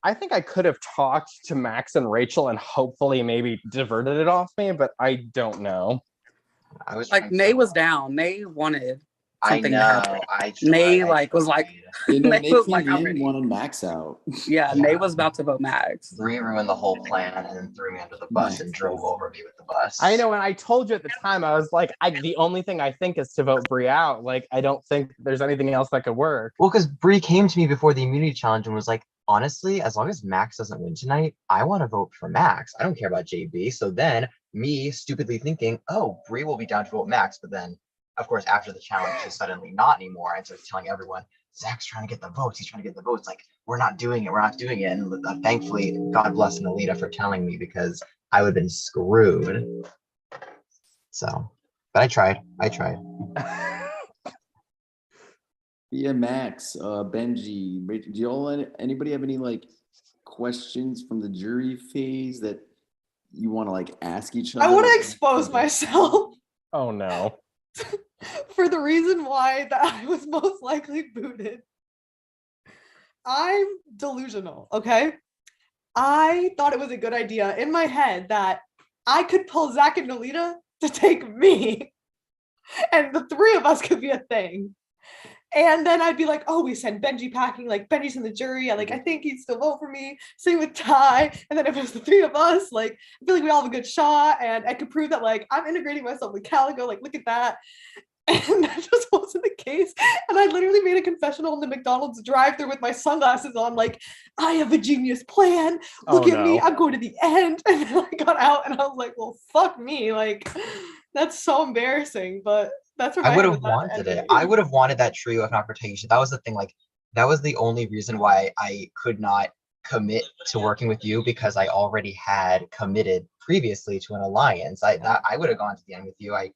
I think I could have talked to Max and Rachel and hopefully maybe diverted it off me, but I don't know. I was like Nay was down. Nay wanted something I to happen. know. Nay like was like You know, Nay was like Nick already. wanted Max out. Yeah, Nay was about to vote Max. Bree ruined the whole plan and then threw me under the bus and drove over me with the bus. I know, and I told you at the time, I was like, the only thing I think is to vote Bree out. Like, I don't think there's anything else that could work. Well, because Bree came to me before the immunity challenge and was like, honestly, as long as Max doesn't win tonight, I want to vote for Max. I don't care about JB. So then me stupidly thinking, oh, Bree will be down to vote Max. But then, of course, after the challenge, she's suddenly not anymore. And starts telling everyone, Zach's trying to get the votes. He's trying to get the votes. Like, we're not doing it. We're not doing it. And thankfully, God bless Nalita for telling me because I would have been screwed. So, but I tried. Yeah, Max, Benji, Rachel, do y'all anybody have any like questions from the jury phase that you want to like ask each other? I want to expose myself Oh no. for the reason why that I was most likely booted. I'm delusional, okay? I thought it was a good idea in my head that I could pull Zach and Nolita to take me, and the three of us could be a thing. And then I'd be like, oh, we send Benji packing, like Benji's in the jury. I think he'd still vote for me. Same with Ty. And then if it was the three of us, like, I feel like we all have a good shot. And I could prove that, like, I'm integrating myself with Calico. Like, look at that. And that just wasn't the case. And I literally made a confessional in the McDonald's drive-thru with my sunglasses on, like, I have a genius plan. Look at me. I'm going to the end. And then I got out and I was like, well, fuck me. Like, that's so embarrassing. But that's where I my would head have was at wanted anyway. it. I would have wanted that trio if not for Taisha. That was the thing. Like, that was the only reason why I could not commit to working with you because I already had committed previously to an alliance. I would have gone to the end with you. I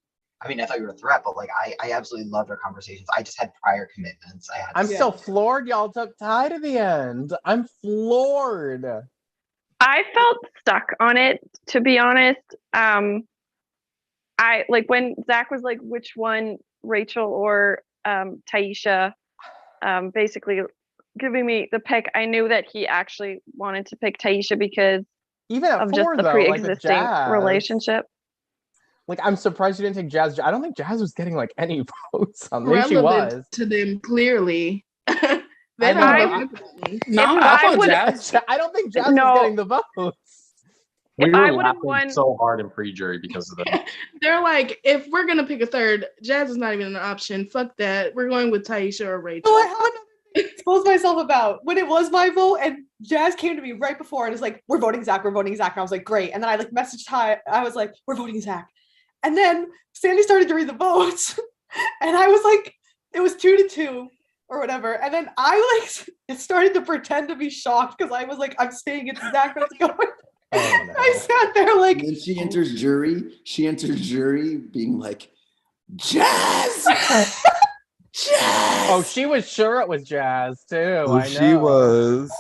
mean, I thought you were a threat, but like, I absolutely loved our conversations. I just had prior commitments. I'm still floored y'all took Ty to the end. I'm floored. I felt stuck on it, to be honest. I like when Zach was like, which one, Rachel or Taisha, basically giving me the pick, I knew that he actually wanted to pick Taisha because even at of just 4 the though, like with pre-existing Jazz, relationship. like I'm surprised you didn't take Jazz. I don't think Jazz was getting like any votes on. Maybe she Relevant was. to them clearly. They I don't know, vote but with me. No, If I I thought would- Jazz. I don't think Jazz was No. getting the votes. We If were I would've laughing won- so hard in pre-jury because of that. They're like, if we're gonna pick a third, Jazz is not even an option. Fuck that. We're going with Taisha or Rachel. So I have another thing to expose myself about when it was my vote, and Jazz came to me right before and was like, "We're voting Zach. We're voting Zach." And I was like, "Great." And then I like messaged Ty. I was like, "We're voting Zach." And then Sandy started to read the votes, and I was like, "It was 2-2 or whatever." And then I like started to pretend to be shocked because I was like, "I'm staying. It's Zach that's going." Oh, no. I sat there like. And then she enters jury. She enters jury being like, Jazz! Jazz! Oh, she was sure it was Jazz too. Who I know. she was.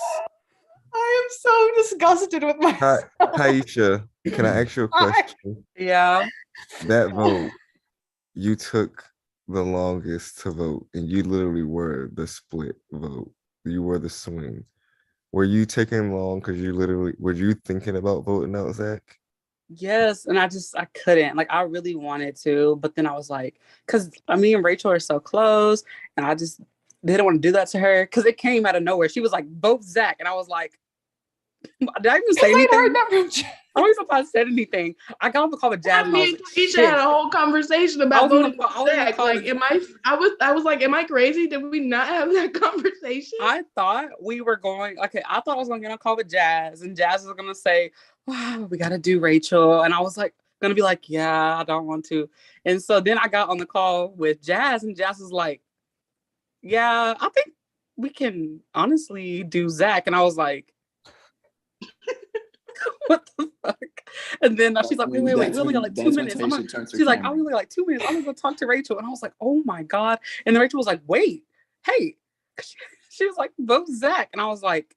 I am so disgusted with myself. Taisha, can I ask you a question? Yeah. That vote, you took the longest to vote, and you literally were the split vote. You were the swing. Were you taking long because were you thinking about voting out Zach? Yes, and I couldn't. Like, I really wanted to, but then I was like, because me and Rachel are so close, and I just didn't want to do that to her because it came out of nowhere. She was like, vote Zach, and I was like, did I even say anything? I don't even know if I said anything. I got off the call with Jazz. Me and Taisha had a whole conversation about voting for Zach. Like, I was like, am I crazy? Did we not have that conversation? I thought we were going, okay, I thought I was going to get on a call with Jazz, and Jazz was going to say, wow, we got to do Rachel. And I was like, going to be like, yeah, I don't want to. And so then I got on the call with Jazz, and Jazz was like, yeah, I think we can honestly do Zach. And I was like, what the fuck? And then she's like, wait, we only got like 2 minutes. She's like, I only got like 2 minutes. I'm gonna go talk to Rachel. And I was like, oh my God. And then Rachel was like, wait, hey. She was like, vote Zach. And I was like,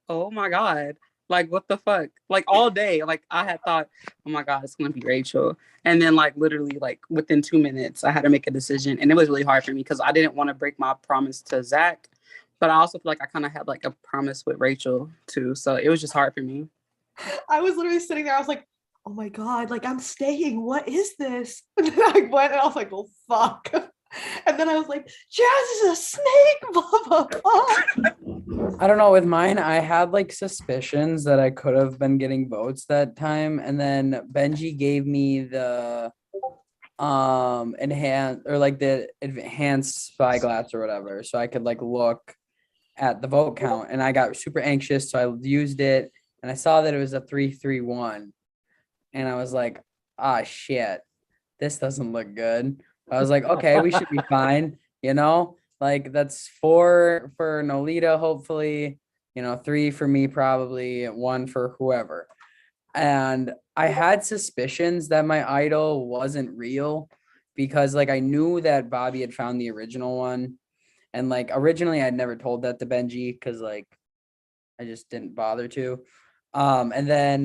oh my God. Like, what the fuck? Like, all day, like, I had thought, oh my God, it's gonna be Rachel. And then, like, literally, like, within 2 minutes, I had to make a decision. And it was really hard for me because I didn't want to break my promise to Zach. But I also feel like I kind of had like a promise with Rachel too. So it was just hard for me. I was literally sitting there. I was like, oh my God, like I'm staying. What is this? And then I went and I was like, well, fuck. And then I was like, Jazz is a snake, blah, blah, blah. I don't know. With mine, I had like suspicions that I could have been getting votes that time. And then Benji gave me the enhanced spyglass or whatever. So I could like look at the vote count. And I got super anxious. So I used it. And I saw that it was a 3-3-1. And I was like, ah, shit, this doesn't look good. I was like, okay, we should be fine. You know, like that's 4 for Nolita, hopefully, 3 for me, probably 1 for whoever. And I had suspicions that my idol wasn't real because like I knew that Bobby had found the original one. And like originally I'd never told that to Benji because like I just didn't bother to. And then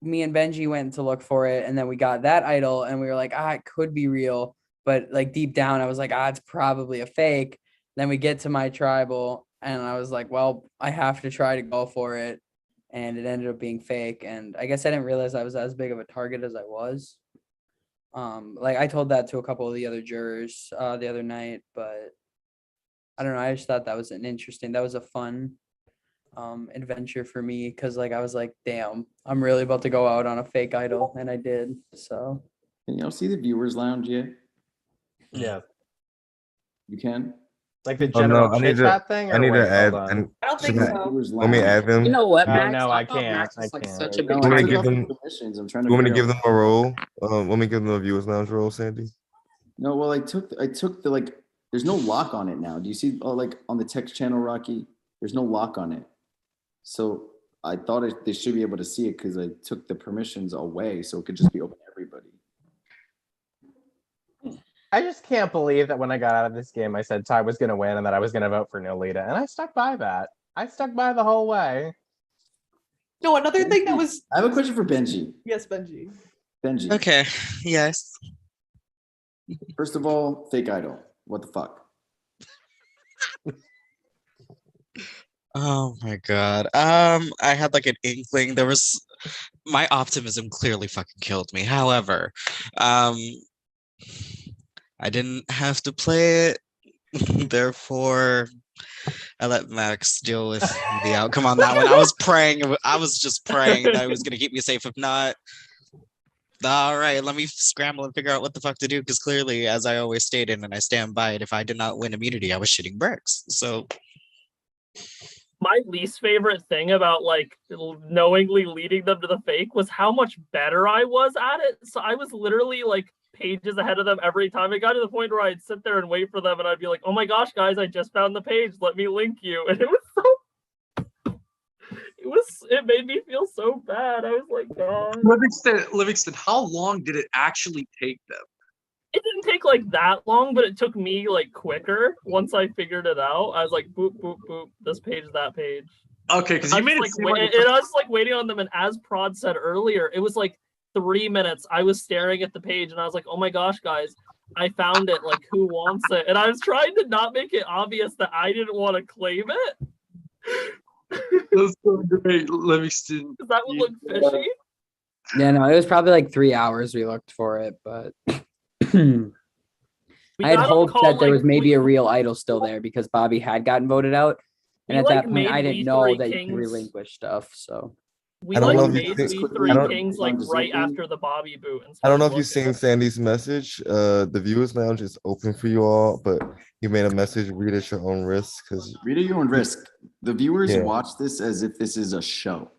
me and Benji went to look for it, and then we got that idol, and we were like, it could be real, but like deep down, I was like, it's probably a fake. Then we get to my tribal, and I was like, well, I have to try to go for it, and it ended up being fake. And I guess I didn't realize I was as big of a target as I was. Like I told that to a couple of the other jurors the other night, but I don't know. I just thought that was a fun adventure for me because like I was like, damn, I'm really about to go out on a fake idol, and I did. So can y'all see the viewers lounge yet? Yeah, you can. Like the general chit chat thing. I need to add. I don't think so. Let me add them. You know what, Max? No, I thought can't. Max was, I like, can't. such a big Want me to give target. them? I'm trying to Want me to figure give out- them a role? Want me to give them a viewers lounge role, Sandy? No, well, I took the like. There's no lock on it now. Do you see? Oh, like on the text channel, Rocky. There's no lock on it. So I thought they should be able to see it because I took the permissions away, so it could just be open to everybody. I just can't believe that when I got out of this game, I said Ty was going to win and that I was going to vote for Nolita, and I stuck by that. I stuck by the whole way. No, another thing that was. I have a question for Benji. Yes, Benji. Benji. Okay. Yes. First of all, fake idol. What the fuck? Oh my god. I had like an inkling. There was my optimism clearly fucking killed me. However, um, I didn't have to play it. Therefore, I let Max deal with the outcome on that one. I was praying. I was just praying that it was gonna keep me safe. If not, all right, let me scramble and figure out what the fuck to do. Because clearly, as I always stated, and I stand by it, if I did not win immunity, I was shitting bricks. So My least favorite thing about like knowingly leading them to the fake was how much better I was at it. So I was literally like pages ahead of them every time. It got to the point where I'd sit there and wait for them, and I'd be like, "Oh my gosh, guys, I just found the page. Let me link you." And it was so, it made me feel so bad. I was like, "God." Livingston, how long did it actually take them? It didn't take like that long, but it took me like quicker once I figured it out. I was like, boop, boop, boop, this page, that page. Okay, because you made it like, seem like and I was like waiting on them, and as Prod said earlier, it was like 3 minutes. I was staring at the page, and I was like, oh my gosh, guys, I found it. Like, who wants it? And I was trying to not make it obvious that I didn't want to claim it. That's so great, Livingston. Because that would look fishy. Yeah, no, it was probably like 3 hours we looked for it, but I had hoped that there was maybe a real idol still there because Bobby had gotten voted out. And We, at like, that point, I made didn't We know Three that you could Kings- relinquish stuff. So We I don't know like if you made think- We Three I don't- Kings like right after the Bobby boot. And I don't know if started you've seen Sandy's message. The viewers lounge is open for you all, but he made a message. Read at your own risk, because Read at your own risk. The viewers Yeah. watch this as if this is a show.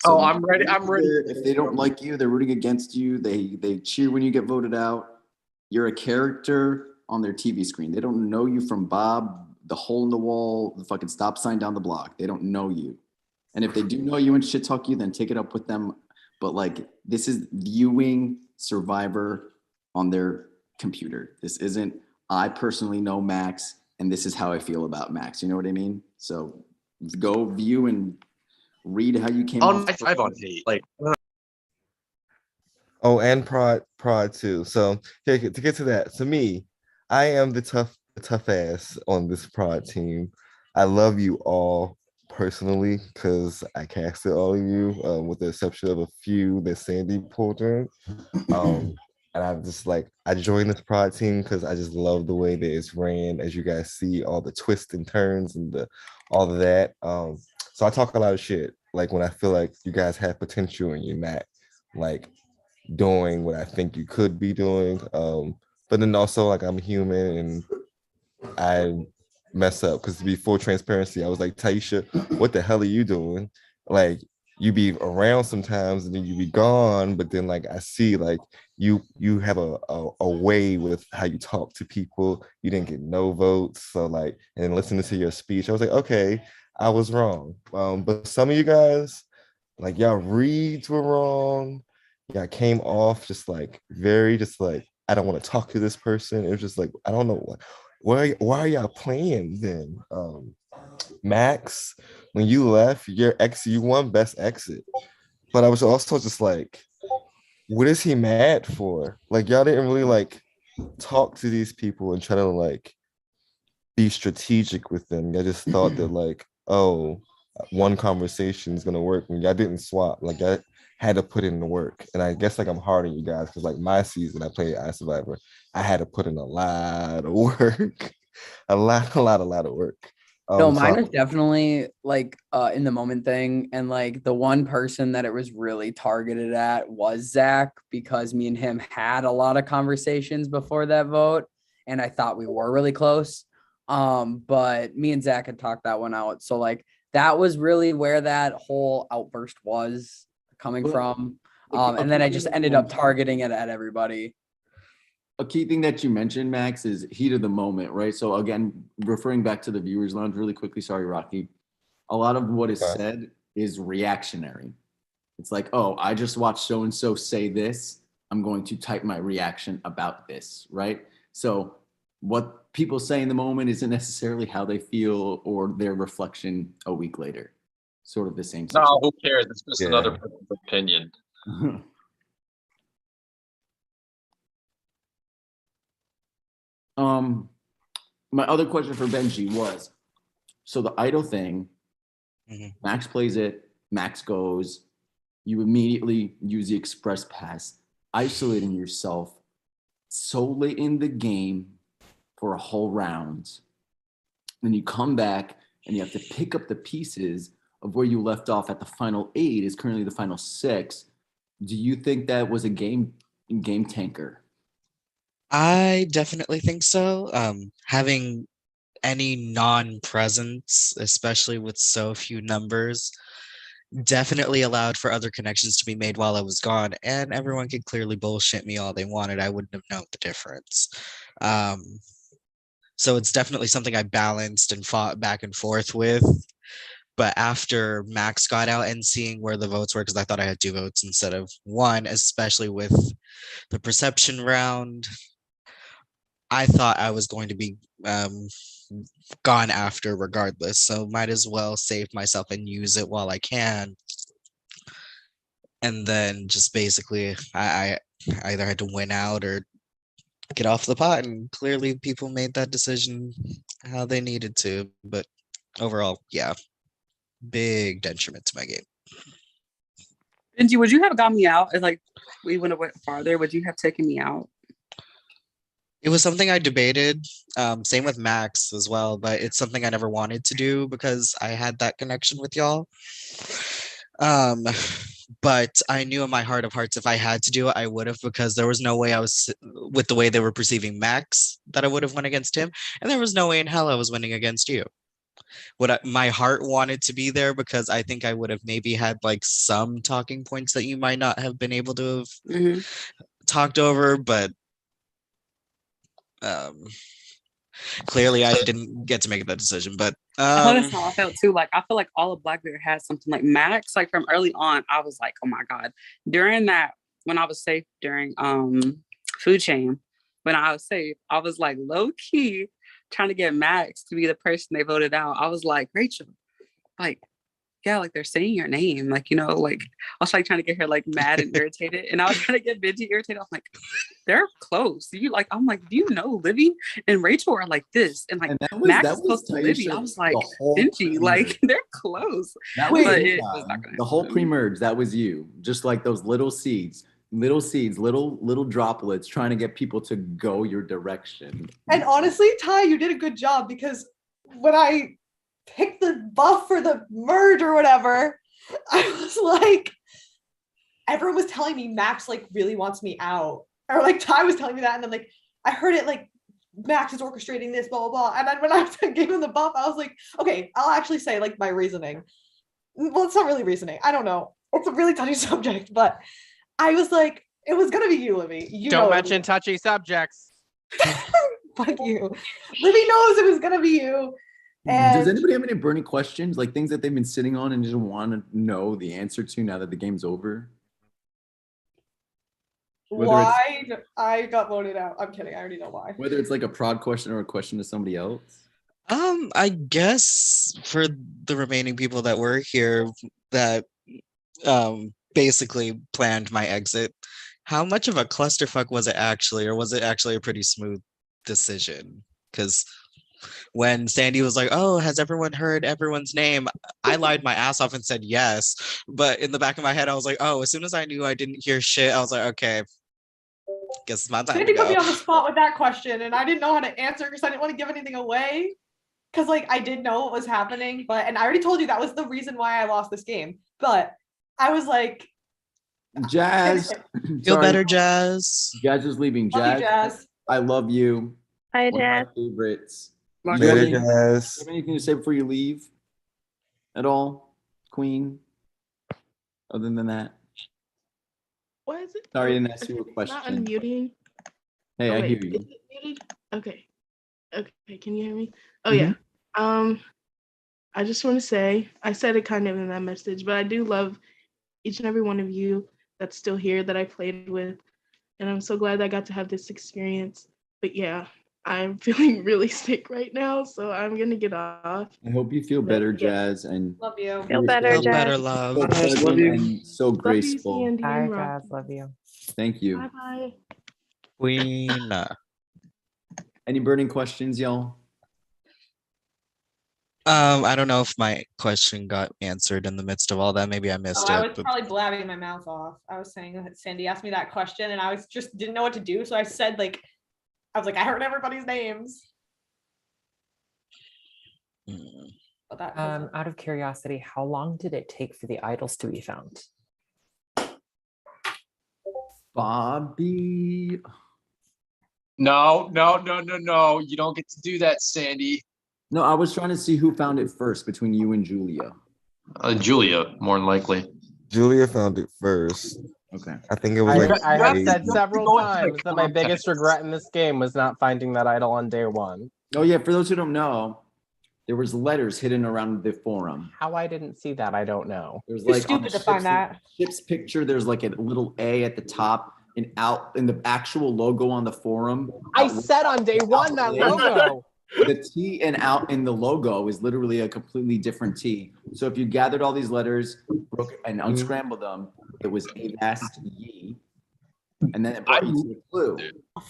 Oh, I'm ready. I'm ready. If they don't like you, they're rooting against you. They cheer when you get voted out. You're a character on their TV screen. They don't know you from Bob, the hole in the wall, the fucking stop sign down the block. They don't know you. And if they do know you and shit talk you, then take it up with them. But like, this is viewing Survivor on their computer. This isn't, I personally know Max, and this is how I feel about Max. You know what I mean? So go view and read how you came off. I've on hate. Like, oh, and prod too. So to get to that, to me, I am the tough ass on this prod team. I love you all personally because I casted all of you, with the exception of a few that Sandy pulled in. And I'm just like, I joined this prod team because I just love the way that it's ran. As you guys see, all the twists and turns and all of that. So I talk a lot of shit, like when I feel like you guys have potential and you're not like doing what I think you could be doing. But then also like I'm human and I mess up, because to be full transparency, I was like, Taisha, what the hell are you doing? Like, you be around sometimes and then you be gone, but then like I see like you have a way with how you talk to people. You didn't get no votes, so like, and listening to your speech, I was like, okay, I was wrong. But some of you guys, like y'all reads were wrong. Y'all came off just like very just like, I don't want to talk to this person. It was just like, I don't know what. Why are y'all playing then? Max, when you left, you won best exit. But I was also just like, what is he mad for? Like, y'all didn't really like talk to these people and try to like be strategic with them. Y'all just thought that like, oh, one conversation is gonna work, and y'all didn't swap. Like, I had to put in the work. And I guess like I'm hard on you guys because like my season I played iSurvivor, I had to put in a lot of work. a lot of work. no, mine was definitely like in the moment thing. And like the one person that it was really targeted at was Zach, because me and him had a lot of conversations before that vote. And I thought we were really close. But me and Zach had talked that one out. So like that was really where that whole outburst was coming from. And then I just ended up targeting it at everybody. A key thing that you mentioned, Max, is heat of the moment, right? So again, referring back to the viewers lounge really quickly, sorry, Rocky. A lot of what is said is reactionary. It's like, oh, I just watched so-and-so say this. I'm going to type my reaction about this, right? So what people say in the moment isn't necessarily how they feel or their reflection a week later. Sort of the same situation. no, who cares? It's just another person's opinion. My other question for Benji was, so the idol thing, Max plays it. Max goes. You immediately use the express pass, isolating yourself so late in the game for a whole round. Then you come back and you have to pick up the pieces of where you left off at the final 8 is currently the final 6. Do you think that was a game tanker? I definitely think so. Having any non-presence, especially with so few numbers, definitely allowed for other connections to be made while I was gone, and everyone could clearly bullshit me all they wanted. I wouldn't have known the difference. So it's definitely something I balanced and fought back and forth with. But after Max got out and seeing where the votes were, because I thought I had 2 votes instead of 1, especially with the perception round, I thought I was going to be gone after regardless. So might as well save myself and use it while I can. And then just basically, I either had to win out or get off the pot, and clearly people made that decision how they needed to. But overall, yeah, big detriment to my game. Benji, would you have got me out if like we went a bit farther? Would you have taken me out? It was something I debated, same with Max as well, but it's something I never wanted to do because I had that connection with y'all. But I knew in my heart of hearts, if I had to do it, I would have, because there was no way I was, with the way they were perceiving Max, that I would have won against him. And there was no way in hell I was winning against you. My heart wanted to be there because I think I would have maybe had like some talking points that you might not have been able to have talked over, but clearly I didn't get to make that decision. But That's how I felt too. Like I feel like all of Blackbeard had something like Max. Like from early on, I was like, oh my god. During that, when I was safe during food chain, when I was safe, I was like low key trying to get Max to be the person they voted out. I was like, Rachel, like, yeah, like they're saying your name, like, you know, like I was like trying to get her like mad and irritated, and I was trying to get Benji irritated. I'm like, they're close. You like, I'm like, do you know Livy and Rachel are like this, and like Max is close to Livy. I was like, Benji, like they're close. That was the whole pre-merge. That was you, just like those little seeds, little droplets, trying to get people to go your direction. And honestly, Ty, you did a good job, because when I picked the buff for the merge or whatever, I was like, everyone was telling me Max like really wants me out, or like Ty was telling me that, and then like I heard it like Max is orchestrating this, blah blah blah. And then when I gave him the buff, I was like, okay, I'll actually say like my reasoning. Well, it's not really reasoning. I don't know. It's a really touchy subject, but I was like, it was gonna be you, Livy. You don't know mention touchy subjects. Fuck you. Livy knows it was gonna be you. And does anybody have any burning questions, like things that they've been sitting on and just want to know the answer to now that the game's over? Why I got voted out? I'm kidding. I already know why. Whether it's like a prod question or a question to somebody else. I guess for the remaining people that were here that basically planned my exit, how much of a clusterfuck was it actually, or was it actually a pretty smooth decision? Because when Sandy was like, oh, has everyone heard everyone's name? I lied my ass off and said yes. But in the back of my head, I was like, oh, as soon as I knew I didn't hear shit, I was like, okay, guess it's my time Sandy to put me go. on the spot with that question, and I didn't know how to answer because I didn't want to give anything away. Because like I did know what was happening, and I already told you that was the reason why I lost this game. But I was like, Jazz. Feel better, Jazz. Jazz is leaving. Love you, Jazz. I love you. Hi, One of Jazz. my favorites. Later, Do you Jazz. have anything to say before you leave at all, Queen? Other than that? What is it? Sorry, I didn't ask you a It's question. not unmuting. Hey, Oh, I wait, hear is you. it muted? Okay. Okay, can you hear me? Oh Mhm. yeah. I just want to say, I said it kind of in that message, but I do love each and every one of you that's still here that I played with. And I'm so glad I got to have this experience. But yeah, I'm feeling really sick right now, so I'm gonna get off. I hope you feel better, Jazz, and love you. Feel better, Feel Jazz. better, love. so pleasant Love you. and so Love you, graceful. Sandy and Bye, Rob. guys. Love you. Thank you. Bye bye. Queen. Any burning questions, y'all? I don't know if my question got answered in the midst of all that. Maybe I missed I it. was But probably blabbing my mouth off. I was saying that Sandy asked me that question and I was just didn't know what to do. So I said I was like, I heard everybody's names. But that Out of curiosity, how long did it take for the idols to be found? Bobby. No. You don't get to do that, Sandy. No, I was trying to see who found it first between you and Julia. Julia, more than likely. Julia found it first. Okay. I think it was like I have said Daisy. several times that my biggest regret in this game was not finding that idol on day one. Oh yeah, for those who don't know, there was letters hidden around the forum. How I didn't see that, I don't know. There's You're like stupid to find that. Ship's picture. There's like a little A at the top, and out in the actual logo on the forum. I said on day one that logo. The T and out in the logo is literally a completely different T. So if you gathered all these letters, broke it, and unscrambled them, it was Avast Ye, and then it brought you to the clue.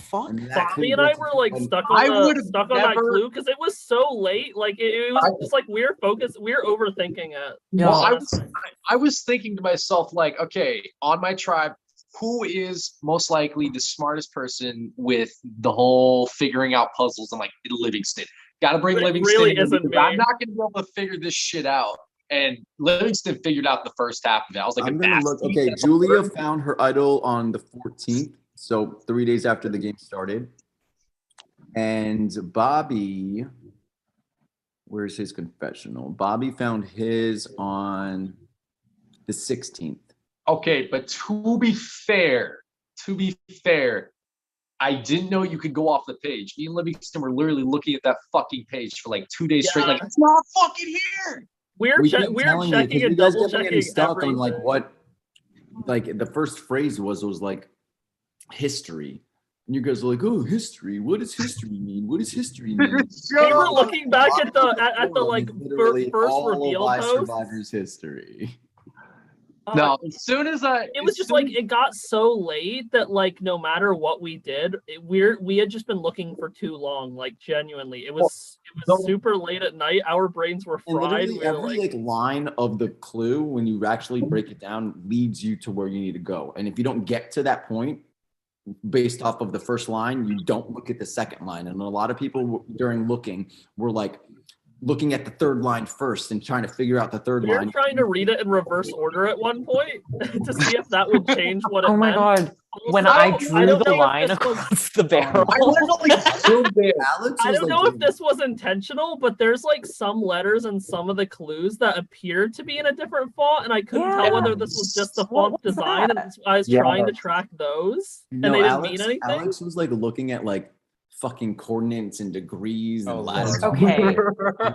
Bobby and I were like stuck on that clue because it was so late. Like it was just like we were focused, we were overthinking it. Well, I was thinking to myself, like, okay, on my tribe, who is most likely the smartest person with the whole figuring out puzzles? And like Livingston. Gotta bring Livingston really in isn't because me. I'm not gonna be able to figure this shit out. And Livingston figured out the first half of it. I was like, I'm gonna look. Okay, Julia found her idol on the 14th, so 3 days after the game started. And Bobby, where's his confessional? Bobby found his on the 16th. Okay, but to be fair, I didn't know you could go off the page. Me and Livingston were literally looking at that fucking page for like 2 days straight. Like, it's not fucking here. We're We checking keep telling you, 'cause and you guys double kept getting checking stuck on like everything. what, like the first phrase was like history. And you guys are like, oh, history. What does history mean? What does history mean? We were looking back at the like Literally first all reveal of post. iSurvivor's history. No, as soon as it was just like it got so late that like no matter what we did, we had just been looking for too long. Like genuinely, it was super late at night. Our brains were And fried. literally We were every like line of the clue, when you actually break it down, leads you to where you need to go. And if you don't get to that point based off of the first line, you don't look at the second line. And a lot of people during looking were like looking at the third line first and trying to figure out the third We were line. trying to read it in reverse order at one point to see if that would change what it Oh my meant. god. When Also, I I drew don't the know if line this was- across the barrel. I don't know if this was intentional, but there's like some letters in some of the clues that appeared to be in a different font, and I couldn't tell whether this was just the font design, and I was trying to track those, and they didn't mean anything. Alex was like looking at like fucking coordinates and degrees and latitudes. Okay.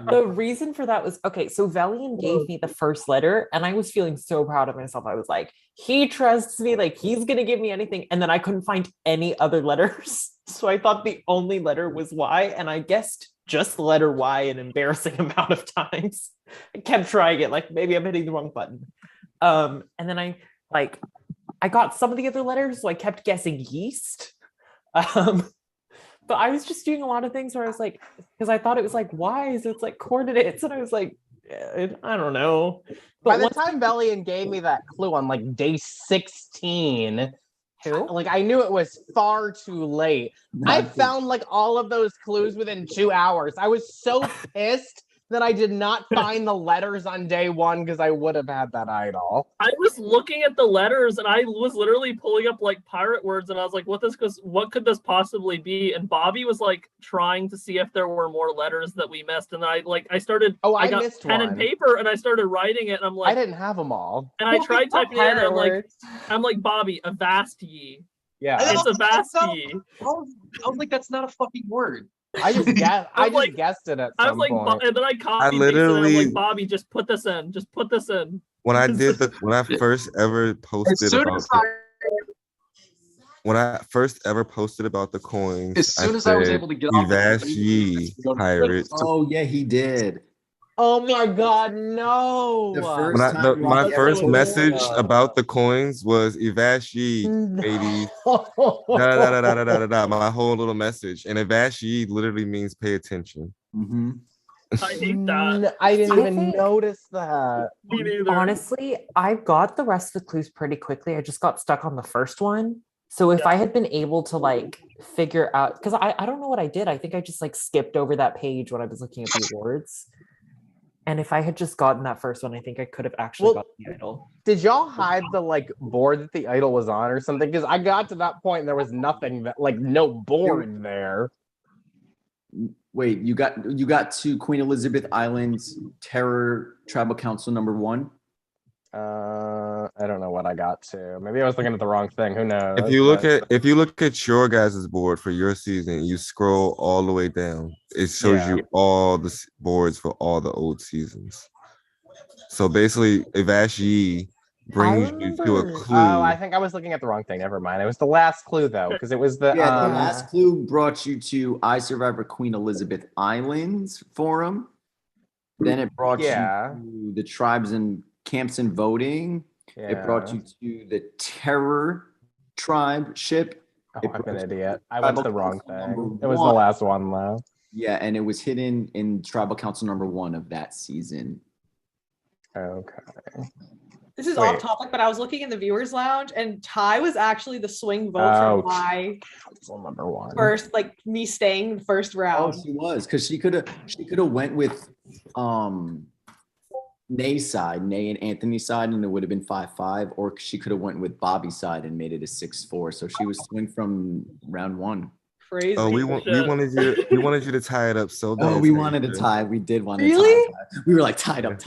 The reason for that was okay. So Velian gave me the first letter, and I was feeling so proud of myself. I was like, he trusts me, like he's gonna give me anything. And then I couldn't find any other letters. So I thought the only letter was Y, and I guessed just the letter Y an embarrassing amount of times. I kept trying it, like maybe I'm hitting the wrong button. And then I got some of the other letters, so I kept guessing yeast. But I was just doing a lot of things where I was like, because I thought it was like Y, so it's like coordinates, and I was like, I don't know. By the time Velian gave me that clue on like day 16, like I knew it was far too late. I found like all of those clues within 2 hours. I was so pissed that I did not find the letters on day one because I would have had that idol. I was looking at the letters and I was literally pulling up like pirate words, and I was like, what could this possibly be? And Bobby was like trying to see if there were more letters that we missed. And I got missed pen and one. paper and I started writing it, and I'm like, I didn't have them all. And I tried typing it in, and Pirate I'm like, Bobby, Avast Ye. Yeah. It's Avast Ye. I was like, that's not a fucking word. I just guessed. I just like- guessed it at I some was like, point. and then I copied and literally- I'm like, Bobby, just put this in. Just put this in. When I first ever posted about when I first ever posted about the coins, As soon as I was able to get off the Avast plane, Ye pirates. Oh yeah, he did. Oh my god, no! My first message about the coins was Avast Ye, ladies. My whole little message, and Avast Ye literally means pay attention. Mm-hmm. I hate that. I didn't I even think- notice that. Me neither. Honestly, I got the rest of the clues pretty quickly. I just got stuck on the first one. So if I had been able to like figure out, because I don't know what I did. I think I just like skipped over that page when I was looking at the awards. And if I had just gotten that first one, I think I could have actually got the idol. Did y'all hide the like board that the idol was on or something? Because I got to that point and there was nothing that like no board there. Wait, you got to Queen Elizabeth Island's Terror Tribal Council number 1? I don't know what I got to. Maybe I was looking at the wrong thing. Who knows? If you look at your guys' board for your season, you scroll all the way down. It shows you all the boards for all the old seasons. So basically, if Ash Yee brings you to a clue. Oh, I think I was looking at the wrong thing. Never mind. It was the last clue though, because it was the the last clue brought you to iSurvivor Queen Elizabeth Islands forum. Then it brought you to the tribes and camps and voting. It brought you to the Terror Tribe ship. I'm an idiot. I went to the wrong thing. It was the last one though. Yeah, and it was hidden in Tribal Council number 1 of that season. Okay. This is off topic, but I was looking in the viewers lounge and Ty was actually the swing vote for my number 1. first, like me staying the first round. Oh, she was, because she could have went with Nay's side, Nay and Anthony's side, and it would have been 5-5, or she could have went with Bobby's side and made it a 6-4. So she was swing from round 1. Crazy. Oh, we wanted you to tie it up so bad. Oh, we wanted to tie. We did want to Really? tie. We were like tied up.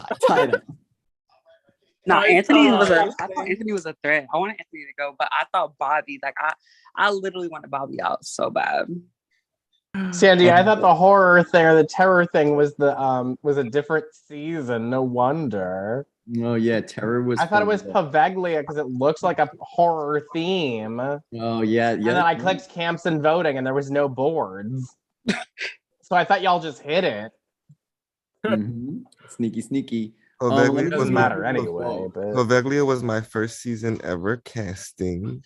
No, Anthony was I thought Anthony was a threat. I wanted Anthony to go, but I thought Bobby, like I literally wanted Bobby out so bad. Sandy, I thought the horror thing or the terror thing was a different season. No wonder. Oh yeah, terror was. I thought it was Paveglia because it looks like a horror theme. Oh yeah. And then I clicked camps and voting, and there was no boards. So I thought y'all just hit it. Sneaky. Paveglia doesn't matter anyway. But Paveglia was my first season ever casting.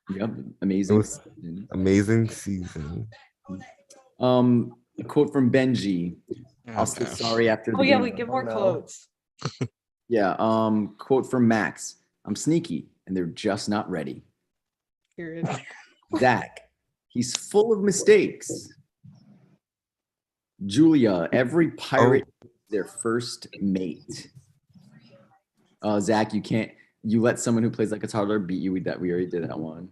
Yep, amazing. Amazing season. A quote from Benji. I'll say sorry after the Oh yeah, game. we give more quotes. Yeah, quote from Max. I'm sneaky and they're just not ready. Period. Zach, he's full of mistakes. Julia, every pirate is their first mate. Zach, you let someone who plays like a toddler beat you with that. We already did that one.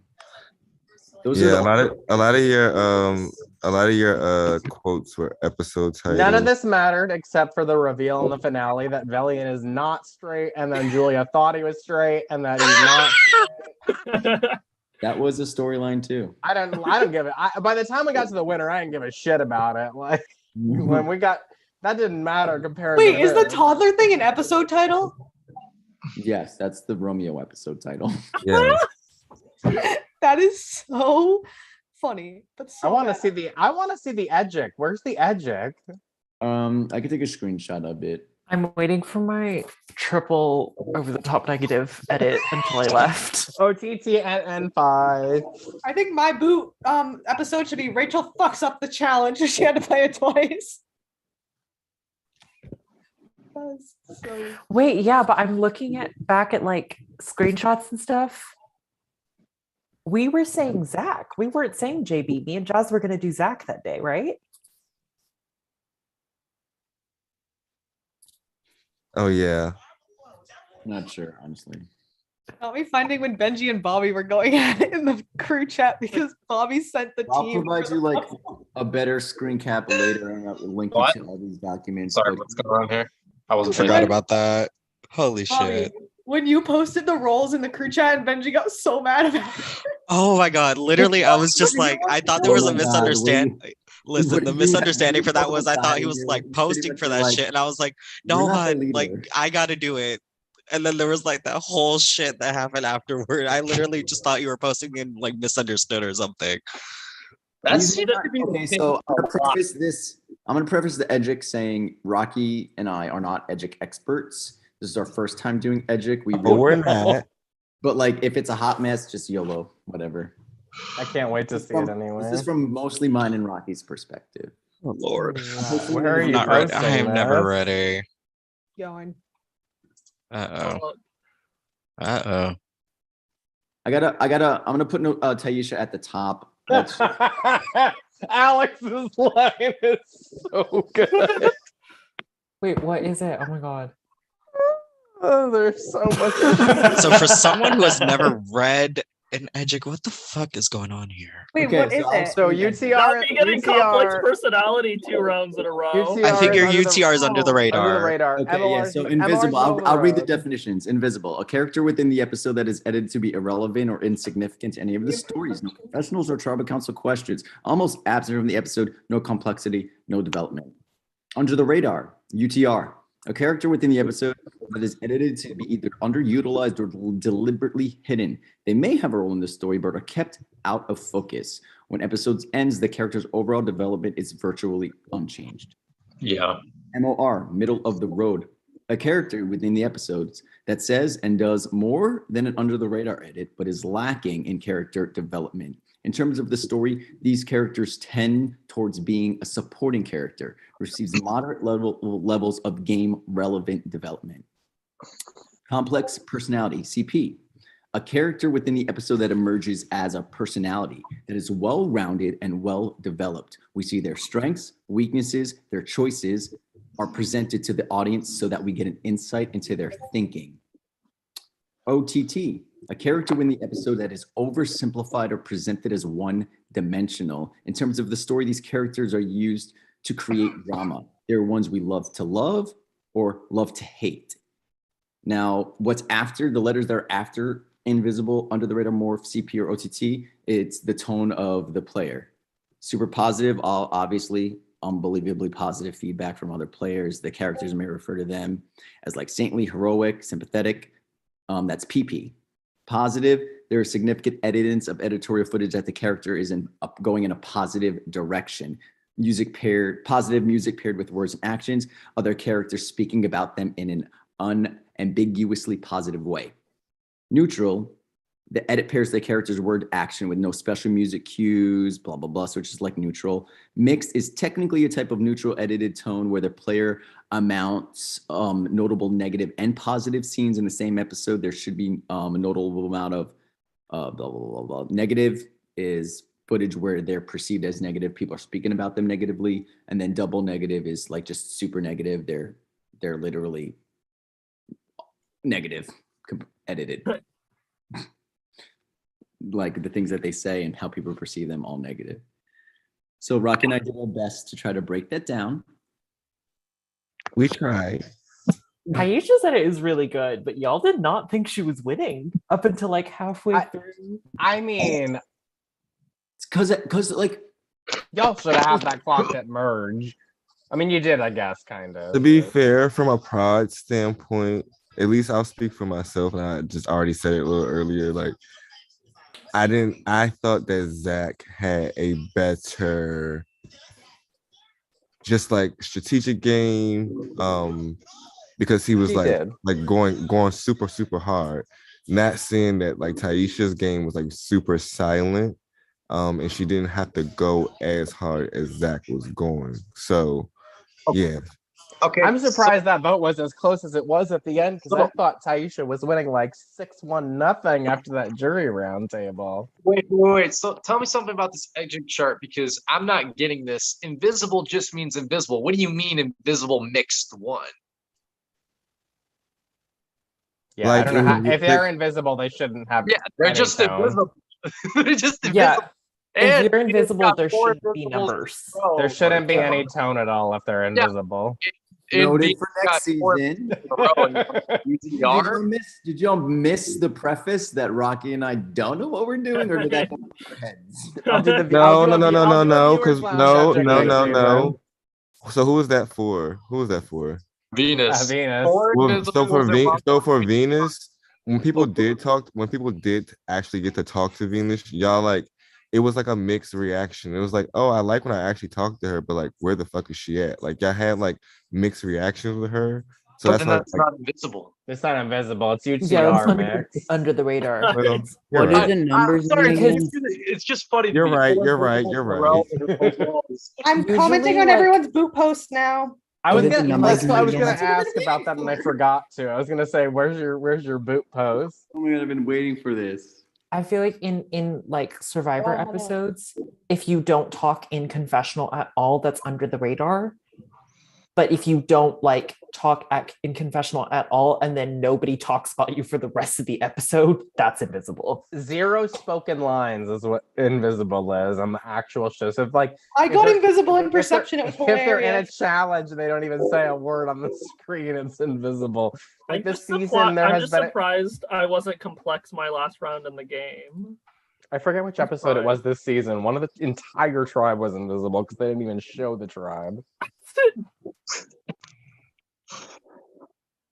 Those yeah, are a lot of your quotes were episode titles. none of this mattered except for the reveal in the finale that Velian is not straight, and then Julia thought he was straight, and that he's not. That was a storyline too. I don't give it. By the time we got to the winner, I didn't give a shit about it. Like when we got that didn't matter compared. Wait, to is the this. toddler thing an episode title? Yes, that's the Romeo episode title. Yeah. That is so funny. But so I want to see the edgic. Where's the edgic? I could take a screenshot of it. I'm waiting for my triple over the top negative edit until I left. OTT and N5. I think my boot episode should be Rachel fucks up the challenge and she had to play it twice. That's so... Wait, yeah, but I'm looking back at like screenshots and stuff. We were saying Zach. We weren't saying JB. Me and Jazz were going to do Zach that day, right? Oh yeah. Not sure, honestly. Got me finding when Benji and Bobby were going at it in the crew chat because Bobby sent the I'll team. provide you like a better screen cap later, and I'll link you to all these documents. Sorry, what's going on here? I wasn't Forgot about that. Holy Bobby, shit. when you posted the roles in the crew chat and Benji got so mad about it. Oh my god, literally I was just like, I thought there was a misunderstanding. Listen, the misunderstanding for that was I thought he was like posting for that shit, and I was like, no, like I gotta do it. And then there was like that whole shit that happened afterward. I literally just thought you were posting and like misunderstood or something. That's okay. So I'm gonna preface this. I'm gonna preface the Edgic saying Rocky and I are not Edgic experts. This is our first time doing Edgic. We're not. But like, if it's a hot mess, just YOLO, whatever. I can't wait to see it anyway. This is from mostly mine and Rocky's perspective. Oh Lord. Where are I'm you not ready. I posting am never this? ready. Yawn. Uh-oh. Uh-oh. I'm gonna put Taisha at the top. That's Alex's line is so good. Wait, what is it? Oh my god. Oh, there's so much. So for someone who has never read an Edgic, what the fuck is going on here? Wait, Okay, what is so I'll it? So explain that. UTR, Not me getting complex UTR, personality 2 rounds in a row. UTR I figure is under UTR is under the radar. Under the radar. Okay, yeah. MLR's So MLR's invisible. middle of I'll read the road. definitions. Invisible, a character within the episode that is edited to be irrelevant or insignificant to any of the stories. No professionals or tribal council questions. Almost absent from the episode. No complexity. No development. Under the radar. UTR, a character within the episode that is edited to be either underutilized or deliberately hidden. They may have a role in the story, but are kept out of focus. When episodes ends, the character's overall development is virtually unchanged. Yeah. MOR, middle of the road, a character within the episodes that says and does more than an under the radar edit, but is lacking in character development. In terms of the story, these characters tend towards being a supporting character, receives moderate levels of game relevant development. Complex personality, CP, a character within the episode that emerges as a personality that is well-rounded and well-developed. We see their strengths, weaknesses, their choices are presented to the audience so that we get an insight into their thinking. OTT, a character in the episode that is oversimplified or presented as one-dimensional. In terms of the story, these characters are used to create drama. They're ones we love to love or love to hate. Now, what's after, the letters that are after invisible, under the radar, morph, CP, or OTT, it's the tone of the player. Super positive, obviously, unbelievably positive feedback from other players. The characters may refer to them as like saintly, heroic, sympathetic. That's PP. Positive, there are significant evidence of editorial footage that the character is going in a positive direction. Positive music paired with words and actions, other characters speaking about them in an unambiguously positive way. Neutral, the edit pairs the character's word action with no special music cues, blah, blah, blah, so it's just like neutral. Mixed is technically a type of neutral edited tone where the player amounts notable negative and positive scenes in the same episode. There should be a notable amount of blah, blah, blah, blah. Negative is footage where they're perceived as negative. People are speaking about them negatively. And then double negative is like just super negative. They're literally negative, edited. Like the things that they say and how people perceive them, all negative. So Rocky and I did our best to try to break that down. We tried. Aisha said it is really good, but y'all did not think she was winning up until like halfway through. I mean, it's because like y'all should have had that clock at merge. I mean, you did, I guess, kind of. To be fair, from a pride standpoint, at least I'll speak for myself, and I just already said it a little earlier. Like, I thought that Zach had a better, just like strategic game, because he was like going super hard. Not saying that like Taisha's game was like super silent, and she didn't have to go as hard as Zach was going. So, yeah. Okay, I'm surprised that vote was as close as it was at the end, because I thought Taisha was winning like 6-1-0 after that jury round table. Wait. So tell me something about this exit chart, because I'm not getting this. Invisible just means invisible. What do you mean invisible mixed one? Yeah, like, I don't know if they're invisible, they shouldn't have. Yeah, they're just tone. Invisible. They're just invisible. Yeah. And if you're invisible, there shouldn't be numbers. There shouldn't be any tone at all if they're invisible. Noted for next season. Did y'all miss the preface that Rocky and I don't know what we're doing, or did that go in our heads? No, because no. So who is that for? Venus. Venus. So for Venus, when people did actually get to talk to Venus, y'all like, it was like a mixed reaction. It was like, oh, I like when I actually talked to her, but like, where the fuck is she at? Like, y'all had like mixed reactions with her. So but that's not invisible. It's not invisible. It's Yeah, it's UTR, Max. under the radar. Well, It's- you're What right. are the numbers Sorry, mean again? it's just funny. to You're me. right. No You're one's right. looking You're at right. the overalls. I'm Usually, commenting on like- everyone's boot posts now. I was What did gonna, the numbers that's what I was mean gonna again? ask about that, and I forgot to. I was gonna say, where's your boot post? Oh my god, I've been waiting for this. I feel like in like Survivor Oh, hold on. episodes, if you don't talk in confessional at all, that's under the radar. But if you don't like talk in confessional at all, and then nobody talks about you for the rest of the episode, that's invisible. 0 spoken lines is what invisible is on the actual show. So if like I if got they're- invisible in if they're- perception. It was if they're in a hilarious. challenge and they don't even say a word on the screen, it's invisible. Like I'm this just, season, there I'm has just been. surprised I wasn't complex my last round in the game. I forget which episode it was this season. One of the entire tribe was invisible because they didn't even show the tribe.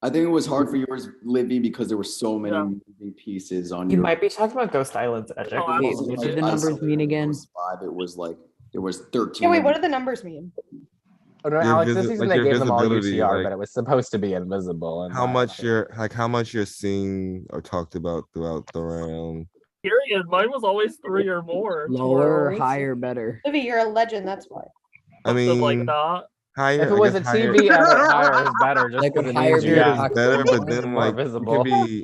I think it was hard for yours, Livy, because there were so many moving pieces on You your. might be talking about Ghost Islands, Edric. Oh, Wait, absolutely. what did the numbers mean again? It was like there was 13. Yeah, wait, what do the numbers mean? Oh no, Your Alex, this season they your gave them all visibility, UTR, like, but it was supposed to be invisible. And how not- much you're seeing or talked about throughout the round. Period. Mine was always 3 or more. Lower, twirls. higher, better. Livy, you're a legend. That's why. I Something like mean, that. higher. If it I was a guess higher- TV edit, higher is better. Just Like because a it higher means you beard got is better, but then more like you visible. can be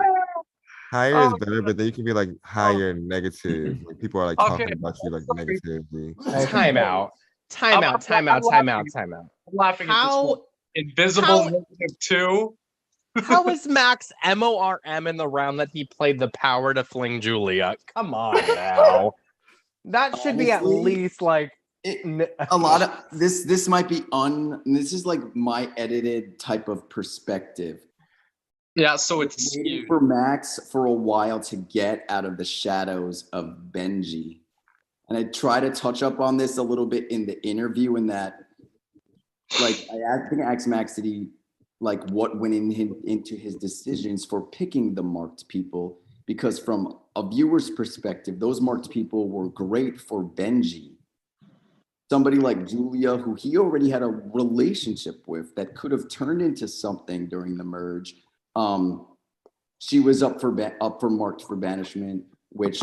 higher is better, but then you can be like higher negative. Like people are like talking Okay. about you like negatively. Time out. Time out. Time out. Time out. Time out. I'm laughing at this How one. Invisible how- negative 2. how is Max MORM in the round that he played the power to fling Julia? Come on now. That should be at Honestly, least like a lot of this might be this is like my edited type of perspective. Yeah, so it's Waiting skewed. for Max for a while to get out of the shadows of Benji. And I try to touch up on this a little bit in the interview, in that, like, I think I asked Max, did he, like, what went into his decisions for picking the marked people? Because from a viewer's perspective, those marked people were great for Benji. Somebody like Julia, who he already had a relationship with that could have turned into something during the merge. She was up for marked for banishment, which,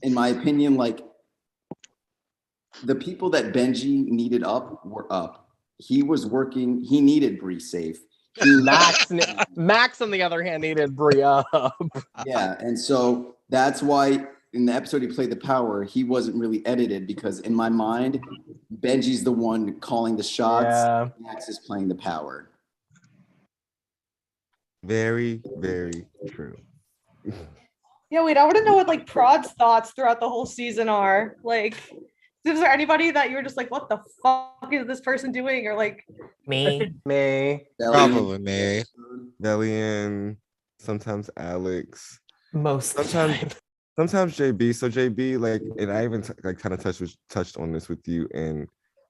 in my opinion, like, the people that Benji needed up were up. He was working. He needed Bree safe. Max, on the other hand, needed Bree up. Yeah, and so that's why in the episode he played the power, he wasn't really edited, because in my mind, Benji's the one calling the shots. Yeah. Max is playing the power. Very, very true. Yeah, wait, I want to know what like Prod's thoughts throughout the whole season are. Like, is there anybody that you're just like, what the fuck is this person doing? Or like, Me. Probably me. Delian, sometimes Alex. Most sometimes JB. So JB, like, and I even like kind of touched on this with you, and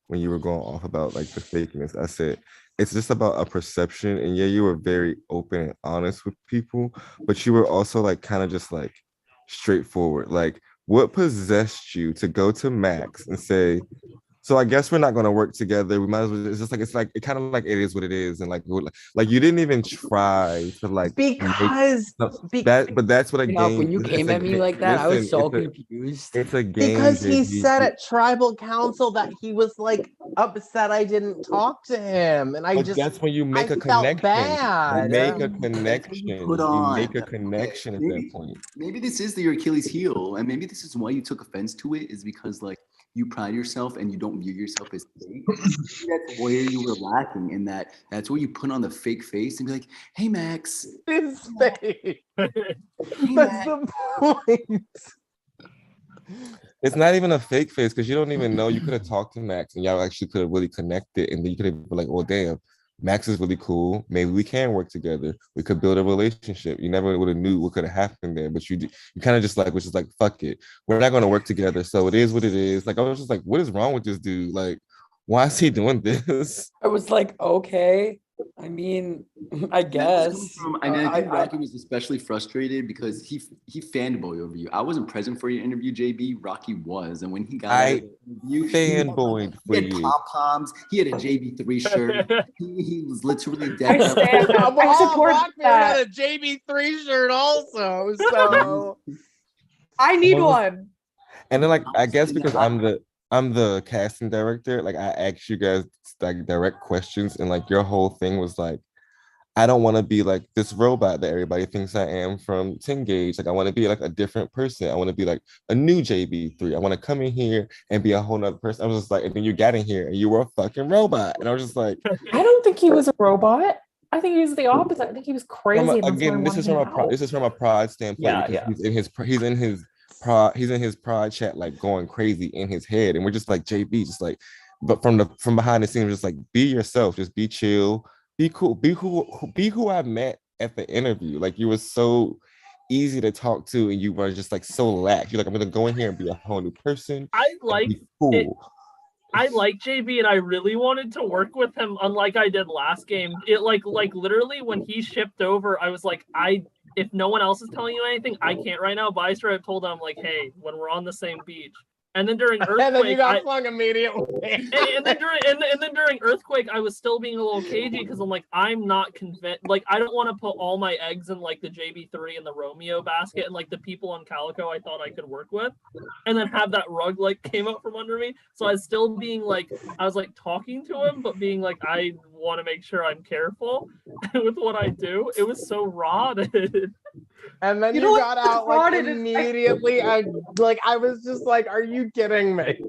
when you were going off about like the fakeness, I said it's just about a perception. And yeah, you were very open and honest with people, but you were also like kind of just like straightforward. Like, what possessed you to go to Max and say, so I guess we're not going to work together. We might as well. It's like it kind of like it is what it is, and like you didn't even try to like because but that's what a game. When you came at me like that, I was so confused. It's a game Because he JB. said at tribal council that he was like upset I didn't talk to him, and But that's when you make a felt connection. bad. You make a connection. Put You on. make a connection at that point. Maybe this is your Achilles heel, and maybe this is why you took offense to it, is because like you pride yourself and you don't view yourself as fake. That's where you were lacking, in that that's where you put on the fake face and be like, hey Max. It's fake. That's the point. It's not even a fake face, because you don't even know. You could have talked to Max and y'all actually could have really connected, and then you could have been like, oh damn, Max is really cool. Maybe we can work together. We could build a relationship. You never would have knew what could have happened there, but you kind of just like was just like, fuck it, we're not going to work together. So it is what it is. Like I was just like, what is wrong with this dude? Like, why is he doing this? I was like, okay. I mean, I guess. And I think Rocky was especially frustrated because he fanboyed over you. I wasn't present for your interview, JB. Rocky was, and when he got out of the interview, fanboyed for he had you. pom poms. He had a JB3 shirt. he was literally I decked up. stand up. I support Blackbeard that. had a JB3 shirt also, so I need Oh. one. And then like I guess because I'm the casting director, like I asked you guys like direct questions, and like your whole thing was like, I don't want to be like this robot that everybody thinks I am from 10 Gauge. Like I want to be like a different person. I want to be like a new JB3. I want to come in here and be a whole nother person. I was just like, and then you got in here and you were a fucking robot. And I was just like, I don't think he was a robot. I think he was the opposite. I think he was crazy. and that's why I again, this wanted is from him a out. this is from a pride standpoint, Yeah, because yeah. he's in his pride chat, like going crazy in his head, and we're just like, JB, just like, but from behind the scenes, just like, be yourself, just be chill, be cool, be who I met at the interview. Like you were so easy to talk to, and you were just like so lax. You're like, I'm gonna go in here and be a whole new person. I and like be cool. it. I like JB and I really wanted to work with him, unlike I did last game. It like literally when he shipped over, I was like, if no one else is telling you anything, I can't right now. But I straight up told him like, hey, when we're on the same beach. And then during Earthquake, and then you got flung immediately. and then during Earthquake, I was still being a little cagey because I'm like, I'm not convinced. Like, I don't want to put all my eggs in like the JB3 and the Romeo basket and like the people on Calico I thought I could work with, and then have that rug like came up from under me. So I was still being like, I was like talking to him, but being like, I want to make sure I'm careful with what I do. It was so rotted. And then you got out like immediately. I was just like, "Are you kidding me?"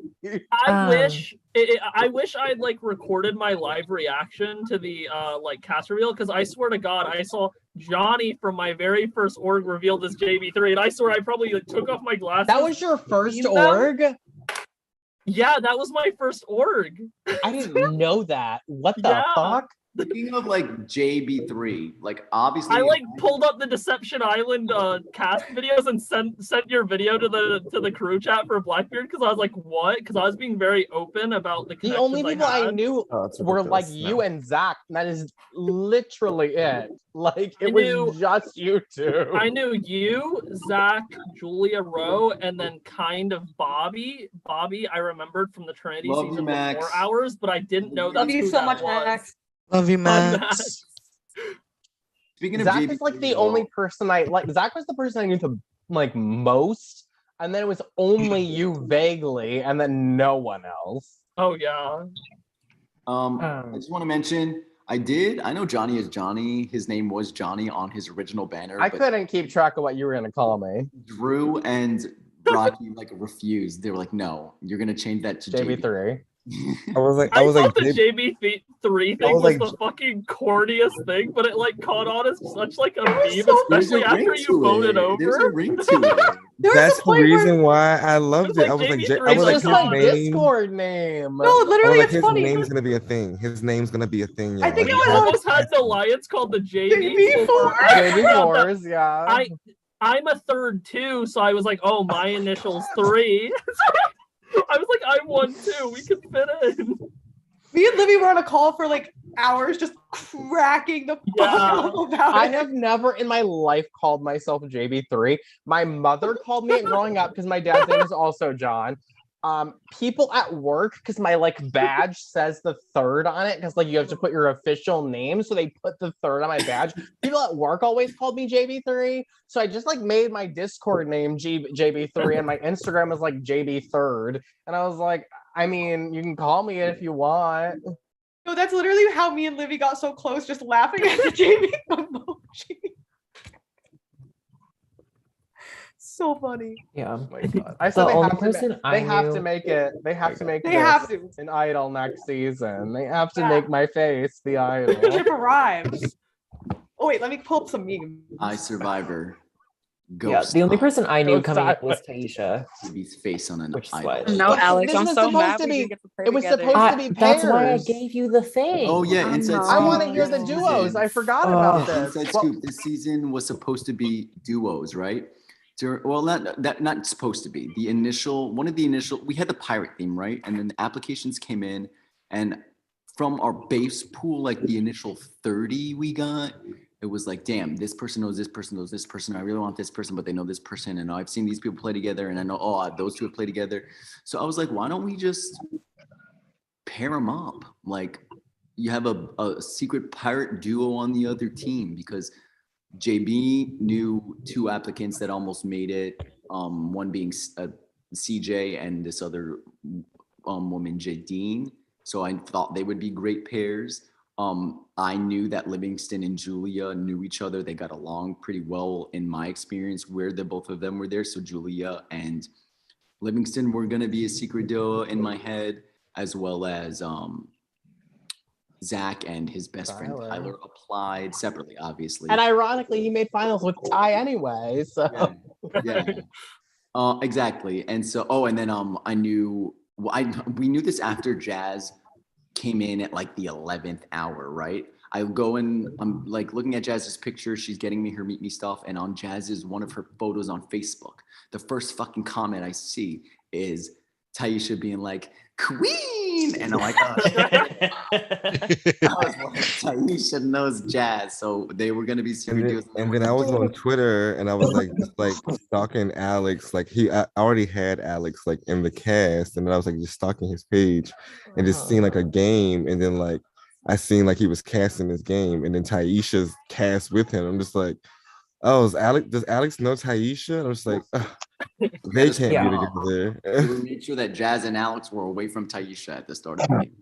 I wish I'd like recorded my live reaction to the like cast reveal, because I swear to God, I saw Johnny from my very first org revealed as JB3, and I swear I probably like, took off my glasses. That was your first seen them. org? Yeah, that was my first org. I didn't know that. What the fuck? Speaking of like JB3, like obviously I like pulled up the Deception Island cast videos and sent your video to the crew chat for Blackbeard, because I was like, what? Because I was being very open about the only people I had. knew were like you and Zach. And that is literally it. Like it was just you two. I knew you, Zach, Julia Rowe, and then kind of Bobby. Bobby, I remembered from the Trinity Love you, season Max. before ours, but I didn't know Love that's you who so that much, was. Max. Love you, Max. Max. Speaking of Zach JB3, is like the only person I like. Zach was the person I knew the like most, and then it was only you vaguely, and then no one else. Oh yeah. I just want to mention, I know Johnny is Johnny. His name was Johnny on his original banner. I but couldn't keep track of what you were gonna call me. Drew and Rocky like refused. They were like, no, you're gonna change that to JB3. I was like, I thought the JB3 thing was like, the fucking corniest thing, but it like caught on as such like a meme, There's a especially after ring you to voted it. There's a over. ring to it. That's the reason why I loved it. I was like, It's just my Discord name. No, literally, it's his funny. name's gonna be a thing. His name's gonna be a thing. Y'all. I think Like, it was I almost had the alliance called the JB4. JB4s, yeah. I'm a third too, so I was like, oh, my initials 3. I was like, I'm 1 too. We could fit in. Me and Livy were on a call for like hours, just cracking the fuck up about I it. have never in my life called myself JB3. My mother called me it growing up because my dad's name is also John. People at work, because my like badge says the 3rd on it, because like you have to put your official name, so they put the 3rd on my badge. People at work always called me JB3, so I just like made my Discord name JB3, and my Instagram was like JB3rd, and I was like, I mean, you can call me it if you want. No, that's literally how me and Livy got so close, just laughing at the JB emoji. So funny. Yeah. Oh my God. I said The they only have person to. I They have to knew- make it. They have to make. They this have to. an idol next season. They have to make my face the idol. Ship arrives. Oh wait, let me pull up some memes. iSurvivor. Yeah, the only person I knew Ghost coming in Island. was Taisha. JB's face on an Which is idol. why. No, Alex, This I'm was so supposed mad to we be- didn't get to play It was together. supposed to be pairs. That's why I gave you the thing. Oh yeah, Inside not. Scoop. I want to hear the This duos. season- I forgot about Yeah, this. Inside Well, Scoop. This season was supposed to be duos, right? Well, not supposed to be. One of the initial. We had the pirate theme, right? And then the applications came in, and from our base pool, like the initial 30 we got, it was like, damn, this person knows this person knows this person. I really want this person, but they know this person. And I've seen these people play together and I know, oh, those two have played together. So I was like, why don't we just pair them up? Like you have a secret pirate duo on the other team, because JB knew 2 applicants that almost made it. One being CJ and this other woman, Jadine. So I thought they would be great pairs. I knew that Livingston and Julia knew each other. They got along pretty well in my experience where the both of them were there. So Julia and Livingston were going to be a secret duo in my head, as well as Zach and his best friend Tyler applied separately, obviously. And ironically, he made finals with Ty anyway. So yeah. Exactly. And so, and then I knew, we knew this after Jazz came in at like the 11th hour, right? I go and I'm like looking at Jazz's picture. She's getting me her meet me stuff. And on Jazz's, one of her photos on Facebook, the first fucking comment I see is Taisha being like, Queen. And I'm like, oh, shit. I was like, Taisha knows Jazz. So they were going to be super duos. And then I was on Twitter and I was like, just like stalking Alex. Like I already had Alex like in the cast. And then I was like just stalking his page and just seeing like a game. And then like, I seen like he was casting this game and then Taisha's cast with him. I'm just like, oh, does Alex know Taisha? And I'm just like, they can't be together. We made sure that Jazz and Alex were away from Taisha at the start of the game.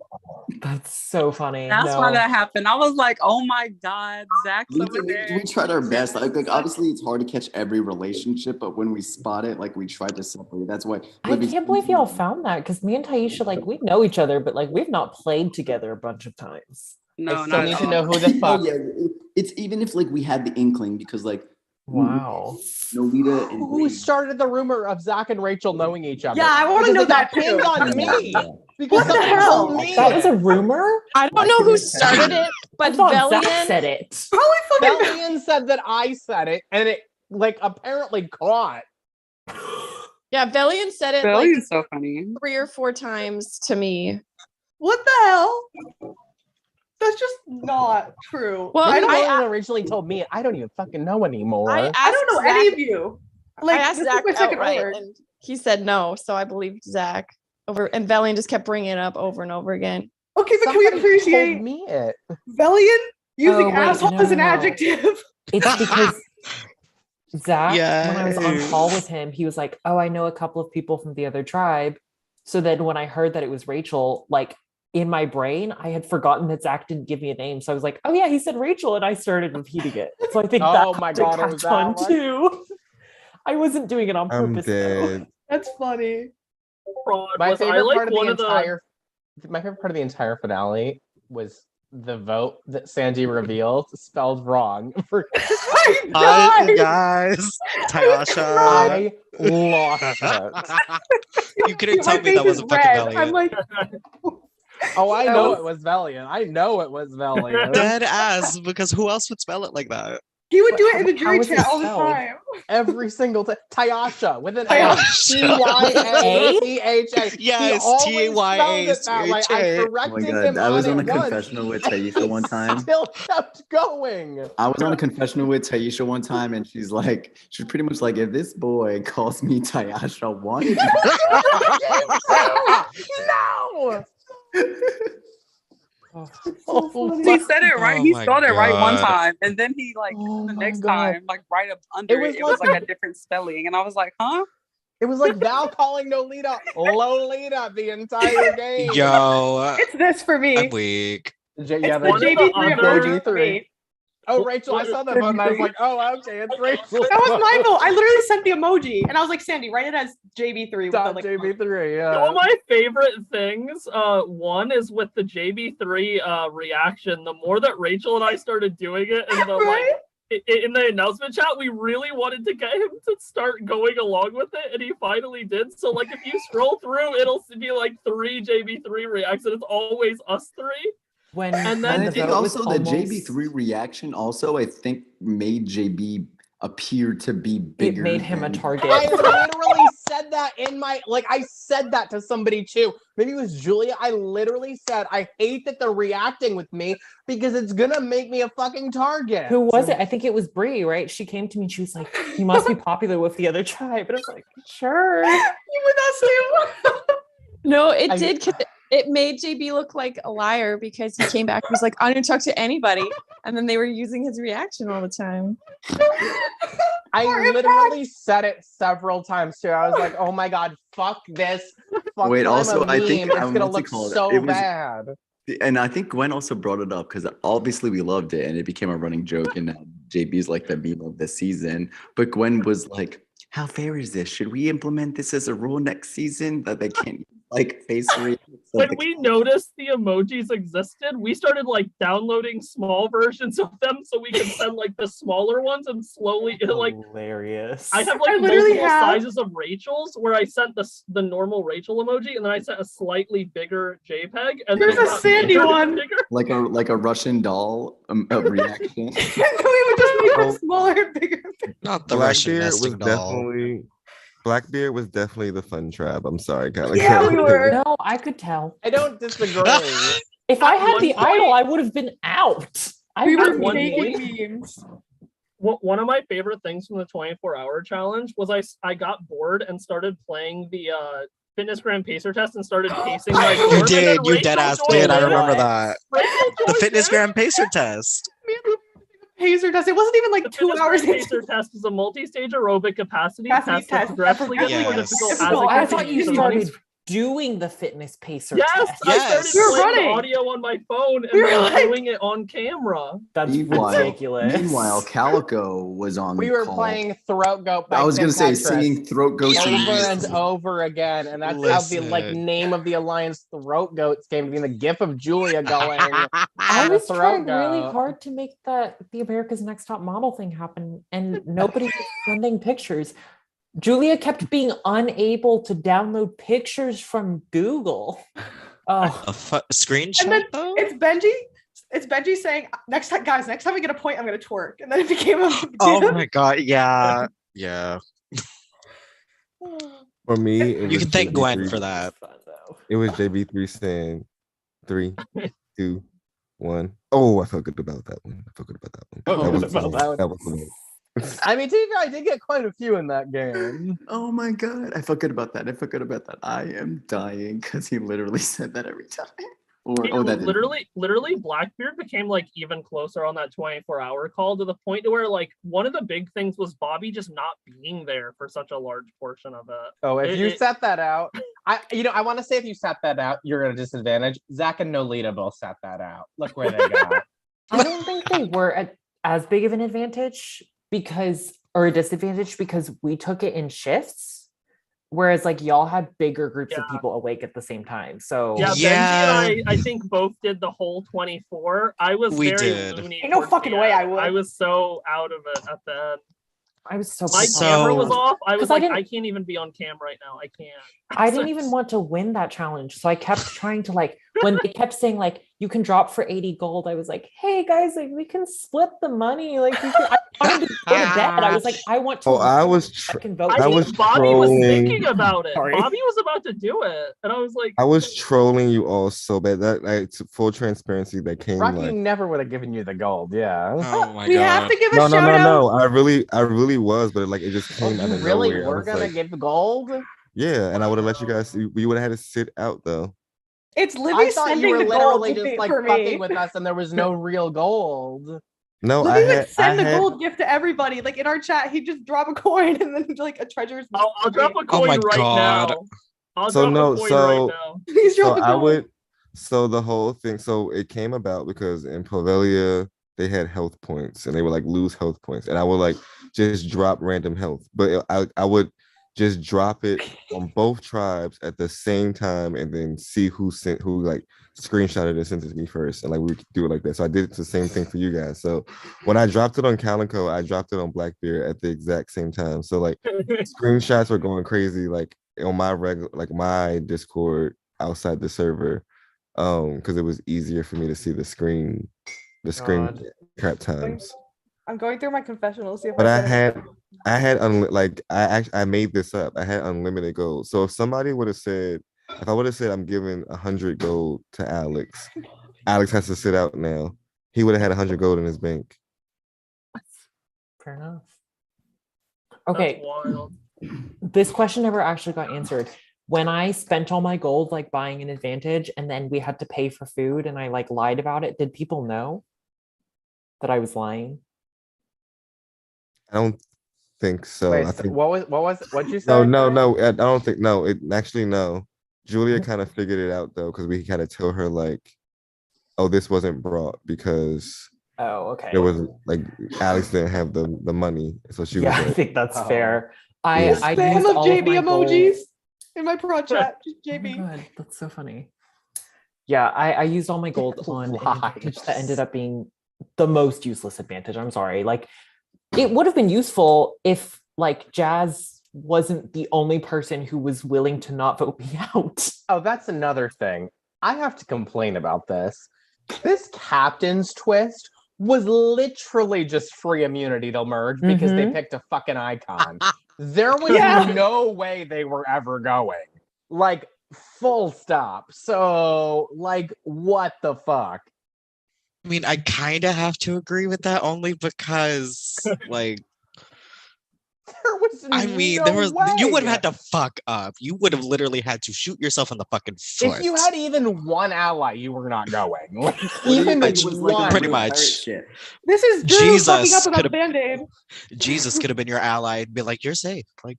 That's so funny. That's why that happened. I was like, oh my God, Zach's over there. We tried our best. Like obviously it's hard to catch every relationship, but when we spot it, like we tried to separate. That's why I can't believe y'all found that, because me and Taisha, like, we know each other, but like we've not played together a bunch of times. No, I still need to know who the fuck. Oh, yeah. It's even if like we had the inkling, because like wow, Nolita and who started the rumor of Zach and Rachel knowing each other? Yeah, I want to know that pinned too. on me. What Because the hell? That was a rumor? I don't know who started it, but Zach Velian said it. Velian said that I said it, and it like apparently caught. Yeah, Velian said it Velian's like so funny. 3 or 4 times to me. What the hell? That's just not true. Well, I originally told me I don't even fucking know anymore. I don't know any of you. Like, I asked this is Zach my second outright, word. and he said no, so I believed Zach over, and Velian just kept bringing it up over and over again. Okay, but Somebody can we appreciate told me it. Velian using wait, asshole as an adjective? It's because Zach, when I was on Yes. call with him, he was like, oh, I know a couple of people from the other tribe. So then when I heard that it was Rachel, like in my brain, I had forgotten that Zach didn't give me a name. So I was like, oh yeah, he said Rachel, and I started repeating it. So I think Oh that my got God, it was catch on that one? too. I wasn't doing it on I'm purpose. though. dead. That's funny. My Was I favorite like part of the one of the- entire my favorite part of the entire finale was the vote that Sandy revealed spelled wrong for Hi guys, Tyasha. I lost it. You couldn't My tell me face that is wasn't fucking red. Valiant. I'm like, Oh, I That know was- it was Valiant. I know it was Valiant. Dead ass, because who else would spell it like that? he would do it in the How jury is it chat all the spelled? time. Every single time. Tyasha with an Tyasha. T-Y-A-C-H-A. Yes, T-A-Y-A-C-H-A. I Oh my corrected God, him I was on a it once. confessional with Taisha one time. Still kept going. I was on a confessional with Taisha one time, and she's pretty much like, if this boy calls me Taisha one, No. He said it right. Oh He my spelled it right one God. time, and then he like Oh the my next God. time, like right up under It it, was was like a different spelling, and I was like, huh? It was like Val calling Nolita Lolita the entire game. Yo, It's this for me. I'm weak. Yeah, It's the the JB3 emoji for me. Oh, Rachel, I saw that vote and I was like, oh, okay, it's Rachel. That was my vote. I literally sent the emoji, and I was like, Sandy, write it as JB3. With the, Dot like, JB3, One yeah. of my favorite things, one is with the JB3 reaction. The more that Rachel and I started doing it, and the Right? in the announcement chat, we really wanted to get him to start going along with it, and he finally did. So, like, if you scroll through, it'll be like 3 JB3 reacts, and it's always us 3. When And And then I the think vote was also the almost- JB3 reaction also, I think, made JB appear to be it bigger. made him a than- target. I literally said said that I said that to somebody too. Maybe it was Julia. I literally said, I hate that they're reacting with me because it's gonna make me a fucking target. Who was it? I think it was Bree, right? She came to me and she was like, "You must be popular with the other tribe." And I was like, "Sure." You with us too. No, it did. 'Cause it made JB look like a liar because he came back and was like, "I didn't talk to anybody," and then they were using his reaction all the time. I literally said it several times too. I was like, "Oh my god, fuck this!" Fuck Wait, I'm also, a I think meme. It's gonna what's it look called? so It was- bad. And I think Gwen also brought it up because obviously we loved it and it became a running joke. And now JB's like the meme of the season. But Gwen was like, "How fair is this? Should we implement this as a rule next season that they can't like face reaction?" When we noticed the emojis existed, we started like downloading small versions of them so we could send like the smaller ones and slowly like Hilarious. I have like I literally multiple have- sizes of Rachel's where I sent the normal Rachel emoji and then I sent a slightly bigger JPEG and There's then a Sandy one. like a Russian doll reaction. We would just make them smaller and bigger. Not the Russian Blackbeard was nesting doll. definitely Blackbeard was definitely the fun tribe. I'm sorry, Calico. Yeah, we were. No, I could tell. I don't disagree. If I At had one the point- idol, I would have been out. We were At one making point- memes. One of my favorite things from the 24-hour challenge was I got bored and started playing the Fitnessgram pacer test and started pacing my dorm. You and then did. You Rachel dead ass joined did. I in. remember that. Rachel The joined Fitness in. Gram Pacer test. Pacer test. It wasn't even like The 2 hours Fitnessgram into pacer test is a multi-stage aerobic capacity Capacity test that test. progressively gets more Yes. difficult as No, it I thought you continues. started doing the fitness pacer Yes, test. I started Yes. We were playing the running. audio on my phone and We were then like- doing it on camera. That's ridiculous. Meanwhile, Calico was on We the were call. playing Throat Goat by I was gonna say St. singing Throat Goat over singing. and over again, and that's how the Listen. name of the alliance, Throat Goats, came to be. The gif of Julia going. I the was throat trying really goat. hard to make the America's Next Top Model thing happen, and nobody was sending pictures. Julia kept being unable to download pictures from Google. Oh, A screenshot And then though? it's Benji. It's Benji saying, "Next time, guys. Next time I get a point, I'm gonna twerk." And then it became a. Oh my god, yeah. Yeah. For me, it You was can thank Gwen JB3 for that. It was JB3 saying 3, 2, 1. Oh, I felt good about that one. I felt good about that one. Oh, that was good about the that one. one. That was the one. I mean, to be fair, I did get quite a few in that game. Oh my god, I felt good about that. I felt good about that. I am dying because he literally said that every time. Or Yeah, that didn't- literally Blackbeard became like even closer on that 24-hour call to the point to where like one of the big things was Bobby just not being there for such a large portion of it. Oh, if you It- set that out, I want to say if you set that out, you're at a disadvantage. Zach and Nolita both set that out. Look where they got. I don't think they were at as big of an advantage or a disadvantage because we took it in shifts, whereas like y'all had bigger groups of people awake at the same time. So Yeah, Yeah. Benji and I think both did the whole 24. I was We very did. loony. Ain't no towards fucking the way end. I would. I was so out of it at the end. I was so My pissed camera was off. off. I was 'Cause I like, didn't- I can't even be on cam right now. I can't. I didn't even want to win that challenge. So I kept trying to like, when they kept saying like, you can drop for 80 gold, I was like, hey guys, like we can split the money. Like we can, I wanted to go to bed. I was like, I want to. Oh, I was can vote. I was think Bobby was trolling. thinking about it. Sorry. Bobby was about to do it. And I was like, I was trolling you all so bad. That like full transparency that came Rocky like never would have given you the gold. Yeah. Oh my We god. have to give a no, shout out. no. I really was, but like it just Oh, came out you of really nowhere. I were was gonna like, give gold? yeah, and I would have let you guys. We would have had to sit out though. It's I Libby thought sending you were the gold literally just like for fucking me. with us and there was no real gold. No, Libby I would had. send the I had gold gift to everybody. Like in our chat, he'd just drop a coin and then like a treasure's. I'll drop a coin my right God. now. I'll So drop no, a coin so- right now. Please so drop a I gold. would. So the whole thing. So it came about because in Pavelia they had health points and they would like lose health points, and I would like just drop random health, but I would just drop it on both tribes at the same time and then see who like screenshotted and sent it to me first, and like we would do it like that. So I did the same thing for you guys. So when I dropped it on Calico, I dropped it on Blackbeard at the exact same time. So like screenshots were going crazy like on my my Discord outside the server, because it was easier for me to see the screen God. cap times. I'm going through my confessional. See if But I get it. I made this up. I had unlimited gold. So if somebody would have said, if I would have said I'm giving 100 gold to Alex, Alex has to sit out now. He would have had 100 gold in his bank. Fair enough. Okay. That's wild. This question never actually got answered. When I spent all my gold like buying an advantage and then we had to pay for food and I like lied about it, did people know that I was lying? I don't think so. Wait, I so think what'd you say? no. I don't think no. It actually no. Julia kind of figured it out though, because we kind of told her like, oh, this wasn't brought because okay. There was like Alex didn't have the money, so she was. I like, think that's fair. Yeah. I Spam used of all JB my emojis gold. in my pro chat. Just JB. Oh my God, that's so funny. Yeah, I used all my gold on an advantage that ended up being the most useless advantage. I'm sorry. Like, it would have been useful if like Jazz wasn't the only person who was willing to not vote me out. Oh, that's another thing. I have to complain about this. This captain's twist was literally just free immunity to merge because they picked a fucking icon. There was no way they were ever going. Like, full stop. So, like, what the fuck? I mean, I kind of have to agree with that only because, like, there was you would have had to fuck up. You would have literally had to shoot yourself in the fucking foot. If you had even one ally, you were not going. Like, even It was like one. pretty much. This is Drew Jesus fucking up could about Band-Aid. Jesus could have been your ally and be like, "You're safe." Like,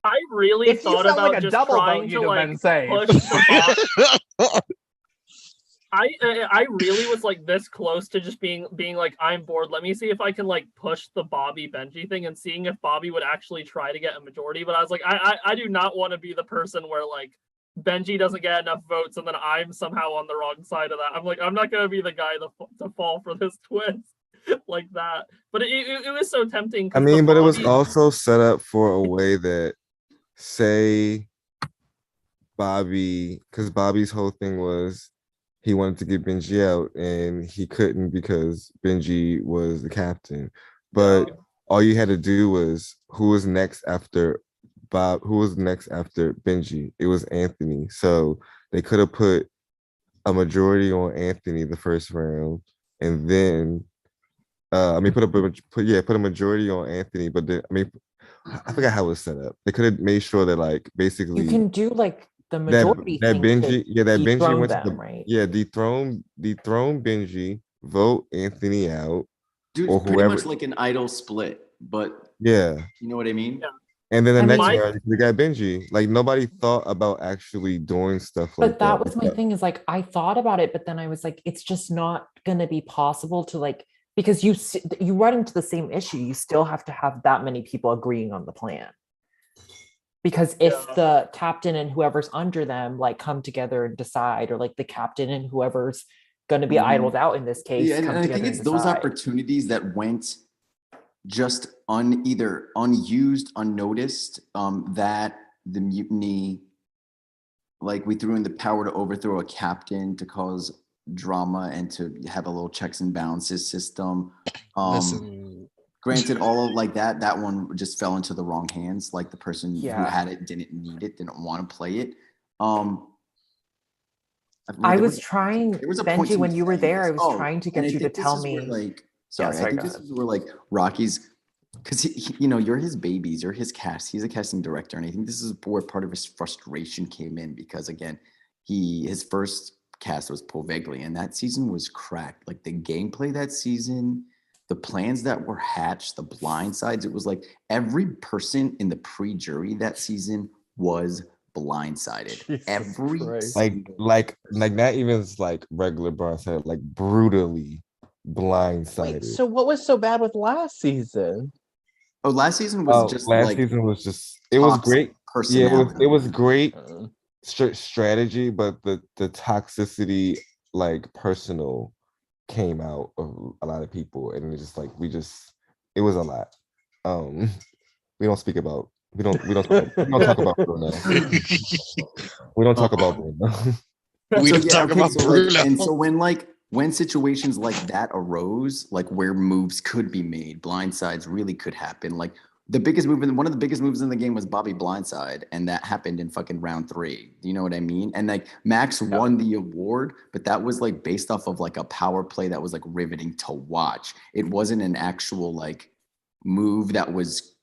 I really If you thought felt about like a just double trying vote, to you'd have like been safe. push the box. I really was like this close to just being like, I'm bored. Let me see if I can like push the Bobby Benji thing and seeing if Bobby would actually try to get a majority. But I was like, I do not want to be the person where like Benji doesn't get enough votes and then I'm somehow on the wrong side of that. I'm like, I'm not gonna be the guy to fall for this twist like that. But it was so tempting. I mean, but it was also set up for a way that, say, Bobby, because Bobby's whole thing was he wanted to get Benji out and he couldn't because Benji was the captain. But all you had to do was who was next after Bob, who was next after Benji? It was Anthony. So they could have put a majority on Anthony the first round, and then put a majority on Anthony, but then I forgot how it was set up. They could have made sure that like basically You can do like the majority that thing Benji, to that Benji dethrone went them, to the right? dethrone Benji, vote Anthony out, Dude, or it's pretty whoever. much like an idol split, but Yeah. you know what I mean? Yeah. And then the next mean- round, we got Benji. Like nobody thought about actually doing stuff like But that was my thing, is like I thought about it, but then I was like, it's just not gonna be possible to like, because you run into the same issue. You still have to have that many people agreeing on the plan. Because if the captain and whoever's under them like come together and decide, or like the captain and whoever's going to be idled out in this case, Yeah, come and I together think it's and those decide. opportunities that went just either unused, unnoticed, that the mutiny, like we threw in the power to overthrow a captain to cause drama and to have a little checks and balances system. Granted, all of like that one just fell into the wrong hands. Like the person who had it didn't need it, didn't want to play it. I was trying, there was a point Benji, to when me you were saying there, I this. was trying to and I get you to think this tell is where, me. like, sorry, I think this is where like Rocky's, because you know, you're his babies, you're his cast. He's a casting director, and I think this is where part of his frustration came in because again, his first cast was Povegli, and that season was cracked. Like the gameplay that season, the plans that were hatched, the blind sides, it was like every person in the pre-jury that season was blindsided. Every like not even like regular bronze, like brutally blindsided. So what was so bad with last season? Oh, last season was season was just it was great. Yeah, it was great strategy, but the toxicity, like personal, came out of a lot of people, and it's just like it was a lot. We don't speak about we don't talk about Bruno. We don't talk about Bruno. We don't talk about Bruno. And so when like when situations like that arose, like where moves could be made, blindsides really could happen. Like one of the biggest moves in the game was Bobby blindside, and that happened in fucking round 3. You know what I mean? And like Max won the award, but that was like based off of like a power play that was like riveting to watch. It wasn't an actual like move that was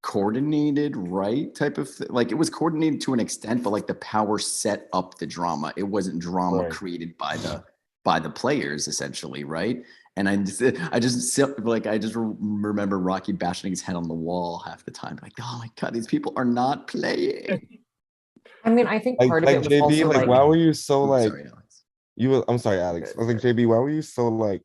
coordinated right type of like it was coordinated to an extent, but like the power set up the drama. It wasn't drama created by the players essentially, right? And I just remember Rocky bashing his head on the wall half the time, like, oh my god, these people are not playing. I mean, I think Like, part of it was JB, also like, why were you so Oops, like, sorry, Alex. I'm sorry, Alex. I was like, JB, why were you so like,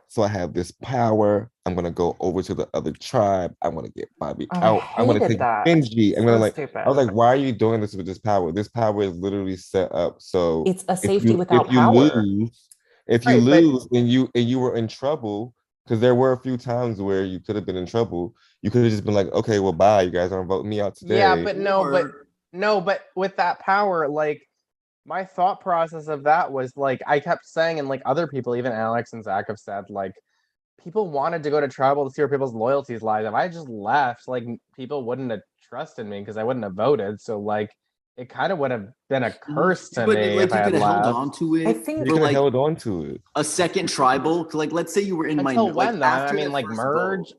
so I have this power, I'm gonna go over to the other tribe, I want to get Bobby I out, I'm gonna hated take that. Benji, I'm So gonna like, stupid. I was like, why are you doing this with this power? This power is literally set up so It's a safety without if you power. lose and you were in trouble, because there were a few times where you could have been in trouble, you could have just been like, okay, well, bye, you guys aren't voting me out today. Yeah, but but with that power, like my thought process of that was like I kept saying, and like other people, even Alex and Zach have said, like people wanted to go to tribal to see where people's loyalties lie. If I just left, like people wouldn't have trusted me because I wouldn't have voted. So like it kind of would have been a curse to But me like if I you had could have held left. on to it. I think You could have held on to it. A second tribal, like let's say you were in Until like when though? I mean, like merge. vote,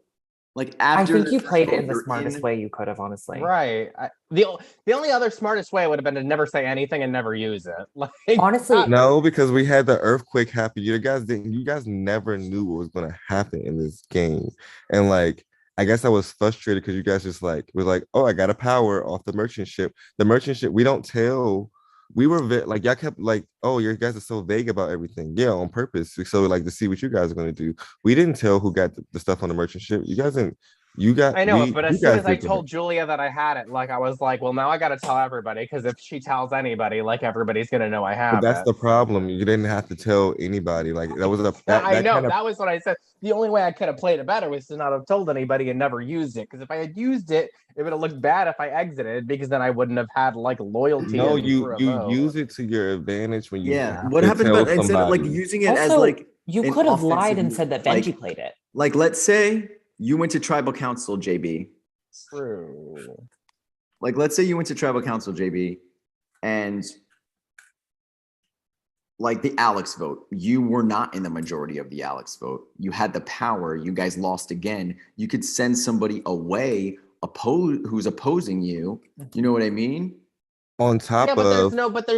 like I after think the you first played it vote, in the you're smartest in- way you could have, honestly. Right. The only other smartest way would have been to never say anything and never use it. Like honestly, no, because we had the earthquake happen. You guys never knew what was gonna happen in this game. And like I guess I was frustrated because you guys just like were like, oh, I got a power off the merchant ship. The merchant ship, we don't tell. We were like y'all kept like, oh, you guys are so vague about everything. Yeah, on purpose. So like to see what you guys are gonna do. We didn't tell who got the stuff on the merchant ship. You guys didn't. I know, but as soon as I told Julia that I had it, like I was like, well, now I got to tell everybody because if she tells anybody, like everybody's gonna know I have But that's it. the problem. You didn't have to tell anybody. Like that was I know kind of, that was what I said. The only way I could have played it better was to not have told anybody and never used it. Because if I had used it, it would have looked bad if I exited because then I wouldn't have had like loyalty. no, you use it to your advantage when you have what to happened tell about instead of like somebody. using it also, as like you an could have lied offensive and move, said that Benji like- played it. Like let's say you went to tribal council, JB. True. Like let's say you went to tribal council, JB, and like the Alex vote, you were not in the majority of the Alex vote. You had the power. You guys lost again. You could send somebody away who's opposing you. You know what I mean? On top Yeah, but there's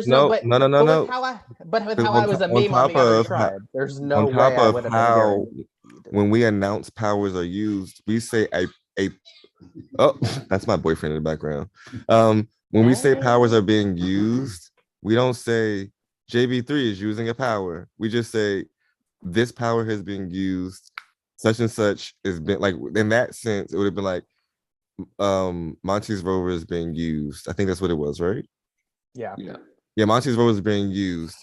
no. With how I was a meme on the other tribe, there's no on top way I of would have been how guaranteed. when we announce powers are used, we say a oh, that's my boyfriend in the background. When we say powers are being used, we don't say JB3 is using a power. We just say this power has been used, such and such has been like in that sense, it would have been like Monty's rover is being used. I think that's what it was, right? Yeah. Monty's rover is being used.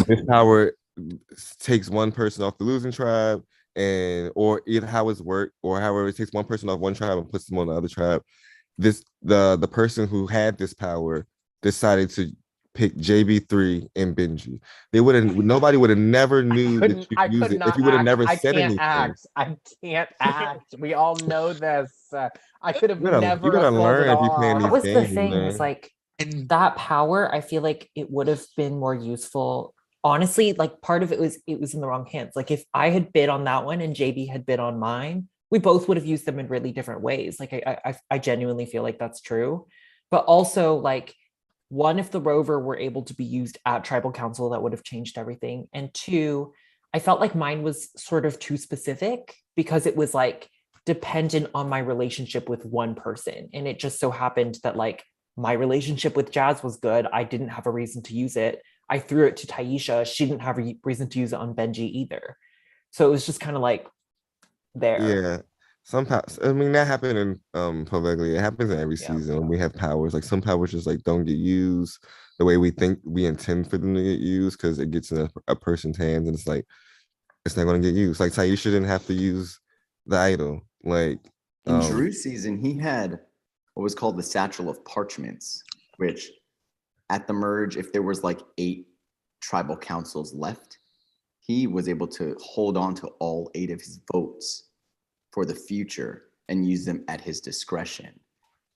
This power takes one person off the losing tribe, and or either how it's worked, or however it takes one person off one tribe and puts them on the other tribe. The person who had this power decided to pick JB3 and Benji. Nobody would have never knew that you used it if you would have never said anything. I can't act. We all know this. I could have You gotta never learn if you playing That these was the games, thing. man. Is like that power. I feel like it would have been more useful. Honestly, like part of it was in the wrong hands. Like if I had bid on that one and JB had bid on mine, we both would have used them in really different ways. Like I genuinely feel like that's true. But also like one, if the rover were able to be used at tribal council, that would have changed everything. And two, I felt like mine was sort of too specific because it was like dependent on my relationship with one person. And it just so happened that like my relationship with Jazz was good. I didn't have a reason to use it. I threw it to Taisha. She didn't have a reason to use it on Benji either. So it was just kind of like there. Yeah. Sometimes I mean that happened in Poveglia. It happens in every season. We have powers. Like some powers just like don't get used the way we think we intend for them to get used because it gets in a person's hands and it's like it's not gonna get used. Like Taisha didn't have to use the idol. Like in Drew's season, he had what was called the Satchel of Parchments, which at the merge, if there was like 8 tribal councils left, he was able to hold on to all 8 of his votes for the future and use them at his discretion.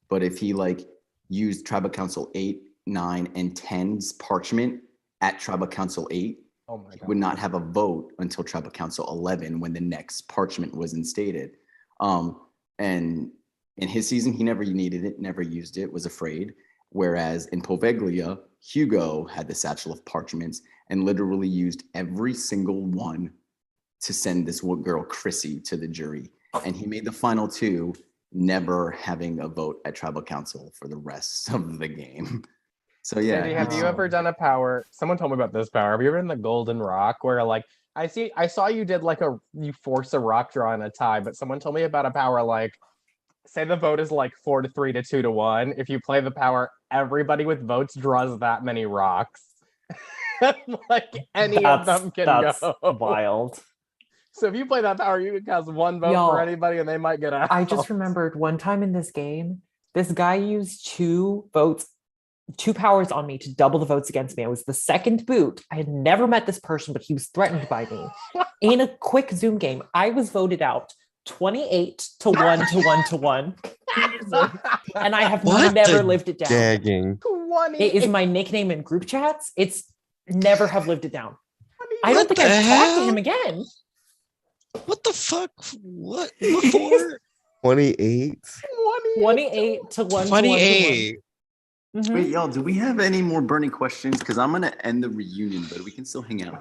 But if he like used Tribal Council 8, 9, and 10's parchment at Tribal Council 8, he would not have a vote until Tribal Council 11 when the next parchment was instated. And in his season, he never needed it, never used it, was afraid. Whereas in Poveglia, Hugo had the satchel of parchments and literally used every single one to send this girl Chrissy to the jury. And he made the final 2, never having a vote at Tribal Council for the rest of the game. So yeah. Sadie, have you ever done a power? Someone told me about this power. Have you ever done the Golden Rock where like I saw you did like you force a rock draw in a tie, but someone told me about a power like say the vote is like 4-3 to 2-1. If you play the power, everybody with votes draws that many rocks. Like any of them can go. Wild. So if you play that power, you can cast 1 vote for anybody and they might get out. I just remembered one time in this game, this guy used 2 powers on me to double the votes against me. I was the second boot. I had never met this person, but he was threatened by me. In a quick Zoom game, I was voted out 28 to 1 to 1 to 1. And I have never lived it down. Gagging. It is my nickname in group chats. It's never have lived it down. I don't think I've talked to him again. What the fuck? What? Before? 28? 28 to 1 28. Mm-hmm. Wait, y'all, do we have any more burning questions? Because I'm gonna end the reunion, but we can still hang out.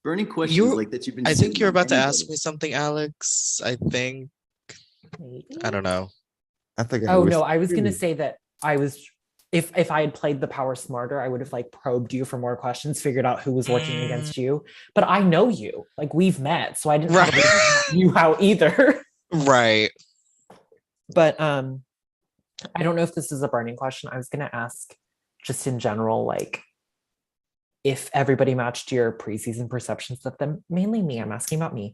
Burning questions like that you've been. I think you're about to ask me something, Alex. I think. I don't know. I think. I was gonna say that I was. If I had played the power smarter, I would have like probed you for more questions, figured out who was working against you. But I know you, like we've met, so I didn't have to you out either. Right. But I don't know if this is a burning question. I was gonna ask, just in general, like if everybody matched your preseason perceptions of them, mainly me. I'm asking about me,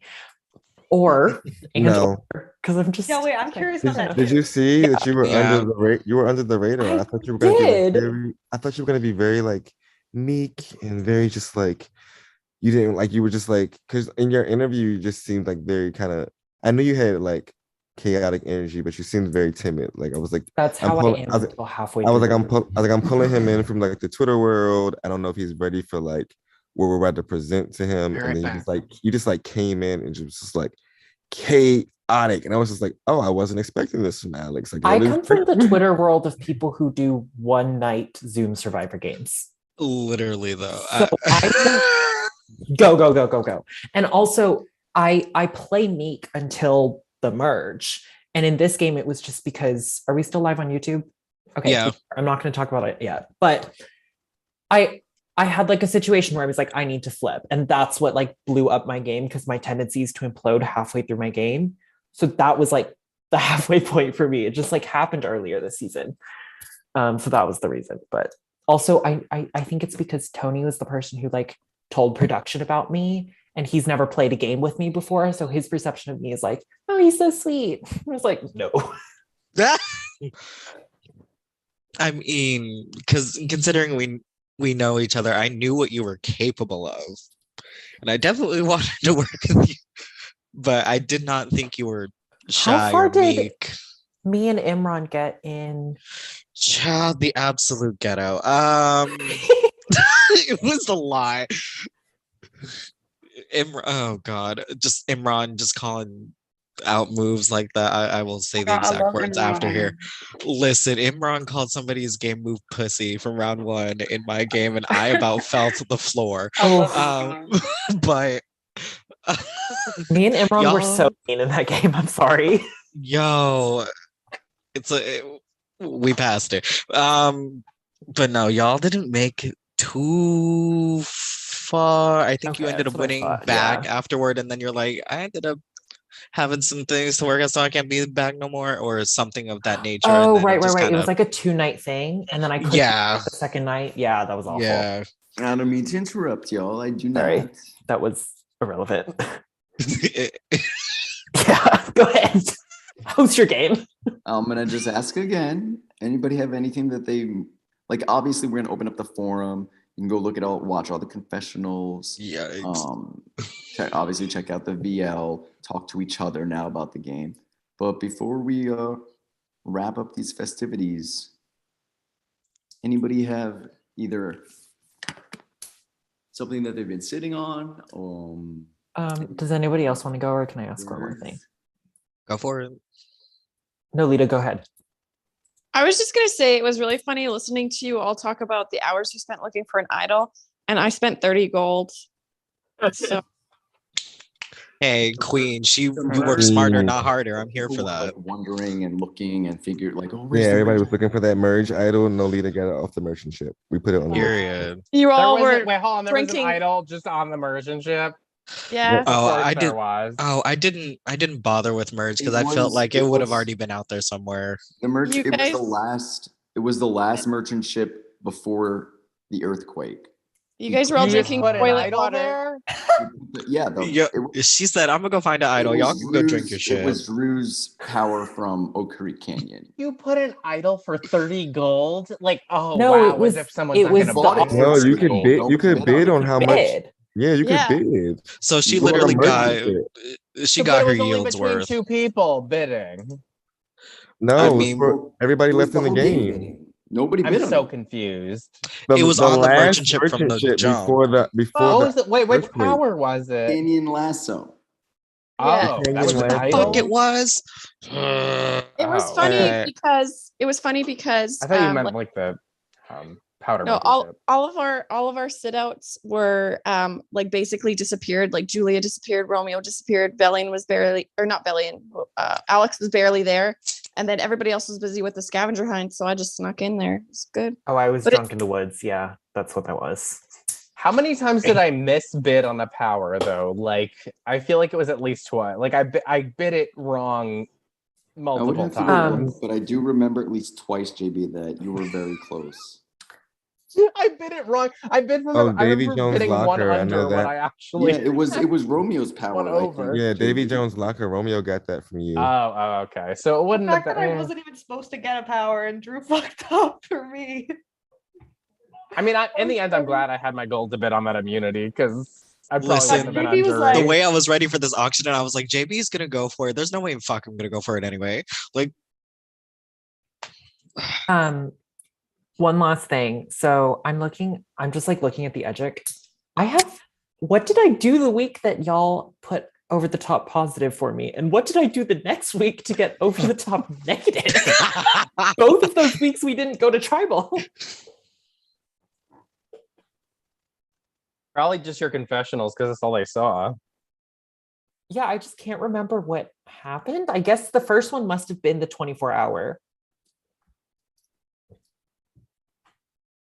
or No. because I'm just. No, wait. I'm curious about that. Did you see that you were under the you were under the radar? I thought you were gonna be like very, I thought you were gonna be very like meek and very just like you didn't like you were just like because in your interview you just seemed like very kind of. I knew you had like chaotic energy, but you seemed very timid. Like I was like, that's how I am until halfway. I was like, I'm pulling him in from like the Twitter world. I don't know if he's ready for like what we're about to present to him. And then you just like came in and just like chaotic. And I was just like, oh, I wasn't expecting this from Alex. Like I come from the Twitter world of people who do one night Zoom Survivor games. Literally though. So go. And also I play meek until the merge. And in this game, it was just because, are we still live on YouTube? Okay. Yeah. I'm not going to talk about it yet, but I had like a situation where I was like, I need to flip. And that's what like blew up my game because my tendency is to implode halfway through my game. So that was like the halfway point for me. It just like happened earlier this season. So that was the reason. But also I think it's because Tony was the person who like told production about me. And he's never played a game with me before. So his perception of me is like, oh, he's so sweet. I was like, no. I mean, because considering we know each other, I knew what you were capable of. And I definitely wanted to work with you. But I did not think you were shy How far or meek. did me and Imran get in? Child, the absolute ghetto. It was a lie. Oh god, just Imran just calling out moves like that. I will say the exact words after here. Listen, Imran called somebody's game move pussy from round 1 in my game, and I about fell to the floor. But me and Imran were so mean in that game. I'm sorry. Yo, we passed it. But no, y'all didn't make it too far. I think you ended up winning back afterward, and then you're like, I ended up having some things to work out, so I can't be back no more, or something of that nature. Oh, right. It was like a 2-night thing, and then I couldn't the second night. Yeah, that was awful. Yeah. I don't mean to interrupt y'all. I do not. Sorry, that was irrelevant. Yeah, go ahead. Host your game. I'm gonna just ask again. Anybody have anything that they like? Obviously, we're gonna open up the forum. You can go watch all the confessionals. Yikes. Obviously check out the VL, talk to each other now about the game. But before we wrap up these festivities, anybody have either something that they've been sitting on? Does anybody else want to go, or can I ask one more thing? Go for it. No, Lita, go ahead. I was just gonna say it was really funny listening to you all talk about the hours you spent looking for an idol, and I spent 30 gold. So Hey, Queen, you work smarter, not harder. I'm here for People were, that. like, wondering and looking and figured like, oh, Yeah, the everybody merch? was looking for that merge idol. Nolita got it off the merchant ship. We put it on. Period. you all There was were wait, hold on. There was drinking. an idol just on the merchant ship. Yes. Oh, Of course I there did. was. Oh, I didn't bother with merge because It I felt was- like it it would have was- already been out there somewhere. The merch. You It was guys- the last merchant ship before the earthquake. You guys were all You just drinking put an toilet idol water. there? Yeah, She said, "I'm gonna go find an idol. Y'all can go drink your shit." It was Drew's power from Oak Creek Canyon. You put an idol for 30 gold? Like, oh No, wow, it was- as if someone's it not was gonna the buy it. No, you could gold. bid. You Nobody could bid bid on on it. how much. Bid. Yeah, you Yeah. could bid. So she You go on a literally merchant got. ship. She But got it her was only yields between worth. two people bidding. No, I it was mean, for everybody It was left in the whole game game. bidding. Nobody I'm bid on so it. confused. It was on the last merchant ship from the jump. before the What was the it? Wait, which earthquake. power was it? Canyon Lasso. Yeah. Oh, The that was Canyon an Lasso. Fuck, idol? it was. It was Oh, funny okay. because I thought you meant like, like the powder no, monkey all ship. all of our sit outs were like basically disappeared. Like Julia disappeared, Romeo disappeared, Bellion was barely, or not Bellion, Alex was barely there, and then everybody else was busy with the scavenger hunt. So I just snuck in there. It's good. Oh, I was But drunk in the woods. Yeah, that's what that was. How many times did I misbid on the power though? Like, I feel like it was at least twice. Like I bid it wrong I would multiple have to times. go look, but I do remember at least twice, JB, that you were very close. I bid it wrong. I bid for Oh, them. I Davy remember Jones' bidding one locker, I under know when that. I actually. Yeah, it was Romeo's power. One I over. think, Yeah, Davy JB. Jones' locker. Romeo got that from you. Oh, okay. So it The wouldn't have fact that I been. wasn't even supposed to get a power and Drew fucked up for me. I mean, in the end, I'm glad I had my gold to bid on that immunity because I probably Listen, wouldn't have been JB was under. like- The way I was ready for this auction, and I was like, JB's gonna go for it. There's no way in fuck I'm gonna go for it anyway. Like, One last thing. So I'm just like looking at the Edgic. What did I do the week that y'all put over the top positive for me? And what did I do the next week to get over the top negative? Both of those weeks we didn't go to tribal. Probably just your confessionals because that's all they saw. Yeah, I just can't remember what happened. I guess the first one must have been the 24-hour.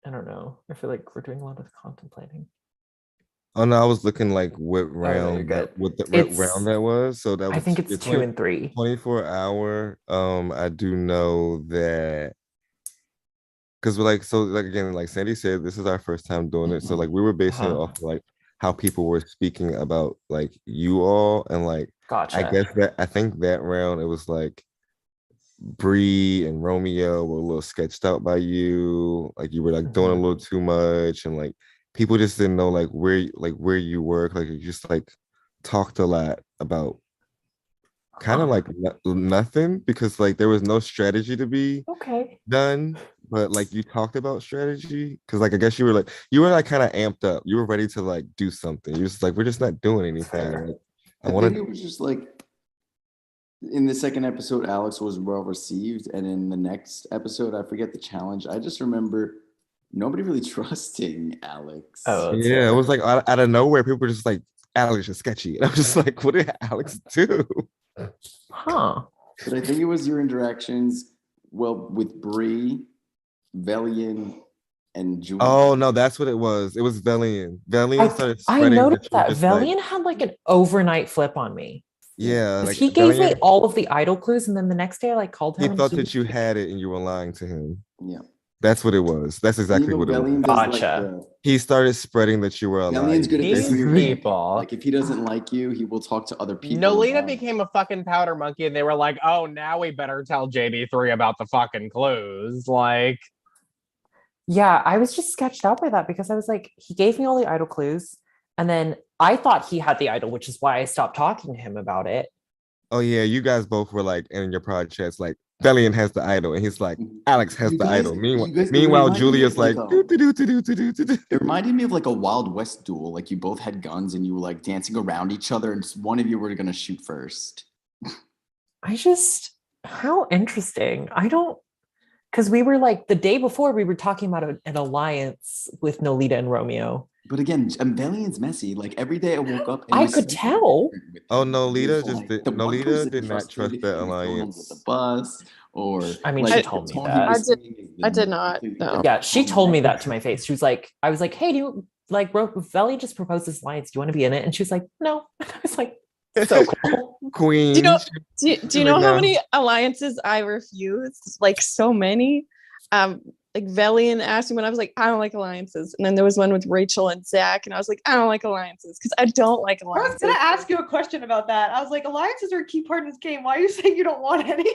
I don't know. I feel like we're doing a lot of contemplating. Oh no, I was looking like what you're round good. what It's- round that was. So that was I think it's the 2 and 3. 24-hour. I do know that because again, like Sandy said, this is our first time doing it. So like we were basing it off like how people were speaking about like you all, and like Gotcha. I think that round it was like Bree and Romeo were a little sketched out by you. Like you were like doing a little too much, and like people just didn't know like where you work. Like you just like talked a lot about kind of like nothing, because like there was no strategy to be done, but like you talked about strategy because like I guess you were like kind of amped up. You were ready to like do something. You just like, we're just not doing anything. Like, I think it was just like in the second episode, Alex was well received, and in the next episode, I forget the challenge. I just remember nobody really trusting Alex. Yeah, it was like out of nowhere, people were just like, Alex is sketchy. And I was just like, what did Alex do? Huh. But I think it was your interactions, well, with Bree, Velian, and Julie. Oh no, that's what it was. It was Velian. Velian started I spreading. noticed that just, like, Velian had like an overnight flip on me. yeah, 'Cause like he gave me Velian, all of the idol clues, and then the next day I like called him. he and thought he that was you like, had it and you were lying to him. Yeah. That's what it was. That's exactly what it Velian was. does, like, He started spreading that you were a liar. Velian's good at These this. people. Like if he doesn't like you, he will talk to other people. Nolita became a fucking powder monkey, and they were like, "Oh, now we better tell JB3 about the fucking clues." Like, Yeah, I was just sketched out by that because I was like, he gave me all the idol clues. And then I thought he had the idol, which is why I stopped talking to him about it. Oh yeah, you guys both were like in your prod chats, like Valiant has the idol, and he's like, Alex has You the guys- idol. you guys- it Meanwhile, reminded me Julia's of like like, a- "Do-do-do-do-do-do-do-do." It reminded me of like a Wild West duel. Like you both had guns and you were like dancing around each other, and just one of you were gonna shoot first. How interesting. I don't, because we were like, the day before we were talking about an alliance with Nolita and Romeo. But again, Valiant's messy. Like every day I woke up, and it I was could something tell. different with Oh him. no, It Lita was just like did. the No, one Lita person did not trusted trust that he was throwing under alliance. the bus, or I mean, like, she the told me tone he that. was saying is I did the not. completely No. Yeah, she wrong told me way. that to my face. She was like, I was like, hey, do you like Valley just proposed this alliance? Do you want to be in it? And she was like, no. I was like, so cool. Queen. Do you know? Do She's you know like, how "No." many alliances I refused? Like so many. Like Velian asked me when I was like, I don't like alliances, and then there was one with Rachel and Zach, and I was like, I don't like alliances because I don't like I was alliances. gonna ask you a question about that. I was like, alliances are a key part of this game. Why are you saying you don't want any?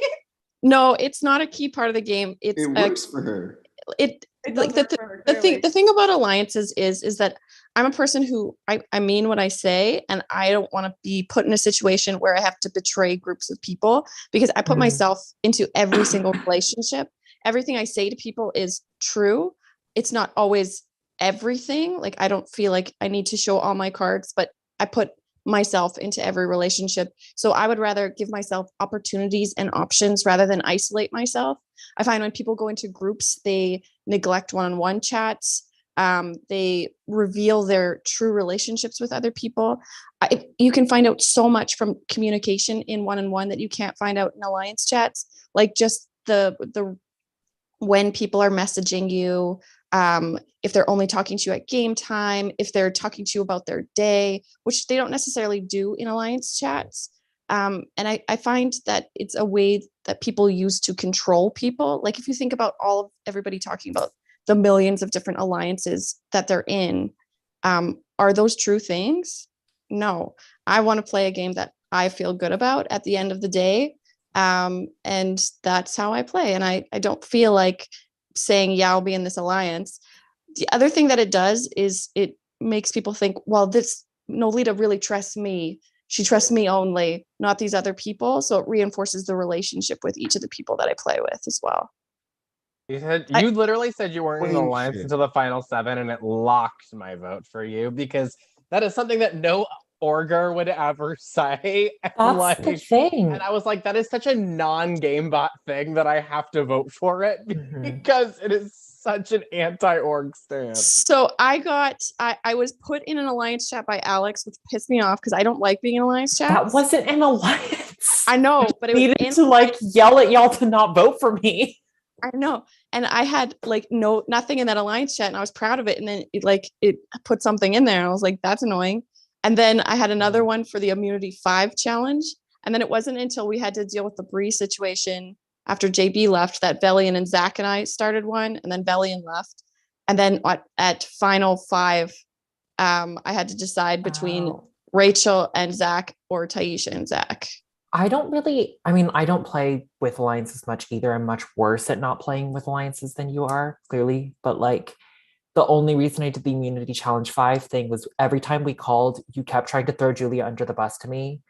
No, it's not a key part of the game. It's It works for her. It It like does the, work for her, the thing clearly. the thing about alliances is that I'm a person who I mean what I say, and I don't want to be put in a situation where I have to betray groups of people because I put myself into every single relationship. Everything I say to people is true. It's not always everything. Like I don't feel like I need to show all my cards, but I put myself into every relationship. So I would rather give myself opportunities and options rather than isolate myself. I find when people go into groups, they neglect one-on-one chats. They reveal their true relationships with other people. You can find out so much from communication in one-on-one that you can't find out in alliance chats. Like just the when people are messaging you, if they're only talking to you at game time, if they're talking to you about their day, which they don't necessarily do in alliance chats. And I find that it's a way that people use to control people. Like if you think about everybody talking about the millions of different alliances that they're in, are those true things? No, I want to play a game that I feel good about at the end of the day. And that's how I play. And I don't feel like saying, yeah, I'll be in this alliance. The other thing that it does is it makes people think, well, this Nolita really trusts me. She trusts me only, not these other people. So it reinforces the relationship with each of the people that I play with as well. You literally said you weren't in an Queen alliance shit. until the final 7, and it locked my vote for you because that is something that no orger would ever say. And That's the thing. And I was like, that is such a non-game bot thing that I have to vote for it because it is such an anti-org stance. So I was put in an alliance chat by Alex, which pissed me off because I don't like being in alliance chats. That wasn't an alliance. I know, but it was Needed in to like yell at y'all to not vote for me. I know. And I had like nothing in that alliance chat and I was proud of it. And then it put something in there. And I was like, that's annoying. And then I had another one for the Immunity 5 challenge. And then it wasn't until we had to deal with the Bree situation after JB left that Velian and Zach and I started one. And then Velian left. And then at final 5, I had to decide between Rachel and Zach or Taisha and Zach. I don't play with alliances much either. I'm much worse at not playing with alliances than you are, clearly. But like the only reason I did the Immunity Challenge 5 thing was every time we called, you kept trying to throw Julia under the bus to me.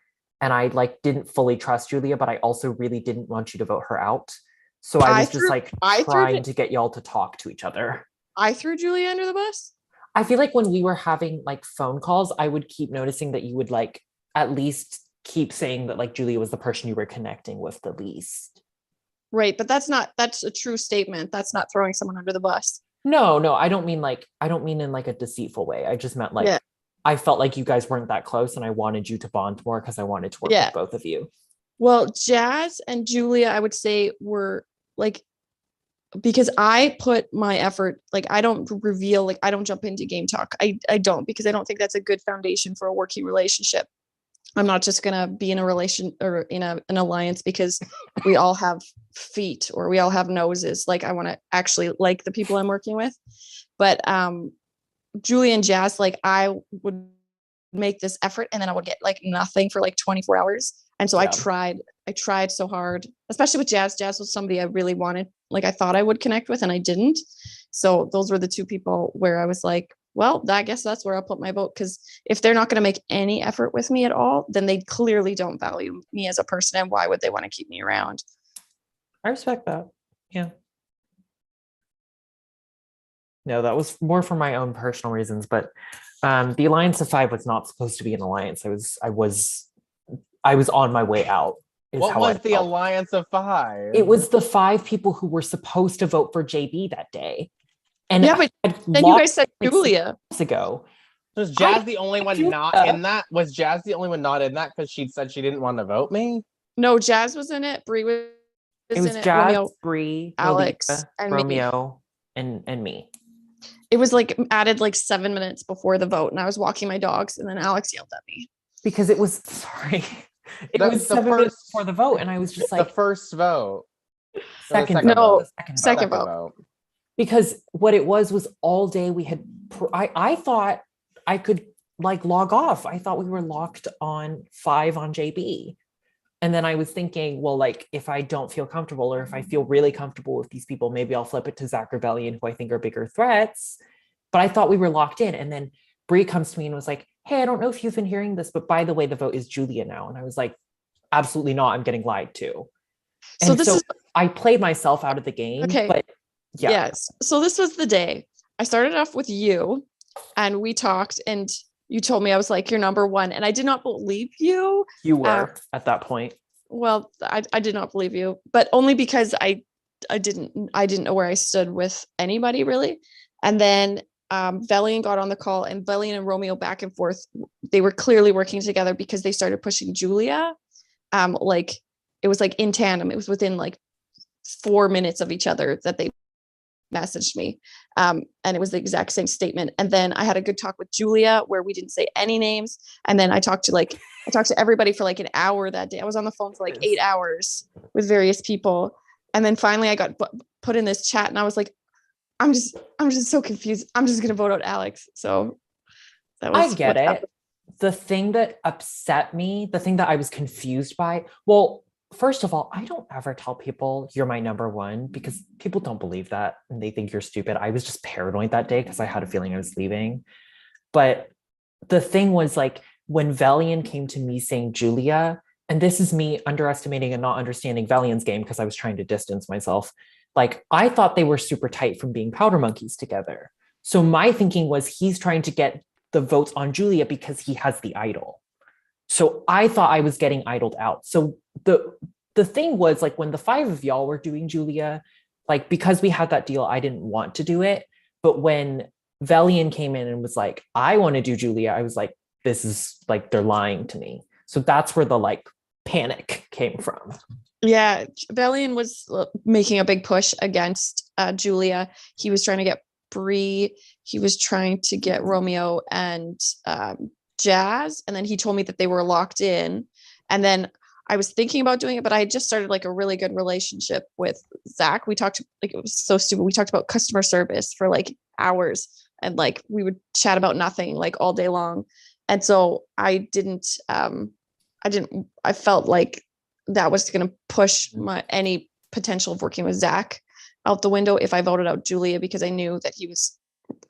And I like didn't fully trust Julia, but I also really didn't want you to vote her out. So I was just like trying to get y'all to talk to each other. I threw Julia under the bus? I feel like when we were having like phone calls, I would keep noticing that you would like at least keep saying that like Julia was the person you were connecting with the least. Right, but that's a true statement. That's not throwing someone under the bus. No, I don't mean in like a deceitful way. I just meant like I felt like you guys weren't that close and I wanted you to bond more because I wanted to work with both of you. Well, Jazz and Julia, I would say were like, because I put my effort, like I don't reveal, like I don't jump into game talk. I don't, because I don't think that's a good foundation for a working relationship. I'm not just going to be in a relation or in an alliance because we all have feet or we all have noses. Like I want to actually like the people I'm working with. But Julie and Jazz, like I would make this effort and then I would get like nothing for like 24 hours. And so I tried so hard, especially with Jazz. Jazz was somebody I really wanted, like I thought I would connect with and I didn't. So those were the two people where I was like, well, I guess that's where I'll put my vote. Because if they're not going to make any effort with me at all, then they clearly don't value me as a person. And why would they want to keep me around? I respect that. Yeah. No, that was more for my own personal reasons, but the Alliance of Five was not supposed to be an alliance. I was on my way out. What was the Alliance of Five? It was the 5 people who were supposed to vote for JB that day. And yeah, but then you guys said Julia ago. Was Jazz the only one not in that? Was Jazz the only one not in that because she said she didn't want to vote me? No, Jazz was in it. Bree was It was in it. Jazz, Romeo, Bree, Alex, Lolita, and me. Romeo, and me. It was like added like 7 minutes before the vote, and I was walking my dogs, and then Alex yelled at me because it was sorry. It The- was the 7 minutes first- before the vote, and I was just The like first vote. Or the second. No, vote? second vote. Because what it was all day we had. I thought I could like log off. I thought we were locked on 5 on JB. And then I was thinking, well, like if I don't feel comfortable or if I feel really comfortable with these people, maybe I'll flip it to Zach or Bellion, who I think are bigger threats. But I thought we were locked in. And then Bree comes to me and was like, hey, I don't know if you've been hearing this, but by the way, the vote is Julia now. And I was like, absolutely not. I'm getting lied to. So And this is I played myself out of the game. okay. But yeah. Yes. So this was the day. I started off with you, and we talked, and you told me I was like, you're number one, and I did not believe you. You were at that point. Well, I did not believe you, but only because I didn't know where I stood with anybody really. And then Bellion got on the call, and Bellion and Romeo back and forth. They were clearly working together because they started pushing Julia. Like it was like in tandem. It was within like 4 minutes of each other that they messaged me. And it was the exact same statement. And then I had a good talk with Julia where we didn't say any names. And then I talked to everybody for like an hour that day. I was on the phone for like 8 hours with various people. And then finally I got put in this chat, and I was like, I'm just so confused. I'm just going to vote out Alex. So that was I get what it. happened. The thing that upset me, the thing that I was confused by, well, first of all, I don't ever tell people you're my number one because people don't believe that and they think you're stupid. I was just paranoid that day because I had a feeling I was leaving. But the thing was like when Valian came to me saying Julia, and this is me underestimating and not understanding Valian's game because I was trying to distance myself. Like I thought they were super tight from being powder monkeys together. So my thinking was he's trying to get the votes on Julia because he has the idol. So I thought I was getting idled out. So the thing was like when the 5 of y'all were doing Julia, like because we had that deal, I didn't want to do it. But when Velian came in and was like, I want to do Julia, I was like, this is like, they're lying to me. So that's where the like panic came from. Yeah, Bellion was making a big push against Julia. He was trying to get Bree. He was trying to get Romeo and Jazz. And then he told me that they were locked in. And then I was thinking about doing it, but I had just started like a really good relationship with Zach. We talked, like, it was so stupid. We talked about customer service for like hours, and like we would chat about nothing like all day long. And so I felt like that was going to push any potential of working with Zach out the window if I voted out Julia, because I knew that he was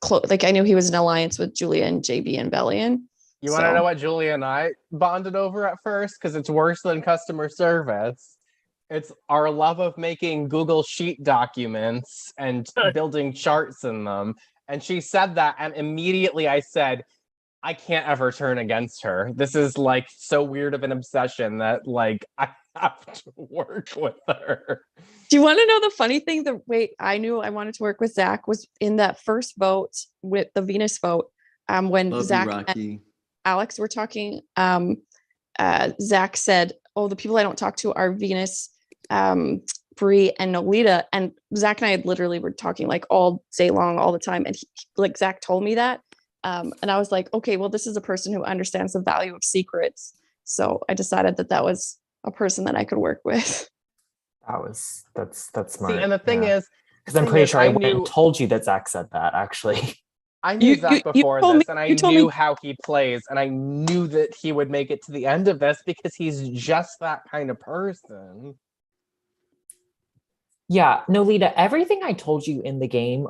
close. Like I knew he was in alliance with Julia and JB and Bellion. You want to know what Julia and I bonded over at first? Because it's worse than customer service. It's our love of making Google Sheet documents and building charts in them. And she said that, and immediately I said, I can't ever turn against her. This is like so weird of an obsession that like I have to work with her. Do you want to know the funny thing? The way I knew I wanted to work with Zach was in that first vote with the Venus vote. When Love you, Zach Rocky. and Alex were talking, Zach said, oh, the people I don't talk to are Venus, Bree, and Nolita. And Zach and I had literally were talking like all day long, all the time. And like Zach told me that. And I was like, okay, well, this is a person who understands the value of secrets. So I decided that was a person that I could work with. That's smart. See, and the thing is, because I'm pretty sure I went and told you that Zach said that actually. I knew Zach before this, and I knew me. how he plays, and I knew that he would make it to the end of this because he's just that kind of person. Yeah, Nolita, everything I told you in the game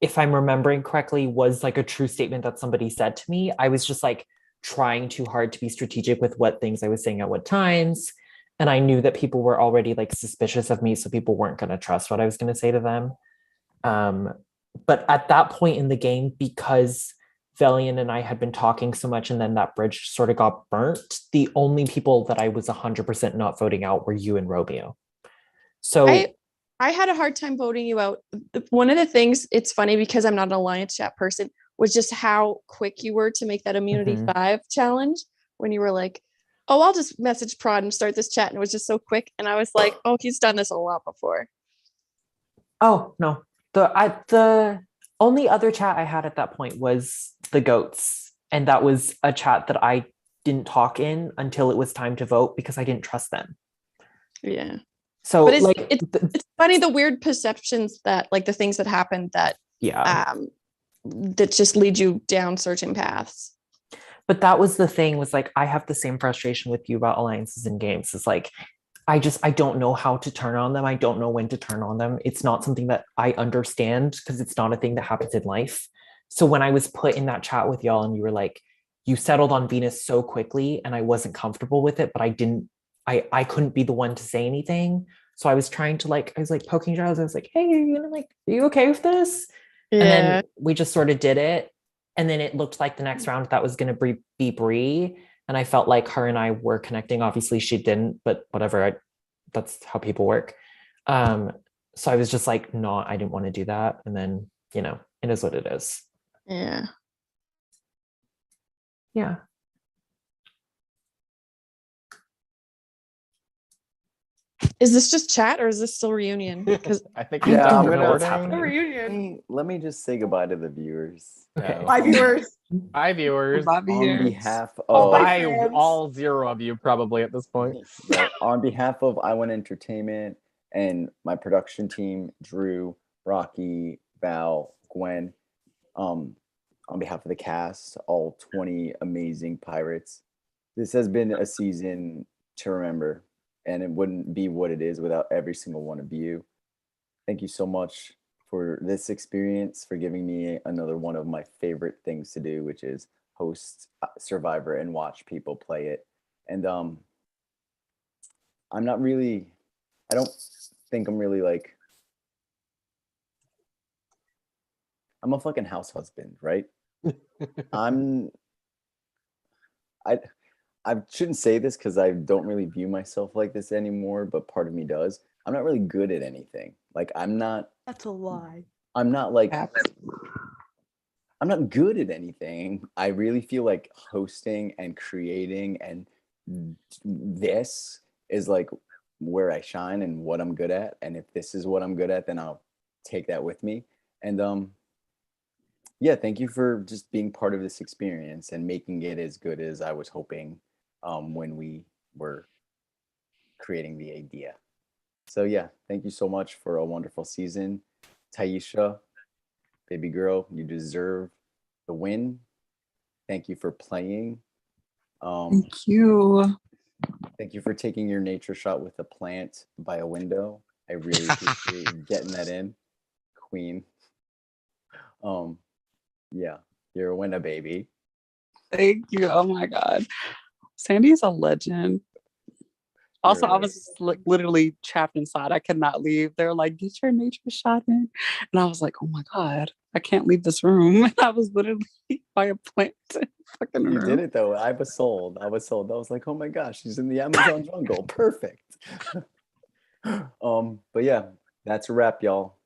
if I'm remembering correctly, was like a true statement that somebody said to me. I was just like trying too hard to be strategic with what things I was saying at what times. And I knew that people were already like suspicious of me, so people weren't going to trust what I was going to say to them. But at that point in the game, because Velian and I had been talking so much and then that bridge sort of got burnt, the only people that I was 100% not voting out were you and Romeo. So I had a hard time voting you out. One of the things, it's funny because I'm not an Alliance chat person, was just how quick you were to make that Immunity 5 challenge when you were like, oh, I'll just message Prod and start this chat. And it was just so quick. And I was like, oh, he's done this a lot before. Oh, no. The only other chat I had at that point was the goats. And that was a chat that I didn't talk in until it was time to vote because I didn't trust them. Yeah. So but it's, like it's funny the weird perceptions that like the things that happen that that just lead you down certain paths. But that was the thing, was like I have the same frustration with you about alliances in games. It's like I don't know how to turn on them. I don't know when to turn on them. It's not something that I understand because it's not a thing that happens in life. So when I was put in that chat with y'all and you were like, you settled on Venus so quickly and I wasn't comfortable with it, but I couldn't be the one to say anything. So I was trying to I was like poking Giles. I was like, hey, are you okay with this? Yeah. And then we just sort of did it. And then it looked like the next round that was going to be Bree. And I felt like her and I were connecting. Obviously she didn't, but whatever. That's how people work. So I was just like, no, I didn't want to do that. And then, it is what it is. Yeah. Yeah. Is this just chat or is this still reunion? Because I think I'm A reunion. Let me just say goodbye to the viewers. Okay. Bye, viewers. Hi, viewers. Bye, On viewers. behalf All of my fans. all 0 of you probably at this point. Right, on behalf of iWin Entertainment and my production team, Drew, Rocky, Val, Gwen, on behalf of the cast, all 20 amazing pirates, this has been a season to remember, and it wouldn't be what it is without every single one of you. Thank you so much for this experience, for giving me another one of my favorite things to do, which is host Survivor and watch people play it. And I don't think I'm really I'm a fucking house husband, right? I shouldn't say this because I don't really view myself like this anymore, but part of me does. I'm not really good at anything. That's a lie. I'm not good at anything. I really feel like hosting and creating and this is where I shine and what I'm good at. And if this is what I'm good at, then I'll take that with me. And yeah, thank you for just being part of this experience and making it as good as I was hoping when we were creating the idea. So yeah, thank you so much for a wonderful season. Taisha, baby girl, you deserve the win. Thank you for playing. Thank you. Thank you for taking your nature shot with a plant by a window. I really appreciate you getting that in, queen. Yeah, you're a winner, baby. Thank you. Oh my God. Sandy is a legend. Also, I was literally trapped inside. I could not leave. They're like, get your nature shot in. And I was like, oh my God, I can't leave this room. And I was literally by a plant. You did it though. I was sold. I was like, oh my gosh, she's in the Amazon jungle. Perfect. But yeah, that's a wrap, y'all.